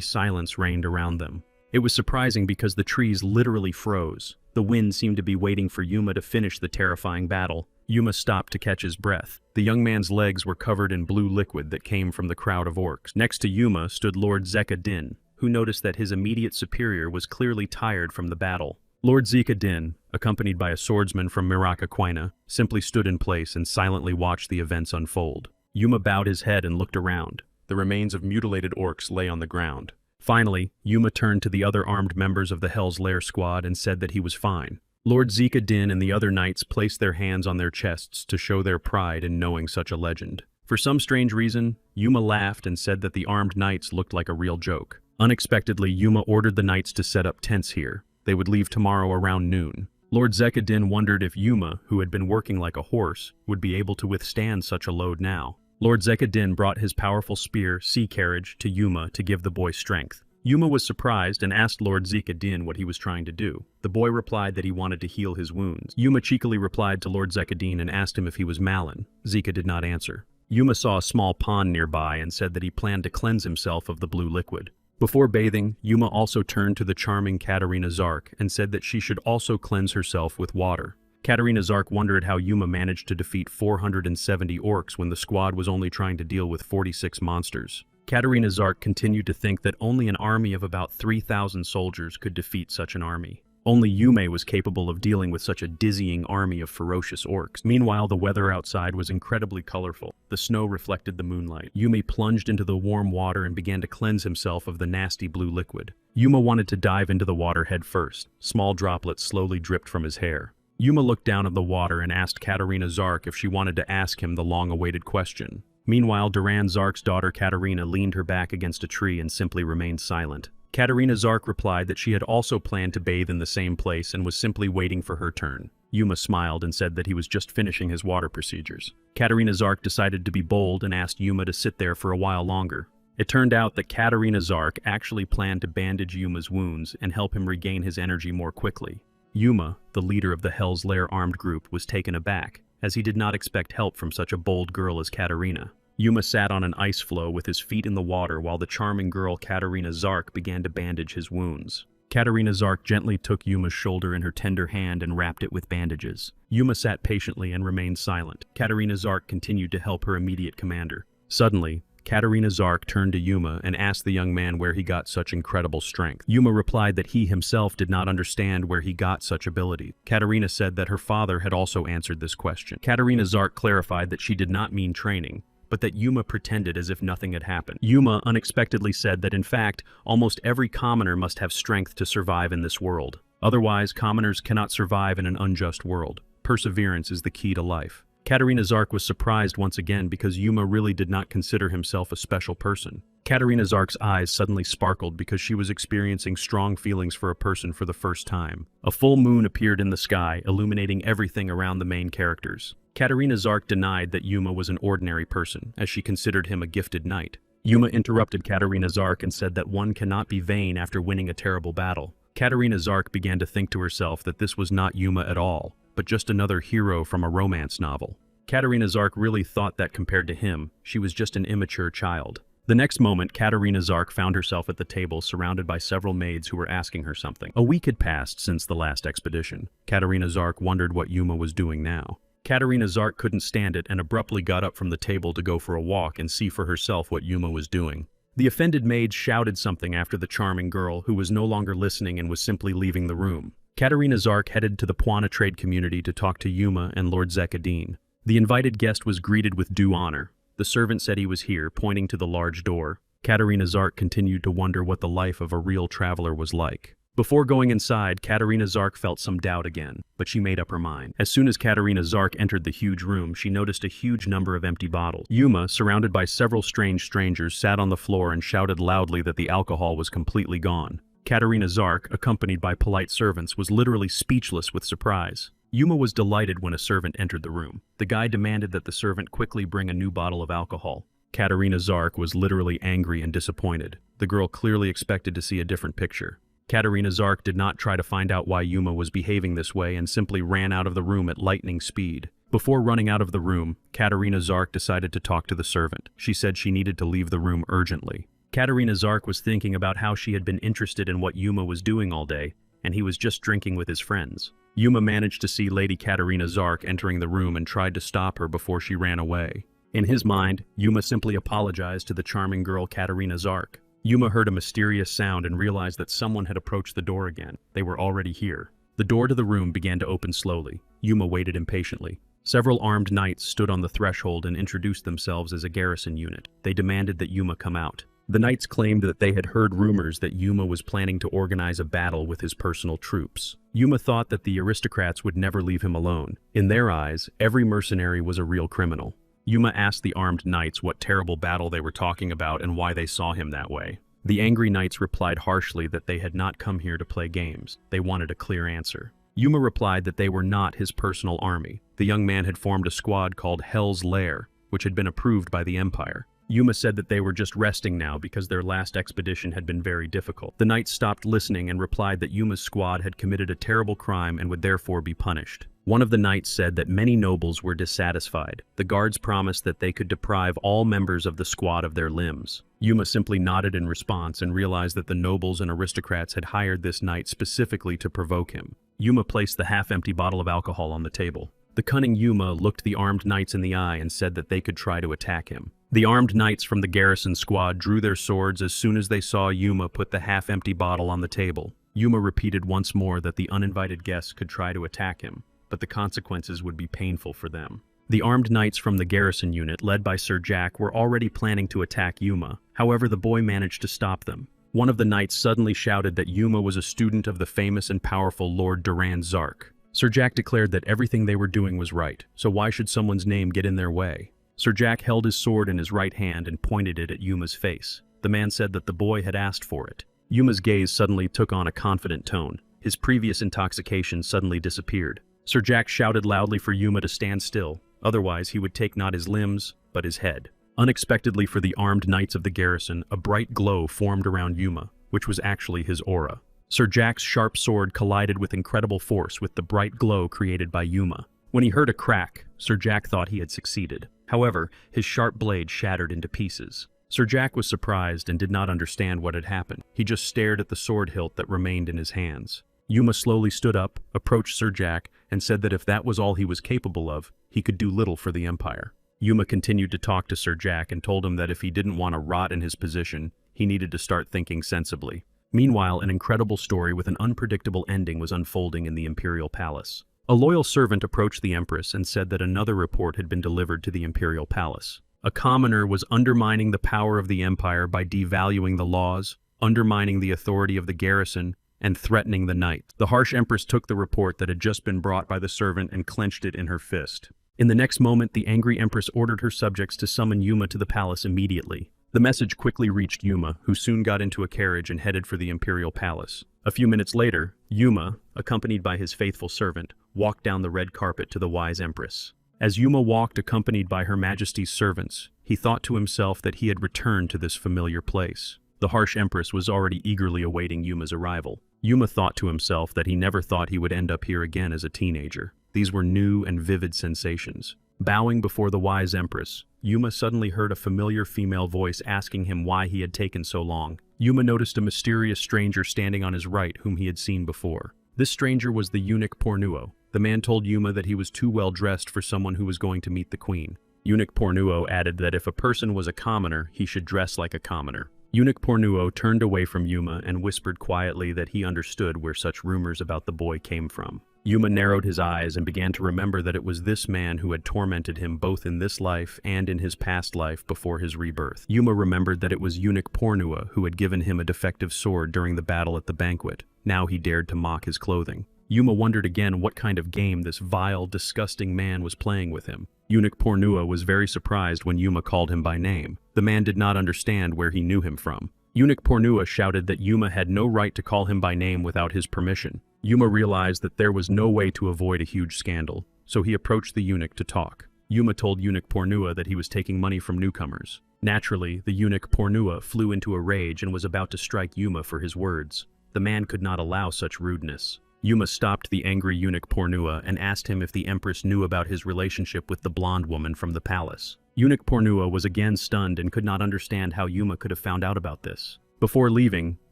silence reigned around them. It was surprising because the trees literally froze. The wind seemed to be waiting for Yuma to finish the terrifying battle. Yuma stopped to catch his breath. The young man's legs were covered in blue liquid that came from the crowd of orcs. Next to Yuma stood Lord Zeka Din, who noticed that his immediate superior was clearly tired from the battle. Lord Zeka Din, accompanied by a swordsman from Miracaquina, simply stood in place and silently watched the events unfold. Yuma bowed his head and looked around. The remains of mutilated orcs lay on the ground. Finally, Yuma turned to the other armed members of the Hell's Lair squad and said that he was fine. Lord Zeka Din and the other knights placed their hands on their chests to show their pride in knowing such a legend. For some strange reason, Yuma laughed and said that the armed knights looked like a real joke. Unexpectedly, Yuma ordered the knights to set up tents here. They would leave tomorrow around noon. Lord Zeka Din wondered if Yuma, who had been working like a horse, would be able to withstand such a load now. Lord Zeka Din brought his powerful spear, Sea Carriage, to Yuma to give the boy strength. Yuma was surprised and asked Lord Zeka Din what he was trying to do. The boy replied that he wanted to heal his wounds. Yuma cheekily replied to Lord Zeka Din and asked him if he was Malin. Zeka did not answer. Yuma saw a small pond nearby and said that he planned to cleanse himself of the blue liquid. Before bathing, Yuma also turned to the charming Katarina Zark and said that she should also cleanse herself with water. Katarina Zark wondered how Yuma managed to defeat 470 orcs when the squad was only trying to deal with 46 monsters. Katarina Zark continued to think that only an army of about 3,000 soldiers could defeat such an army. Only Yume was capable of dealing with such a dizzying army of ferocious orcs. Meanwhile, the weather outside was incredibly colorful. The snow reflected the moonlight. Yume plunged into the warm water and began to cleanse himself of the nasty blue liquid. Yuma wanted to dive into the water head first. Small droplets slowly dripped from his hair. Yuma looked down at the water and asked Katarina Zark if she wanted to ask him the long-awaited question. Meanwhile, Duran Zark's daughter Katarina leaned her back against a tree and simply remained silent. Katarina Zark replied that she had also planned to bathe in the same place and was simply waiting for her turn. Yuma smiled and said that he was just finishing his water procedures. Katarina Zark decided to be bold and asked Yuma to sit there for a while longer. It turned out that Katarina Zark actually planned to bandage Yuma's wounds and help him regain his energy more quickly. Yuma, the leader of the Hell's Lair armed group, was taken aback, as he did not expect help from such a bold girl as Katarina. Yuma sat on an ice floe with his feet in the water while the charming girl Katarina Zark began to bandage his wounds. Katarina Zark gently took Yuma's shoulder in her tender hand and wrapped it with bandages. Yuma sat patiently and remained silent. Katarina Zark continued to help her immediate commander. Suddenly, Katarina Zark turned to Yuma and asked the young man where he got such incredible strength. Yuma replied that he himself did not understand where he got such ability. Katarina said that her father had also answered this question. Katarina Zark clarified that she did not mean training, but that Yuma pretended as if nothing had happened. Yuma unexpectedly said that in fact, almost every commoner must have strength to survive in this world. Otherwise, commoners cannot survive in an unjust world. Perseverance is the key to life. Katarina Zark was surprised once again because Yuma really did not consider himself a special person. Katarina Zark's eyes suddenly sparkled because she was experiencing strong feelings for a person for the first time. A full moon appeared in the sky, illuminating everything around the main characters. Katarina Zark denied that Yuma was an ordinary person, as she considered him a gifted knight. Yuma interrupted Katarina Zark and said that one cannot be vain after winning a terrible battle. Katarina Zark began to think to herself that this was not Yuma at all, but just another hero from a romance novel. Katarina Zark really thought that compared to him, she was just an immature child. The next moment, Katarina Zark found herself at the table surrounded by several maids who were asking her something. A week had passed since the last expedition. Katarina Zark wondered what Yuma was doing now. Katarina Zark couldn't stand it and abruptly got up from the table to go for a walk and see for herself what Yuma was doing. The offended maid shouted something after the charming girl, who was no longer listening and was simply leaving the room. Katarina Zark headed to the Puana trade community to talk to Yuma and Lord Zekadine. The invited guest was greeted with due honor. The servant said he was here, pointing to the large door. Katarina Zark continued to wonder what the life of a real traveler was like. Before going inside, Katarina Zark felt some doubt again, but she made up her mind. As soon as Katarina Zark entered the huge room, she noticed a huge number of empty bottles. Yuma, surrounded by several strange strangers, sat on the floor and shouted loudly that the alcohol was completely gone. Katarina Zark, accompanied by polite servants, was literally speechless with surprise. Yuma was delighted when a servant entered the room. The guy demanded that the servant quickly bring a new bottle of alcohol. Katarina Zark was literally angry and disappointed. The girl clearly expected to see a different picture. Katarina Zark did not try to find out why Yuma was behaving this way and simply ran out of the room at lightning speed. Before running out of the room, Katarina Zark decided to talk to the servant. She said she needed to leave the room urgently. Katarina Zark was thinking about how she had been interested in what Yuma was doing all day, and he was just drinking with his friends. Yuma managed to see Lady Katarina Zark entering the room and tried to stop her before she ran away. In his mind, Yuma simply apologized to the charming girl Katarina Zark. Yuma heard a mysterious sound and realized that someone had approached the door again. They were already here. The door to the room began to open slowly. Yuma waited impatiently. Several armed knights stood on the threshold and introduced themselves as a garrison unit. They demanded that Yuma come out. The knights claimed that they had heard rumors that Yuma was planning to organize a battle with his personal troops. Yuma thought that the aristocrats would never leave him alone. In their eyes, every mercenary was a real criminal. Yuma asked the armed knights what terrible battle they were talking about and why they saw him that way. The angry knights replied harshly that they had not come here to play games. They wanted a clear answer. Yuma replied that they were not his personal army. The young man had formed a squad called Hell's Lair, which had been approved by the Empire. Yuma said that they were just resting now because their last expedition had been very difficult. The knights stopped listening and replied that Yuma's squad had committed a terrible crime and would therefore be punished. One of the knights said that many nobles were dissatisfied. The guards promised that they could deprive all members of the squad of their limbs. Yuma simply nodded in response and realized that the nobles and aristocrats had hired this knight specifically to provoke him. Yuma placed the half-empty bottle of alcohol on the table. The cunning Yuma looked the armed knights in the eye and said that they could try to attack him. The armed knights from the garrison squad drew their swords as soon as they saw Yuma put the half-empty bottle on the table. Yuma repeated once more that the uninvited guests could try to attack him, but the consequences would be painful for them. The armed knights from the garrison unit, led by Sir Jack, were already planning to attack Yuma. However, the boy managed to stop them. One of the knights suddenly shouted that Yuma was a student of the famous and powerful Lord Durand Zark. Sir Jack declared that everything they were doing was right, so why should someone's name get in their way? Sir Jack held his sword in his right hand and pointed it at Yuma's face. The man said that the boy had asked for it. Yuma's gaze suddenly took on a confident tone. His previous intoxication suddenly disappeared. Sir Jack shouted loudly for Yuma to stand still, otherwise he would take not his limbs, but his head. Unexpectedly for the armed knights of the garrison, a bright glow formed around Yuma, which was actually his aura. Sir Jack's sharp sword collided with incredible force with the bright glow created by Yuma. When he heard a crack, Sir Jack thought he had succeeded. However, his sharp blade shattered into pieces. Sir Jack was surprised and did not understand what had happened. He just stared at the sword hilt that remained in his hands. Yuma slowly stood up, approached Sir Jack, and said that if that was all he was capable of, he could do little for the Empire. Yuma continued to talk to Sir Jack and told him that if he didn't want to rot in his position, he needed to start thinking sensibly. Meanwhile, an incredible story with an unpredictable ending was unfolding in the Imperial Palace. A loyal servant approached the Empress and said that another report had been delivered to the Imperial Palace. A commoner was undermining the power of the empire by devaluing the laws, undermining the authority of the garrison, and threatening the knight. The harsh empress took the report that had just been brought by the servant and clenched it in her fist. In the next moment, the angry empress ordered her subjects to summon Yuma to the palace immediately. The message quickly reached Yuma, who soon got into a carriage and headed for the imperial palace. A few minutes later, Yuma, accompanied by his faithful servant, walked down the red carpet to the wise empress. As Yuma walked accompanied by Her Majesty's servants, he thought to himself that he had returned to this familiar place. The harsh empress was already eagerly awaiting Yuma's arrival. Yuma thought to himself that he never thought he would end up here again as a teenager. These were new and vivid sensations. Bowing before the wise empress, Yuma suddenly heard a familiar female voice asking him why he had taken so long. Yuma noticed a mysterious stranger standing on his right whom he had seen before. This stranger was the eunuch Pornuo. The man told Yuma that he was too well dressed for someone who was going to meet the queen. Eunuch Pornuo added that if a person was a commoner, he should dress like a commoner. Eunuch Pornuo turned away from Yuma and whispered quietly that he understood where such rumors about the boy came from. Yuma narrowed his eyes and began to remember that it was this man who had tormented him both in this life and in his past life before his rebirth. Yuma remembered that it was eunuch Pornua who had given him a defective sword during the battle at the banquet. Now he dared to mock his clothing. Yuma wondered again what kind of game this vile, disgusting man was playing with him. Eunuch Pornua was very surprised when Yuma called him by name. The man did not understand where he knew him from. Eunuch Pornua shouted that Yuma had no right to call him by name without his permission. Yuma realized that there was no way to avoid a huge scandal, so he approached the eunuch to talk. Yuma told eunuch Pornua that he was taking money from newcomers. Naturally, the eunuch Pornua flew into a rage and was about to strike Yuma for his words. The man could not allow such rudeness. Yuma stopped the angry eunuch Pornua and asked him if the empress knew about his relationship with the blonde woman from the palace. Eunuch Pornua was again stunned and could not understand how Yuma could have found out about this. Before leaving,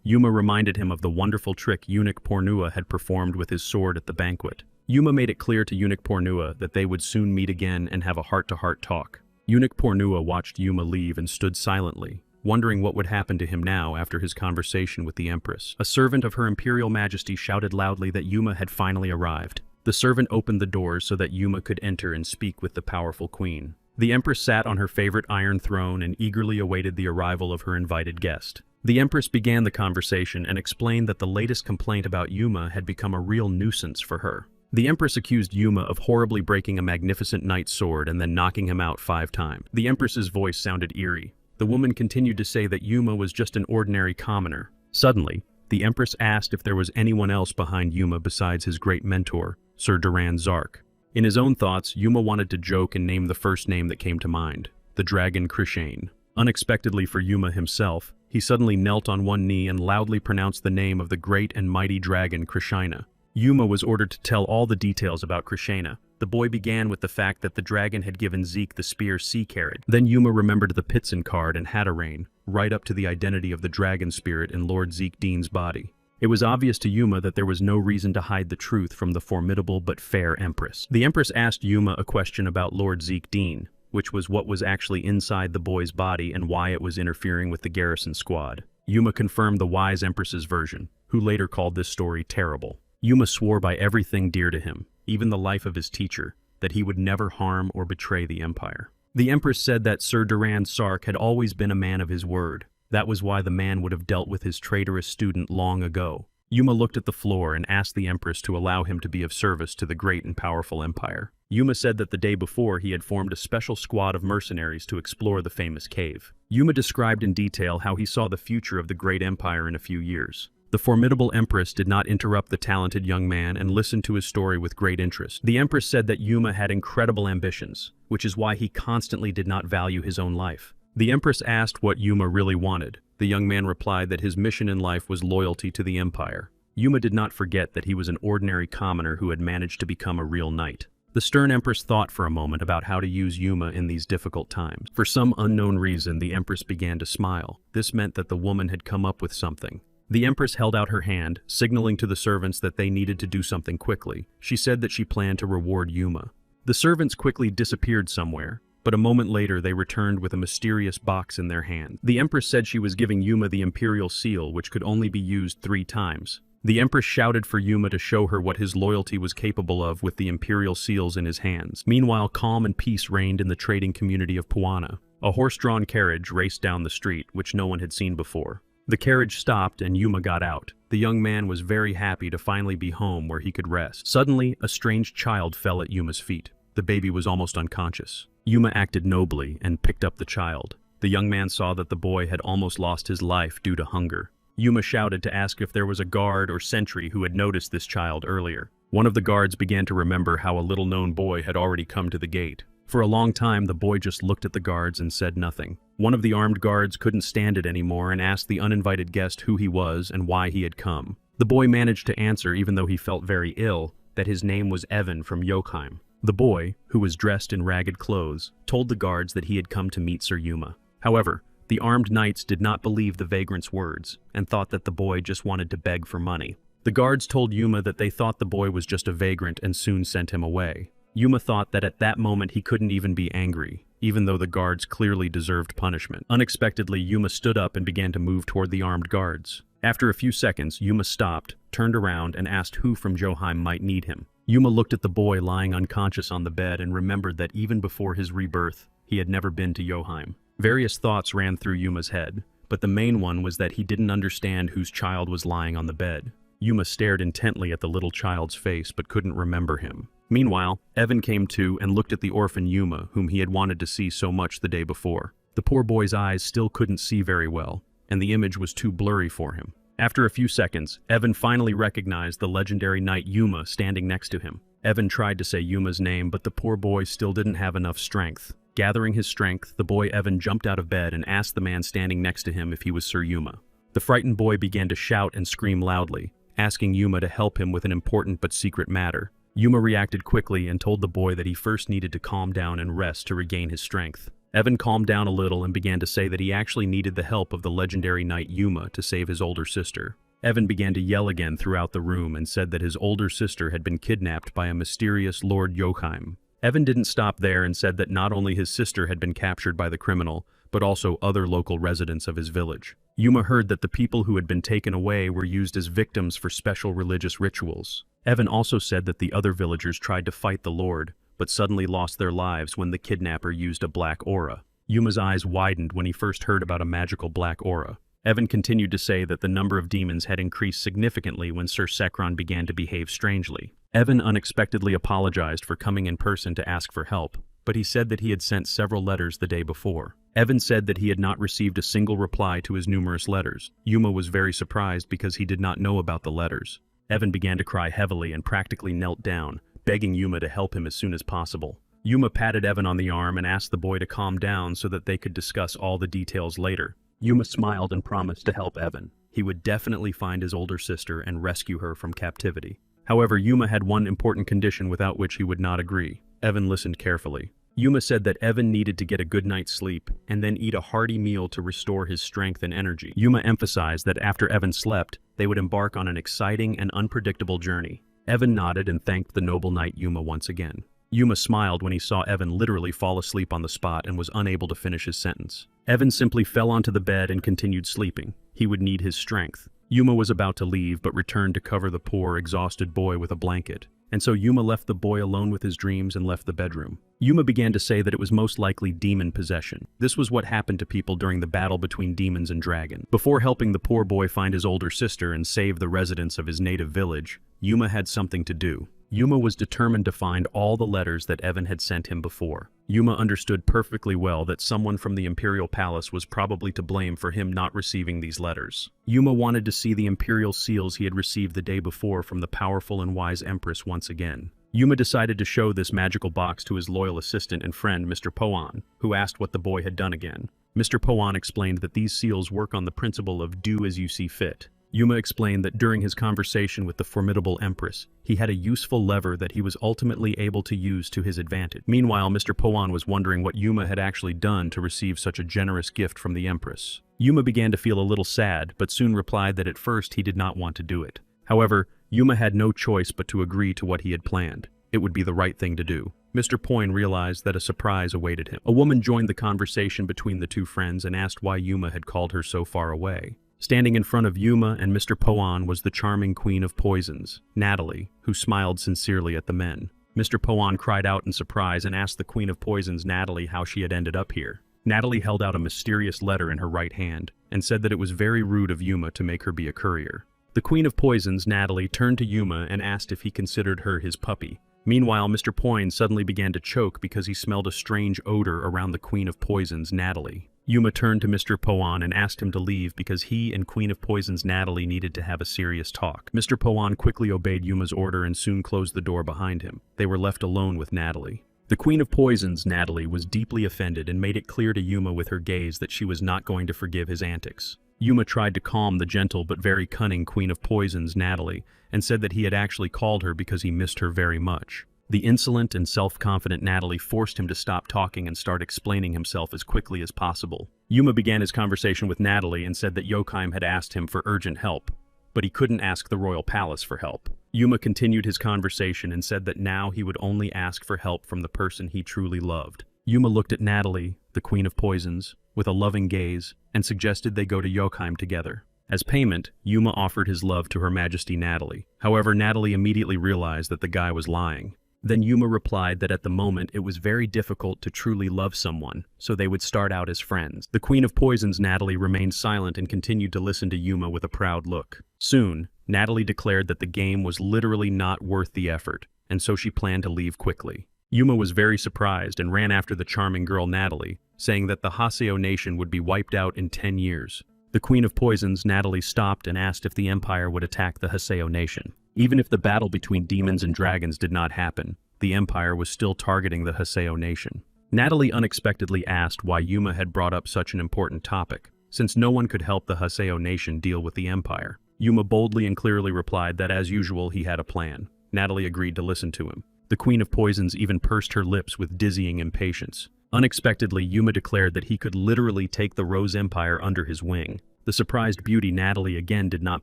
Yuma reminded him of the wonderful trick eunuch Pornua had performed with his sword at the banquet. Yuma made it clear to eunuch Pornua that they would soon meet again and have a heart-to-heart talk. Eunuch Pornua watched Yuma leave and stood silently, wondering what would happen to him now after his conversation with the empress. A servant of Her Imperial Majesty shouted loudly that Yuma had finally arrived. The servant opened the doors so that Yuma could enter and speak with the powerful queen. The empress sat on her favorite iron throne and eagerly awaited the arrival of her invited guest. The empress began the conversation and explained that the latest complaint about Yuma had become a real nuisance for her. The empress accused Yuma of horribly breaking a magnificent knight's sword and then knocking him out 5 times. The empress's voice sounded eerie. The woman continued to say that Yuma was just an ordinary commoner. Suddenly, the empress asked if there was anyone else behind Yuma besides his great mentor, Sir Duran Zark. In his own thoughts, Yuma wanted to joke and name the first name that came to mind, the dragon Krishane. Unexpectedly for Yuma himself, he suddenly knelt on one knee and loudly pronounced the name of the great and mighty dragon Krishna. Yuma was ordered to tell all the details about Krishna. The boy began with the fact that the dragon had given Zeke the spear sea carrot. Then Yuma remembered the Pitson card and Hatterane, right up to the identity of the dragon spirit in Lord Zeke Dean's body. It was obvious to Yuma that there was no reason to hide the truth from the formidable but fair empress. The empress asked Yuma a question about Lord Zeke Dean, which was what was actually inside the boy's body and why it was interfering with the garrison squad. Yuma confirmed the wise empress's version, who later called this story terrible. Yuma swore by everything dear to him, even the life of his teacher, that he would never harm or betray the empire. The empress said that Sir Duran Sark had always been a man of his word. That was why the man would have dealt with his traitorous student long ago. Yuma looked at the floor and asked the empress to allow him to be of service to the great and powerful empire. Yuma said that the day before he had formed a special squad of mercenaries to explore the famous cave. Yuma described in detail how he saw the future of the great empire in a few years. The formidable empress did not interrupt the talented young man and listened to his story with great interest. The empress said that Yuma had incredible ambitions, which is why he constantly did not value his own life. The empress asked what Yuma really wanted. The young man replied that his mission in life was loyalty to the empire. Yuma did not forget that he was an ordinary commoner who had managed to become a real knight. The stern empress thought for a moment about how to use Yuma in these difficult times. For some unknown reason, the empress began to smile. This meant that the woman had come up with something. The empress held out her hand, signaling to the servants that they needed to do something quickly. She said that she planned to reward Yuma. The servants quickly disappeared somewhere, but a moment later they returned with a mysterious box in their hand. The empress said she was giving Yuma the imperial seal, which could only be used 3 times. The Empress shouted for Yuma to show her what his loyalty was capable of with the imperial seals in his hands. Meanwhile, calm and peace reigned in the trading community of Puana. A horse-drawn carriage raced down the street, which no one had seen before. The carriage stopped and Yuma got out. The young man was very happy to finally be home where he could rest. Suddenly, a strange child fell at Yuma's feet. The baby was almost unconscious. Yuma acted nobly and picked up the child. The young man saw that the boy had almost lost his life due to hunger. Yuma shouted to ask if there was a guard or sentry who had noticed this child earlier. One of the guards began to remember how a little-known boy had already come to the gate. For a long time, the boy just looked at the guards and said nothing. One of the armed guards couldn't stand it anymore and asked the uninvited guest who he was and why he had come. The boy managed to answer, even though he felt very ill, that his name was Evan from Yochheim. The boy, who was dressed in ragged clothes, told the guards that he had come to meet Sir Yuma. However, the armed knights did not believe the vagrant's words and thought that the boy just wanted to beg for money. The guards told Yuma that they thought the boy was just a vagrant and soon sent him away. Yuma thought that at that moment he couldn't even be angry, even though the guards clearly deserved punishment. Unexpectedly, Yuma stood up and began to move toward the armed guards. After a few seconds, Yuma stopped, turned around, and asked who from Yochheim might need him. Yuma looked at the boy lying unconscious on the bed and remembered that even before his rebirth, he had never been to Yochheim. Various thoughts ran through Yuma's head, but the main one was that he didn't understand whose child was lying on the bed. Yuma stared intently at the little child's face but couldn't remember him. Meanwhile, Evan came to and looked at the orphan Yuma, whom he had wanted to see so much the day before. The poor boy's eyes still couldn't see very well, and the image was too blurry for him. After a few seconds, Evan finally recognized the legendary knight Yuma standing next to him. Evan tried to say Yuma's name, but the poor boy still didn't have enough strength. Gathering his strength, the boy Evan jumped out of bed and asked the man standing next to him if he was Sir Yuma. The frightened boy began to shout and scream loudly, asking Yuma to help him with an important but secret matter. Yuma reacted quickly and told the boy that he first needed to calm down and rest to regain his strength. Evan calmed down a little and began to say that he actually needed the help of the legendary knight Yuma to save his older sister. Evan began to yell again throughout the room and said that his older sister had been kidnapped by a mysterious Lord Yochheim. Evan didn't stop there and said that not only his sister had been captured by the criminal, but also other local residents of his village. Yuma heard that the people who had been taken away were used as victims for special religious rituals. Evan also said that the other villagers tried to fight the Lord, but suddenly lost their lives when the kidnapper used a black aura. Yuma's eyes widened when he first heard about a magical black aura. Evan continued to say that the number of demons had increased significantly when Sir Sekron began to behave strangely. Evan unexpectedly apologized for coming in person to ask for help, but he said that he had sent several letters the day before. Evan said that he had not received a single reply to his numerous letters. Yuma was very surprised because he did not know about the letters. Evan began to cry heavily and practically knelt down, begging Yuma to help him as soon as possible. Yuma patted Evan on the arm and asked the boy to calm down so that they could discuss all the details later. Yuma smiled and promised to help Evan. He would definitely find his older sister and rescue her from captivity. However, Yuma had one important condition without which he would not agree. Evan listened carefully. Yuma said that Evan needed to get a good night's sleep and then eat a hearty meal to restore his strength and energy. Yuma emphasized that after Evan slept, they would embark on an exciting and unpredictable journey. Evan nodded and thanked the noble knight Yuma once again. Yuma smiled when he saw Evan literally fall asleep on the spot and was unable to finish his sentence. Evan simply fell onto the bed and continued sleeping. He would need his strength. Yuma was about to leave but returned to cover the poor, exhausted boy with a blanket. And so Yuma left the boy alone with his dreams and left the bedroom. Yuma began to say that it was most likely demon possession. This was what happened to people during the battle between demons and dragons. Before helping the poor boy find his older sister and save the residents of his native village, Yuma had something to do. Yuma was determined to find all the letters that Evan had sent him before. Yuma understood perfectly well that someone from the Imperial Palace was probably to blame for him not receiving these letters. Yuma wanted to see the Imperial seals he had received the day before from the powerful and wise Empress once again. Yuma decided to show this magical box to his loyal assistant and friend, Mr. Poan, who asked what the boy had done again. Mr. Poan explained that these seals work on the principle of do as you see fit. Yuma explained that during his conversation with the formidable Empress, he had a useful lever that he was ultimately able to use to his advantage. Meanwhile, Mr. Poan was wondering what Yuma had actually done to receive such a generous gift from the Empress. Yuma began to feel a little sad, but soon replied that at first he did not want to do it. However, Yuma had no choice but to agree to what he had planned. It would be the right thing to do. Mr. Poin realized that a surprise awaited him. A woman joined the conversation between the two friends and asked why Yuma had called her so far away. Standing in front of Yuma and Mr. Poan was the charming Queen of Poisons, Natalie, who smiled sincerely at the men. Mr. Poan cried out in surprise and asked the Queen of Poisons, Natalie, how she had ended up here. Natalie held out a mysterious letter in her right hand and said that it was very rude of Yuma to make her be a courier. The Queen of Poisons, Natalie, turned to Yuma and asked if he considered her his puppy. Meanwhile, Mr. Poin suddenly began to choke because he smelled a strange odor around the Queen of Poisons, Natalie. Yuma turned to Mr. Poan and asked him to leave because he and Queen of Poisons Natalie needed to have a serious talk. Mr. Poan quickly obeyed Yuma's order and soon closed the door behind him. They were left alone with Natalie. The Queen of Poisons Natalie was deeply offended and made it clear to Yuma with her gaze that she was not going to forgive his antics. Yuma tried to calm the gentle but very cunning Queen of Poisons Natalie and said that he had actually called her because he missed her very much. The insolent and self-confident Natalie forced him to stop talking and start explaining himself as quickly as possible. Yuma began his conversation with Natalie and said that Yokheim had asked him for urgent help, but he couldn't ask the royal palace for help. Yuma continued his conversation and said that now he would only ask for help from the person he truly loved. Yuma looked at Natalie, the Queen of Poisons, with a loving gaze and suggested they go to Yokheim together. As payment, Yuma offered his love to Her Majesty Natalie. However, Natalie immediately realized that the guy was lying. Then Yuma replied that at the moment it was very difficult to truly love someone, so they would start out as friends. The Queen of Poisons Natalie remained silent and continued to listen to Yuma with a proud look. Soon, Natalie declared that the game was literally not worth the effort, and so she planned to leave quickly. Yuma was very surprised and ran after the charming girl Natalie, saying that the Haseo nation would be wiped out in 10 years. The Queen of Poisons Natalie stopped and asked if the Empire would attack the Haseo nation. Even if the battle between demons and dragons did not happen, the Empire was still targeting the Haseo nation. Natalie unexpectedly asked why Yuma had brought up such an important topic, since no one could help the Haseo nation deal with the Empire. Yuma boldly and clearly replied that as usual he had a plan. Natalie agreed to listen to him. The Queen of Poisons even pursed her lips with dizzying impatience. Unexpectedly, Yuma declared that he could literally take the Rose Empire under his wing. The surprised beauty Natalie again did not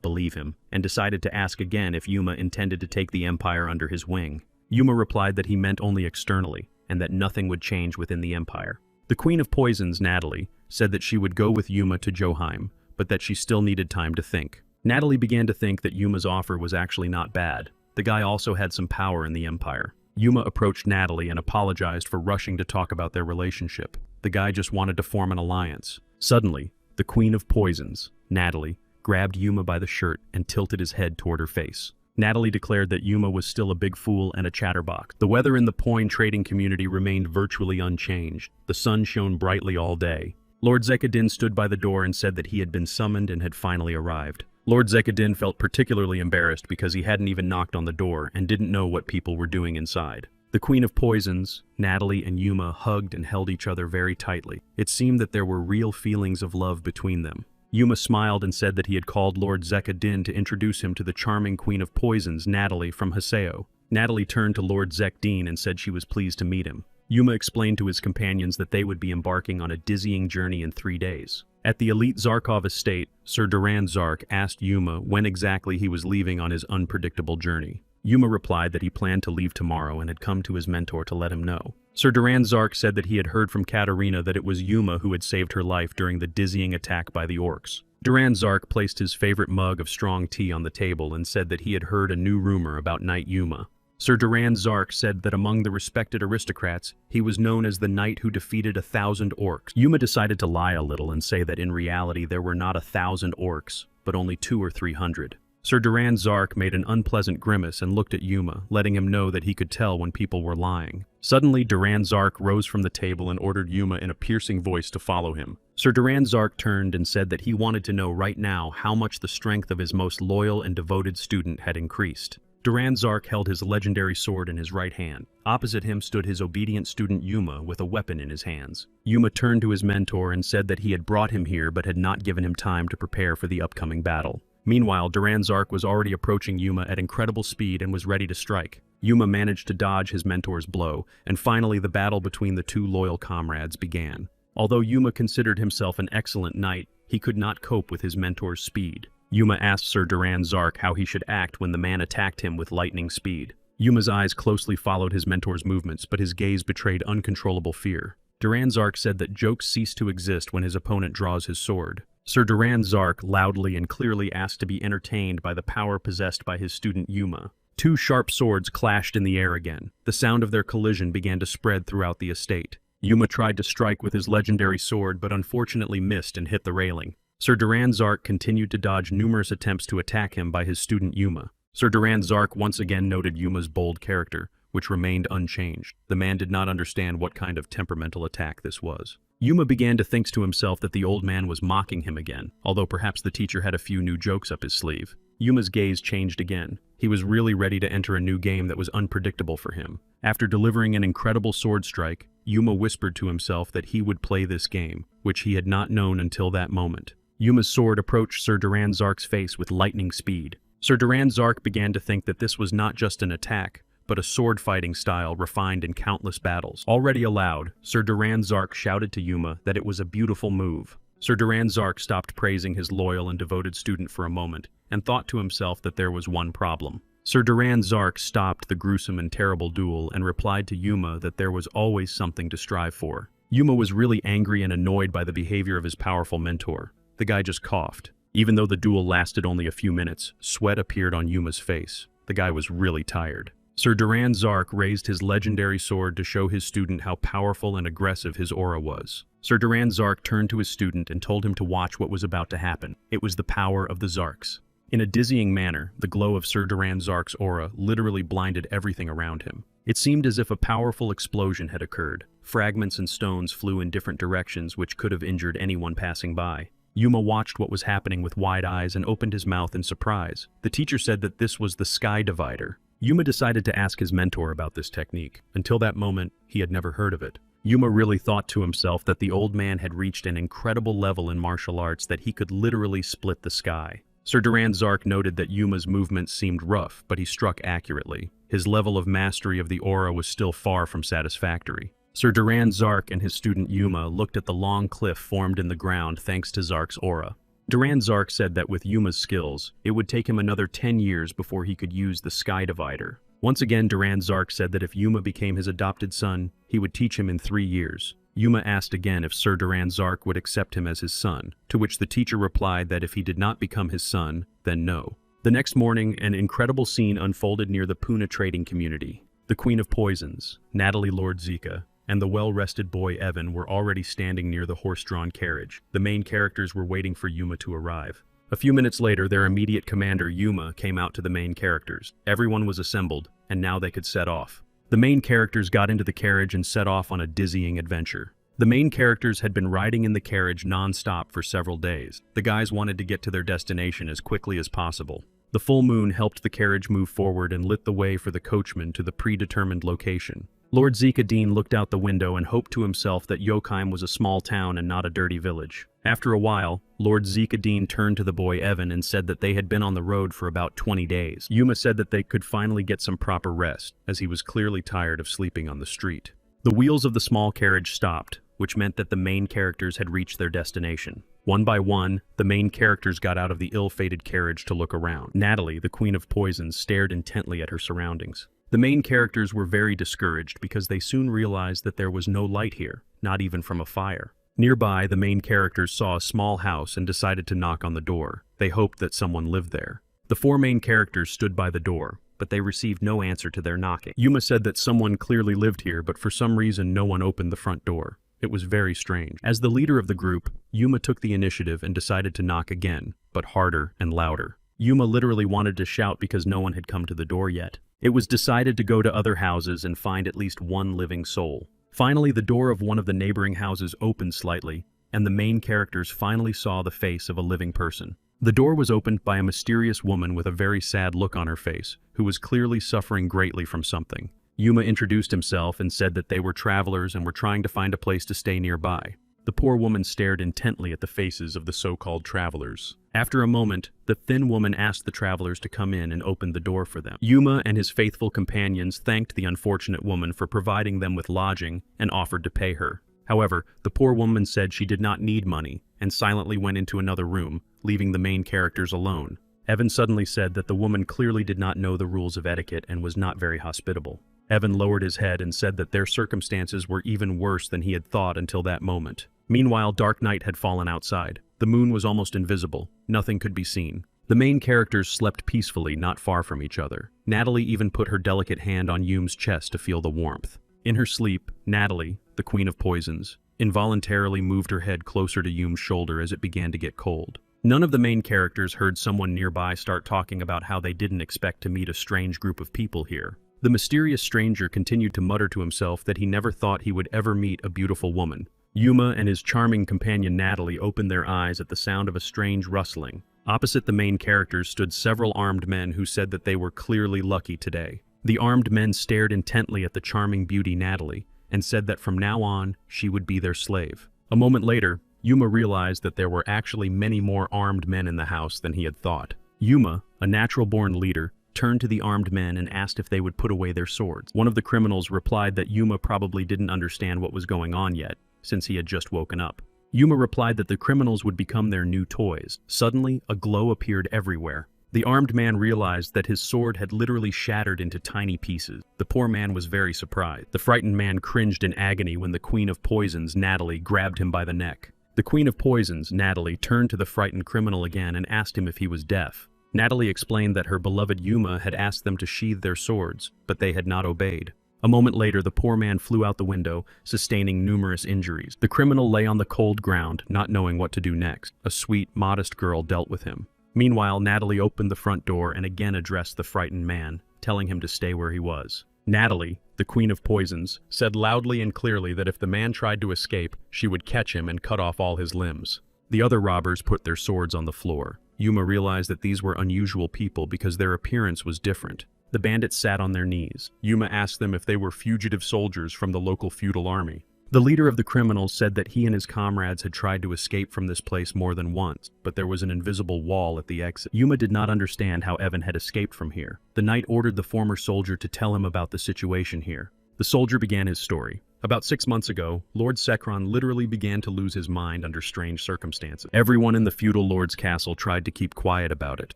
believe him, and decided to ask again if Yuma intended to take the Empire under his wing. Yuma replied that he meant only externally, and that nothing would change within the Empire. The Queen of Poisons, Natalie, said that she would go with Yuma to Joheim, but that she still needed time to think. Natalie began to think that Yuma's offer was actually not bad. The guy also had some power in the Empire. Yuma approached Natalie and apologized for rushing to talk about their relationship. The guy just wanted to form an alliance. Suddenly, the Queen of Poisons, Natalie, grabbed Yuma by the shirt and tilted his head toward her face. Natalie declared that Yuma was still a big fool and a chatterbox. The weather in the Poin trading community remained virtually unchanged. The sun shone brightly all day. Lord Zekadin stood by the door and said that he had been summoned and had finally arrived. Lord Zekadin felt particularly embarrassed because he hadn't even knocked on the door and didn't know what people were doing inside. The Queen of Poisons, Natalie and Yuma hugged and held each other very tightly. It seemed that there were real feelings of love between them. Yuma smiled and said that he had called Lord Zekadin to introduce him to the charming Queen of Poisons, Natalie, from Haseo. Natalie turned to Lord Zekdin and said she was pleased to meet him. Yuma explained to his companions that they would be embarking on a dizzying journey in 3 days. At the elite Zarkov estate, Sir Duran Zark asked Yuma when exactly he was leaving on his unpredictable journey. Yuma replied that he planned to leave tomorrow and had come to his mentor to let him know. Sir Duran Zark said that he had heard from Katarina that it was Yuma who had saved her life during the dizzying attack by the orcs. Duran Zark placed his favorite mug of strong tea on the table and said that he had heard a new rumor about Knight Yuma. Sir Duran Zark said that among the respected aristocrats, he was known as the knight who defeated 1,000 orcs. Yuma decided to lie a little and say that in reality there were not 1,000 orcs, but only 200 or 300. Sir Duran Zark made an unpleasant grimace and looked at Yuma, letting him know that he could tell when people were lying. Suddenly, Duran Zark rose from the table and ordered Yuma in a piercing voice to follow him. Sir Duran Zark turned and said that he wanted to know right now how much the strength of his most loyal and devoted student had increased. Duran Zark held his legendary sword in his right hand. Opposite him stood his obedient student Yuma with a weapon in his hands. Yuma turned to his mentor and said that he had brought him here but had not given him time to prepare for the upcoming battle. Meanwhile, Duran Zark was already approaching Yuma at incredible speed and was ready to strike. Yuma managed to dodge his mentor's blow, and finally the battle between the two loyal comrades began. Although Yuma considered himself an excellent knight, he could not cope with his mentor's speed. Yuma asked Sir Duran Zark how he should act when the man attacked him with lightning speed. Yuma's eyes closely followed his mentor's movements, but his gaze betrayed uncontrollable fear. Duran Zark said that jokes cease to exist when his opponent draws his sword. Sir Duran Zark loudly and clearly asked to be entertained by the power possessed by his student Yuma. Two sharp swords clashed in the air again. The sound of their collision began to spread throughout the estate. Yuma tried to strike with his legendary sword, but unfortunately missed and hit the railing. Sir Duran Zark continued to dodge numerous attempts to attack him by his student Yuma. Sir Duran Zark once again noted Yuma's bold character, which remained unchanged. The man did not understand what kind of temperamental attack this was. Yuma began to think to himself that the old man was mocking him again, although perhaps the teacher had a few new jokes up his sleeve. Yuma's gaze changed again. He was really ready to enter a new game that was unpredictable for him. After delivering an incredible sword strike, Yuma whispered to himself that he would play this game, which he had not known until that moment. Yuma's sword approached Sir Duran Zark's face with lightning speed. Sir Duran Zark began to think that this was not just an attack, but a sword-fighting style refined in countless battles. Already aloud, Sir Duran Zark shouted to Yuma that it was a beautiful move. Sir Duran Zark stopped praising his loyal and devoted student for a moment, and thought to himself that there was one problem. Sir Duran Zark stopped the gruesome and terrible duel and replied to Yuma that there was always something to strive for. Yuma was really angry and annoyed by the behavior of his powerful mentor. The guy just coughed. Even though the duel lasted only a few minutes, sweat appeared on Yuma's face. The guy was really tired. Sir Duran Zark raised his legendary sword to show his student how powerful and aggressive his aura was. Sir Duran Zark turned to his student and told him to watch what was about to happen. It was the power of the Zarks. In a dizzying manner, the glow of Sir Duran Zark's aura literally blinded everything around him. It seemed as if a powerful explosion had occurred. Fragments and stones flew in different directions which could have injured anyone passing by. Yuma watched what was happening with wide eyes and opened his mouth in surprise. The teacher said that this was the Sky Divider. Yuma decided to ask his mentor about this technique. Until that moment, he had never heard of it. Yuma really thought to himself that the old man had reached an incredible level in martial arts that he could literally split the sky. Sir Duran Zark noted that Yuma's movements seemed rough, but he struck accurately. His level of mastery of the aura was still far from satisfactory. Sir Duran Zark and his student Yuma looked at the long cliff formed in the ground thanks to Zark's aura. Duran Zark said that with Yuma's skills, it would take him another 10 years before he could use the Sky Divider. Once again, Duran Zark said that if Yuma became his adopted son, he would teach him in 3 years. Yuma asked again if Sir Duran Zark would accept him as his son, to which the teacher replied that if he did not become his son, then no. The next morning, an incredible scene unfolded near the Puna trading community. The Queen of Poisons, Natalie Lord Zika, and the well-rested boy Evan were already standing near the horse-drawn carriage. The main characters were waiting for Yuma to arrive. A few minutes later, their immediate commander, Yuma, came out to the main characters. Everyone was assembled, and now they could set off. The main characters got into the carriage and set off on a dizzying adventure. The main characters had been riding in the carriage non-stop for several days. The guys wanted to get to their destination as quickly as possible. The full moon helped the carriage move forward and lit the way for the coachman to the predetermined location. Lord Zika Dean looked out the window and hoped to himself that Yokheim was a small town and not a dirty village. After a while, Lord Zika Dean turned to the boy Evan and said that they had been on the road for about 20 days. Yuma said that they could finally get some proper rest, as he was clearly tired of sleeping on the street. The wheels of the small carriage stopped, which meant that the main characters had reached their destination. One by one, the main characters got out of the ill-fated carriage to look around. Natalie, the Queen of Poisons, stared intently at her surroundings. The main characters were very discouraged because they soon realized that there was no light here, not even from a fire. Nearby, the main characters saw a small house and decided to knock on the door. They hoped that someone lived there. The 4 main characters stood by the door, but they received no answer to their knocking. Yuma said that someone clearly lived here, but for some reason no one opened the front door. It was very strange. As the leader of the group, Yuma took the initiative and decided to knock again, but harder and louder. Yuma literally wanted to shout because no one had come to the door yet. It was decided to go to other houses and find at least one living soul. Finally, the door of one of the neighboring houses opened slightly, and the main characters finally saw the face of a living person. The door was opened by a mysterious woman with a very sad look on her face, who was clearly suffering greatly from something. Yuma introduced himself and said that they were travelers and were trying to find a place to stay nearby. The poor woman stared intently at the faces of the so-called travelers. After a moment, the thin woman asked the travelers to come in and opened the door for them. Yuma and his faithful companions thanked the unfortunate woman for providing them with lodging and offered to pay her. However, the poor woman said she did not need money and silently went into another room, leaving the main characters alone. Evan suddenly said that the woman clearly did not know the rules of etiquette and was not very hospitable. Evan lowered his head and said that their circumstances were even worse than he had thought until that moment. Meanwhile, dark night had fallen outside. The moon was almost invisible. Nothing could be seen. The main characters slept peacefully not far from each other. Natalie even put her delicate hand on Yume's chest to feel the warmth. In her sleep, Natalie, the Queen of Poisons, involuntarily moved her head closer to Yume's shoulder as it began to get cold. None of the main characters heard someone nearby start talking about how they didn't expect to meet a strange group of people here. The mysterious stranger continued to mutter to himself that he never thought he would ever meet a beautiful woman. Yuma and his charming companion Natalie opened their eyes at the sound of a strange rustling. Opposite the main characters stood several armed men who said that they were clearly lucky today. The armed men stared intently at the charming beauty Natalie and said that from now on, she would be their slave. A moment later, Yuma realized that there were actually many more armed men in the house than he had thought. Yuma, a natural-born leader, turned to the armed men and asked if they would put away their swords. One of the criminals replied that Yuma probably didn't understand what was going on yet, since he had just woken up. Yuma replied that the criminals would become their new toys. Suddenly, a glow appeared everywhere. The armed man realized that his sword had literally shattered into tiny pieces. The poor man was very surprised. The frightened man cringed in agony when the Queen of Poisons, Natalie, grabbed him by the neck. The Queen of Poisons, Natalie, turned to the frightened criminal again and asked him if he was deaf. Natalie explained that her beloved Yuma had asked them to sheathe their swords, but they had not obeyed. A moment later, the poor man flew out the window, sustaining numerous injuries. The criminal lay on the cold ground, not knowing what to do next. A sweet, modest girl dealt with him. Meanwhile, Natalie opened the front door and again addressed the frightened man, telling him to stay where he was. Natalie, the Queen of Poisons, said loudly and clearly that if the man tried to escape, she would catch him and cut off all his limbs. The other robbers put their swords on the floor. Yuma realized that these were unusual people because their appearance was different. The bandits sat on their knees. Yuma asked them if they were fugitive soldiers from the local feudal army. The leader of the criminals said that he and his comrades had tried to escape from this place more than once, but there was an invisible wall at the exit. Yuma did not understand how Evan had escaped from here. The knight ordered the former soldier to tell him about the situation here. The soldier began his story. About 6 months ago, Lord Sekron literally began to lose his mind under strange circumstances. Everyone in the feudal lord's castle tried to keep quiet about it.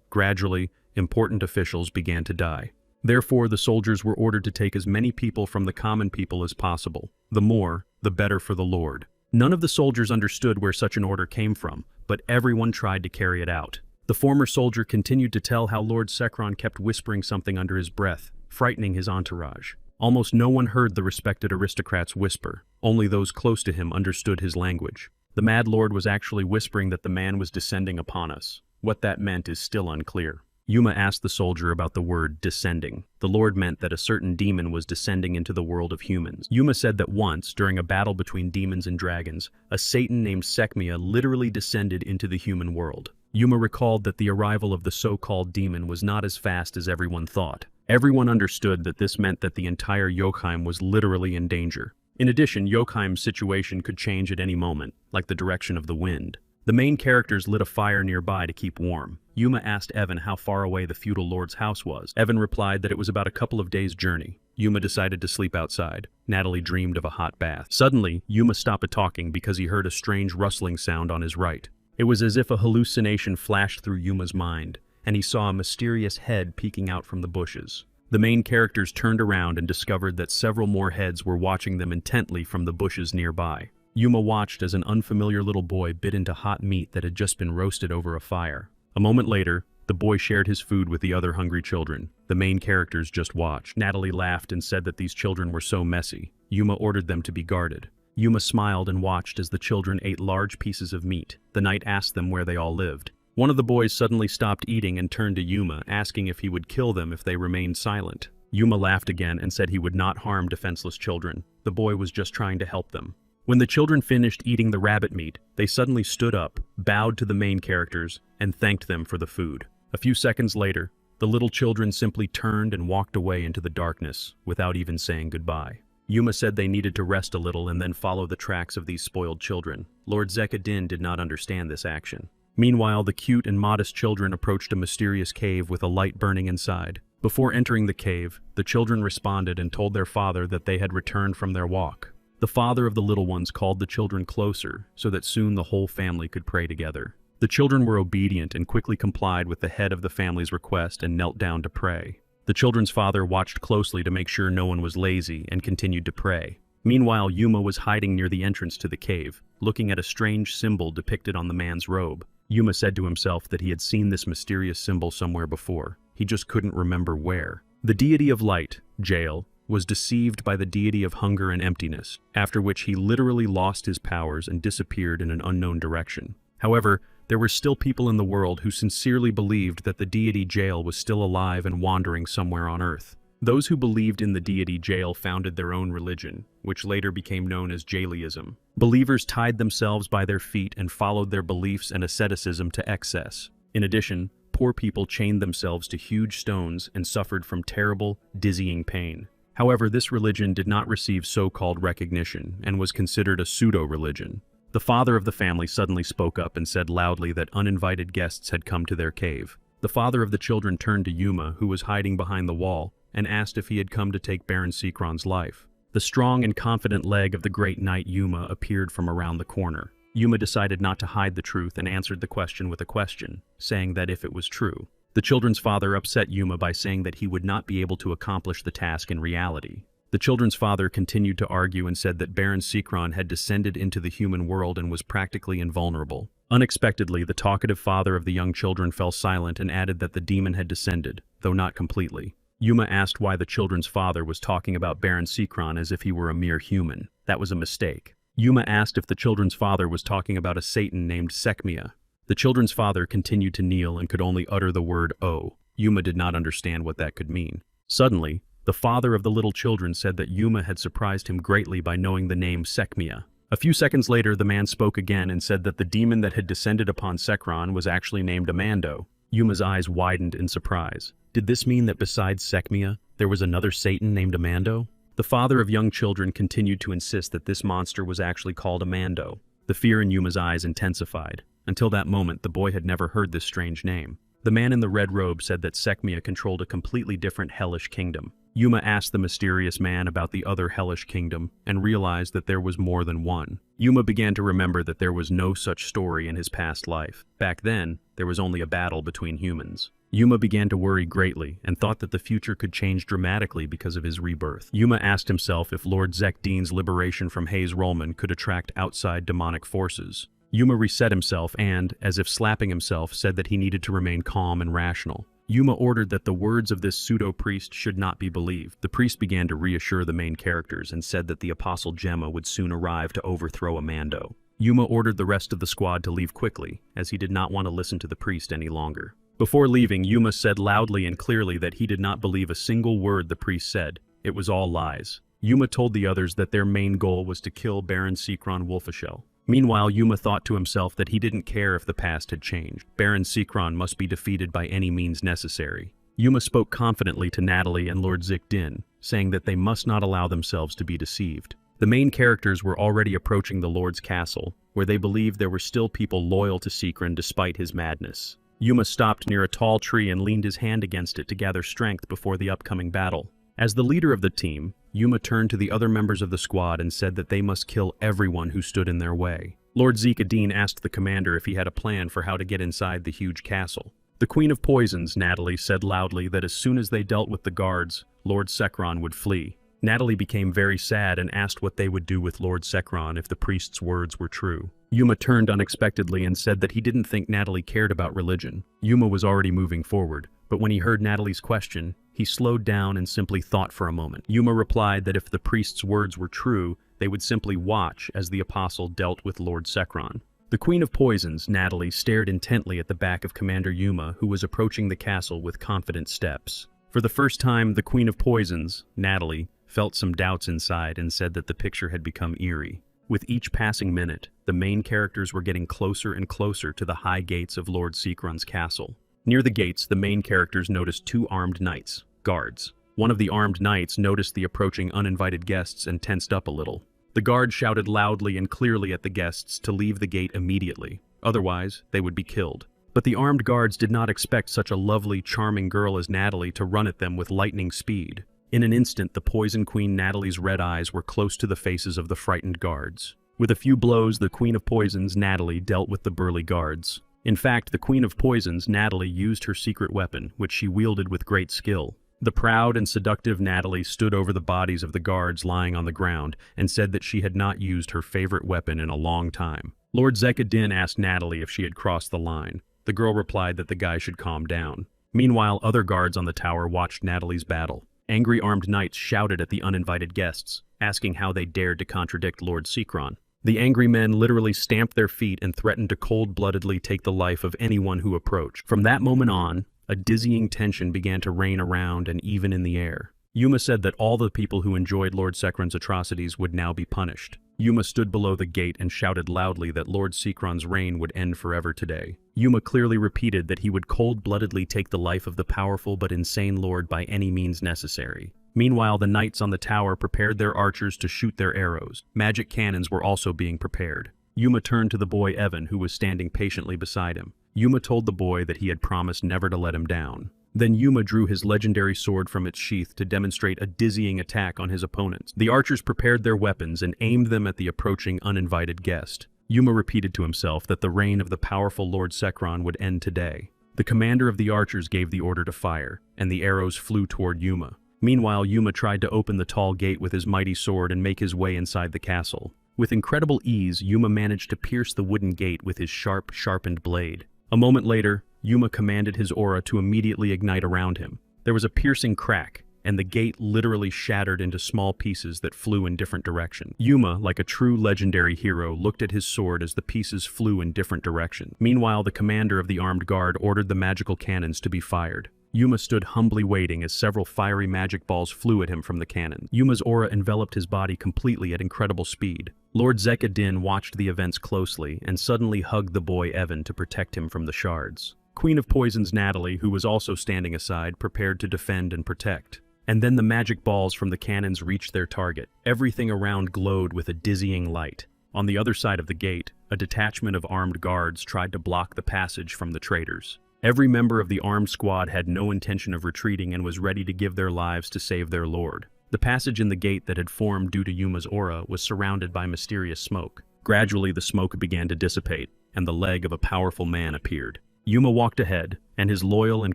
Gradually, important officials began to die. Therefore, the soldiers were ordered to take as many people from the common people as possible. The more, the better for the Lord. None of the soldiers understood where such an order came from, but everyone tried to carry it out. The former soldier continued to tell how Lord Sekron kept whispering something under his breath, frightening his entourage. Almost no one heard the respected aristocrat's whisper. Only those close to him understood his language. The Mad Lord was actually whispering that the man was descending upon us. What that meant is still unclear. Yuma asked the soldier about the word descending. The Lord meant that a certain demon was descending into the world of humans. Yuma said that once, during a battle between demons and dragons, a Satan named Sekmia literally descended into the human world. Yuma recalled that the arrival of the so-called demon was not as fast as everyone thought. Everyone understood that this meant that the entire Jochheim was literally in danger. In addition, Jochheim's situation could change at any moment, like the direction of the wind. The main characters lit a fire nearby to keep warm. Yuma asked Evan how far away the feudal lord's house was. Evan replied that it was about a couple of days' journey. Yuma decided to sleep outside. Natalie dreamed of a hot bath. Suddenly, Yuma stopped talking because he heard a strange rustling sound on his right. It was as if a hallucination flashed through Yuma's mind, and he saw a mysterious head peeking out from the bushes. The main characters turned around and discovered that several more heads were watching them intently from the bushes nearby. Yuma watched as an unfamiliar little boy bit into hot meat that had just been roasted over a fire. A moment later, the boy shared his food with the other hungry children. The main characters just watched. Natalie laughed and said that these children were so messy. Yuma ordered them to be guarded. Yuma smiled and watched as the children ate large pieces of meat. The knight asked them where they all lived. One of the boys suddenly stopped eating and turned to Yuma, asking if he would kill them if they remained silent. Yuma laughed again and said he would not harm defenseless children. The boy was just trying to help them. When the children finished eating the rabbit meat, they suddenly stood up, bowed to the main characters, and thanked them for the food. A few seconds later, the little children simply turned and walked away into the darkness, without even saying goodbye. Yuma said they needed to rest a little and then follow the tracks of these spoiled children. Lord Zekadin did not understand this action. Meanwhile, the cute and modest children approached a mysterious cave with a light burning inside. Before entering the cave, the children responded and told their father that they had returned from their walk. The father of the little ones called the children closer so that soon the whole family could pray together. The children were obedient and quickly complied with the head of the family's request and knelt down to pray. The children's father watched closely to make sure no one was lazy and continued to pray. Meanwhile, Yuma was hiding near the entrance to the cave, looking at a strange symbol depicted on the man's robe. Yuma said to himself that he had seen this mysterious symbol somewhere before. He just couldn't remember where. The deity of light, Jael, was deceived by the deity of hunger and emptiness, after which he literally lost his powers and disappeared in an unknown direction. However, there were still people in the world who sincerely believed that the deity Jael was still alive and wandering somewhere on Earth. Those who believed in the deity Jael founded their own religion, which later became known as Jaelism. Believers tied themselves by their feet and followed their beliefs and asceticism to excess. In addition, poor people chained themselves to huge stones and suffered from terrible, dizzying pain. However, this religion did not receive so-called recognition and was considered a pseudo-religion. The father of the family suddenly spoke up and said loudly that uninvited guests had come to their cave. The father of the children turned to Yuma, who was hiding behind the wall, and asked if he had come to take Baron Sekron's life. The strong and confident leg of the great knight Yuma appeared from around the corner. Yuma decided not to hide the truth and answered the question with a question, saying that if it was true. The children's father upset Yuma by saying that he would not be able to accomplish the task in reality. The children's father continued to argue and said that Baron Sekron had descended into the human world and was practically invulnerable. Unexpectedly, the talkative father of the young children fell silent and added that the demon had descended, though not completely. Yuma asked why the children's father was talking about Baron Sekron as if he were a mere human. That was a mistake. Yuma asked if the children's father was talking about a Satan named Sekhmia. The children's father continued to kneel and could only utter the word "Oh." Yuma did not understand what that could mean. Suddenly, the father of the little children said that Yuma had surprised him greatly by knowing the name Sekhmia. A few seconds later, the man spoke again and said that the demon that had descended upon Sekron was actually named Amando. Yuma's eyes widened in surprise. Did this mean that besides Sekhmia, there was another Satan named Amando? The father of young children continued to insist that this monster was actually called Amando. The fear in Yuma's eyes intensified. Until that moment, the boy had never heard this strange name. The man in the red robe said that Sekhmia controlled a completely different hellish kingdom. Yuma asked the mysterious man about the other hellish kingdom and realized that there was more than one. Yuma began to remember that there was no such story in his past life. Back then, there was only a battle between humans. Yuma began to worry greatly and thought that the future could change dramatically because of his rebirth. Yuma asked himself if Lord Zekdine's liberation from Hayes Rollman could attract outside demonic forces. Yuma reset himself and, as if slapping himself, said that he needed to remain calm and rational. Yuma ordered that the words of this pseudo-priest should not be believed. The priest began to reassure the main characters and said that the Apostle Gemma would soon arrive to overthrow Amando. Yuma ordered the rest of the squad to leave quickly, as he did not want to listen to the priest any longer. Before leaving, Yuma said loudly and clearly that he did not believe a single word the priest said. It was all lies. Yuma told the others that their main goal was to kill Baron Sekron Wolfishell. Meanwhile, Yuma thought to himself that he didn't care if the past had changed. Baron Sekron must be defeated by any means necessary. Yuma spoke confidently to Natalie and Lord Zekdin, saying that they must not allow themselves to be deceived. The main characters were already approaching the Lord's castle, where they believed there were still people loyal to Sekron despite his madness. Yuma stopped near a tall tree and leaned his hand against it to gather strength before the upcoming battle. As the leader of the team, Yuma turned to the other members of the squad and said that they must kill everyone who stood in their way. Lord Zekdin asked the commander if he had a plan for how to get inside the huge castle. The Queen of Poisons, Natalie, said loudly that as soon as they dealt with the guards, Lord Sekron would flee. Natalie became very sad and asked what they would do with Lord Sekron if the priest's words were true. Yuma turned unexpectedly and said that he didn't think Natalie cared about religion. Yuma was already moving forward, but when he heard Natalie's question, he slowed down and simply thought for a moment. Yuma replied that if the priest's words were true, they would simply watch as the apostle dealt with Lord Sekron. The Queen of Poisons, Natalie, stared intently at the back of Commander Yuma, who was approaching the castle with confident steps. For the first time, the Queen of Poisons, Natalie, felt some doubts inside and said that the picture had become eerie. With each passing minute, the main characters were getting closer and closer to the high gates of Lord Sekron's castle. Near the gates, the main characters noticed two armed knights, guards. One of the armed knights noticed the approaching uninvited guests and tensed up a little. The guard shouted loudly and clearly at the guests to leave the gate immediately, otherwise they would be killed. But the armed guards did not expect such a lovely, charming girl as Natalie to run at them with lightning speed. In an instant, the Poison Queen Natalie's red eyes were close to the faces of the frightened guards. With a few blows, the Queen of Poisons, Natalie, dealt with the burly guards. In fact, the Queen of Poisons, Natalie, used her secret weapon, which she wielded with great skill. The proud and seductive Natalie stood over the bodies of the guards lying on the ground and said that she had not used her favorite weapon in a long time. Lord Zekadin asked Natalie if she had crossed the line. The girl replied that the guy should calm down. Meanwhile, other guards on the tower watched Natalie's battle. Angry armed knights shouted at the uninvited guests, asking how they dared to contradict Lord Sikron. The angry men literally stamped their feet and threatened to cold-bloodedly take the life of anyone who approached. From that moment on, a dizzying tension began to reign around and even in the air. Yuma said that all the people who enjoyed Lord Sekron's atrocities would now be punished. Yuma stood below the gate and shouted loudly that Lord Sikron's reign would end forever today. Yuma clearly repeated that he would cold-bloodedly take the life of the powerful but insane lord by any means necessary. Meanwhile, the knights on the tower prepared their archers to shoot their arrows. Magic cannons were also being prepared. Yuma turned to the boy Evan, who was standing patiently beside him. Yuma told the boy that he had promised never to let him down. Then Yuma drew his legendary sword from its sheath to demonstrate a dizzying attack on his opponents. The archers prepared their weapons and aimed them at the approaching uninvited guest. Yuma repeated to himself that the reign of the powerful Lord Sekron would end today. The commander of the archers gave the order to fire, and the arrows flew toward Yuma. Meanwhile, Yuma tried to open the tall gate with his mighty sword and make his way inside the castle. With incredible ease, Yuma managed to pierce the wooden gate with his sharpened blade. A moment later, Yuma commanded his aura to immediately ignite around him. There was a piercing crack, and the gate literally shattered into small pieces that flew in different directions. Yuma, like a true legendary hero, looked at his sword as the pieces flew in different directions. Meanwhile, the commander of the armed guard ordered the magical cannons to be fired. Yuma stood humbly waiting as several fiery magic balls flew at him from the cannon. Yuma's aura enveloped his body completely at incredible speed. Lord Zekadin watched the events closely and suddenly hugged the boy Evan to protect him from the shards. Queen of Poisons Natalie, who was also standing aside, prepared to defend and protect. And then the magic balls from the cannons reached their target. Everything around glowed with a dizzying light. On the other side of the gate, a detachment of armed guards tried to block the passage from the traitors. Every member of the armed squad had no intention of retreating and was ready to give their lives to save their lord. The passage in the gate that had formed due to Yuma's aura was surrounded by mysterious smoke. Gradually, the smoke began to dissipate, and the leg of a powerful man appeared. Yuma walked ahead, and his loyal and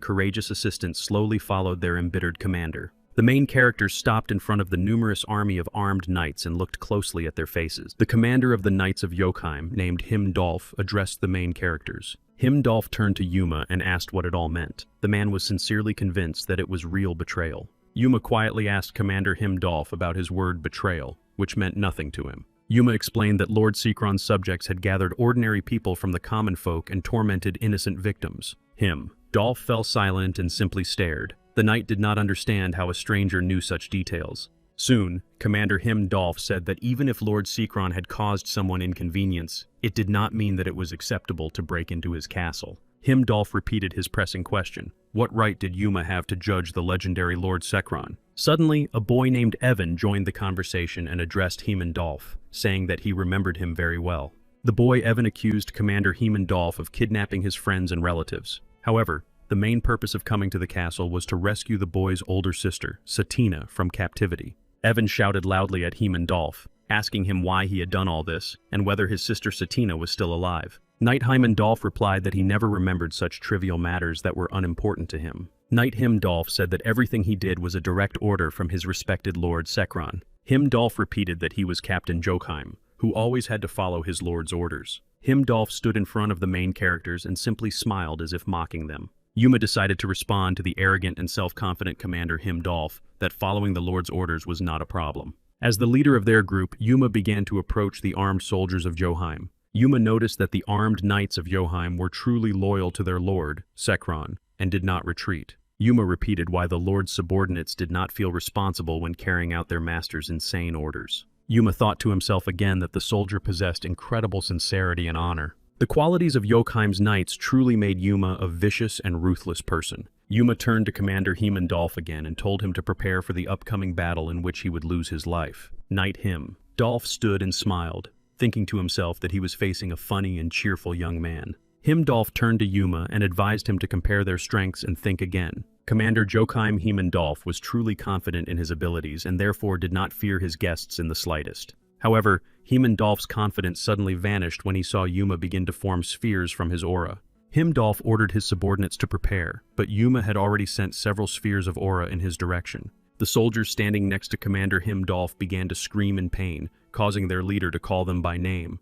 courageous assistants slowly followed their embittered commander. The main characters stopped in front of the numerous army of armed knights and looked closely at their faces. The commander of the Knights of Yokheim, named Himdolf, addressed the main characters. Himdolf turned to Yuma and asked what it all meant. The man was sincerely convinced that it was real betrayal. Yuma quietly asked Commander Himdolf about his word betrayal, which meant nothing to him. Yuma explained that Lord Sikron's subjects had gathered ordinary people from the common folk and tormented innocent victims. Himdolf fell silent and simply stared. The knight did not understand how a stranger knew such details. Soon, Commander Himdolf said that even if Lord Sikron had caused someone inconvenience, it did not mean that it was acceptable to break into his castle. Himdolf repeated his pressing question. What right did Yuma have to judge the legendary Lord Sekron? Suddenly, a boy named Evan joined the conversation and addressed Himdolf, saying that he remembered him very well. The boy Evan accused Commander Himdolf of kidnapping his friends and relatives. However, the main purpose of coming to the castle was to rescue the boy's older sister, Satina, from captivity. Evan shouted loudly at Himdolf, asking him why he had done all this, and whether his sister Satina was still alive. Knight Himdolf replied that he never remembered such trivial matters that were unimportant to him. Knight Himdolf said that everything he did was a direct order from his respected Lord Sekron. Himdolf repeated that he was Captain Jokheim, who always had to follow his lord's orders. Himdolf stood in front of the main characters and simply smiled as if mocking them. Yuma decided to respond to the arrogant and self-confident Commander Himdolf that following the Lord's orders was not a problem. As the leader of their group, Yuma began to approach the armed soldiers of Joheim. Yuma noticed that the armed knights of Joheim were truly loyal to their lord, Sekron, and did not retreat. Yuma repeated why the Lord's subordinates did not feel responsible when carrying out their master's insane orders. Yuma thought to himself again that the soldier possessed incredible sincerity and honor. The qualities of Jokheim's knights truly made Yuma a vicious and ruthless person. Yuma turned to Commander Himdolf again and told him to prepare for the upcoming battle in which he would lose his life. Knight Himdolf stood and smiled, thinking to himself that he was facing a funny and cheerful young man. Himdolf turned to Yuma and advised him to compare their strengths and think again. Commander Jokheim Himdolf was truly confident in his abilities and therefore did not fear his guests in the slightest. However, Himdolf's confidence suddenly vanished when he saw Yuma begin to form spheres from his aura. Himdolf ordered his subordinates to prepare, but Yuma had already sent several spheres of aura in his direction. The soldiers standing next to Commander Himdolf began to scream in pain, causing their leader to call them by name.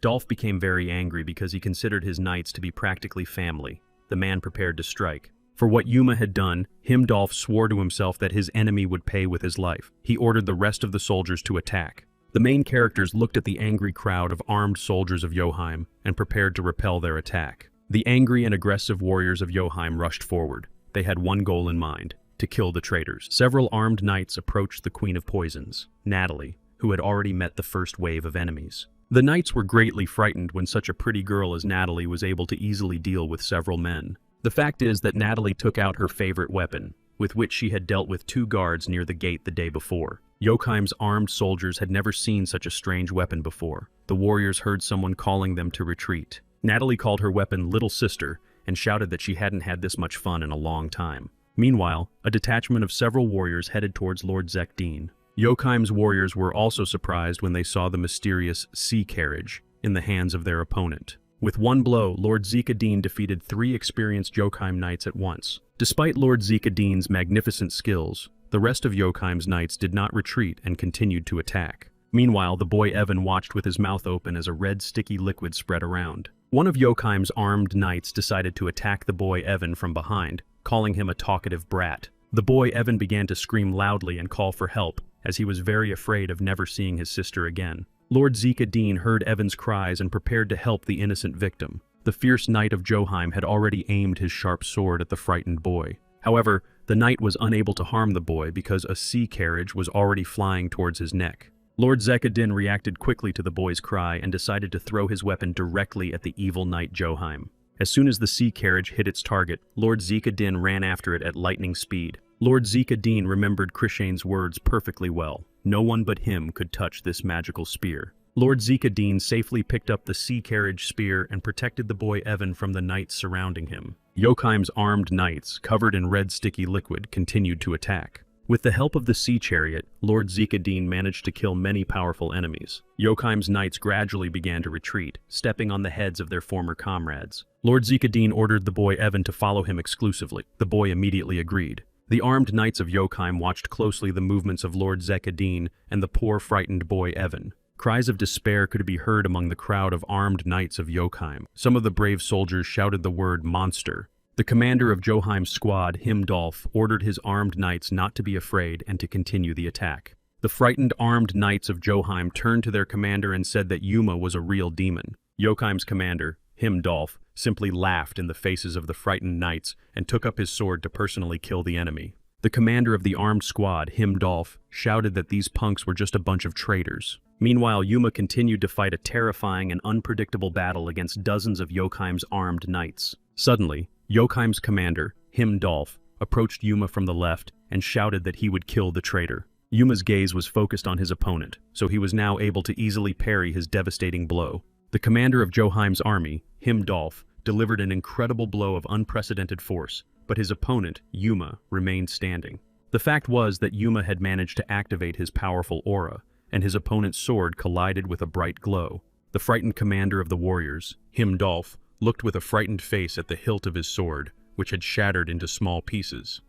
Dolph became very angry because he considered his knights to be practically family. The man prepared to strike. For what Yuma had done, Himdolf swore to himself that his enemy would pay with his life. He ordered the rest of the soldiers to attack. The main characters looked at the angry crowd of armed soldiers of Joheim and prepared to repel their attack. The angry and aggressive warriors of Joheim rushed forward. They had one goal in mind: to kill the traitors. Several armed knights approached the Queen of Poisons, Natalie, who had already met the first wave of enemies. The knights were greatly frightened when such a pretty girl as Natalie was able to easily deal with several men. The fact is that Natalie took out her favorite weapon, with which she had dealt with 2 guards near the gate the day before. Joheim's armed soldiers had never seen such a strange weapon before. The warriors heard someone calling them to retreat. Natalie called her weapon Little Sister and shouted that she hadn't had this much fun in a long time. Meanwhile, a detachment of several warriors headed towards Lord Zekdin. Joheim's warriors were also surprised when they saw the mysterious sea carriage in the hands of their opponent. With one blow, Lord Zekdin defeated 3 experienced Joheim knights at once. Despite Lord Zekdin's magnificent skills, the rest of Joheim's knights did not retreat and continued to attack. Meanwhile, the boy Evan watched with his mouth open as a red sticky liquid spread around. One of Joheim's armed knights decided to attack the boy Evan from behind, calling him a talkative brat. The boy Evan began to scream loudly and call for help, as he was very afraid of never seeing his sister again. Lord Zekdin heard Evan's cries and prepared to help the innocent victim. The fierce knight of Joheim had already aimed his sharp sword at the frightened boy. However, the knight was unable to harm the boy because a sea carriage was already flying towards his neck. Lord Zekdin reacted quickly to the boy's cry and decided to throw his weapon directly at the evil knight Joheim. As soon as the sea carriage hit its target, Lord Zekdin ran after it at lightning speed. Lord Zekdin remembered Krishane's words perfectly well. No one but him could touch this magical spear. Lord Zekdin safely picked up the sea carriage spear and protected the boy Evan from the knights surrounding him. Joheim's armed knights, covered in red sticky liquid, continued to attack. With the help of the sea chariot, Lord Zekdin managed to kill many powerful enemies. Joheim's knights gradually began to retreat, stepping on the heads of their former comrades. Lord Zekdin ordered the boy Evan to follow him exclusively. The boy immediately agreed. The armed knights of Joheim watched closely the movements of Lord Zekdin and the poor frightened boy Evan. Cries of despair could be heard among the crowd of armed knights of Joheim. Some of the brave soldiers shouted the word monster. The commander of Joheim's squad, Himdolf, ordered his armed knights not to be afraid and to continue the attack. The frightened armed knights of Joheim turned to their commander and said that Yuma was a real demon. Joheim's commander, Himdolf, simply laughed in the faces of the frightened knights and took up his sword to personally kill the enemy. The commander of the armed squad, Himdolf, shouted that these punks were just a bunch of traitors. Meanwhile, Yuma continued to fight a terrifying and unpredictable battle against dozens of Joheim's armed knights. Suddenly, Joheim's commander, Himdolf, approached Yuma from the left and shouted that he would kill the traitor. Yuma's gaze was focused on his opponent, so he was now able to easily parry his devastating blow. The commander of Joheim's army, Himdolf, delivered an incredible blow of unprecedented force, but his opponent, Yuma, remained standing. The fact was that Yuma had managed to activate his powerful aura, and his opponent's sword collided with a bright glow. The frightened commander of the warriors, Himdolf, looked with a frightened face at the hilt of his sword, which had shattered into small pieces.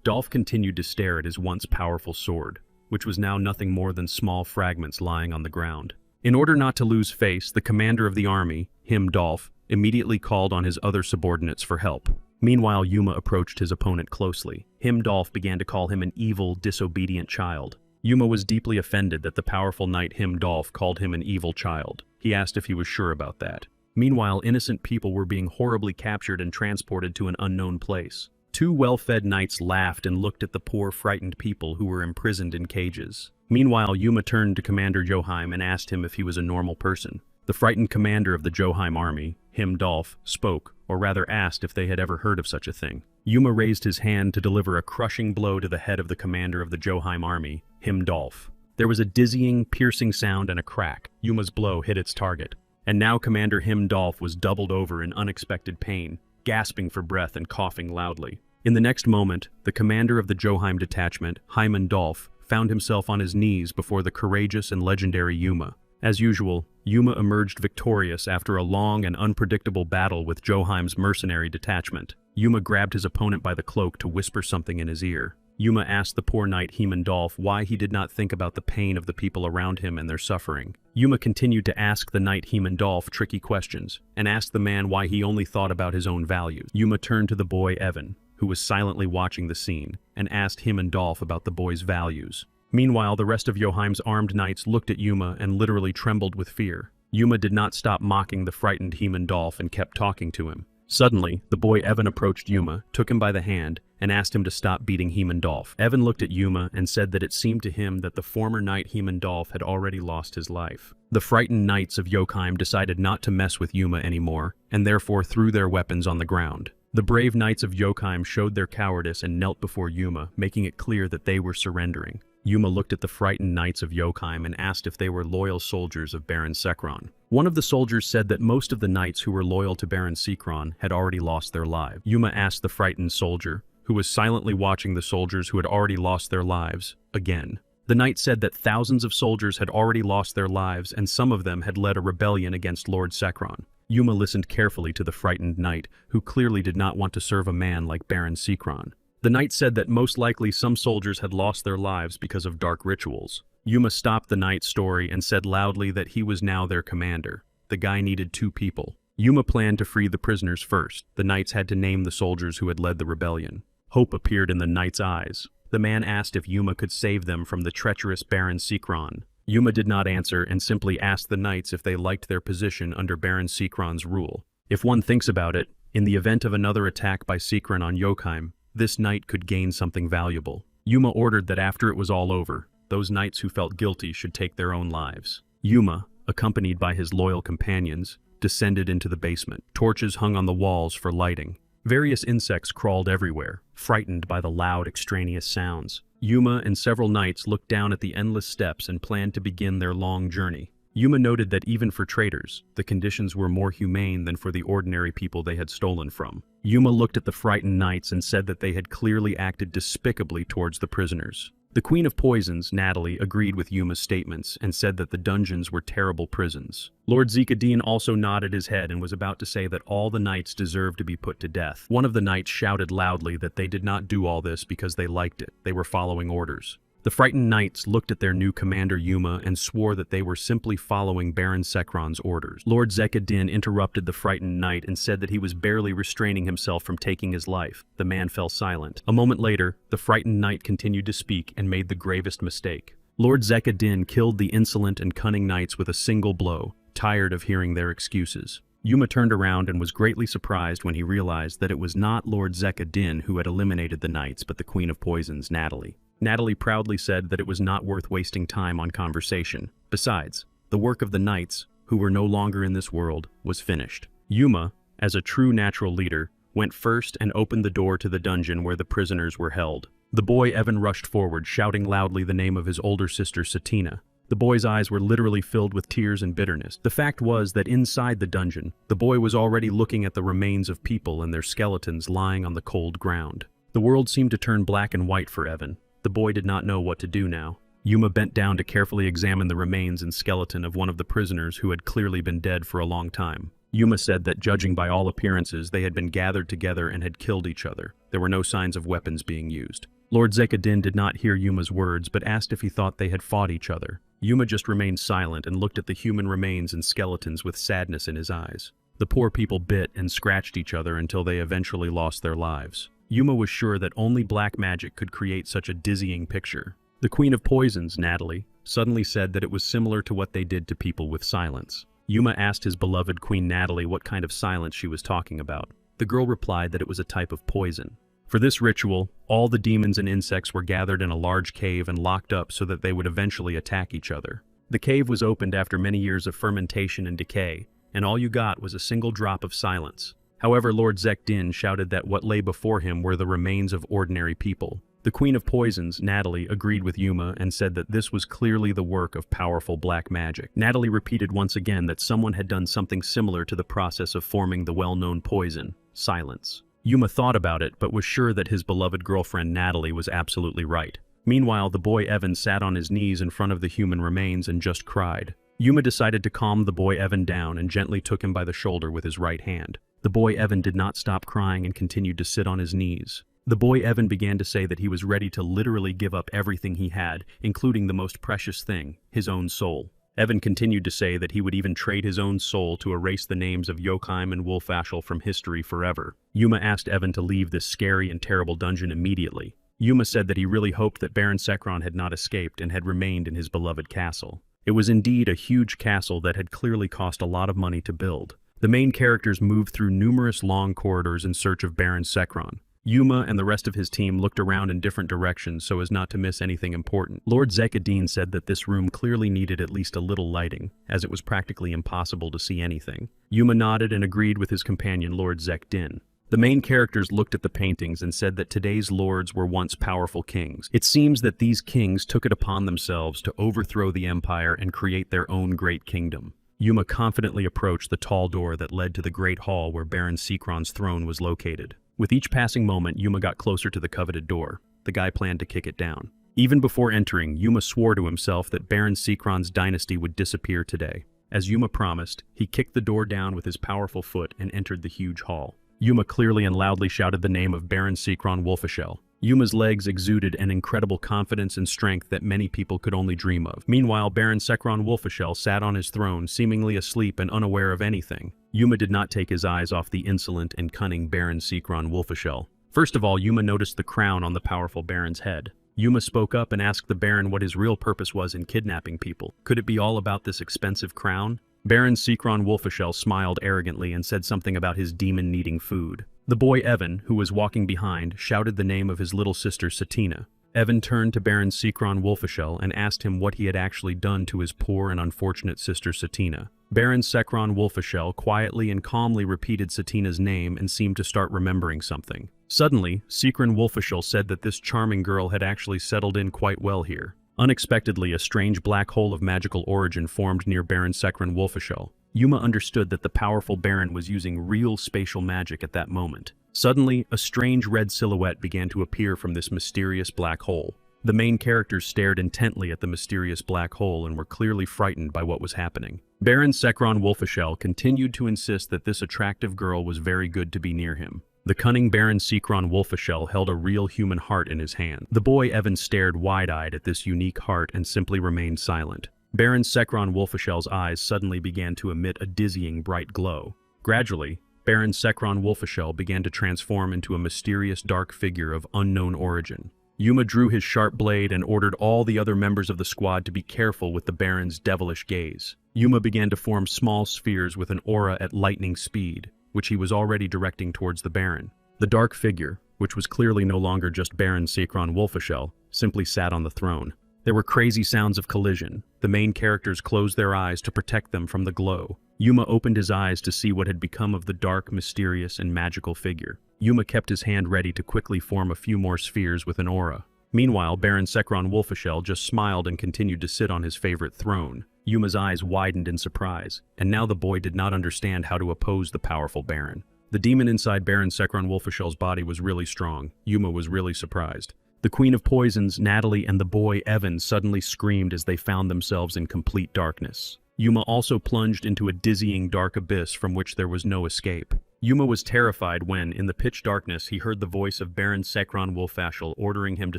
Dolph continued to stare at his once powerful sword, which was now nothing more than small fragments lying on the ground. In order not to lose face, the commander of the army, Himdolf, immediately called on his other subordinates for help. Meanwhile, Yuma approached his opponent closely. Himdolf began to call him an evil, disobedient child. Yuma was deeply offended that the powerful knight Himdolf called him an evil child. He asked if he was sure about that. Meanwhile, innocent people were being horribly captured and transported to an unknown place. 2 well-fed knights laughed and looked at the poor, frightened people who were imprisoned in cages. Meanwhile, Yuma turned to Commander Joheim and asked him if he was a normal person. The frightened commander of the Joheim army, Himdolf, spoke, or rather asked if they had ever heard of such a thing. Yuma raised his hand to deliver a crushing blow to the head of the commander of the Joheim army, Himdolf. There was a dizzying, piercing sound and a crack. Yuma's blow hit its target. And now Commander Himdolf was doubled over in unexpected pain, gasping for breath and coughing loudly. In the next moment, the commander of the Joheim detachment, Heimdolf, found himself on his knees before the courageous and legendary Yuma. As usual, Yuma emerged victorious after a long and unpredictable battle with Joheim's mercenary detachment. Yuma grabbed his opponent by the cloak to whisper something in his ear. Yuma asked the poor knight Heimdallr why he did not think about the pain of the people around him and their suffering. Yuma continued to ask the knight Heimdallr tricky questions, and asked the man why he only thought about his own values. Yuma turned to the boy Evan, who was silently watching the scene, and asked Heimdallr about the boy's values. Meanwhile, the rest of Joheim's armed knights looked at Yuma and literally trembled with fear. Yuma did not stop mocking the frightened Heimdallr and kept talking to him. Suddenly, the boy Evan approached Yuma, took him by the hand, and asked him to stop beating Heimdallr. Evan looked at Yuma and said that it seemed to him that the former knight Heimdallr had already lost his life. The frightened knights of Joheim decided not to mess with Yuma anymore, and therefore threw their weapons on the ground. The brave knights of Joheim showed their cowardice and knelt before Yuma, making it clear that they were surrendering. Yuma looked at the frightened knights of Joheim and asked if they were loyal soldiers of Baron Sekron. One of the soldiers said that most of the knights who were loyal to Baron Sekron had already lost their lives. Yuma asked the frightened soldier, who was silently watching the soldiers who had already lost their lives, again. The knight said that thousands of soldiers had already lost their lives and some of them had led a rebellion against Lord Sekron. Yuma listened carefully to the frightened knight, who clearly did not want to serve a man like Baron Sekron. The knight said that most likely some soldiers had lost their lives because of dark rituals. Yuma stopped the knight's story and said loudly that he was now their commander. The guy needed 2 people. Yuma planned to free the prisoners first. The knights had to name the soldiers who had led the rebellion. Hope appeared in the knight's eyes. The man asked if Yuma could save them from the treacherous Baron Sekron. Yuma did not answer and simply asked the knights if they liked their position under Baron Sekron's rule. If one thinks about it, in the event of another attack by Sekron on Joheim, this knight could gain something valuable. Yuma ordered that after it was all over, those knights who felt guilty should take their own lives. Yuma, accompanied by his loyal companions, descended into the basement. Torches hung on the walls for lighting. Various insects crawled everywhere, frightened by the loud, extraneous sounds. Yuma and several knights looked down at the endless steps and planned to begin their long journey. Yuma noted that even for traitors, the conditions were more humane than for the ordinary people they had stolen from. Yuma looked at the frightened knights and said that they had clearly acted despicably towards the prisoners. The Queen of Poisons, Natalie, agreed with Yuma's statements and said that the dungeons were terrible prisons. Lord Zekadin also nodded his head and was about to say that all the knights deserved to be put to death. One of the knights shouted loudly that they did not do all this because they liked it. They were following orders. The frightened knights looked at their new commander Yuma and swore that they were simply following Baron Sekron's orders. Lord Zekadin interrupted the frightened knight and said that he was barely restraining himself from taking his life. The man fell silent. A moment later, the frightened knight continued to speak and made the gravest mistake. Lord Zekadin killed the insolent and cunning knights with a single blow, tired of hearing their excuses. Yuma turned around and was greatly surprised when he realized that it was not Lord Zekadin who had eliminated the knights but the Queen of Poisons, Natalie. Natalie proudly said that it was not worth wasting time on conversation. Besides, the work of the knights, who were no longer in this world, was finished. Yuma, as a true natural leader, went first and opened the door to the dungeon where the prisoners were held. The boy Evan rushed forward, shouting loudly the name of his older sister Satina. The boy's eyes were literally filled with tears and bitterness. The fact was that inside the dungeon, the boy was already looking at the remains of people and their skeletons lying on the cold ground. The world seemed to turn black and white for Evan. The boy did not know what to do now. Yuma bent down to carefully examine the remains and skeleton of one of the prisoners who had clearly been dead for a long time. Yuma said that judging by all appearances, they had been gathered together and had killed each other. There were no signs of weapons being used. Lord Zekadin did not hear Yuma's words, but asked if he thought they had fought each other. Yuma just remained silent and looked at the human remains and skeletons with sadness in his eyes. The poor people bit and scratched each other until they eventually lost their lives. Yuma was sure that only black magic could create such a dizzying picture. The Queen of Poisons, Natalie, suddenly said that it was similar to what they did to people with silence. Yuma asked his beloved Queen Natalie what kind of silence she was talking about. The girl replied that it was a type of poison. For this ritual, all the demons and insects were gathered in a large cave and locked up so that they would eventually attack each other. The cave was opened after many years of fermentation and decay, and all you got was a single drop of silence. However, Lord Zekdin shouted that what lay before him were the remains of ordinary people. The Queen of Poisons, Natalie, agreed with Yuma and said that this was clearly the work of powerful black magic. Natalie repeated once again that someone had done something similar to the process of forming the well-known poison, silence. Yuma thought about it, but was sure that his beloved girlfriend Natalie was absolutely right. Meanwhile, the boy Evan sat on his knees in front of the human remains and just cried. Yuma decided to calm the boy Evan down and gently took him by the shoulder with his right hand. The boy Evan did not stop crying and continued to sit on his knees. The boy Evan began to say that he was ready to literally give up everything he had, including the most precious thing, his own soul. Evan continued to say that he would even trade his own soul to erase the names of Joachim and Wolfashel from history forever. Yuma asked Evan to leave this scary and terrible dungeon immediately. Yuma said that he really hoped that Baron Sekron had not escaped and had remained in his beloved castle. It was indeed a huge castle that had clearly cost a lot of money to build. The main characters moved through numerous long corridors in search of Baron Sekron. Yuma and the rest of his team looked around in different directions so as not to miss anything important. Lord Zekadine said that this room clearly needed at least a little lighting, as it was practically impossible to see anything. Yuma nodded and agreed with his companion Lord Zekdin. The main characters looked at the paintings and said that today's lords were once powerful kings. It seems that these kings took it upon themselves to overthrow the empire and create their own great kingdom. Yuma confidently approached the tall door that led to the great hall where Baron Sekron's throne was located. With each passing moment, Yuma got closer to the coveted door. The guy planned to kick it down. Even before entering, Yuma swore to himself that Baron Sekron's dynasty would disappear today. As Yuma promised, he kicked the door down with his powerful foot and entered the huge hall. Yuma clearly and loudly shouted the name of Baron Sekron Wolfashel. Yuma's legs exuded an incredible confidence and strength that many people could only dream of. Meanwhile, Baron Sekron Wolfashel sat on his throne, seemingly asleep and unaware of anything. Yuma did not take his eyes off the insolent and cunning Baron Sekron Wolfashel. First of all, Yuma noticed the crown on the powerful Baron's head. Yuma spoke up and asked the Baron what his real purpose was in kidnapping people. Could it be all about this expensive crown? Baron Sekron Wolfashel smiled arrogantly and said something about his demon needing food. The boy Evan, who was walking behind, shouted the name of his little sister Satina. Evan turned to Baron Sekron Wolfashel and asked him what he had actually done to his poor and unfortunate sister Satina. Baron Sekron Wolfashel quietly and calmly repeated Satina's name and seemed to start remembering something. Suddenly, Sekron Wolfashel said that this charming girl had actually settled in quite well here. Unexpectedly, a strange black hole of magical origin formed near Baron Sekron Wolfashel. Yuma understood that the powerful Baron was using real spatial magic at that moment. Suddenly, a strange red silhouette began to appear from this mysterious black hole. The main characters stared intently at the mysterious black hole and were clearly frightened by what was happening. Baron Sekron Wolfashel continued to insist that this attractive girl was very good to be near him. The cunning Baron Sekron Wolfashel held a real human heart in his hand. The boy Evan stared wide-eyed at this unique heart and simply remained silent. Baron Sekron Wolfashel's eyes suddenly began to emit a dizzying bright glow. Gradually, Baron Sekron Wolfashel began to transform into a mysterious dark figure of unknown origin. Yuma drew his sharp blade and ordered all the other members of the squad to be careful with the Baron's devilish gaze. Yuma began to form small spheres with an aura at lightning speed, which he was already directing towards the Baron. The dark figure, which was clearly no longer just Baron Sekron Wolfashel, simply sat on the throne. There were crazy sounds of collision. The main characters closed their eyes to protect them from the glow. Yuma opened his eyes to see what had become of the dark, mysterious, and magical figure. Yuma kept his hand ready to quickly form a few more spheres with an aura. Meanwhile, Baron Sekron Wolfashel just smiled and continued to sit on his favorite throne. Yuma's eyes widened in surprise, and now the boy did not understand how to oppose the powerful Baron. The demon inside Baron Sekron Wolfashel's body was really strong. Yuma was really surprised. The Queen of Poisons, Natalie, and the boy Evan suddenly screamed as they found themselves in complete darkness. Yuma also plunged into a dizzying dark abyss from which there was no escape. Yuma was terrified when, in the pitch darkness, he heard the voice of Baron Sekron Wolfashel ordering him to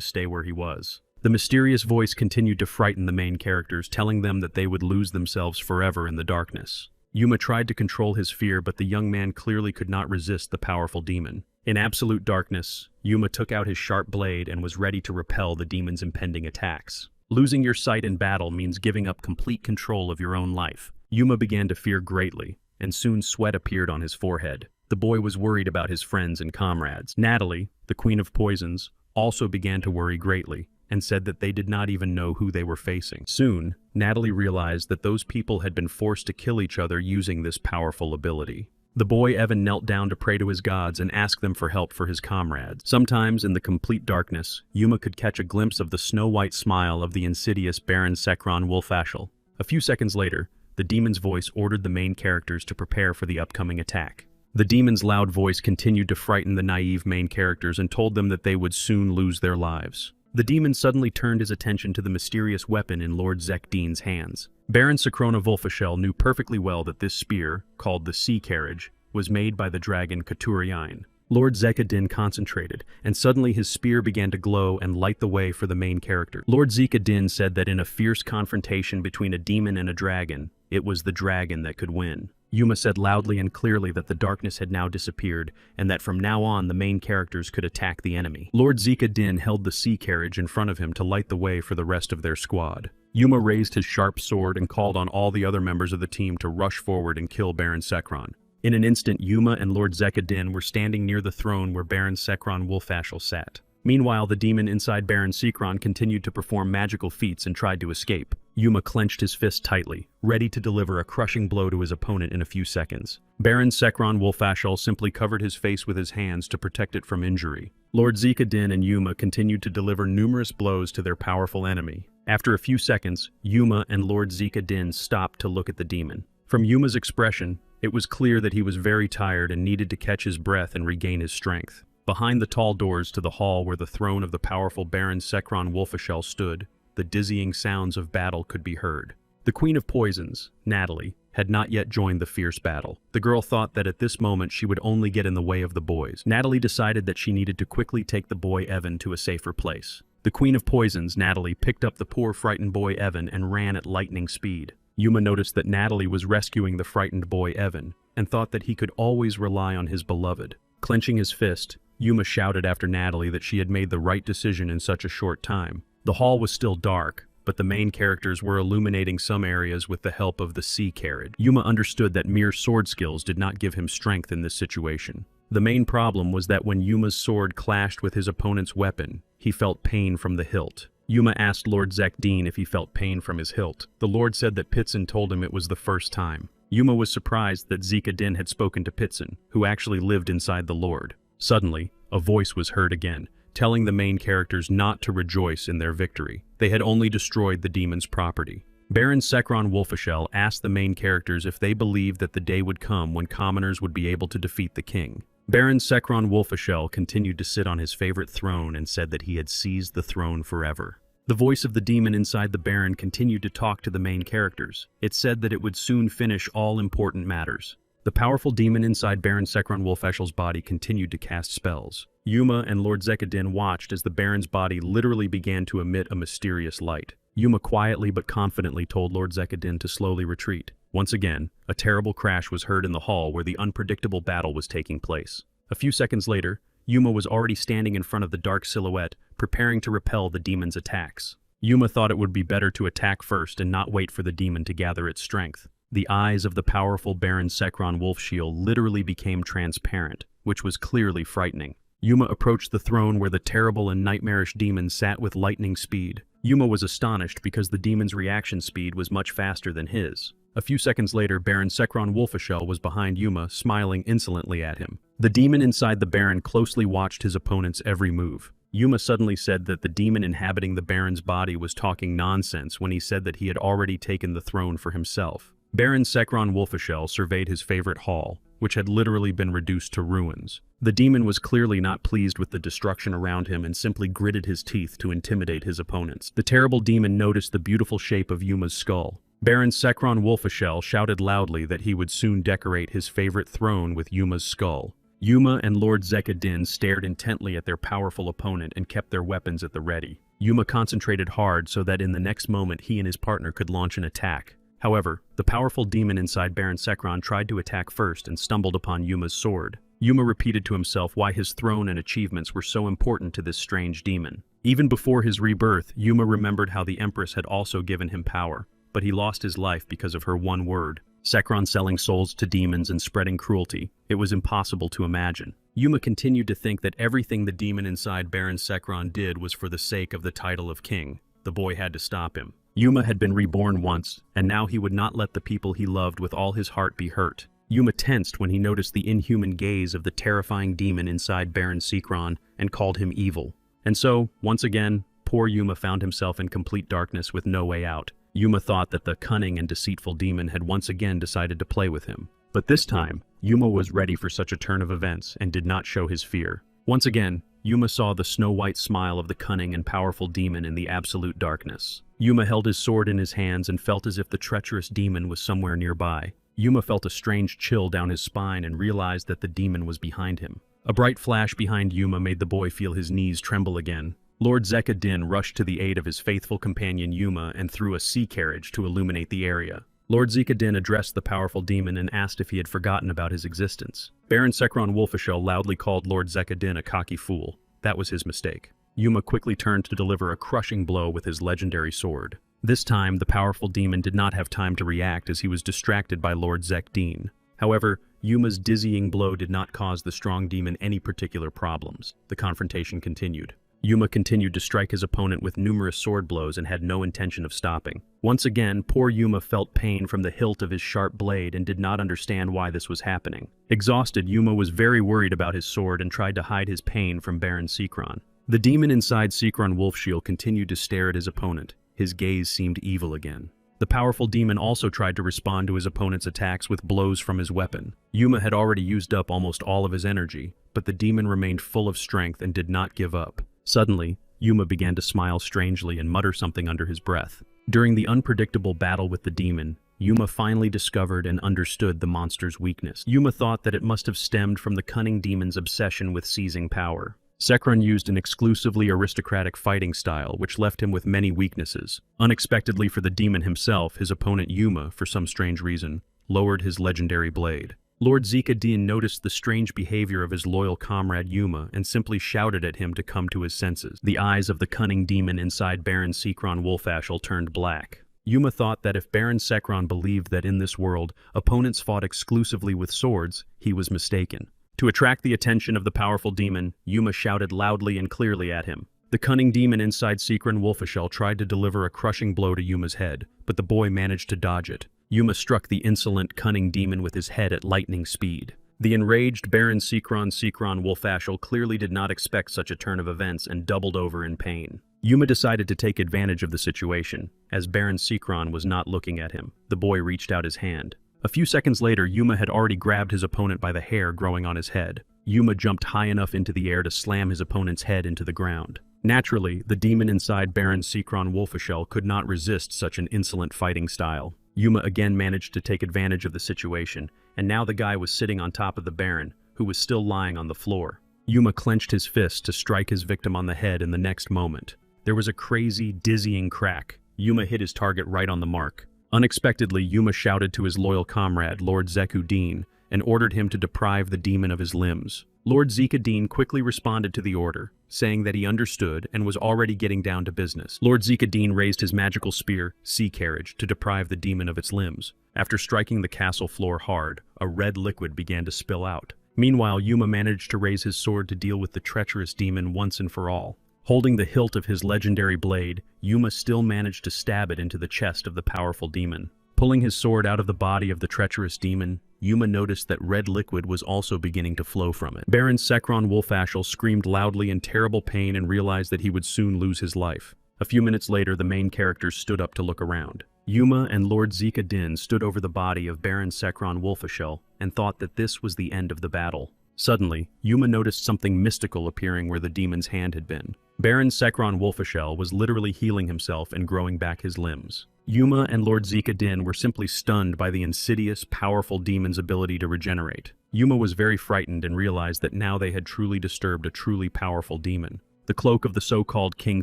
stay where he was. The mysterious voice continued to frighten the main characters, telling them that they would lose themselves forever in the darkness. Yuma tried to control his fear, but the young man clearly could not resist the powerful demon. In absolute darkness, Yuma took out his sharp blade and was ready to repel the demon's impending attacks. Losing your sight in battle means giving up complete control of your own life. Yuma began to fear greatly, and soon sweat appeared on his forehead. The boy was worried about his friends and comrades. Natalie, the Queen of Poisons, also began to worry greatly, and said that they did not even know who they were facing. Soon, Natalie realized that those people had been forced to kill each other using this powerful ability. The boy Evan knelt down to pray to his gods and ask them for help for his comrades. Sometimes, in the complete darkness, Yuma could catch a glimpse of the snow-white smile of the insidious Baron Sekron Wolfashel. A few seconds later, the demon's voice ordered the main characters to prepare for the upcoming attack. The demon's loud voice continued to frighten the naive main characters and told them that they would soon lose their lives. The demon suddenly turned his attention to the mysterious weapon in Lord Zekdine's hands. Baron Sacrona Wolfishel knew perfectly well that this spear, called the Sea Carriage, was made by the dragon Katuriine. Lord Zekadin concentrated, and suddenly his spear began to glow and light the way for the main character. Lord Zekadin said that in a fierce confrontation between a demon and a dragon, it was the dragon that could win. Yuma said loudly and clearly that the darkness had now disappeared, and that from now on the main characters could attack the enemy. Lord Zekadin held the Sea Carriage in front of him to light the way for the rest of their squad. Yuma raised his sharp sword and called on all the other members of the team to rush forward and kill Baron Sekron. In an instant, Yuma and Lord Zekadin were standing near the throne where Baron Sekron Wolfashel sat. Meanwhile, the demon inside Baron Sekron continued to perform magical feats and tried to escape. Yuma clenched his fist tightly, ready to deliver a crushing blow to his opponent in a few seconds. Baron Sekron Wolfashel simply covered his face with his hands to protect it from injury. Lord Zekadin and Yuma continued to deliver numerous blows to their powerful enemy. After a few seconds, Yuma and Lord Zekadin stopped to look at the demon. From Yuma's expression, it was clear that he was very tired and needed to catch his breath and regain his strength. Behind the tall doors to the hall where the throne of the powerful Baron Sekron Wolfishel stood, the dizzying sounds of battle could be heard. The Queen of Poisons, Natalie, had not yet joined the fierce battle. The girl thought that at this moment she would only get in the way of the boys. Natalie decided that she needed to quickly take the boy Evan to a safer place. The Queen of Poisons, Natalie, picked up the poor frightened boy Evan and ran at lightning speed. Yuma noticed that Natalie was rescuing the frightened boy Evan, and thought that he could always rely on his beloved. Clenching his fist, Yuma shouted after Natalie that she had made the right decision in such a short time. The hall was still dark, but the main characters were illuminating some areas with the help of the Sea Carriage. Yuma understood that mere sword skills did not give him strength in this situation. The main problem was that when Yuma's sword clashed with his opponent's weapon, he felt pain from the hilt. Yuma asked Lord Zekdin if he felt pain from his hilt. The Lord said that Pitsin told him it was the first time. Yuma was surprised that Zekadin had spoken to Pitsin, who actually lived inside the Lord. Suddenly, a voice was heard again, telling the main characters not to rejoice in their victory. They had only destroyed the demon's property. Baron Sekron Wolfishel asked the main characters if they believed that the day would come when commoners would be able to defeat the king. Baron Sekron Wolfishel continued to sit on his favorite throne and said that he had seized the throne forever. The voice of the demon inside the Baron continued to talk to the main characters. It said that it would soon finish all important matters. The powerful demon inside Baron Sekron Wolfishel's body continued to cast spells. Yuma and Lord Zekadin watched as the Baron's body literally began to emit a mysterious light. Yuma quietly but confidently told Lord Zekadin to slowly retreat. Once again, a terrible crash was heard in the hall where the unpredictable battle was taking place. A few seconds later, Yuma was already standing in front of the dark silhouette, preparing to repel the demon's attacks. Yuma thought it would be better to attack first and not wait for the demon to gather its strength. The eyes of the powerful Baron Sekron Wolfshiel literally became transparent, which was clearly frightening. Yuma approached the throne where the terrible and nightmarish demon sat with lightning speed. Yuma was astonished because the demon's reaction speed was much faster than his. A few seconds later, Baron Sekron Wolfishel was behind Yuma, smiling insolently at him. The demon inside the Baron closely watched his opponent's every move. Yuma suddenly said that the demon inhabiting the Baron's body was talking nonsense when he said that he had already taken the throne for himself. Baron Sekron Wolfishel surveyed his favorite hall, which had literally been reduced to ruins. The demon was clearly not pleased with the destruction around him and simply gritted his teeth to intimidate his opponents. The terrible demon noticed the beautiful shape of Yuma's skull. Baron Sekron Wolfishel shouted loudly that he would soon decorate his favorite throne with Yuma's skull. Yuma and Lord Zekadin stared intently at their powerful opponent and kept their weapons at the ready. Yuma concentrated hard so that in the next moment he and his partner could launch an attack. However, the powerful demon inside Baron Sekron tried to attack first and stumbled upon Yuma's sword. Yuma repeated to himself why his throne and achievements were so important to this strange demon. Even before his rebirth, Yuma remembered how the Empress had also given him power, but he lost his life because of her one word. Sekron selling souls to demons and spreading cruelty. It was impossible to imagine. Yuma continued to think that everything the demon inside Baron Sekron did was for the sake of the title of king. The boy had to stop him. Yuma had been reborn once, and now he would not let the people he loved with all his heart be hurt. Yuma tensed when he noticed the inhuman gaze of the terrifying demon inside Baron Sekron and called him evil. And so, once again, poor Yuma found himself in complete darkness with no way out. Yuma thought that the cunning and deceitful demon had once again decided to play with him. But this time, Yuma was ready for such a turn of events and did not show his fear. Once again, Yuma saw the snow-white smile of the cunning and powerful demon in the absolute darkness. Yuma held his sword in his hands and felt as if the treacherous demon was somewhere nearby. Yuma felt a strange chill down his spine and realized that the demon was behind him. A bright flash behind Yuma made the boy feel his knees tremble again. Lord Zeka Din rushed to the aid of his faithful companion Yuma and threw a sea carriage to illuminate the area. Lord Zeka Din addressed the powerful demon and asked if he had forgotten about his existence. Baron Sekron Wolfishel loudly called Lord Zeka Din a cocky fool. That was his mistake. Yuma quickly turned to deliver a crushing blow with his legendary sword. This time, the powerful demon did not have time to react as he was distracted by Lord Zek Din. However, Yuma's dizzying blow did not cause the strong demon any particular problems. The confrontation continued. Yuma continued to strike his opponent with numerous sword blows and had no intention of stopping. Once again, poor Yuma felt pain from the hilt of his sharp blade and did not understand why this was happening. Exhausted, Yuma was very worried about his sword and tried to hide his pain from Baron Sekron. The demon inside Sekron Wolfshield continued to stare at his opponent. His gaze seemed evil again. The powerful demon also tried to respond to his opponent's attacks with blows from his weapon. Yuma had already used up almost all of his energy, but the demon remained full of strength and did not give up. Suddenly, Yuma began to smile strangely and mutter something under his breath. During the unpredictable battle with the demon, Yuma finally discovered and understood the monster's weakness. Yuma thought that it must have stemmed from the cunning demon's obsession with seizing power. Sekron used an exclusively aristocratic fighting style, which left him with many weaknesses. Unexpectedly for the demon himself, his opponent Yuma, for some strange reason, lowered his legendary blade. Lord Zeka Din noticed the strange behavior of his loyal comrade Yuma and simply shouted at him to come to his senses. The eyes of the cunning demon inside Baron Sekron Wolfashel turned black. Yuma thought that if Baron Sekron believed that in this world, opponents fought exclusively with swords, he was mistaken. To attract the attention of the powerful demon, Yuma shouted loudly and clearly at him. The cunning demon inside Sekron Wolfashel tried to deliver a crushing blow to Yuma's head, but the boy managed to dodge it. Yuma struck the insolent, cunning demon with his head at lightning speed. The enraged Baron Sekron Wolfashel clearly did not expect such a turn of events and doubled over in pain. Yuma decided to take advantage of the situation. As Baron Sekron was not looking at him, the boy reached out his hand. A few seconds later, Yuma had already grabbed his opponent by the hair growing on his head. Yuma jumped high enough into the air to slam his opponent's head into the ground. Naturally, the demon inside Baron Sekron Wolfashel could not resist such an insolent fighting style. Yuma again managed to take advantage of the situation, and now the guy was sitting on top of the Baron, who was still lying on the floor. Yuma clenched his fist to strike his victim on the head in the next moment. There was a crazy, dizzying crack. Yuma hit his target right on the mark. Unexpectedly, Yuma shouted to his loyal comrade, Lord Zeku Din, and ordered him to deprive the demon of his limbs. Lord Zeka Din quickly responded to the order, saying that he understood and was already getting down to business. Lord Zeka Din raised his magical spear, Sea Carriage, to deprive the demon of its limbs. After striking the castle floor hard, a red liquid began to spill out. Meanwhile, Yuma managed to raise his sword to deal with the treacherous demon once and for all. Holding the hilt of his legendary blade, Yuma still managed to stab it into the chest of the powerful demon. Pulling his sword out of the body of the treacherous demon, Yuma noticed that red liquid was also beginning to flow from it. Baron Sekron Wolfashel screamed loudly in terrible pain and realized that he would soon lose his life. A few minutes later, the main characters stood up to look around. Yuma and Lord Zeka Din stood over the body of Baron Sekron Wolfashel and thought that this was the end of the battle. Suddenly, Yuma noticed something mystical appearing where the demon's hand had been. Baron Sekron Wolfashel was literally healing himself and growing back his limbs. Yuma and Lord Zeka Din were simply stunned by the insidious, powerful demon's ability to regenerate. Yuma was very frightened and realized that now they had truly disturbed a truly powerful demon. The cloak of the so-called King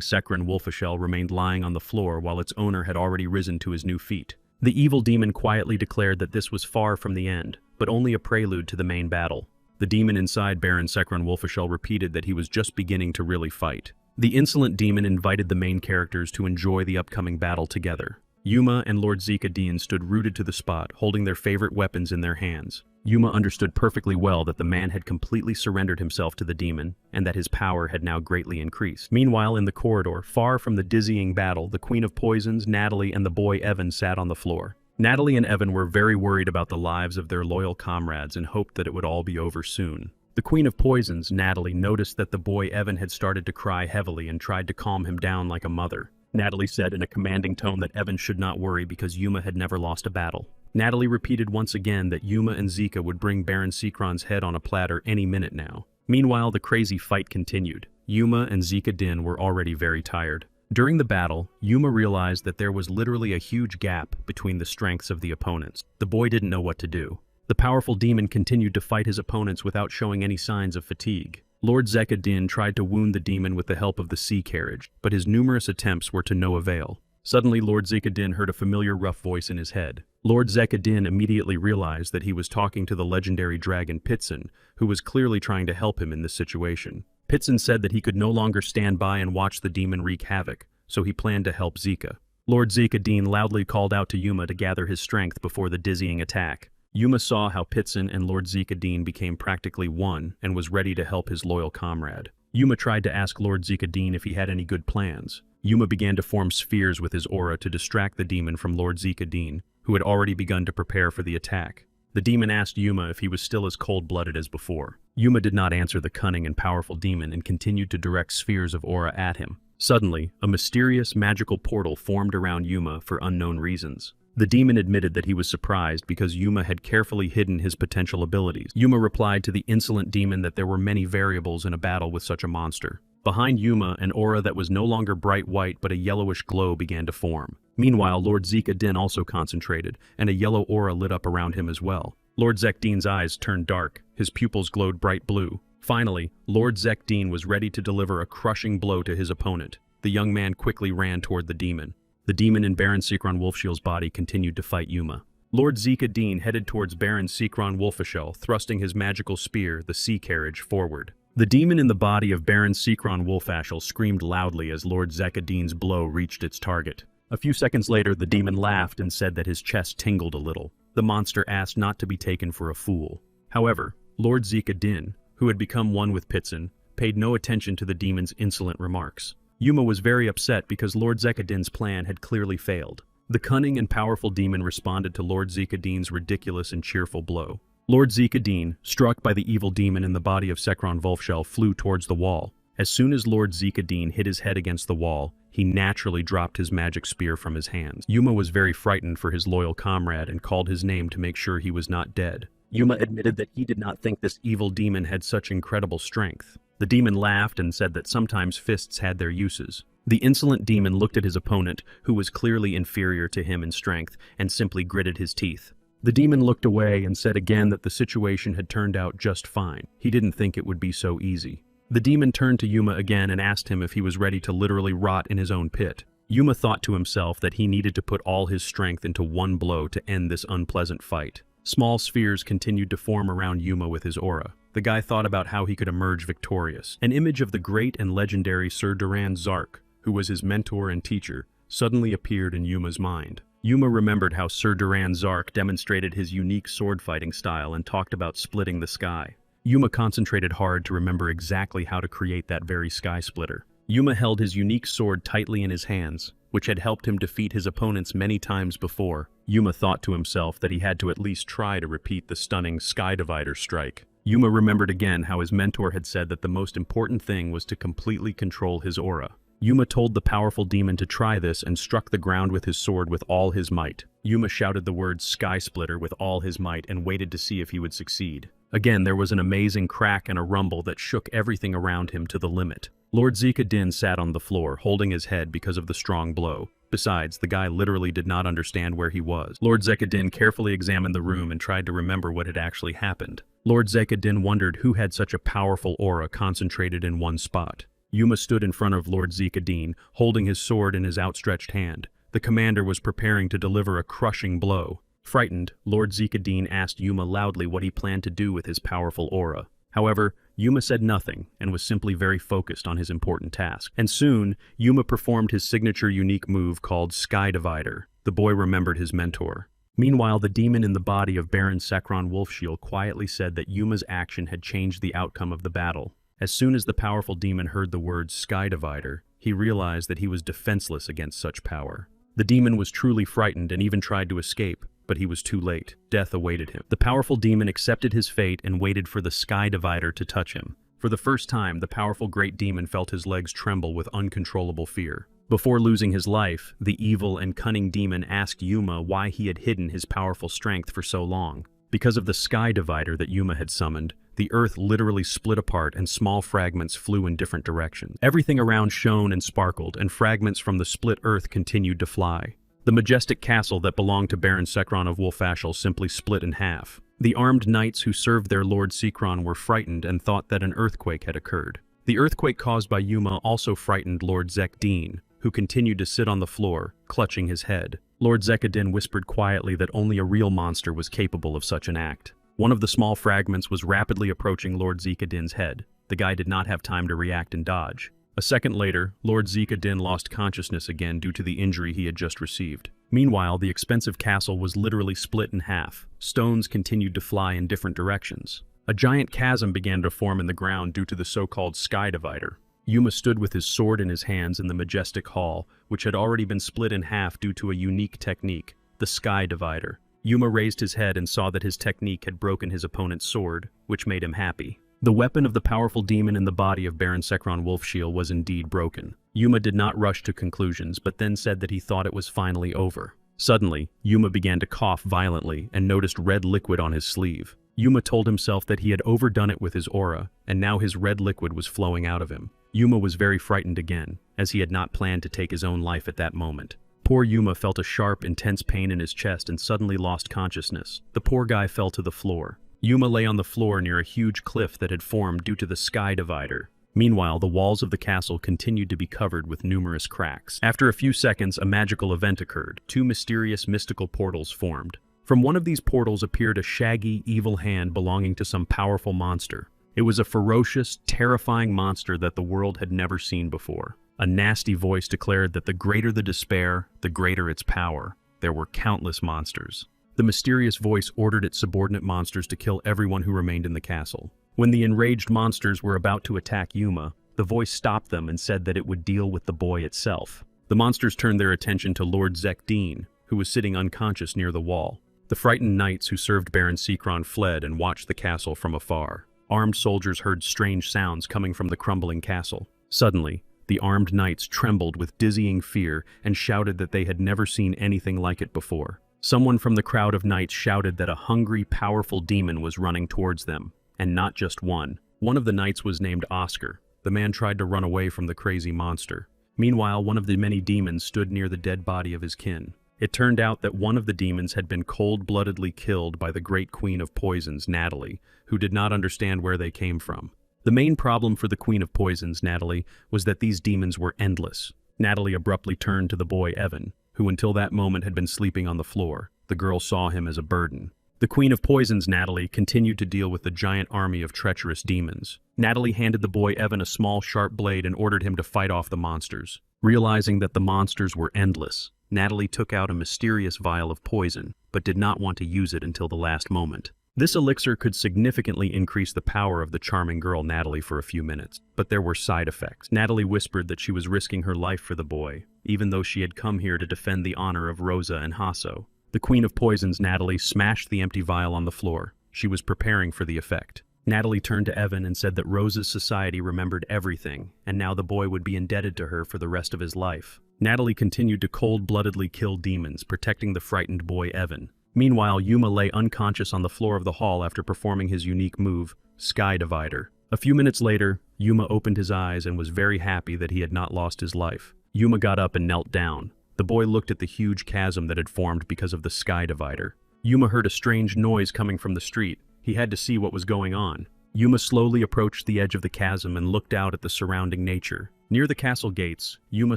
Sekron Wolfashel remained lying on the floor while its owner had already risen to his new feet. The evil demon quietly declared that this was far from the end, but only a prelude to the main battle. The demon inside Baron Sekron Wolfashel repeated that he was just beginning to really fight. The insolent demon invited the main characters to enjoy the upcoming battle together. Yuma and Lord Zeka Din stood rooted to the spot, holding their favorite weapons in their hands. Yuma understood perfectly well that the man had completely surrendered himself to the demon, and that his power had now greatly increased. Meanwhile, in the corridor, far from the dizzying battle, the Queen of Poisons, Natalie, and the boy Evan sat on the floor. Natalie and Evan were very worried about the lives of their loyal comrades and hoped that it would all be over soon. The Queen of Poisons, Natalie, noticed that the boy Evan had started to cry heavily and tried to calm him down like a mother. Natalie said in a commanding tone that Evan should not worry because Yuma had never lost a battle. Natalie repeated once again that Yuma and Zeka would bring Baron Sekron's head on a platter any minute now. Meanwhile, the crazy fight continued. Yuma and Zika Din were already very tired. During the battle, Yuma realized that there was literally a huge gap between the strengths of the opponents. The boy didn't know what to do. The powerful demon continued to fight his opponents without showing any signs of fatigue. Lord Zika Din tried to wound the demon with the help of the sea carriage, but his numerous attempts were to no avail. Suddenly, Lord Zika Din heard a familiar rough voice in his head. Lord Zika Din immediately realized that he was talking to the legendary dragon Pitson, who was clearly trying to help him in this situation. Pitson said that he could no longer stand by and watch the demon wreak havoc, so he planned to help Zika. Lord Zika Din loudly called out to Yuma to gather his strength before the dizzying attack. Yuma saw how Pitson and Lord Zika Din became practically one and was ready to help his loyal comrade. Yuma tried to ask Lord Zika Din if he had any good plans. Yuma began to form spheres with his aura to distract the demon from Lord Zika Din, who had already begun to prepare for the attack. The demon asked Yuma if he was still as cold-blooded as before. Yuma did not answer the cunning and powerful demon and continued to direct spheres of aura at him. Suddenly, a mysterious magical portal formed around Yuma for unknown reasons. The demon admitted that he was surprised because Yuma had carefully hidden his potential abilities. Yuma replied to the insolent demon that there were many variables in a battle with such a monster. Behind Yuma, an aura that was no longer bright white but a yellowish glow began to form. Meanwhile, Lord Zika Din also concentrated, and a yellow aura lit up around him as well. Lord Zek Din's eyes turned dark, his pupils glowed bright blue. Finally, Lord Zek Din was ready to deliver a crushing blow to his opponent. The young man quickly ran toward the demon. The demon in Baron Sekron Wolfshield's body continued to fight Yuma. Lord Zika Din headed towards Baron Sekron Wolfshell, thrusting his magical spear, the sea carriage, forward. The demon in the body of Baron Sekron Wolfashel screamed loudly as Lord Zeka Din's blow reached its target. A few seconds later, the demon laughed and said that his chest tingled a little. The monster asked not to be taken for a fool. However, Lord Zika Din, who had become one with Pitson, paid no attention to the demon's insolent remarks. Yuma was very upset because Lord Zeka Din's plan had clearly failed. The cunning and powerful demon responded to Lord Zika Din's ridiculous and cheerful blow. Lord Zika Din, struck by the evil demon in the body of Sekron Wolfshell, flew towards the wall. As soon as Lord Zika Din hit his head against the wall, he naturally dropped his magic spear from his hands. Yuma was very frightened for his loyal comrade and called his name to make sure he was not dead. Yuma admitted that he did not think this evil demon had such incredible strength. The demon laughed and said that sometimes fists had their uses. The insolent demon looked at his opponent, who was clearly inferior to him in strength, and simply gritted his teeth. The demon looked away and said again that the situation had turned out just fine. He didn't think it would be so easy. The demon turned to Yuma again and asked him if he was ready to literally rot in his own pit. Yuma thought to himself that he needed to put all his strength into one blow to end this unpleasant fight. Small spheres continued to form around Yuma with his aura. The guy thought about how he could emerge victorious. An image of the great and legendary Sir Duran Zark, who was his mentor and teacher, suddenly appeared in Yuma's mind. Yuma remembered how Sir Duran Zark demonstrated his unique sword-fighting style and talked about splitting the sky. Yuma concentrated hard to remember exactly how to create that very sky splitter. Yuma held his unique sword tightly in his hands, which had helped him defeat his opponents many times before. Yuma thought to himself that he had to at least try to repeat the stunning Sky Divider strike. Yuma remembered again how his mentor had said that the most important thing was to completely control his aura. Yuma told the powerful demon to try this and struck the ground with his sword with all his might. Yuma shouted the words Sky Splitter with all his might and waited to see if he would succeed. Again, there was an amazing crack and a rumble that shook everything around him to the limit. Lord Zika Din sat on the floor, holding his head because of the strong blow. Besides, the guy literally did not understand where he was. Lord Zeka Din carefully examined the room and tried to remember what had actually happened. Lord Zeka Din wondered who had such a powerful aura concentrated in one spot. Yuma stood in front of Lord Zika Din, holding his sword in his outstretched hand. The commander was preparing to deliver a crushing blow. Frightened, Lord Zika Din asked Yuma loudly what he planned to do with his powerful aura. However, Yuma said nothing and was simply very focused on his important task. And soon, Yuma performed his signature unique move called Sky Divider. The boy remembered his mentor. Meanwhile, the demon in the body of Baron Sekron Wolfshield quietly said that Yuma's action had changed the outcome of the battle. As soon as the powerful demon heard the words Sky Divider, he realized that he was defenseless against such power. The demon was truly frightened and even tried to escape, but he was too late. Death awaited him. The powerful demon accepted his fate and waited for the Sky Divider to touch him. For the first time, the powerful great demon felt his legs tremble with uncontrollable fear. Before losing his life, the evil and cunning demon asked Yuma why he had hidden his powerful strength for so long. Because of the Sky Divider that Yuma had summoned, The earth literally split apart and small fragments flew in different directions. Everything around shone and sparkled, and fragments from the split earth continued to fly. The majestic castle that belonged to Baron Sekron of Wolfashel simply split in half. The armed knights who served their Lord Sekron were frightened and thought that an earthquake had occurred. The earthquake caused by Yuma also frightened Lord Zekdin, who continued to sit on the floor, clutching his head. Lord Zekadin whispered quietly that only a real monster was capable of such an act. One of the small fragments was rapidly approaching Lord Zekadin's head. The guy did not have time to react and dodge. A second later, Lord Zekadin lost consciousness again due to the injury he had just received. Meanwhile, the expensive castle was literally split in half. Stones continued to fly in different directions. A giant chasm began to form in the ground due to the so-called sky divider. Yuma stood with his sword in his hands in the majestic hall, which had already been split in half due to a unique technique, the sky divider. Yuma raised his head and saw that his technique had broken his opponent's sword, which made him happy. The weapon of the powerful demon in the body of Baron Sekron Wolfshield was indeed broken. Yuma did not rush to conclusions, but then said that he thought it was finally over. Suddenly, Yuma began to cough violently and noticed red liquid on his sleeve. Yuma told himself that he had overdone it with his aura, and now his red liquid was flowing out of him. Yuma was very frightened again, as he had not planned to take his own life at that moment. Poor Yuma felt a sharp, intense pain in his chest and suddenly lost consciousness. The poor guy fell to the floor. Yuma lay on the floor near a huge cliff that had formed due to the sky divider. Meanwhile, the walls of the castle continued to be covered with numerous cracks. After a few seconds, a magical event occurred. Two mysterious mystical portals formed. From one of these portals appeared a shaggy, evil hand belonging to some powerful monster. It was a ferocious, terrifying monster that the world had never seen before. A nasty voice declared that the greater the despair, the greater its power. There were countless monsters. The mysterious voice ordered its subordinate monsters to kill everyone who remained in the castle. When the enraged monsters were about to attack Yuma, the voice stopped them and said that it would deal with the boy itself. The monsters turned their attention to Lord Zekdin, who was sitting unconscious near the wall. The frightened knights who served Baron Sekron fled and watched the castle from afar. Armed soldiers heard strange sounds coming from the crumbling castle. Suddenly, the armed knights trembled with dizzying fear and shouted that they had never seen anything like it before. Someone from the crowd of knights shouted that a hungry, powerful demon was running towards them, and not just one. One of the knights was named Oscar. The man tried to run away from the crazy monster. Meanwhile, one of the many demons stood near the dead body of his kin. It turned out that one of the demons had been cold-bloodedly killed by the great Queen of Poisons, Natalie, who did not understand where they came from. The main problem for the Queen of Poisons, Natalie, was that these demons were endless. Natalie abruptly turned to the boy Evan, who until that moment had been sleeping on the floor. The girl saw him as a burden. The Queen of Poisons, Natalie, continued to deal with the giant army of treacherous demons. Natalie handed the boy Evan a small sharp blade and ordered him to fight off the monsters. Realizing that the monsters were endless, Natalie took out a mysterious vial of poison, but did not want to use it until the last moment. This elixir could significantly increase the power of the charming girl Natalie for a few minutes, but there were side effects. Natalie whispered that she was risking her life for the boy, even though she had come here to defend the honor of Rosa and Hasso. The Queen of Poisons, Natalie, smashed the empty vial on the floor. She was preparing for the effect. Natalie turned to Evan and said that Rosa's society remembered everything, and now the boy would be indebted to her for the rest of his life. Natalie continued to cold-bloodedly kill demons, protecting the frightened boy Evan. Meanwhile, Yuma lay unconscious on the floor of the hall after performing his unique move, Sky Divider. A few minutes later, Yuma opened his eyes and was very happy that he had not lost his life. Yuma got up and knelt down. The boy looked at the huge chasm that had formed because of the Sky Divider. Yuma heard a strange noise coming from the street. He had to see what was going on. Yuma slowly approached the edge of the chasm and looked out at the surrounding nature. Near the castle gates, Yuma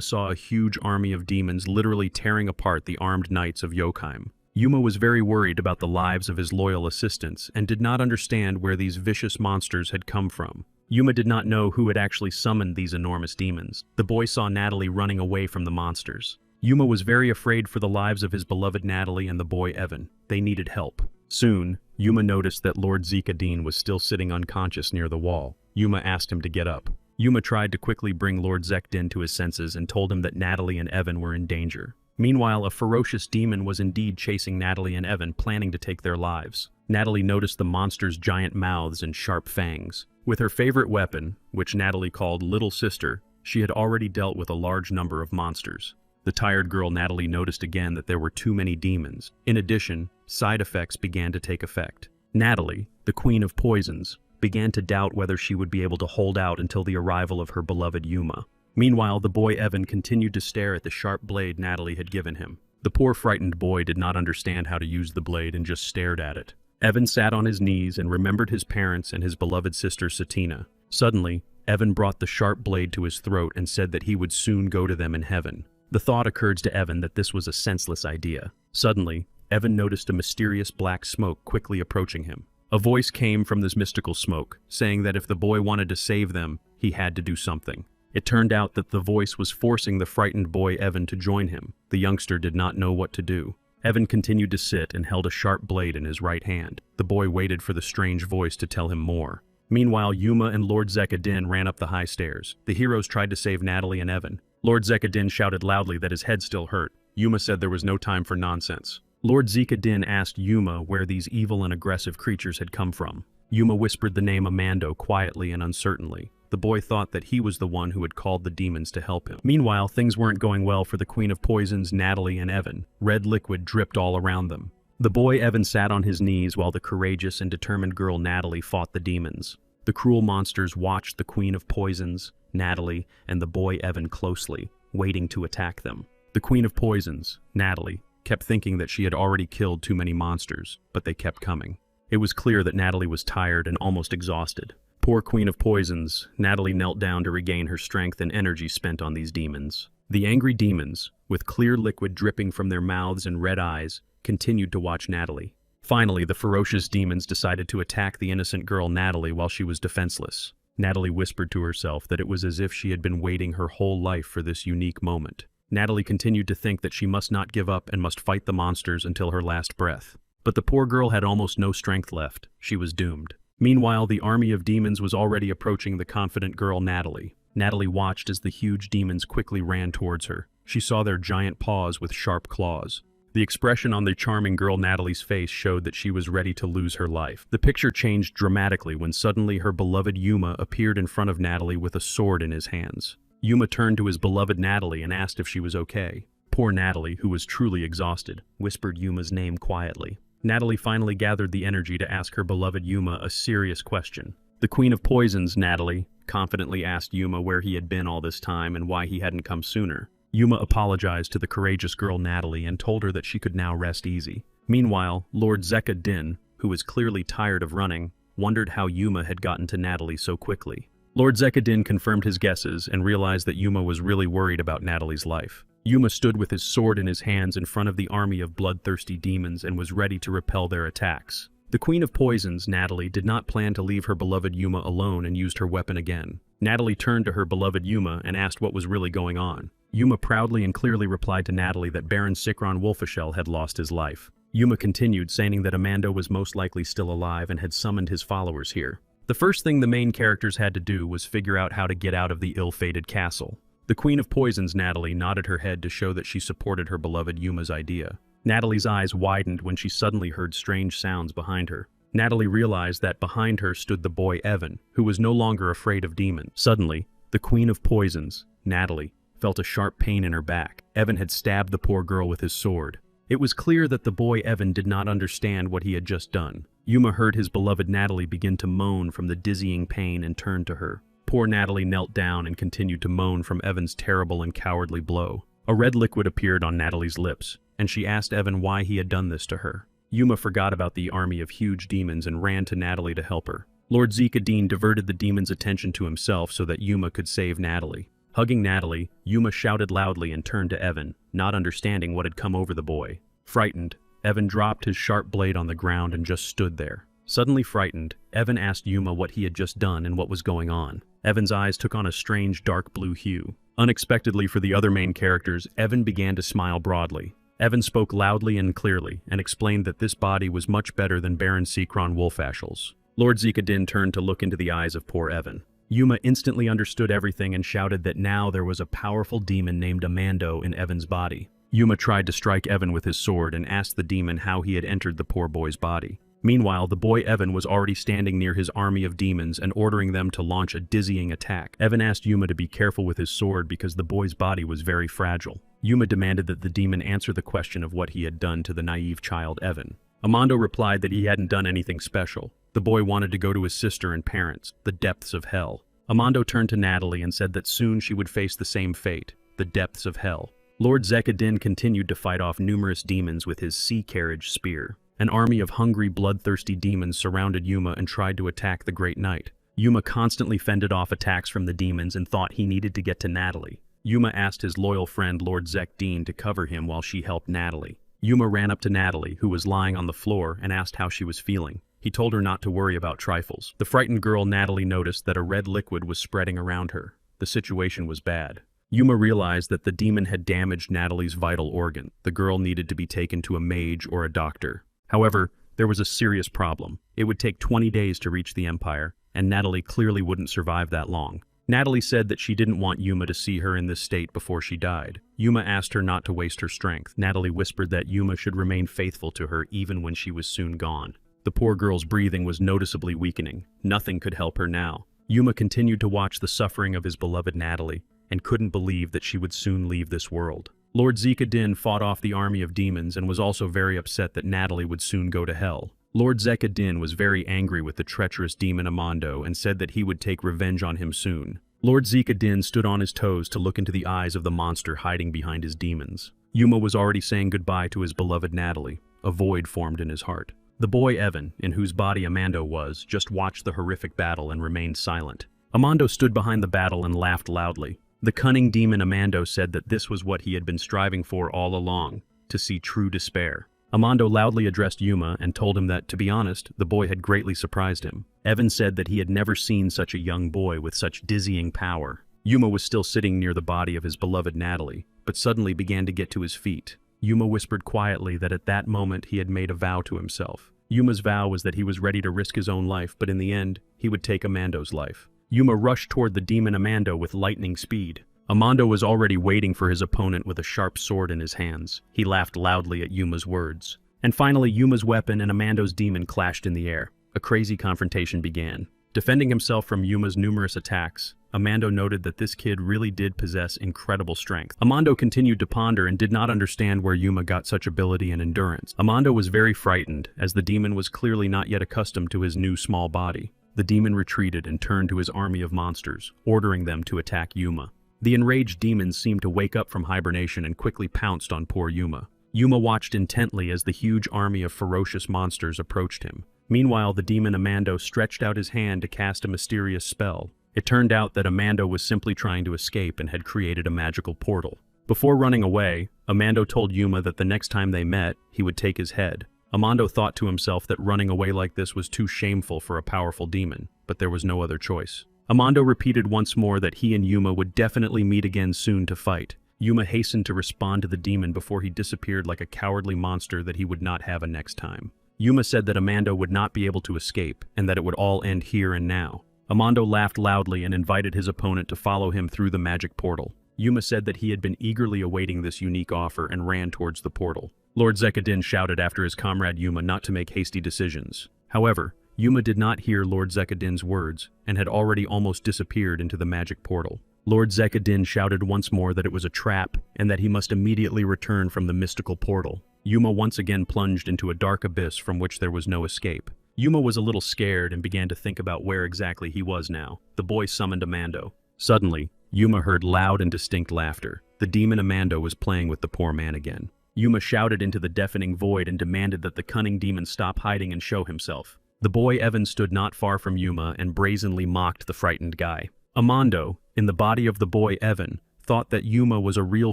saw a huge army of demons literally tearing apart the armed knights of Yokheim. Yuma was very worried about the lives of his loyal assistants and did not understand where these vicious monsters had come from. Yuma did not know who had actually summoned these enormous demons. The boy saw Natalie running away from the monsters. Yuma was very afraid for the lives of his beloved Natalie and the boy Evan. They needed help. Soon, Yuma noticed that Lord Zekadin was still sitting unconscious near the wall. Yuma asked him to get up. Yuma tried to quickly bring Lord Zekdin to his senses and told him that Natalie and Evan were in danger. Meanwhile, a ferocious demon was indeed chasing Natalie and Evan, planning to take their lives. Natalie noticed the monster's giant mouths and sharp fangs. With her favorite weapon, which Natalie called Little Sister, she had already dealt with a large number of monsters. The tired girl Natalie noticed again that there were too many demons. In addition, side effects began to take effect. Natalie, the Queen of Poisons, began to doubt whether she would be able to hold out until the arrival of her beloved Yuma. Meanwhile, the boy Evan continued to stare at the sharp blade Natalie had given him. The poor frightened boy did not understand how to use the blade and just stared at it. Evan sat on his knees and remembered his parents and his beloved sister Satina. Suddenly, Evan brought the sharp blade to his throat and said that he would soon go to them in heaven. The thought occurred to Evan that this was a senseless idea. Suddenly, Evan noticed a mysterious black smoke quickly approaching him. A voice came from this mystical smoke, saying that if the boy wanted to save them, he had to do something. It turned out that the voice was forcing the frightened boy Evan to join him. The youngster did not know what to do. Evan continued to sit and held a sharp blade in his right hand. The boy waited for the strange voice to tell him more. Meanwhile, Yuma and Lord Zekadin ran up the high stairs. The heroes tried to save Natalie and Evan. Lord Zekadin shouted loudly that his head still hurt. Yuma said there was no time for nonsense. Lord Zekadin asked Yuma where these evil and aggressive creatures had come from. Yuma whispered the name Amando quietly and uncertainly. The boy thought that he was the one who had called the demons to help him. Meanwhile, things weren't going well for the Queen of Poisons, Natalie and Evan. Red liquid dripped all around them. The boy Evan sat on his knees while the courageous and determined girl Natalie fought the demons. The cruel monsters watched the Queen of Poisons, Natalie, and the boy Evan closely, waiting to attack them. The Queen of Poisons, Natalie, kept thinking that she had already killed too many monsters, but they kept coming. It was clear that Natalie was tired and almost exhausted. Poor Queen of Poisons, Natalie knelt down to regain her strength and energy spent on these demons. The angry demons, with clear liquid dripping from their mouths and red eyes, continued to watch Natalie. Finally, the ferocious demons decided to attack the innocent girl Natalie while she was defenseless. Natalie whispered to herself that it was as if she had been waiting her whole life for this unique moment. Natalie continued to think that she must not give up and must fight the monsters until her last breath. But the poor girl had almost no strength left. She was doomed. Meanwhile, the army of demons was already approaching the confident girl Natalie. Natalie watched as the huge demons quickly ran towards her. She saw their giant paws with sharp claws. The expression on the charming girl Natalie's face showed that she was ready to lose her life. The picture changed dramatically when suddenly her beloved Yuma appeared in front of Natalie with a sword in his hands. Yuma turned to his beloved Natalie and asked if she was okay. Poor Natalie, who was truly exhausted, whispered Yuma's name quietly. Natalie finally gathered the energy to ask her beloved Yuma a serious question. The Queen of Poisons, Natalie, confidently asked Yuma where he had been all this time and why he hadn't come sooner. Yuma apologized to the courageous girl Natalie and told her that she could now rest easy. Meanwhile, Lord Zekadin, who was clearly tired of running, wondered how Yuma had gotten to Natalie so quickly. Lord Zekadin confirmed his guesses and realized that Yuma was really worried about Natalie's life. Yuma stood with his sword in his hands in front of the army of bloodthirsty demons and was ready to repel their attacks. The Queen of Poisons, Natalie, did not plan to leave her beloved Yuma alone and used her weapon again. Natalie turned to her beloved Yuma and asked what was really going on. Yuma proudly and clearly replied to Natalie that Baron Sikron Wolfishell had lost his life. Yuma continued, saying that Amando was most likely still alive and had summoned his followers here. The first thing the main characters had to do was figure out how to get out of the ill-fated castle. The Queen of Poisons, Natalie, nodded her head to show that she supported her beloved Yuma's idea. Natalie's eyes widened when she suddenly heard strange sounds behind her. Natalie realized that behind her stood the boy Evan, who was no longer afraid of demons. Suddenly, the Queen of Poisons, Natalie, felt a sharp pain in her back. Evan had stabbed the poor girl with his sword. It was clear that the boy Evan did not understand what he had just done. Yuma heard his beloved Natalie begin to moan from the dizzying pain and turned to her. Poor Natalie knelt down and continued to moan from Evan's terrible and cowardly blow. A red liquid appeared on Natalie's lips, and she asked Evan why he had done this to her. Yuma forgot about the army of huge demons and ran to Natalie to help her. Lord Zekadin diverted the demons' attention to himself so that Yuma could save Natalie. Hugging Natalie, Yuma shouted loudly and turned to Evan, not understanding what had come over the boy. Frightened, Evan dropped his sharp blade on the ground and just stood there. Suddenly frightened, Evan asked Yuma what he had just done and what was going on. Evan's eyes took on a strange dark blue hue. Unexpectedly for the other main characters, Evan began to smile broadly. Evan spoke loudly and clearly and explained that this body was much better than Baron Sikron Wolfashell's. Lord Zekadin turned to look into the eyes of poor Evan. Yuma instantly understood everything and shouted that now there was a powerful demon named Amando in Evan's body. Yuma tried to strike Evan with his sword and asked the demon how he had entered the poor boy's body. Meanwhile, the boy Evan was already standing near his army of demons and ordering them to launch a dizzying attack. Evan asked Yuma to be careful with his sword because the boy's body was very fragile. Yuma demanded that the demon answer the question of what he had done to the naive child Evan. Amando replied that he hadn't done anything special. The boy wanted to go to his sister and parents, the depths of hell. Amando turned to Natalie and said that soon she would face the same fate, the depths of hell. Lord Zekadin continued to fight off numerous demons with his sea carriage spear. An army of hungry, bloodthirsty demons surrounded Yuma and tried to attack the Great Knight. Yuma constantly fended off attacks from the demons and thought he needed to get to Natalie. Yuma asked his loyal friend Lord Zekdin to cover him while she helped Natalie. Yuma ran up to Natalie, who was lying on the floor, and asked how she was feeling. He told her not to worry about trifles. The frightened girl Natalie noticed that a red liquid was spreading around her. The situation was bad. Yuma realized that the demon had damaged Natalie's vital organ. The girl needed to be taken to a mage or a doctor. However, there was a serious problem. It would take 20 days to reach the Empire, and Natalie clearly wouldn't survive that long. Natalie said that she didn't want Yuma to see her in this state before she died. Yuma asked her not to waste her strength. Natalie whispered that Yuma should remain faithful to her even when she was soon gone. The poor girl's breathing was noticeably weakening. Nothing could help her now. Yuma continued to watch the suffering of his beloved Natalie, and couldn't believe that she would soon leave this world. Lord Zekadin fought off the army of demons and was also very upset that Natalie would soon go to hell. Lord Zekadin was very angry with the treacherous demon Amando and said that he would take revenge on him soon. Lord Zekadin stood on his toes to look into the eyes of the monster hiding behind his demons. Yuma was already saying goodbye to his beloved Natalie. A void formed in his heart. The boy Evan, in whose body Amando was, just watched the horrific battle and remained silent. Amando stood behind the battle and laughed loudly. The cunning demon Amando said that this was what he had been striving for all along, to see true despair. Amando loudly addressed Yuma and told him that, to be honest, the boy had greatly surprised him. Evan said that he had never seen such a young boy with such dizzying power. Yuma was still sitting near the body of his beloved Natalie, but suddenly began to get to his feet. Yuma whispered quietly that at that moment he had made a vow to himself. Yuma's vow was that he was ready to risk his own life, but in the end, he would take Amando's life. Yuma rushed toward the demon Amando with lightning speed. Amando was already waiting for his opponent with a sharp sword in his hands. He laughed loudly at Yuma's words. And finally, Yuma's weapon and Amando's demon clashed in the air. A crazy confrontation began. Defending himself from Yuma's numerous attacks, Amando noted that this kid really did possess incredible strength. Amando continued to ponder and did not understand where Yuma got such ability and endurance. Amando was very frightened, as the demon was clearly not yet accustomed to his new small body. The demon retreated and turned to his army of monsters, ordering them to attack Yuma. The enraged demons seemed to wake up from hibernation and quickly pounced on poor Yuma. Yuma watched intently as the huge army of ferocious monsters approached him. Meanwhile, the demon Amando stretched out his hand to cast a mysterious spell. It turned out that Amando was simply trying to escape and had created a magical portal. Before running away, Amando told Yuma that the next time they met, he would take his head. Amando thought to himself that running away like this was too shameful for a powerful demon, but there was no other choice. Amando repeated once more that he and Yuma would definitely meet again soon to fight. Yuma hastened to respond to the demon before he disappeared like a cowardly monster that he would not have a next time. Yuma said that Amando would not be able to escape, and that it would all end here and now. Amando laughed loudly and invited his opponent to follow him through the magic portal. Yuma said that he had been eagerly awaiting this unique offer and ran towards the portal. Lord Zekadin shouted after his comrade Yuma not to make hasty decisions. However, Yuma did not hear Lord Zekadin's words and had already almost disappeared into the magic portal. Lord Zekadin shouted once more that it was a trap and that he must immediately return from the mystical portal. Yuma once again plunged into a dark abyss from which there was no escape. Yuma was a little scared and began to think about where exactly he was now. The boy summoned Amando. Suddenly, Yuma heard loud and distinct laughter. The demon Amando was playing with the poor man again. Yuma shouted into the deafening void and demanded that the cunning demon stop hiding and show himself. The boy Evan stood not far from Yuma and brazenly mocked the frightened guy. Amando, in the body of the boy Evan, thought that Yuma was a real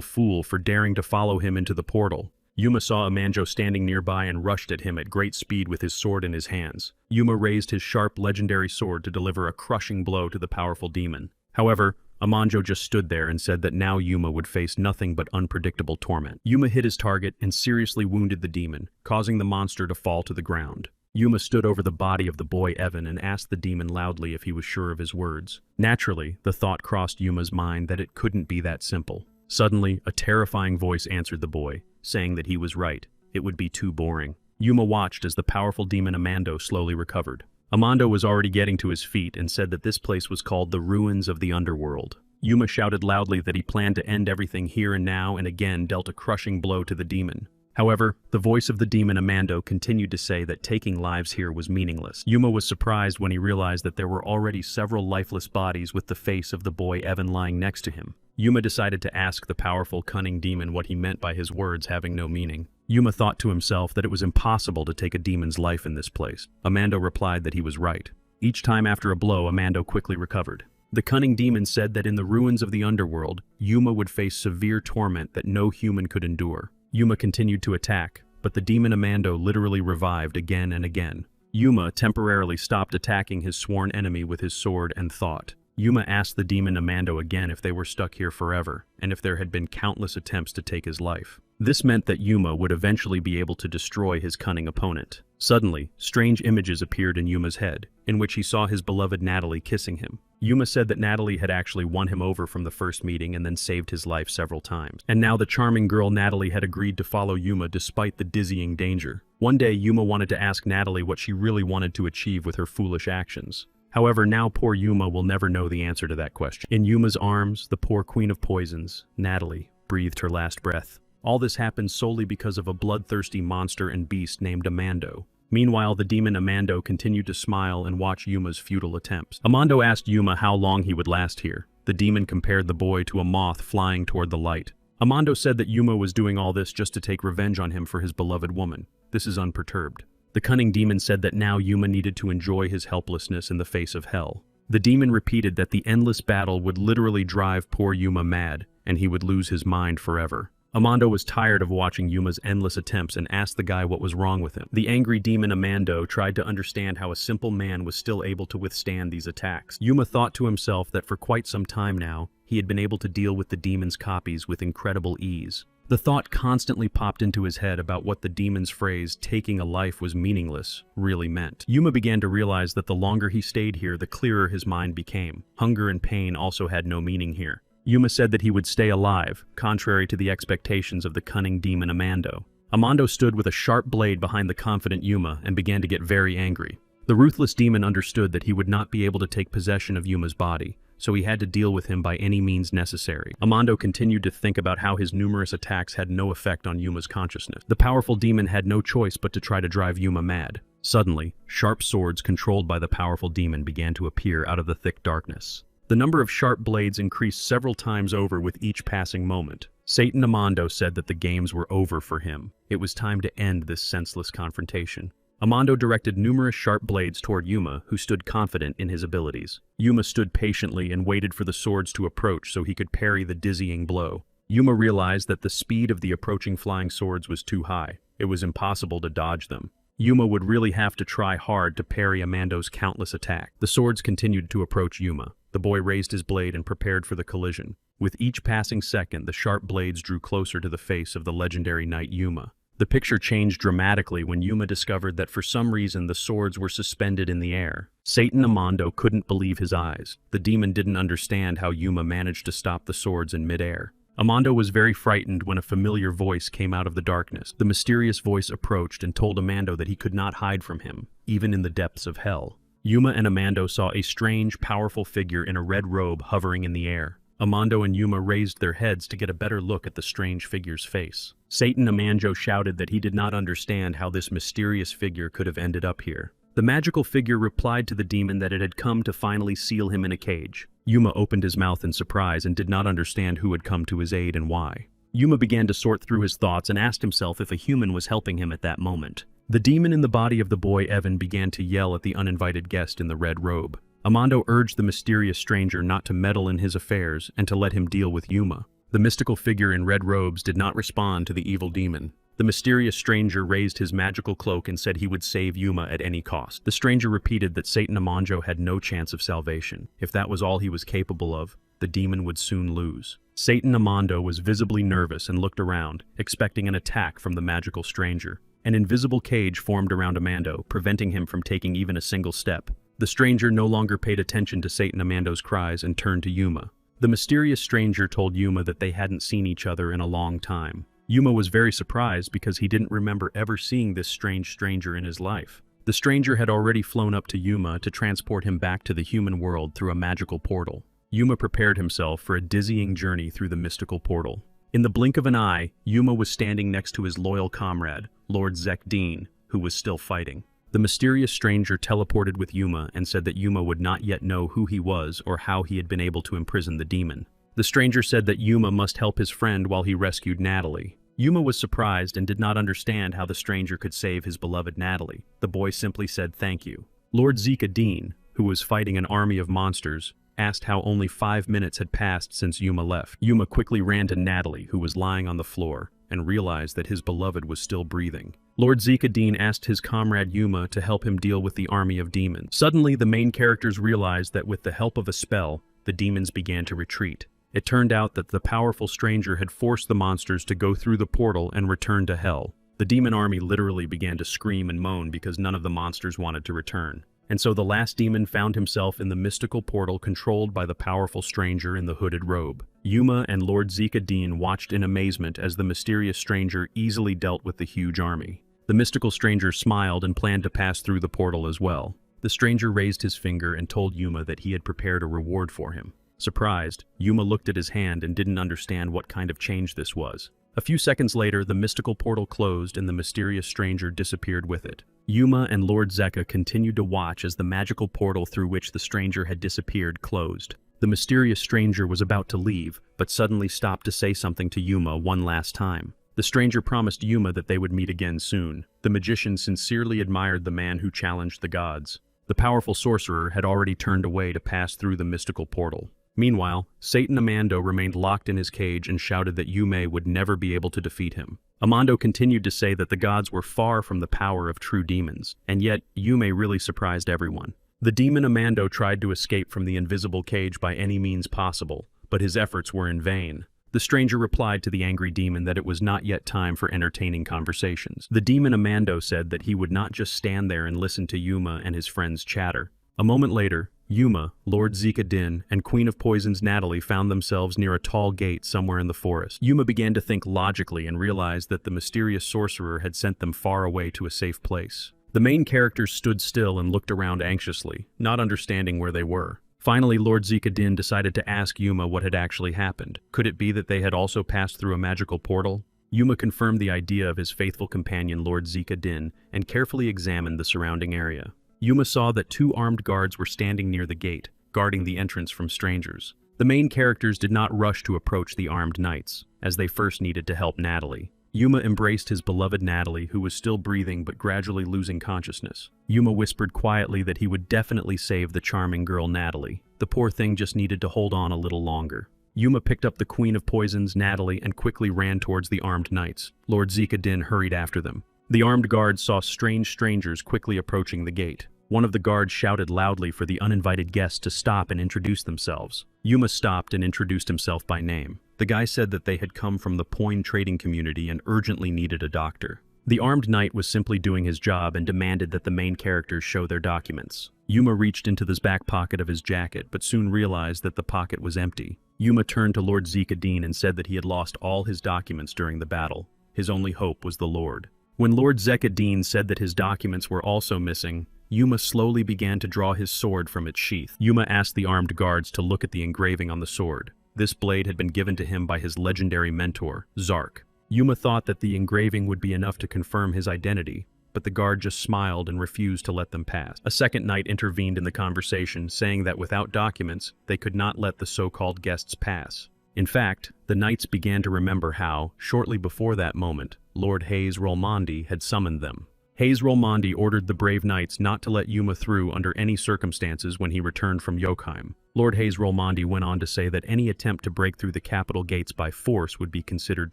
fool for daring to follow him into the portal. Yuma saw Amando standing nearby and rushed at him at great speed with his sword in his hands. Yuma raised his sharp legendary sword to deliver a crushing blow to the powerful demon. However, Amando just stood there and said that now Yuma would face nothing but unpredictable torment. Yuma hit his target and seriously wounded the demon, causing the monster to fall to the ground. Yuma stood over the body of the boy Evan and asked the demon loudly if he was sure of his words. Naturally, the thought crossed Yuma's mind that it couldn't be that simple. Suddenly, a terrifying voice answered the boy, saying that he was right. It would be too boring. Yuma watched as the powerful demon Amando slowly recovered. Amando was already getting to his feet and said that this place was called the Ruins of the Underworld. Yuma shouted loudly that he planned to end everything here and now and again dealt a crushing blow to the demon. However, the voice of the demon Amando continued to say that taking lives here was meaningless. Yuma was surprised when he realized that there were already several lifeless bodies with the face of the boy Evan lying next to him. Yuma decided to ask the powerful, cunning demon what he meant by his words having no meaning. Yuma thought to himself that it was impossible to take a demon's life in this place. Amando replied that he was right. Each time after a blow, Amando quickly recovered. The cunning demon said that in the ruins of the underworld, Yuma would face severe torment that no human could endure. Yuma continued to attack, but the demon Amando literally revived again and again. Yuma temporarily stopped attacking his sworn enemy with his sword and thought. Yuma asked the demon Amando again if they were stuck here forever, and if there had been countless attempts to take his life. This meant that Yuma would eventually be able to destroy his cunning opponent. Suddenly, strange images appeared in Yuma's head, in which he saw his beloved Natalie kissing him. Yuma said that Natalie had actually won him over from the first meeting and then saved his life several times. And now the charming girl Natalie had agreed to follow Yuma despite the dizzying danger. One day, Yuma wanted to ask Natalie what she really wanted to achieve with her foolish actions. However, now poor Yuma will never know the answer to that question. In Yuma's arms, the poor queen of poisons, Natalie, breathed her last breath. All this happened solely because of a bloodthirsty monster and beast named Amando. Meanwhile, the demon Amando continued to smile and watch Yuma's futile attempts. Amando asked Yuma how long he would last here. The demon compared the boy to a moth flying toward the light. Amando said that Yuma was doing all this just to take revenge on him for his beloved woman. This is unperturbed. The cunning demon said that now Yuma needed to enjoy his helplessness in the face of hell. The demon repeated that the endless battle would literally drive poor Yuma mad, and he would lose his mind forever. Amando was tired of watching Yuma's endless attempts and asked the guy what was wrong with him. The angry demon Amando tried to understand how a simple man was still able to withstand these attacks. Yuma thought to himself that for quite some time now, he had been able to deal with the demon's copies with incredible ease. The thought constantly popped into his head about what the demon's phrase, "taking a life was meaningless," really meant. Yuma began to realize that the longer he stayed here, the clearer his mind became. Hunger and pain also had no meaning here. Yuma said that he would stay alive, contrary to the expectations of the cunning demon Amando. Amando stood with a sharp blade behind the confident Yuma and began to get very angry. The ruthless demon understood that he would not be able to take possession of Yuma's body, so he had to deal with him by any means necessary. Amando continued to think about how his numerous attacks had no effect on Yuma's consciousness. The powerful demon had no choice but to try to drive Yuma mad. Suddenly, sharp swords controlled by the powerful demon began to appear out of the thick darkness. The number of sharp blades increased several times over with each passing moment. Satan Amando said that the games were over for him. It was time to end this senseless confrontation. Amando directed numerous sharp blades toward Yuma, who stood confident in his abilities. Yuma stood patiently and waited for the swords to approach so he could parry the dizzying blow. Yuma realized that the speed of the approaching flying swords was too high. It was impossible to dodge them. Yuma would really have to try hard to parry Amando's countless attacks. The swords continued to approach Yuma. The boy raised his blade and prepared for the collision. With each passing second, the sharp blades drew closer to the face of the legendary knight Yuma. The picture changed dramatically when Yuma discovered that for some reason the swords were suspended in the air. Satan Amando couldn't believe his eyes. The demon didn't understand how Yuma managed to stop the swords in midair. Amando was very frightened when a familiar voice came out of the darkness. The mysterious voice approached and told Amando that he could not hide from him, even in the depths of hell. Yuma and Amando saw a strange, powerful figure in a red robe hovering in the air. Amando and Yuma raised their heads to get a better look at the strange figure's face. Satan Amando shouted that he did not understand how this mysterious figure could have ended up here. The magical figure replied to the demon that it had come to finally seal him in a cage. Yuma opened his mouth in surprise and did not understand who had come to his aid and why. Yuma began to sort through his thoughts and asked himself if a human was helping him at that moment. The demon in the body of the boy Evan began to yell at the uninvited guest in the red robe. Amando urged the mysterious stranger not to meddle in his affairs and to let him deal with Yuma. The mystical figure in red robes did not respond to the evil demon. The mysterious stranger raised his magical cloak and said he would save Yuma at any cost. The stranger repeated that Satan Amando had no chance of salvation. If that was all he was capable of, the demon would soon lose. Satan Amando was visibly nervous and looked around, expecting an attack from the magical stranger. An invisible cage formed around Amando, preventing him from taking even a single step. The stranger no longer paid attention to Satan Amando's cries and turned to Yuma. The mysterious stranger told Yuma that they hadn't seen each other in a long time. Yuma was very surprised because he didn't remember ever seeing this strange stranger in his life. The stranger had already flown up to Yuma to transport him back to the human world through a magical portal. Yuma prepared himself for a dizzying journey through the mystical portal. In the blink of an eye, Yuma was standing next to his loyal comrade, Lord Zekdeen, who was still fighting. The mysterious stranger teleported with Yuma and said that Yuma would not yet know who he was or how he had been able to imprison the demon. The stranger said that Yuma must help his friend while he rescued Natalie. Yuma was surprised and did not understand how the stranger could save his beloved Natalie. The boy simply said thank you. Lord Zekdeen, who was fighting an army of monsters, asked how only 5 minutes had passed since Yuma left. Yuma quickly ran to Natalie, who was lying on the floor, and realized that his beloved was still breathing. Lord Zekdeen asked his comrade Yuma to help him deal with the army of demons. Suddenly, the main characters realized that with the help of a spell, the demons began to retreat. It turned out that the powerful stranger had forced the monsters to go through the portal and return to hell. The demon army literally began to scream and moan because none of the monsters wanted to return. And so the last demon found himself in the mystical portal controlled by the powerful stranger in the hooded robe. Yuma and Lord Zekdeen watched in amazement as the mysterious stranger easily dealt with the huge army. The mystical stranger smiled and planned to pass through the portal as well. The stranger raised his finger and told Yuma that he had prepared a reward for him. Surprised, Yuma looked at his hand and didn't understand what kind of change this was. A few seconds later, the mystical portal closed and the mysterious stranger disappeared with it. Yuma and Lord Zeka continued to watch as the magical portal through which the stranger had disappeared closed. The mysterious stranger was about to leave, but suddenly stopped to say something to Yuma one last time. The stranger promised Yuma that they would meet again soon. The magician sincerely admired the man who challenged the gods. The powerful sorcerer had already turned away to pass through the mystical portal. Meanwhile, Satan Amando remained locked in his cage and shouted that Yume would never be able to defeat him. Amando continued to say that the gods were far from the power of true demons, and yet Yume really surprised everyone. The demon Amando tried to escape from the invisible cage by any means possible, but his efforts were in vain. The stranger replied to the angry demon that it was not yet time for entertaining conversations. The demon Amando said that he would not just stand there and listen to Yuma and his friends chatter. A moment later, Yuma, Lord Zekdeen, and Queen of Poisons Natalie found themselves near a tall gate somewhere in the forest. Yuma began to think logically and realized that the mysterious sorcerer had sent them far away to a safe place. The main characters stood still and looked around anxiously, not understanding where they were. Finally, Lord Zekdeen decided to ask Yuma what had actually happened. Could it be that they had also passed through a magical portal? Yuma confirmed the idea of his faithful companion Lord Zekdeen and carefully examined the surrounding area. Yuma saw that 2 armed guards were standing near the gate, guarding the entrance from strangers. The main characters did not rush to approach the armed knights, as they first needed to help Natalie. Yuma embraced his beloved Natalie, who was still breathing but gradually losing consciousness. Yuma whispered quietly that he would definitely save the charming girl Natalie. The poor thing just needed to hold on a little longer. Yuma picked up the Queen of Poisons, Natalie, and quickly ran towards the armed knights. Lord Zekdeen hurried after them. The armed guards saw strange strangers quickly approaching the gate. One of the guards shouted loudly for the uninvited guests to stop and introduce themselves. Yuma stopped and introduced himself by name. The guy said that they had come from the Poin trading community and urgently needed a doctor. The armed knight was simply doing his job and demanded that the main characters show their documents. Yuma reached into the back pocket of his jacket, but soon realized that the pocket was empty. Yuma turned to Lord Zekdeen and said that he had lost all his documents during the battle. His only hope was the Lord. When Lord Zekdeen said that his documents were also missing, Yuma slowly began to draw his sword from its sheath. Yuma asked the armed guards to look at the engraving on the sword. This blade had been given to him by his legendary mentor, Zark. Yuma thought that the engraving would be enough to confirm his identity, but the guard just smiled and refused to let them pass. A second knight intervened in the conversation, saying that without documents, they could not let the so-called guests pass. In fact, the knights began to remember how, shortly before that moment, Lord Hayes Rolmondi had summoned them. Hayes Rolmondi ordered the brave knights not to let Yuma through under any circumstances when he returned from Yokheim. Lord Hayes Rolmondi went on to say that any attempt to break through the capital gates by force would be considered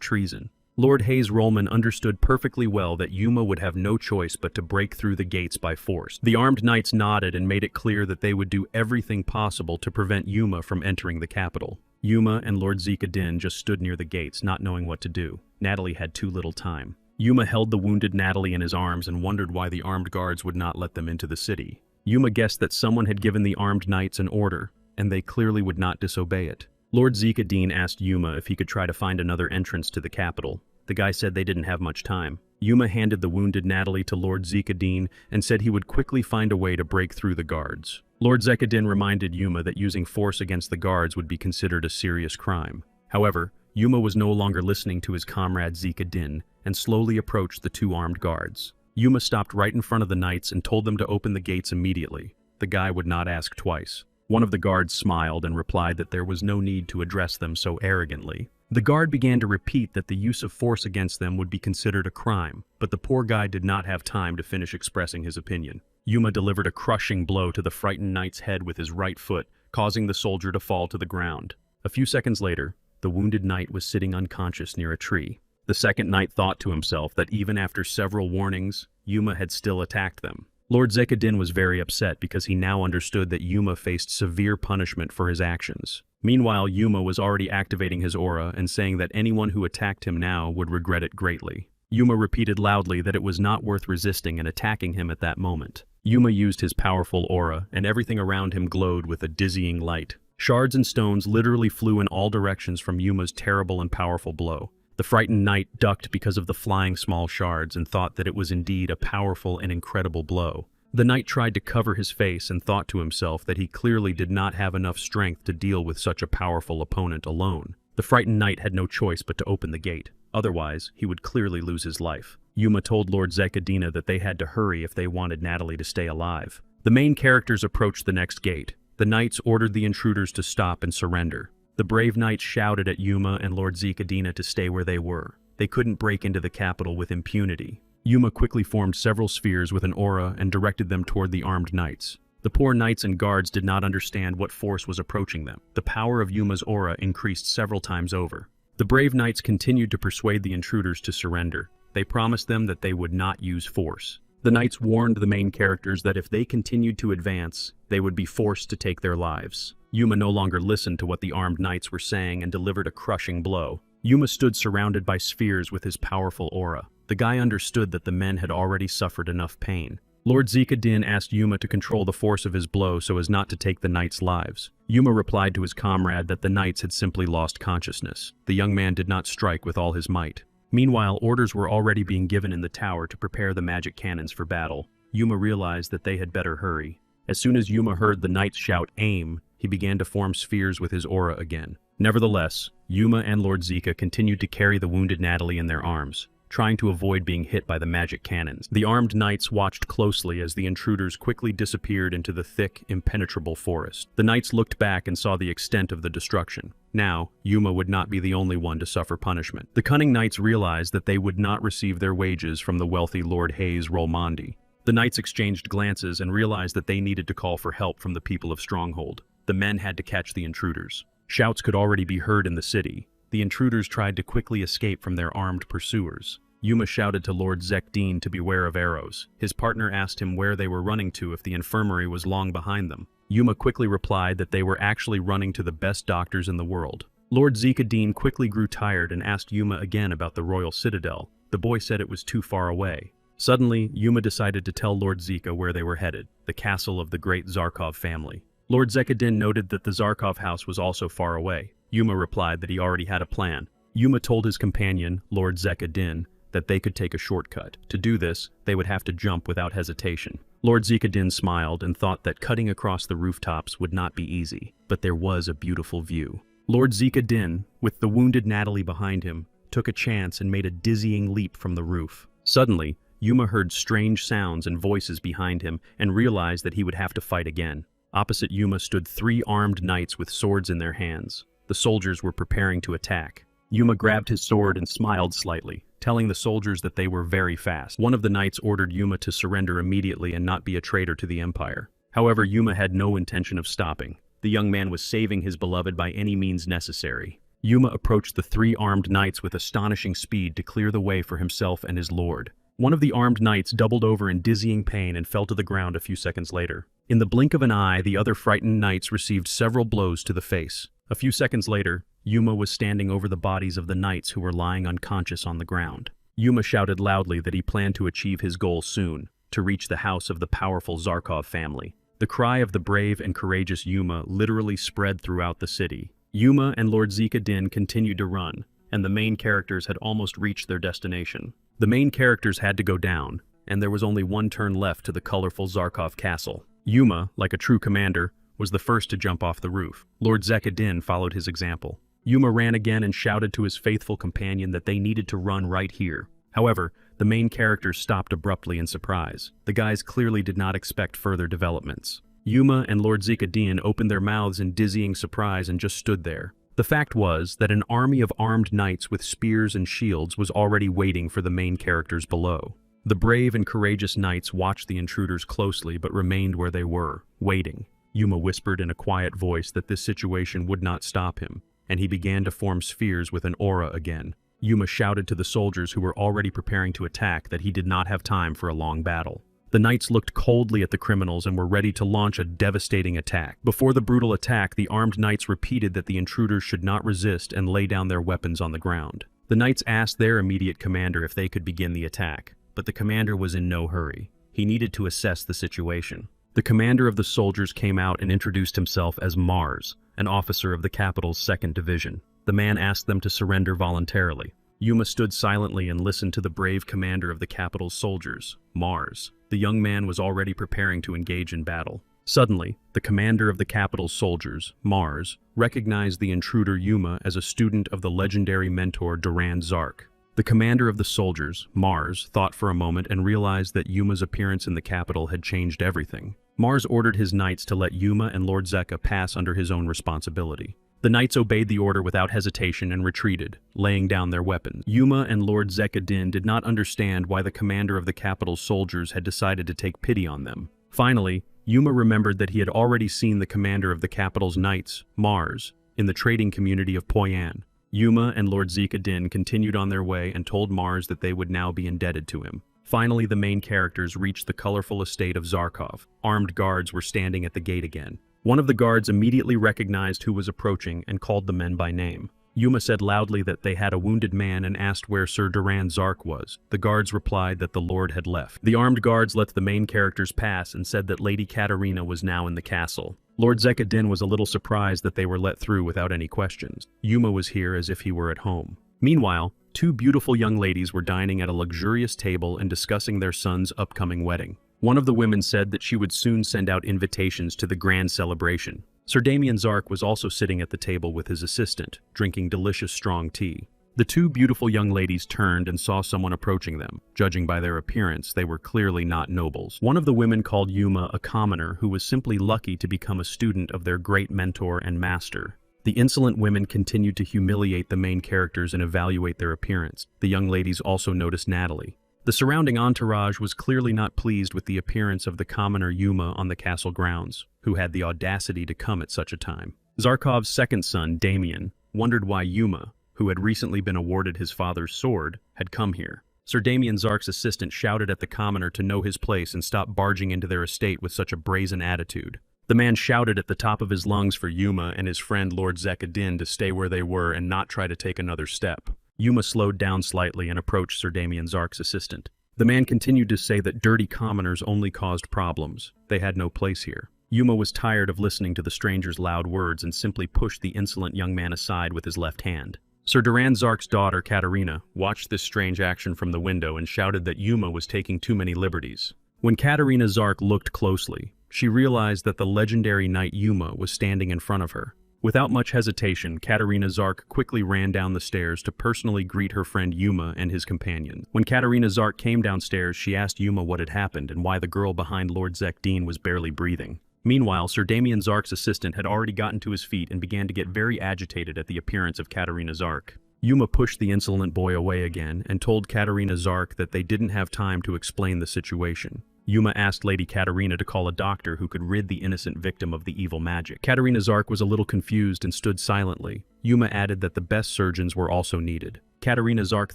treason. Lord Hayes Rolman understood perfectly well that Yuma would have no choice but to break through the gates by force. The armed knights nodded and made it clear that they would do everything possible to prevent Yuma from entering the capital. Yuma and Lord Zekdeen just stood near the gates, not knowing what to do. Natalie had too little time. Yuma held the wounded Natalie in his arms and wondered why the armed guards would not let them into the city. Yuma guessed that someone had given the armed knights an order, and they clearly would not disobey it. Lord Zekdeen asked Yuma if he could try to find another entrance to the capital. The guy said they didn't have much time. Yuma handed the wounded Natalie to Lord Zekdeen and said he would quickly find a way to break through the guards. Lord Zekdeen reminded Yuma that using force against the guards would be considered a serious crime. However, Yuma was no longer listening to his comrade Zika-din and slowly approached the two armed guards. Yuma stopped right in front of the knights and told them to open the gates immediately. The guy would not ask twice. One of the guards smiled and replied that there was no need to address them so arrogantly. The guard began to repeat that the use of force against them would be considered a crime, but the poor guy did not have time to finish expressing his opinion. Yuma delivered a crushing blow to the frightened knight's head with his right foot, causing the soldier to fall to the ground. A few seconds later, the wounded knight was sitting unconscious near a tree. The second knight thought to himself that even after several warnings, Yuma had still attacked them. Lord Zika-din was very upset because he now understood that Yuma faced severe punishment for his actions. Meanwhile, Yuma was already activating his aura and saying that anyone who attacked him now would regret it greatly. Yuma repeated loudly that it was not worth resisting and attacking him at that moment. Yuma used his powerful aura, and everything around him glowed with a dizzying light. Shards and stones literally flew in all directions from Yuma's terrible and powerful blow. The frightened knight ducked because of the flying small shards and thought that it was indeed a powerful and incredible blow. The knight tried to cover his face and thought to himself that he clearly did not have enough strength to deal with such a powerful opponent alone. The frightened knight had no choice but to open the gate. Otherwise, he would clearly lose his life. Yuma told Lord Zekadina that they had to hurry if they wanted Natalie to stay alive. The main characters approached the next gate. The knights ordered the intruders to stop and surrender. The brave knights shouted at Yuma and Lord Zekadina to stay where they were. They couldn't break into the capital with impunity. Yuma quickly formed several spheres with an aura and directed them toward the armed knights. The poor knights and guards did not understand what force was approaching them. The power of Yuma's aura increased several times over. The brave knights continued to persuade the intruders to surrender. They promised them that they would not use force. The knights warned the main characters that if they continued to advance, they would be forced to take their lives. Yuma no longer listened to what the armed knights were saying and delivered a crushing blow. Yuma stood surrounded by spheres with his powerful aura. The guy understood that the men had already suffered enough pain. Lord Zika-din asked Yuma to control the force of his blow so as not to take the knights' lives. Yuma replied to his comrade that the knights had simply lost consciousness. The young man did not strike with all his might. Meanwhile, orders were already being given in the tower to prepare the magic cannons for battle. Yuma realized that they had better hurry. As soon as Yuma heard the knights shout, "Aim!" he began to form spheres with his aura again. Nevertheless, Yuma and Lord Zika continued to carry the wounded Natalie in their arms, trying to avoid being hit by the magic cannons. The armed knights watched closely as the intruders quickly disappeared into the thick, impenetrable forest. The knights looked back and saw the extent of the destruction. Now, Yuma would not be the only one to suffer punishment. The cunning knights realized that they would not receive their wages from the wealthy Lord Hayes Rolmondi. The knights exchanged glances and realized that they needed to call for help from the people of Stronghold. The men had to catch the intruders. Shouts could already be heard in the city. The intruders tried to quickly escape from their armed pursuers. Yuma shouted to Lord Zekdin to beware of arrows. His partner asked him where they were running to if the infirmary was long behind them. Yuma quickly replied that they were actually running to the best doctors in the world. Lord Zekadin quickly grew tired and asked Yuma again about the royal citadel. The boy said it was too far away. Suddenly, Yuma decided to tell Lord Zika where they were headed, the castle of the great Zarkov family. Lord Zekadin noted that the Zarkov house was also far away. Yuma replied that he already had a plan. Yuma told his companion, Lord Zekadin, that they could take a shortcut. To do this, they would have to jump without hesitation. Lord Zekadin smiled and thought that cutting across the rooftops would not be easy, but there was a beautiful view. Lord Zekadin, with the wounded Natalie behind him, took a chance and made a dizzying leap from the roof. Suddenly, Yuma heard strange sounds and voices behind him and realized that he would have to fight again. Opposite Yuma stood 3 armed knights with swords in their hands. The soldiers were preparing to attack. Yuma grabbed his sword and smiled slightly, telling the soldiers that they were very fast. One of the knights ordered Yuma to surrender immediately and not be a traitor to the Empire. However, Yuma had no intention of stopping. The young man was saving his beloved by any means necessary. Yuma approached the 3 armed knights with astonishing speed to clear the way for himself and his lord. One of the armed knights doubled over in dizzying pain and fell to the ground a few seconds later. In the blink of an eye, the other frightened knights received several blows to the face. A few seconds later, Yuma was standing over the bodies of the knights who were lying unconscious on the ground. Yuma shouted loudly that he planned to achieve his goal soon, to reach the house of the powerful Zarkov family. The cry of the brave and courageous Yuma literally spread throughout the city. Yuma and Lord Zekadin continued to run, and the main characters had almost reached their destination. The main characters had to go down, and there was only one turn left to the colorful Zarkov castle. Yuma, like a true commander, was the first to jump off the roof. Lord Zekadin followed his example. Yuma ran again and shouted to his faithful companion that they needed to run right here. However, the main character stopped abruptly in surprise. The guys clearly did not expect further developments. Yuma and Lord Zekadin opened their mouths in dizzying surprise and just stood there. The fact was that an army of armed knights with spears and shields was already waiting for the main characters below. The brave and courageous knights watched the intruders closely but remained where they were, waiting. Yuma whispered in a quiet voice that this situation would not stop him, and he began to form spheres with an aura again. Yuma shouted to the soldiers who were already preparing to attack that he did not have time for a long battle. The knights looked coldly at the criminals and were ready to launch a devastating attack. Before the brutal attack, the armed knights repeated that the intruders should not resist and lay down their weapons on the ground. The knights asked their immediate commander if they could begin the attack, but the commander was in no hurry. He needed to assess the situation. The commander of the soldiers came out and introduced himself as Mars, an officer of the capital's 2nd Division. The man asked them to surrender voluntarily. Yuma stood silently and listened to the brave commander of the capital's soldiers, Mars. The young man was already preparing to engage in battle. Suddenly, the commander of the capital's soldiers, Mars, recognized the intruder Yuma as a student of the legendary mentor Duran Zark. The commander of the soldiers, Mars, thought for a moment and realized that Yuma's appearance in the capital had changed everything. Mars ordered his knights to let Yuma and Lord Zeka pass under his own responsibility. The knights obeyed the order without hesitation and retreated, laying down their weapons. Yuma and Lord Zekadin did not understand why the commander of the capital's soldiers had decided to take pity on them. Finally, Yuma remembered that he had already seen the commander of the capital's knights, Mars, in the trading community of Poyan. Yuma and Lord Zekadin continued on their way and told Mars that they would now be indebted to him. Finally, the main characters reached the colorful estate of Zarkov. Armed guards were standing at the gate again. One of the guards immediately recognized who was approaching and called the men by name. Yuma said loudly that they had a wounded man and asked where Sir Duran Zark was. The guards replied that the lord had left. The armed guards let the main characters pass and said that Lady Katarina was now in the castle. Lord Zekadin was a little surprised that they were let through without any questions. Yuma was here as if he were at home. Meanwhile, 2 beautiful young ladies were dining at a luxurious table and discussing their son's upcoming wedding. One of the women said that she would soon send out invitations to the grand celebration. Sir Damien Zark was also sitting at the table with his assistant, drinking delicious strong tea. The 2 beautiful young ladies turned and saw someone approaching them. Judging by their appearance, they were clearly not nobles. One of the women called Yuma a commoner who was simply lucky to become a student of their great mentor and master. The insolent women continued to humiliate the main characters and evaluate their appearance. The young ladies also noticed Natalie. The surrounding entourage was clearly not pleased with the appearance of the commoner Yuma on the castle grounds, who had the audacity to come at such a time. Zarkov's second son, Damien, wondered why Yuma, who had recently been awarded his father's sword, had come here. Sir Damien Zark's assistant shouted at the commoner to know his place and stop barging into their estate with such a brazen attitude. The man shouted at the top of his lungs for Yuma and his friend Lord Zekadin to stay where they were and not try to take another step. Yuma slowed down slightly and approached Sir Damien Zark's assistant. The man continued to say that dirty commoners only caused problems. They had no place here. Yuma was tired of listening to the stranger's loud words and simply pushed the insolent young man aside with his left hand. Sir Duran Zark's daughter, Katarina, watched this strange action from the window and shouted that Yuma was taking too many liberties. When Katarina Zark looked closely, she realized that the legendary knight Yuma was standing in front of her. Without much hesitation, Katarina Zark quickly ran down the stairs to personally greet her friend Yuma and his companion. When Katarina Zark came downstairs, she asked Yuma what had happened and why the girl behind Lord Zekdin was barely breathing. Meanwhile, Sir Damien Zark's assistant had already gotten to his feet and began to get very agitated at the appearance of Katarina Zark. Yuma pushed the insolent boy away again and told Katarina Zark that they didn't have time to explain the situation. Yuma asked Lady Katarina to call a doctor who could rid the innocent victim of the evil magic. Katarina Zark was a little confused and stood silently. Yuma added that the best surgeons were also needed. Katarina Zark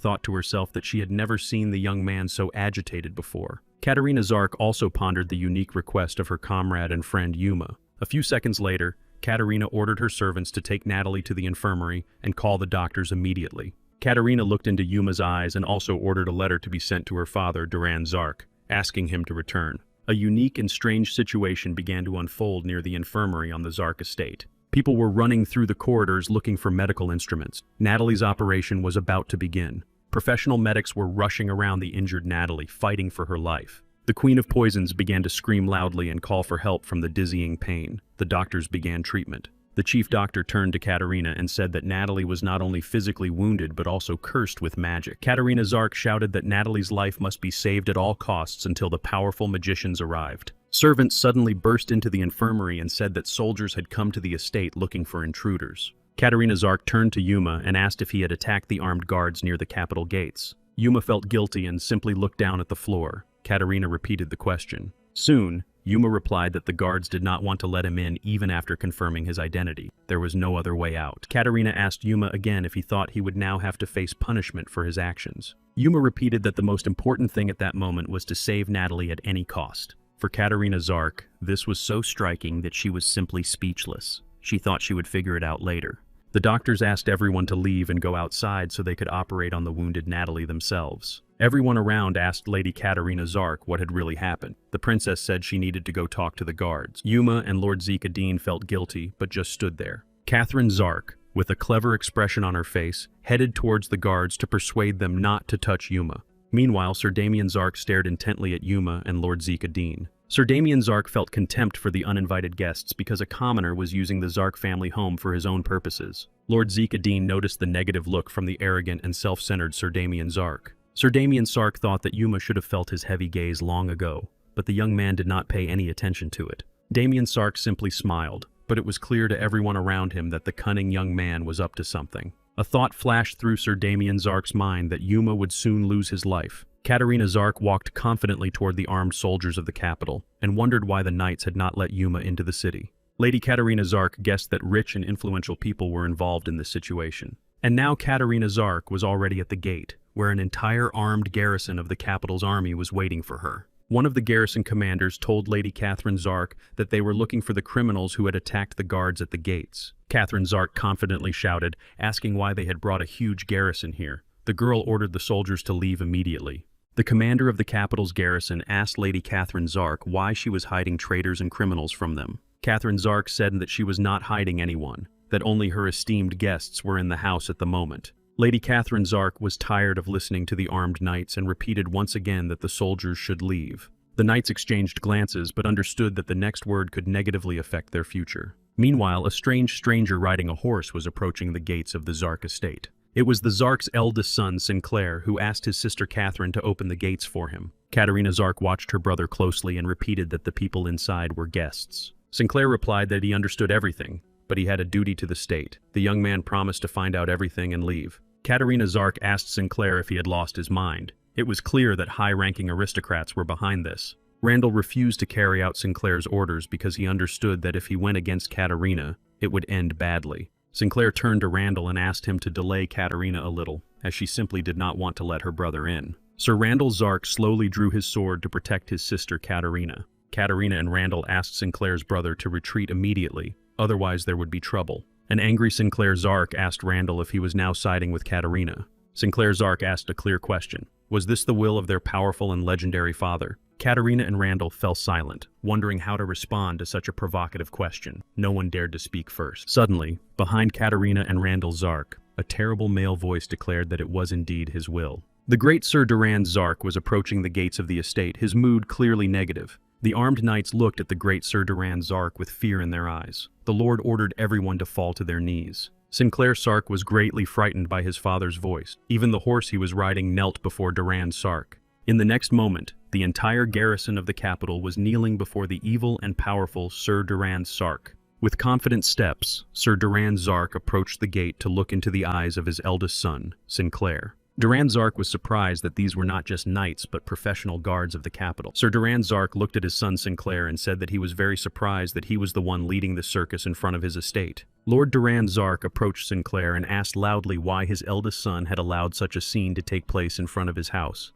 thought to herself that she had never seen the young man so agitated before. Katarina Zark also pondered the unique request of her comrade and friend Yuma. A few seconds later, Katarina ordered her servants to take Natalie to the infirmary and call the doctors immediately. Katarina looked into Yuma's eyes and also ordered a letter to be sent to her father, Duran Zark, asking him to return. A unique and strange situation began to unfold near the infirmary on the Zark estate. People were running through the corridors looking for medical instruments. Natalie's operation was about to begin. Professional medics were rushing around the injured Natalie, fighting for her life. The Queen of Poisons began to scream loudly and call for help from the dizzying pain. The doctors began treatment. The chief doctor turned to Katerina and said that Natalie was not only physically wounded but also cursed with magic. Katerina Zark shouted that Natalie's life must be saved at all costs until the powerful magicians arrived. Servants suddenly burst into the infirmary and said that soldiers had come to the estate looking for intruders. Katerina Zark turned to Yuma and asked if he had attacked the armed guards near the capital gates. Yuma felt guilty and simply looked down at the floor. Katerina repeated the question. Soon, Yuma replied that the guards did not want to let him in even after confirming his identity. There was no other way out. Katerina asked Yuma again if he thought he would now have to face punishment for his actions. Yuma repeated that the most important thing at that moment was to save Natalie at any cost. For Katerina Zark, this was so striking that she was simply speechless. She thought she would figure it out later. The doctors asked everyone to leave and go outside so they could operate on the wounded Natalie themselves. Everyone around asked Lady Katerina Zark what had really happened. The princess said she needed to go talk to the guards. Yuma and Lord Zekadine felt guilty, but just stood there. Catherine Zark, with a clever expression on her face, headed towards the guards to persuade them not to touch Yuma. Meanwhile, Sir Damien Zark stared intently at Yuma and Lord Zekadine. Sir Damien Zark felt contempt for the uninvited guests because a commoner was using the Zark family home for his own purposes. Lord Zekadine noticed the negative look from the arrogant and self-centered Sir Damien Zark. Sir Damien Zark thought that Yuma should have felt his heavy gaze long ago, but the young man did not pay any attention to it. Damien Zark simply smiled, but it was clear to everyone around him that the cunning young man was up to something. A thought flashed through Sir Damien Zark's mind that Yuma would soon lose his life. Katerina Zark walked confidently toward the armed soldiers of the capital and wondered why the knights had not let Yuma into the city. Lady Katerina Zark guessed that rich and influential people were involved in this situation. And now Katerina Zark was already at the gate, where an entire armed garrison of the capital's army was waiting for her. One of the garrison commanders told Lady Catherine Zark that they were looking for the criminals who had attacked the guards at the gates. Catherine Zark confidently shouted, asking why they had brought a huge garrison here. The girl ordered the soldiers to leave immediately. The commander of the capital's garrison asked Lady Catherine Zark why she was hiding traitors and criminals from them. Catherine Zark said that she was not hiding anyone, that only her esteemed guests were in the house at the moment. Lady Catherine Zark was tired of listening to the armed knights and repeated once again that the soldiers should leave. The knights exchanged glances but understood that the next word could negatively affect their future. Meanwhile, a strange stranger riding a horse was approaching the gates of the Zark estate. It was the Zark's eldest son, Sinclair, who asked his sister Catherine to open the gates for him. Katerina Zark watched her brother closely and repeated that the people inside were guests. Sinclair replied that he understood everything, but he had a duty to the state. The young man promised to find out everything and leave. Katerina Zark asked Sinclair if he had lost his mind. It was clear that high-ranking aristocrats were behind this. Randall refused to carry out Sinclair's orders because he understood that if he went against Katerina, it would end badly. Sinclair turned to Randall and asked him to delay Katerina a little, as she simply did not want to let her brother in. Sir Randall Zark slowly drew his sword to protect his sister Katerina. Katerina and Randall asked Sinclair's brother to retreat immediately, otherwise there would be trouble. An angry Sinclair Zark asked Randall if he was now siding with Katerina. Sinclair Zark asked a clear question. Was this the will of their powerful and legendary father? Katerina and Randall fell silent, wondering how to respond to such a provocative question. No one dared to speak first. Suddenly, behind Katerina and Randall Zark, a terrible male voice declared that it was indeed his will. The great Sir Durand Zark was approaching the gates of the estate, his mood clearly negative. The armed knights looked at the great Sir Durand Zark with fear in their eyes. The Lord ordered everyone to fall to their knees. Sinclair Zark was greatly frightened by his father's voice. Even the horse he was riding knelt before Durand Zark. In the next moment, the entire garrison of the capital was kneeling before the evil and powerful Sir Durand Zark. With confident steps, Sir Durand Zark approached the gate to look into the eyes of his eldest son, Sinclair. Durand Zark was surprised that these were not just knights but professional guards of the capital. Sir Durand Zark looked at his son Sinclair and said that he was very surprised that he was the one leading the circus in front of his estate. Lord Durand Zark approached Sinclair and asked loudly why his eldest son had allowed such a scene to take place in front of his house.